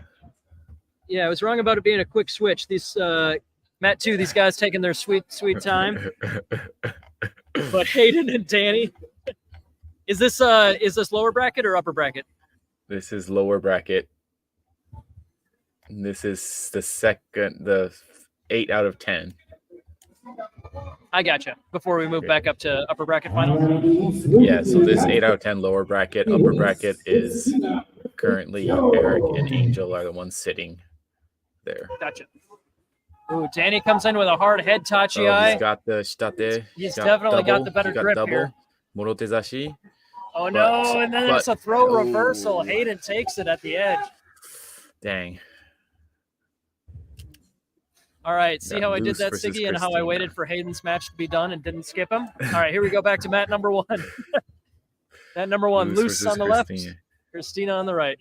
Yeah, I was wrong about it being a quick switch. These Mat 2, these guys taking their sweet time. But Hayden and Danny, is this lower bracket or upper bracket? This is lower bracket. This is the 8 out of 10. I gotcha. Before we move back up to upper bracket finals. Yeah, so this 8 out of 10 lower bracket. Upper bracket is currently Eric and Angel are the ones sitting there. Gotcha. Ooh, Danny comes in with a hard head tachi eye. He's got the shitate. He's definitely got the better grip here. Morotezashi. Oh no, and then there's a throw reversal. Hayden takes it at the edge. Dang. All right, see Got how I did Luce that, versus Siggy, and how I Christina. waited for Hayden's match to be done and didn't skip him? All right, here we go back to mat number 1. Mat number 1, Luce versus on the left, Christina. Christina on the right.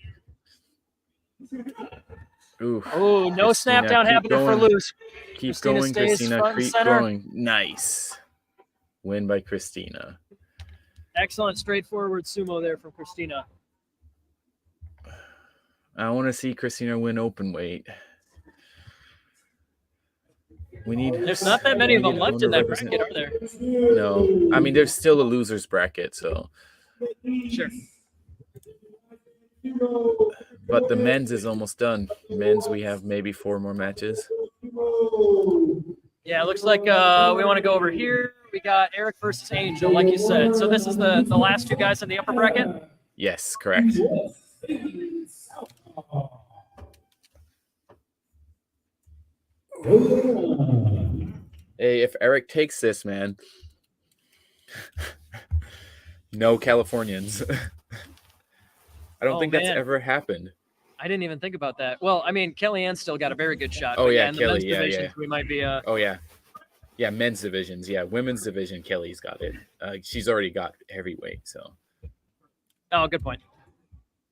Ooh. Oh, no snap down keep happening for going. Luce. Keep Christina going, stays Christina. front and Keep center. going. Nice. Win by Christina. Excellent, straightforward sumo there from Christina. I want to see Christina win open weight. We need. There's not that many of them left in that represent- bracket, are there? No, I mean there's still a losers bracket, so. Sure. But the men's is almost done. Men's, we have maybe 4 more matches. Yeah, it looks like we want to go over here. We got Eric versus Angel, like you said. So this is the last 2 guys in the upper bracket? Yes, correct. Hey, if Eric takes this, man, no Californians. I don't think that's man. ever happened. I didn't even think about that. Well, I mean, Kellyanne's still got a very good shot. Oh, but yeah, in the Kelly, men's yeah, divisions, yeah. we might be. Oh yeah, yeah. Men's divisions, yeah. Women's division, Kelly's got it. She's already got heavyweight. So, Oh, good point.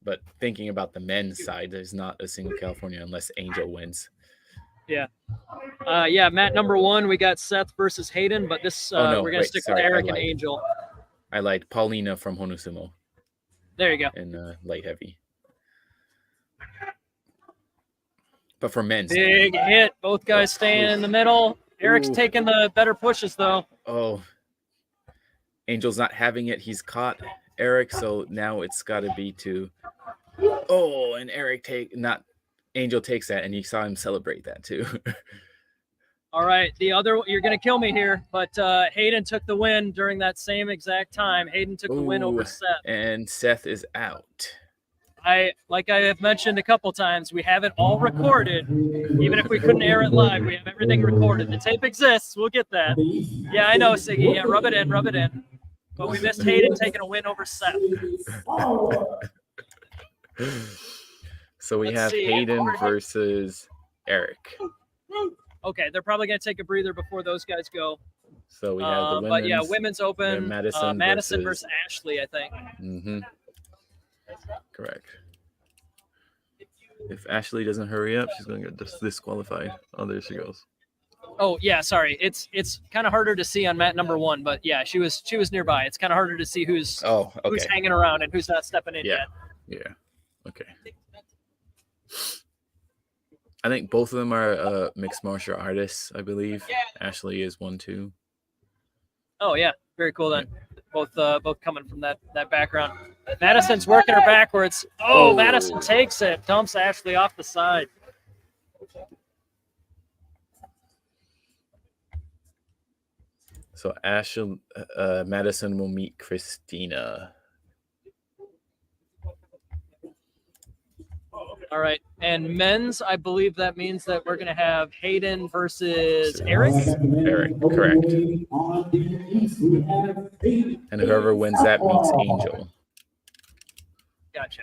but thinking about the men's side, there's not a single California unless Angel wins. Yeah. Yeah, Matt number 1, we got Seth versus Hayden, but this Oh, no, we're gonna wait, stick sorry, with I Eric and lied. Angel. I lied. Paulina from Honu Sumo There you go. in light heavy. But for men's, Big hit. Both guys staying in the middle. Eric's Ooh. taking the better pushes though. oh, Angel's not having it. He's caught Eric, so now it's got to be to. Oh, and Eric Angel takes that, and you saw him celebrate that too. All right, you're gonna kill me here, but Hayden took the win during that same exact time. Hayden took the win over Ooh, Seth. and Seth is out. Like I have mentioned a couple times, we have it all recorded. Even if we couldn't air it live, we have everything recorded. The tape exists. We'll get that. Yeah, I know, Siggy. Yeah, rub it in. But we missed Hayden taking a win over Seth. So we Let's have see. Hayden versus Eric. Okay, they're probably gonna take a breather before those guys go. So we have the women's. But yeah, women's open. Madison versus Ashley, I think. Mm-hmm. Correct. If Ashley doesn't hurry up, she's going to get disqualified. Oh, there she goes. Oh yeah, sorry. It's kind of harder to see on mat number 1, but yeah, she was nearby. It's kind of harder to see who's who's hanging around and who's not stepping in yet. Yeah. Okay. I think both of them are mixed martial artists, I believe. Ashley is one too. Oh yeah, very cool then. Both coming from that background. Madison's working her backwards. Oh, Madison takes it, dumps Ashley off the side. So Ashley, Madison will meet Christina. All right, and men's, I believe that means that we're gonna have Hayden versus Eric. Eric, correct. And whoever wins that meets Angel. Gotcha.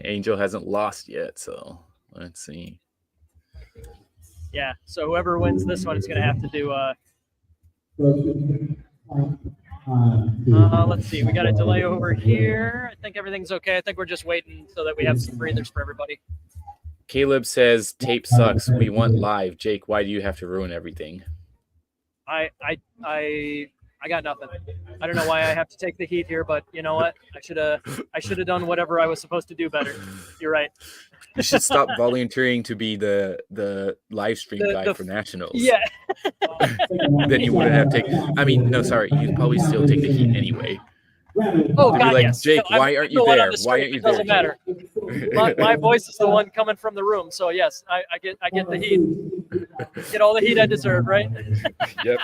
Angel hasn't lost yet, so let's see. Yeah, so whoever wins this one is gonna have to do. Let's see. We got a delay over here. I think everything's okay. I think we're just waiting so that we have some breathers for everybody. Caleb says tape sucks. We want live. Jake, why do you have to ruin everything? I got nothing. I don't know why I have to take the heat here, but you know what? I should have done whatever I was supposed to do better. You're right. You should stop volunteering to be the live stream guy for Nationals. Yeah. Then you wouldn't have taken. I mean, no, sorry. You'd probably still take the heat anyway. Oh They'd God, be like, yes. Jake, No, why aren't you there? Why aren't you it there? doesn't matter. My voice is the one coming from the room, so yes, I get the heat. Get all the heat I deserve, right? Yep.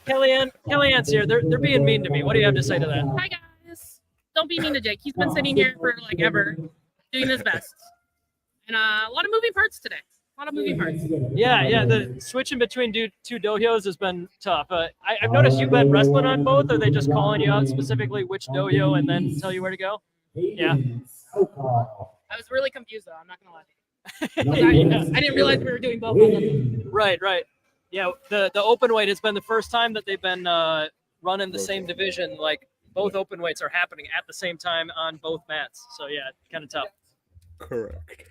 Kellyanne's here. They're being mean to me. What do you have to say to that? Hi guys. Don't be mean to Jake. He's been sitting here for like ever, doing his best. And a lot of moving parts today. A lot of moving parts. Yeah. The switching between two dojos has been tough. I've noticed you've been wrestling on both. Are they just calling you out specifically which dojo and then tell you where to go? Yeah. I was really confused though. I'm not gonna lie to you. I didn't realize we were doing both of them. Right. Yeah. The open weight has been the first time that they've been running the same division. Like both open weights are happening at the same time on both mats. So yeah, kind of tough. Correct.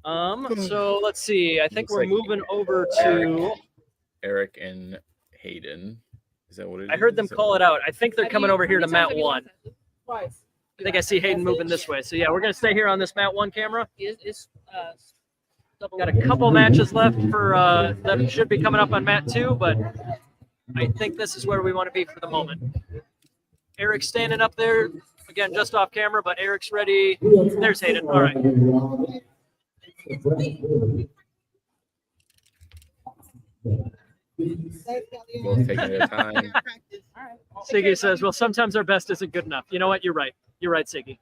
So let's see. I think Looks we're like moving over to Eric and Hayden. Is that what it is? I heard them call it out. I think they're coming over here to mat Twice. 1. I think I see Hayden moving this way. So yeah, we're gonna stay here on this mat 1 camera. Got a couple matches left for that should be coming up on mat 2, but I think this is where we want to be for the moment. Eric's standing up there again, just off camera, but Eric's ready. There's Hayden. All right. Both taking their time. Siggy says, "Well, sometimes our best isn't good enough." You know what? You're right. You're right, Siggy.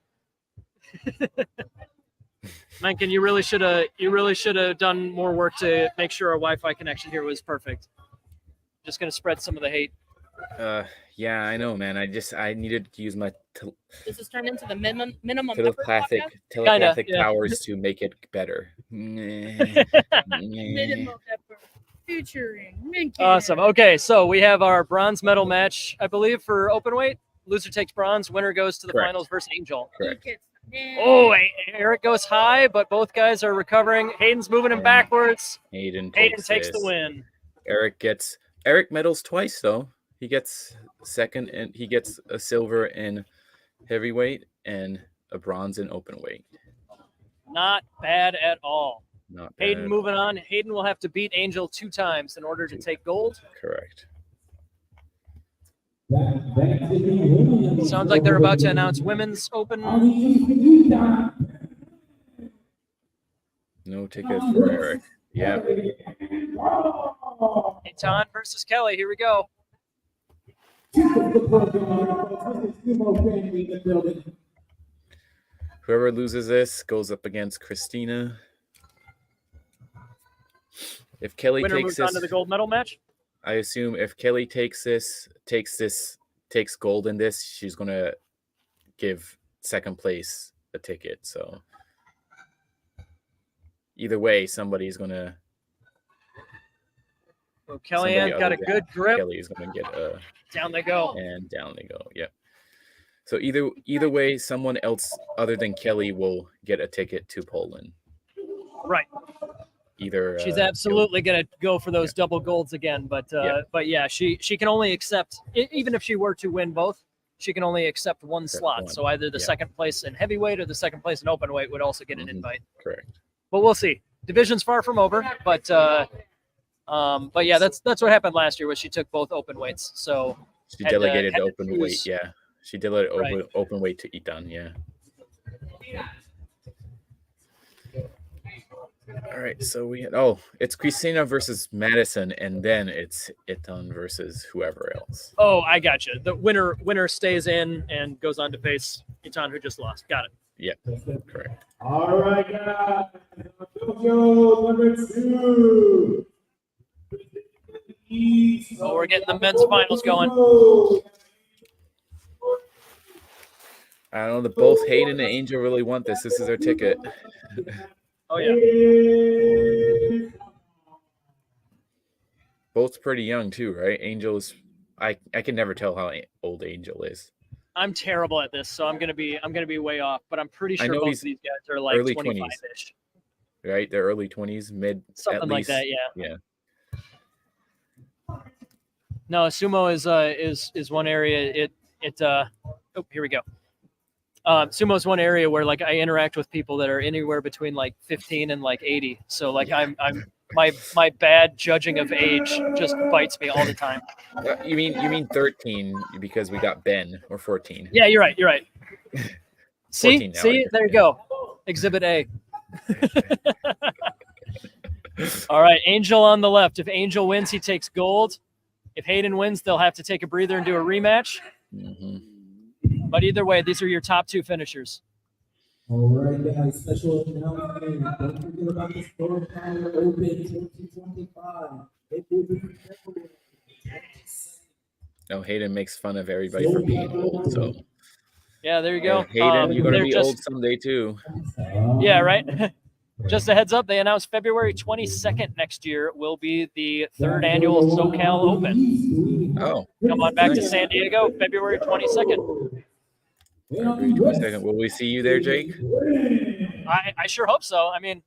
Mencken, you really should have done more work to make sure our Wi-Fi connection here was perfect. Just gonna spread some of the hate. Yeah, I know, man. I needed to use my This has turned into the minimum telepathic powers to make it better. Minimum effort. Featuring Minky. Awesome. Okay, so we have our bronze medal match, I believe, for open weight. Loser takes bronze. Winner goes to the Correct. finals versus Angel. Correct. Oh, Eric goes high, but both guys are recovering. Hayden's moving him backwards. Hayden takes the win. Eric medals twice though. He gets second and he gets a silver in heavyweight and a bronze in open weight. Not bad at all. Not bad. Hayden moving on. Hayden will have to beat Angel 2 times in order to take gold. Correct. Sounds like they're about to announce women's open. No ticket for Eric. Yeah. Eitan versus Kelly. Here we go. Whoever loses this goes up against Christina. If Kelly Winner takes moves this, on to the gold medal match. I assume if Kelly takes gold in this, she's gonna give second place a ticket. So either way, somebody's gonna. Well, Kellyanne got a good grip. Kelly's gonna get a. Down they go. And down they go. Yep. So either way, someone else other than Kelly will get a ticket to Poland. Right. Either She's absolutely going to go for those double golds again, but yeah, she can only accept, even if she were to win both, she can only accept one slot. one. So either the second place in heavyweight or the second place in open weight would also get an invite. Correct. But we'll see. Division's far from over, but yeah, that's what happened last year was she took both open weights. So She delegated had to open choose. weight. Yeah. She delegated Right. open weight to Itan. Yeah. All right, so it's Christina versus Madison, and then it's Itan versus whoever else. Oh, I got you. The winner stays in and goes on to face Itan, who just lost. Got it. Yeah, correct. All right, guys. Dojo number 2. So we're getting the men's finals going. I don't know. Both Hayden and Angel really want this. This is their ticket. Oh yeah. Both pretty young too, right? Angel's. I can never tell how old Angel is. I'm terrible at this, so I'm gonna be way off. But I'm pretty I sure know both he's of these guys are like early 25-ish, right? They're early 20s, mid something at like least. that. Yeah. Yeah. No, sumo is one area. Oh, here we go. Sumo is one area where like I interact with people that are anywhere between like 15 and like 80. So like I'm my bad judging of age just bites me all the time. You mean 13 because we got Ben, or 14. Yeah, you're right. You're right. See, 14 now, there you go. Exhibit A. All right, Angel on the left. If Angel wins, he takes gold. If Hayden wins, they'll have to take a breather and do a rematch. But either way, these are your top two finishers. All right, guys. Special announcement. Don't forget about the Sport Power Open 2025. It will be February 22nd. No, Hayden makes fun of everybody for being old. So yeah, there you go. Hayden, you're gonna they're be old someday too. Yeah, right. Just a heads up, they announced February 22nd next year will be the 3rd annual SoCal Open. Oh, come on back to San Diego, February 22nd. February 22nd. Will we see you there, Jake? I sure hope so. I mean,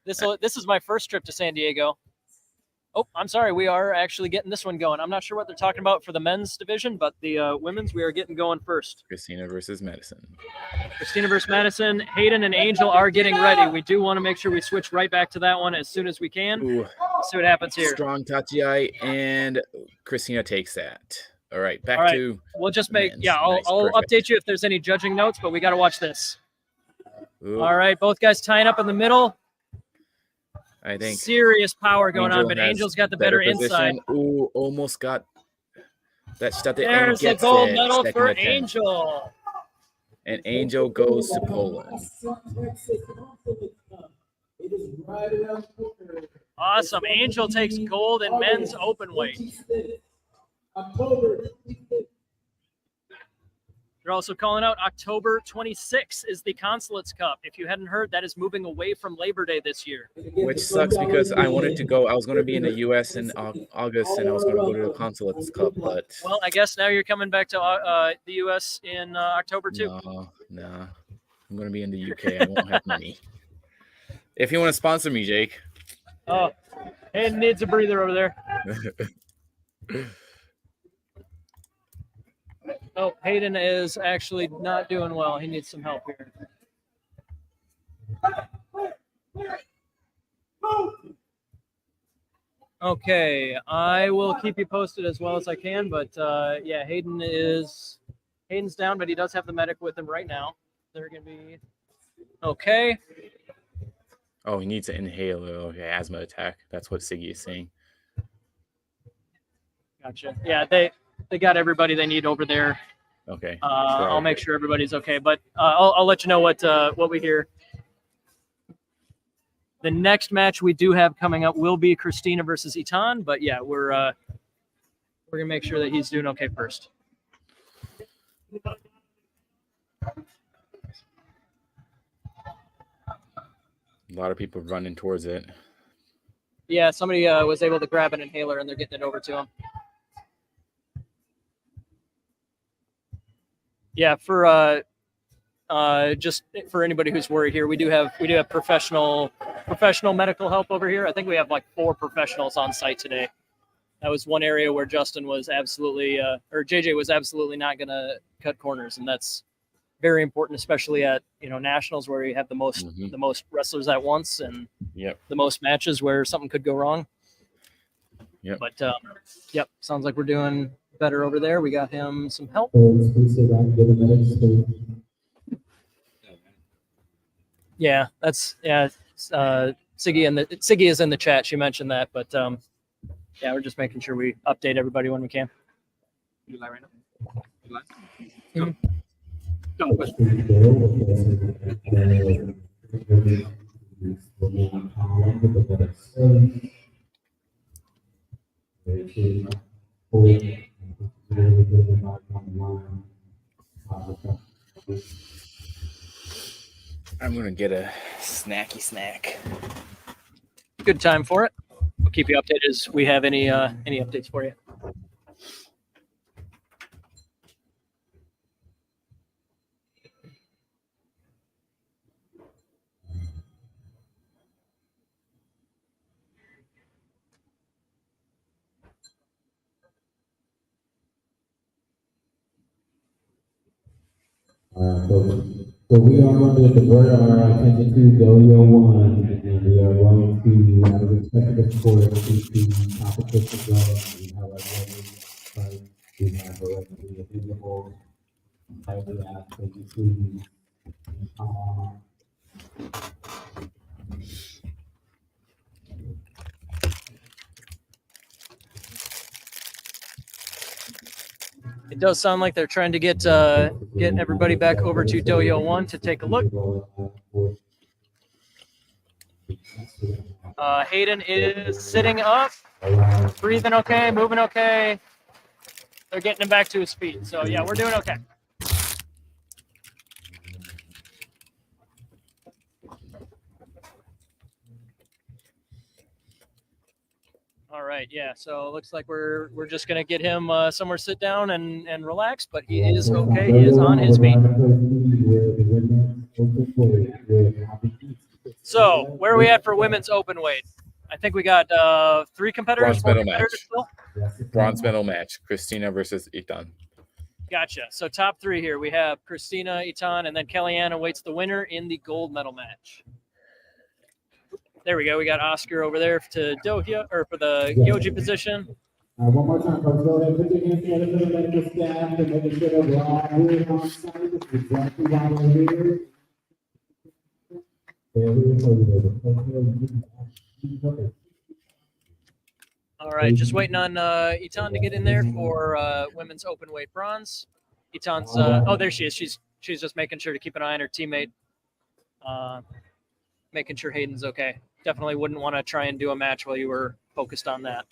this is my first trip to San Diego. Oh, I'm sorry. We are actually getting this one going. I'm not sure what they're talking about for the men's division, but the women's, we are getting going first. Christina versus Madison. Christina versus Madison. Hayden and Angel are getting ready. We do want to make sure we switch right back to that one as soon as we can. Ooh. See what happens here. Strong Tachiai, and Christina takes that. All right, back All right. to. We'll just make, men's. yeah, I'll Nice, perfect. update you if there's any judging notes, but we got to watch this. Ooh, All right, both guys tying up in the middle. I think Serious power going on, but has Angel's got the better position. inside. Ooh, almost got that shot. There's the gold medal for Angel. And Angel goes to Poland. Awesome. Angel takes gold in men's open weight. They're also calling out October 26th is the Consulates Cup. If you hadn't heard, that is moving away from Labor Day this year. Which sucks because I wanted to go. I was going to be in the U.S. in August, and I was going to go to the Consulates Cup, but Well, I guess now you're coming back to the U.S. in October too. no, I'm going to be in the UK. I won't have money. If you want to sponsor me, Jake. Oh, Hayden needs a breather over there. Oh, Hayden is actually not doing well. He needs some help here. Okay, I will keep you posted as well as I can, but yeah, Hayden's down, but he does have the medic with him right now. They're gonna be okay. Oh, he needs to inhale. Okay, asthma attack. That's what Siggy is saying. Gotcha. Yeah, they got everybody they need over there. Okay. I'll make sure everybody's okay, but I'll let you know what we hear. The next match we do have coming up will be Christina versus Itan, but yeah, we're gonna make sure that he's doing okay first. A lot of people running towards it. Yeah, somebody was able to grab an inhaler and they're getting it over to him. Yeah, for just for anybody who's worried here, we do have professional medical help over here. I think we have like 4 professionals on site today. That was one area where Justin was absolutely, or JJ was absolutely not going to cut corners, and that's very important, especially at nationals where you have the most wrestlers at once and the most matches where something could go wrong. Yep. But sounds like we're doing better over there. We got him some help. Yeah, that's Siggy is in the chat. She mentioned that, but yeah, we're just making sure we update everybody when we can. You live right now? You live? Mhm. No question. I'm gonna get a snacky snack. Good time for it. We'll keep you updated as we have any updates for you. So we are going to divert our attention to Dojo 1, and we are going to have a respective score to the competition zone. We have our judges, right? We have a referee available. I would ask that you please It does sound like they're trying to get everybody back over to Dojo 1 to take a look. Hayden is sitting up, breathing okay, moving okay. They're getting him back to his feet. So yeah, we're doing okay. All right, yeah. So it looks like we're just gonna get him somewhere sit down and relax, but he is okay. He is on his feet. So where are we at for women's open weight? I think we got 3 competitors. Bronze medal match. Still? Bronze medal match. Christina versus Ethan. Gotcha. So top 3 here. We have Christina, Ethan, and then Kellyanne awaits the winner in the gold medal match. There we go. We got Oscar over there to Dohya, or for the Gyoji position. one more time, folks. Go ahead, put your hands together for the medical staff to make sure that we're all really on site. This is exactly why we're here. All right, just waiting on Ethan to get in there for women's open weight bronze. Etan's oh, there she is. She's just making sure to keep an eye on her teammate, making sure Hayden's okay. Definitely wouldn't want to try and do a match while you were focused on that.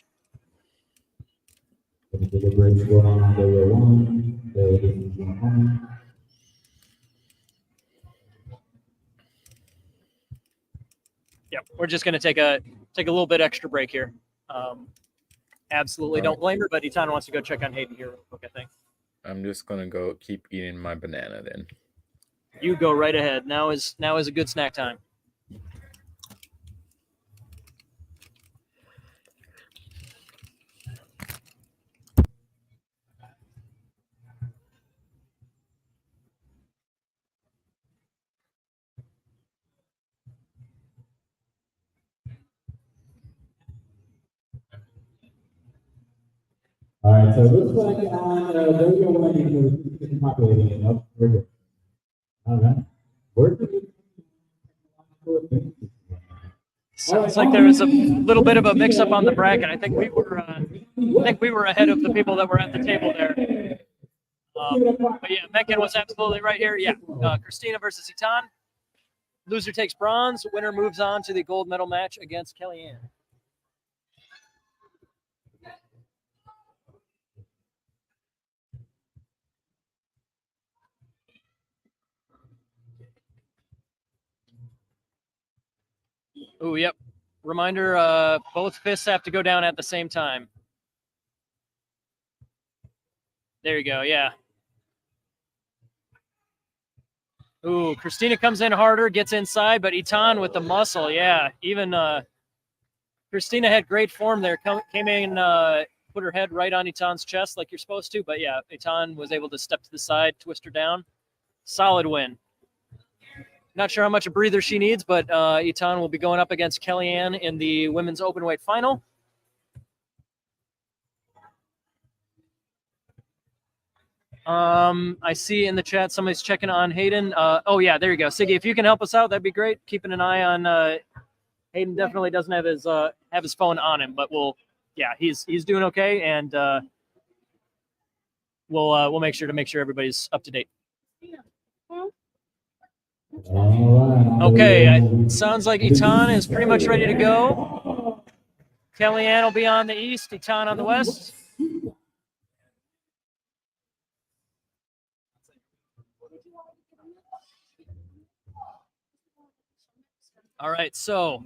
Yep, we're just going to take a little bit extra break here. Absolutely don't blame her, but Ethan wants to go check on Hayden here real quick, I think. I'm just gonna go keep eating my banana then. You go right ahead. Now is a good snack time. All right, so it looks like on Dojo 1, you're populating it up. We're good. All right. We're good. Sounds like there was a little bit of a mix-up on the bracket. I think we were ahead of the people that were at the table there. But yeah, Megan was absolutely right here. Yeah, Christina versus Ethan. Loser takes bronze. Winner moves on to the gold medal match against Kellyanne. Oh, yep. Reminder, both fists have to go down at the same time. There you go, yeah. Ooh, Christina comes in harder, gets inside, but Itan with the muscle. Yeah, even Christina had great form there. Came in, put her head right on Itan's chest like you're supposed to. But yeah, Itan was able to step to the side, twist her down. Solid win. Not sure how much a breather she needs, but Itan will be going up against Kellyanne in the women's openweight final. I see in the chat somebody's checking on Hayden. Oh yeah, there you go, Siggy. If you can help us out, that'd be great. Keeping an eye on Hayden. Definitely doesn't have his phone on him, but he's doing okay, and we'll make sure everybody's up to date. Okay, sounds like Itan is pretty much ready to go. Kellyanne will be on the east, Itan on the west. All right, so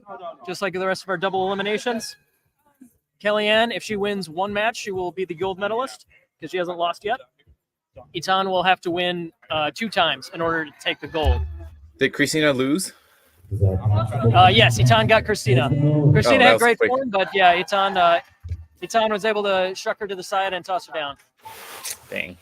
just like the rest of our double eliminations, Kellyanne, if she wins one match, she will be the gold medalist because she hasn't lost yet. Itan will have to win 2 times in order to take the gold. Did Christina lose? Yes, Itan got Christina. Christina had great quick. form, but yeah, Itan was able to shuck her to the side and toss her down. Dang.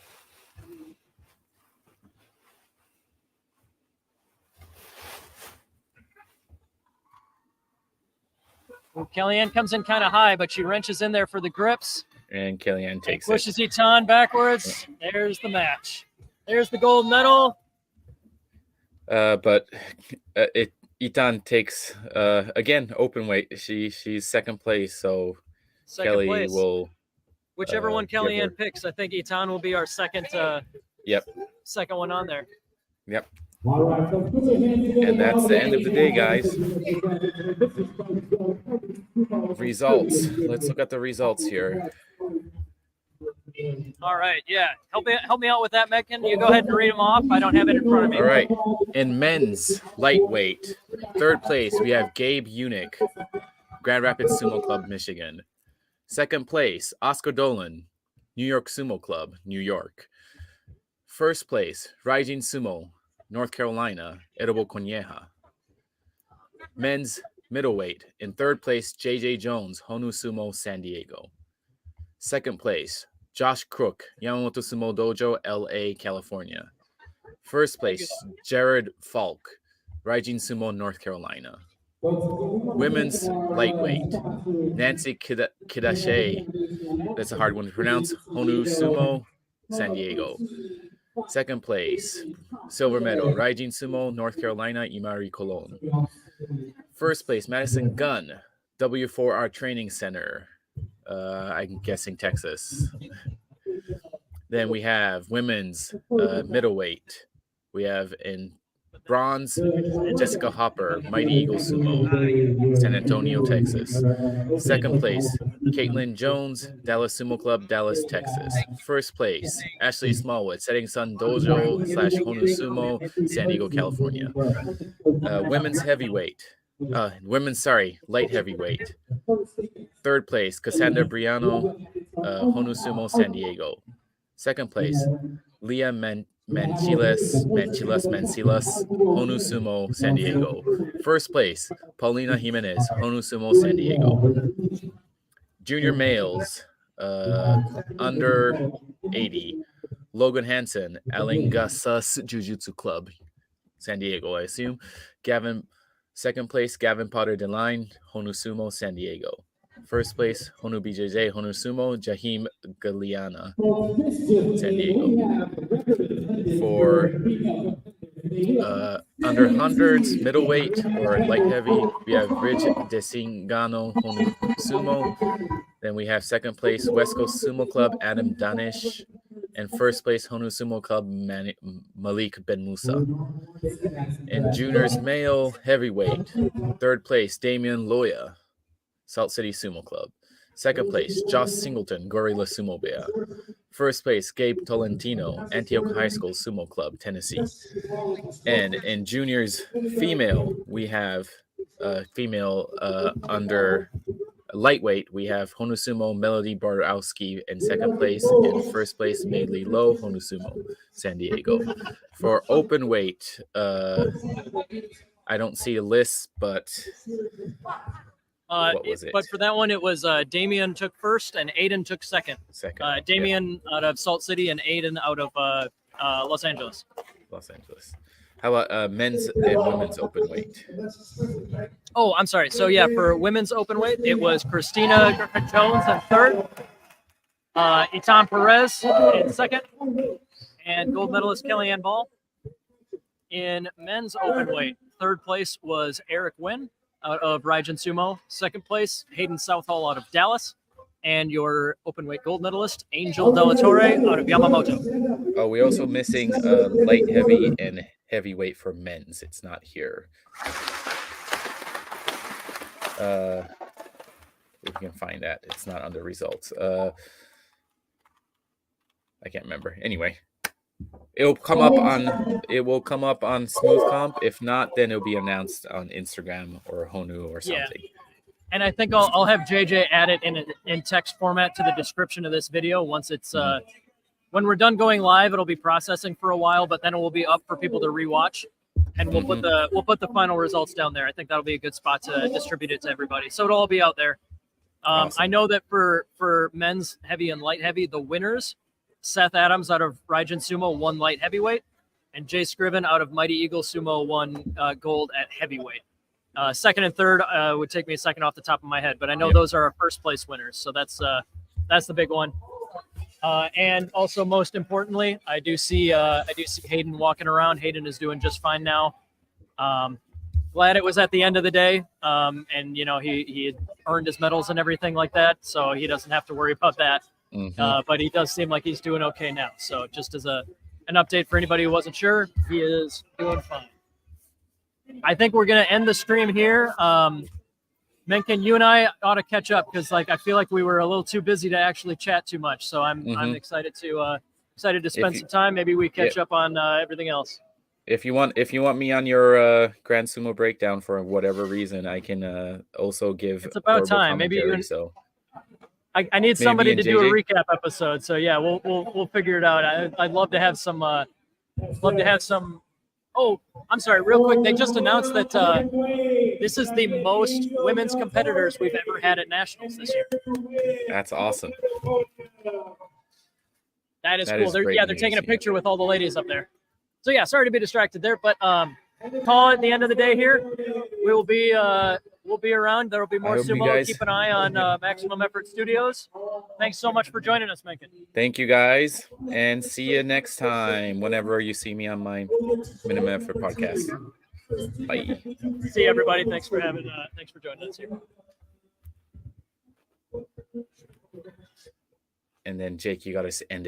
Kellyanne comes in kind of high, but she wrenches in there for the grips. And Kellyanne takes it. Pushes Itan backwards. There's the match. There's the gold medal. But Itan takes again open weight. She's second place, so Second Kelly place. will. Whichever one give Kellyanne her- picks, I think Itan will be our second second one on there. Yep. And that's the end of the day, guys. Results. Let's look at the results here. All right, yeah. Help me out with that, Megan. You go ahead and read them off. I don't have it in front of me. All right. In men's lightweight, third place, we have Gabe Unick, Grand Rapids Sumo Club, Michigan. Second place, Oscar Dolan, New York Sumo Club, New York. First place, Raijin Sumo, North Carolina, Erobo Conyeja. Men's middleweight, in third place, JJ Jones, Honu Sumo, San Diego. Second place, Josh Crook, Yamamoto Sumo Dojo, LA, California. First place, Jared Falk, Raijin Sumo, North Carolina. Women's lightweight, Nancy Kidashe, that's a hard one to pronounce, Honu Sumo, San Diego. Second place, silver medal, Raijin Sumo, North Carolina, Imari Colon. First place, Madison Gunn, W4R Training Center, I'm guessing Texas. Then we have women's middleweight. We have in bronze, Jessica Hopper, Mighty Eagle Sumo, San Antonio, Texas. Second place, Caitlin Jones, Dallas Sumo Club, Dallas, Texas. First place, Ashley Smallwood, Setting Sun Dojo / Honu Sumo, San Diego, California. Women's light heavyweight. Third place, Cassandra Briano, Honu Sumo, San Diego. Second place, Leah Mancilas, Honu Sumo, San Diego. First place, Paulina Jimenez, Honu Sumo, San Diego. Junior males, under 80, Logan Hansen, Alingasas Jiu-Jitsu Club, San Diego, I assume. Second place, Gavin Potter DeLine, Honu Sumo, San Diego. First place, Honu BJJ, Honu Sumo, Jahim Galeana, San Diego. For under hundreds, middleweight or light heavy, we have Rich Desingano, Honu Sumo. Then we have second place, West Coast Sumo Club, Adam Danish. And first place, Honu Sumo Club, Malik Ben Musa. And juniors male heavyweight, third place, Damian Loya, Salt City Sumo Club. Second place, Josh Singleton, Gorilla Sumo Bear. First place, Gabe Tolentino, Antioch High School Sumo Club, Tennessee. And in juniors female, we have female under lightweight, we have Honu Sumo Melody Borowski in second place. In first place, Meili Low, Honu Sumo, San Diego. For open weight, I don't see a list, but what was it? But for that one, it was Damien took first and Aiden took second. Damien out of Salt City and Aiden out of Los Angeles. Los Angeles. How about men's and women's open weight? Oh, I'm sorry. So yeah, for women's open weight, it was Christina Griffin-Jones in third, Itan Perez in second, and gold medalist Kellyanne Ball. In men's open weight, third place was Eric Wynn out of Raijin Sumo. Second place, Hayden Southall out of Dallas. And your open weight gold medalist, Angel Della Torre out of Yamamoto. Oh, we're also missing light heavy and heavyweight for men's. It's not here. We can find that. It's not under results. I can't remember. Anyway, it will come up on Smooth Comp. If not, then it'll be announced on Instagram or Honu or something. Yeah. And I think I'll have JJ add it in text format to the description of this video once it's when we're done going live. It'll be processing for a while, but then it will be up for people to rewatch, and we'll put the final results down there. I think that'll be a good spot to distribute it to everybody, so it'll all be out there. Awesome. I know that for men's heavy and light heavy, the winners, Seth Adams out of Raijin Sumo won light heavyweight, and Jay Scriven out of Mighty Eagle Sumo won gold at heavyweight. Second and third would take me a second off the top of my head, but I know those are our first place winners. So that's the big one. And also, most importantly, I do see Hayden walking around. Hayden is doing just fine now. Glad it was at the end of the day. And he had earned his medals and everything like that, so he doesn't have to worry about that. But he does seem like he's doing okay now. So just as an update for anybody who wasn't sure, he is doing fine. I think we're going to end the stream here. Menken, you and I ought to catch up because I feel like we were a little too busy to actually chat too much. So I'm excited to spend some time. Maybe we catch up on everything else. If you want me on your Grand Sumo breakdown for whatever reason, I can also give. It's about time. Maybe you. So I need somebody to do a recap episode. So yeah, we'll figure it out. I'd love to have some. Oh, I'm sorry, real quick. They just announced that this is the most women's competitors we've ever had at Nationals this year. That's awesome. That is cool. They're taking a picture with all the ladies up there. So yeah, sorry to be distracted there, but call it the end of the day here. We'll be around. There will be more sumo. Keep an eye on Maximum Effort Studios. Thanks so much for joining us, Menken. Thank you guys, and see you next time whenever you see me on my Minimum Effort podcast. Bye. See you, everybody. Thanks for joining us here. And then Jake, you got to end it.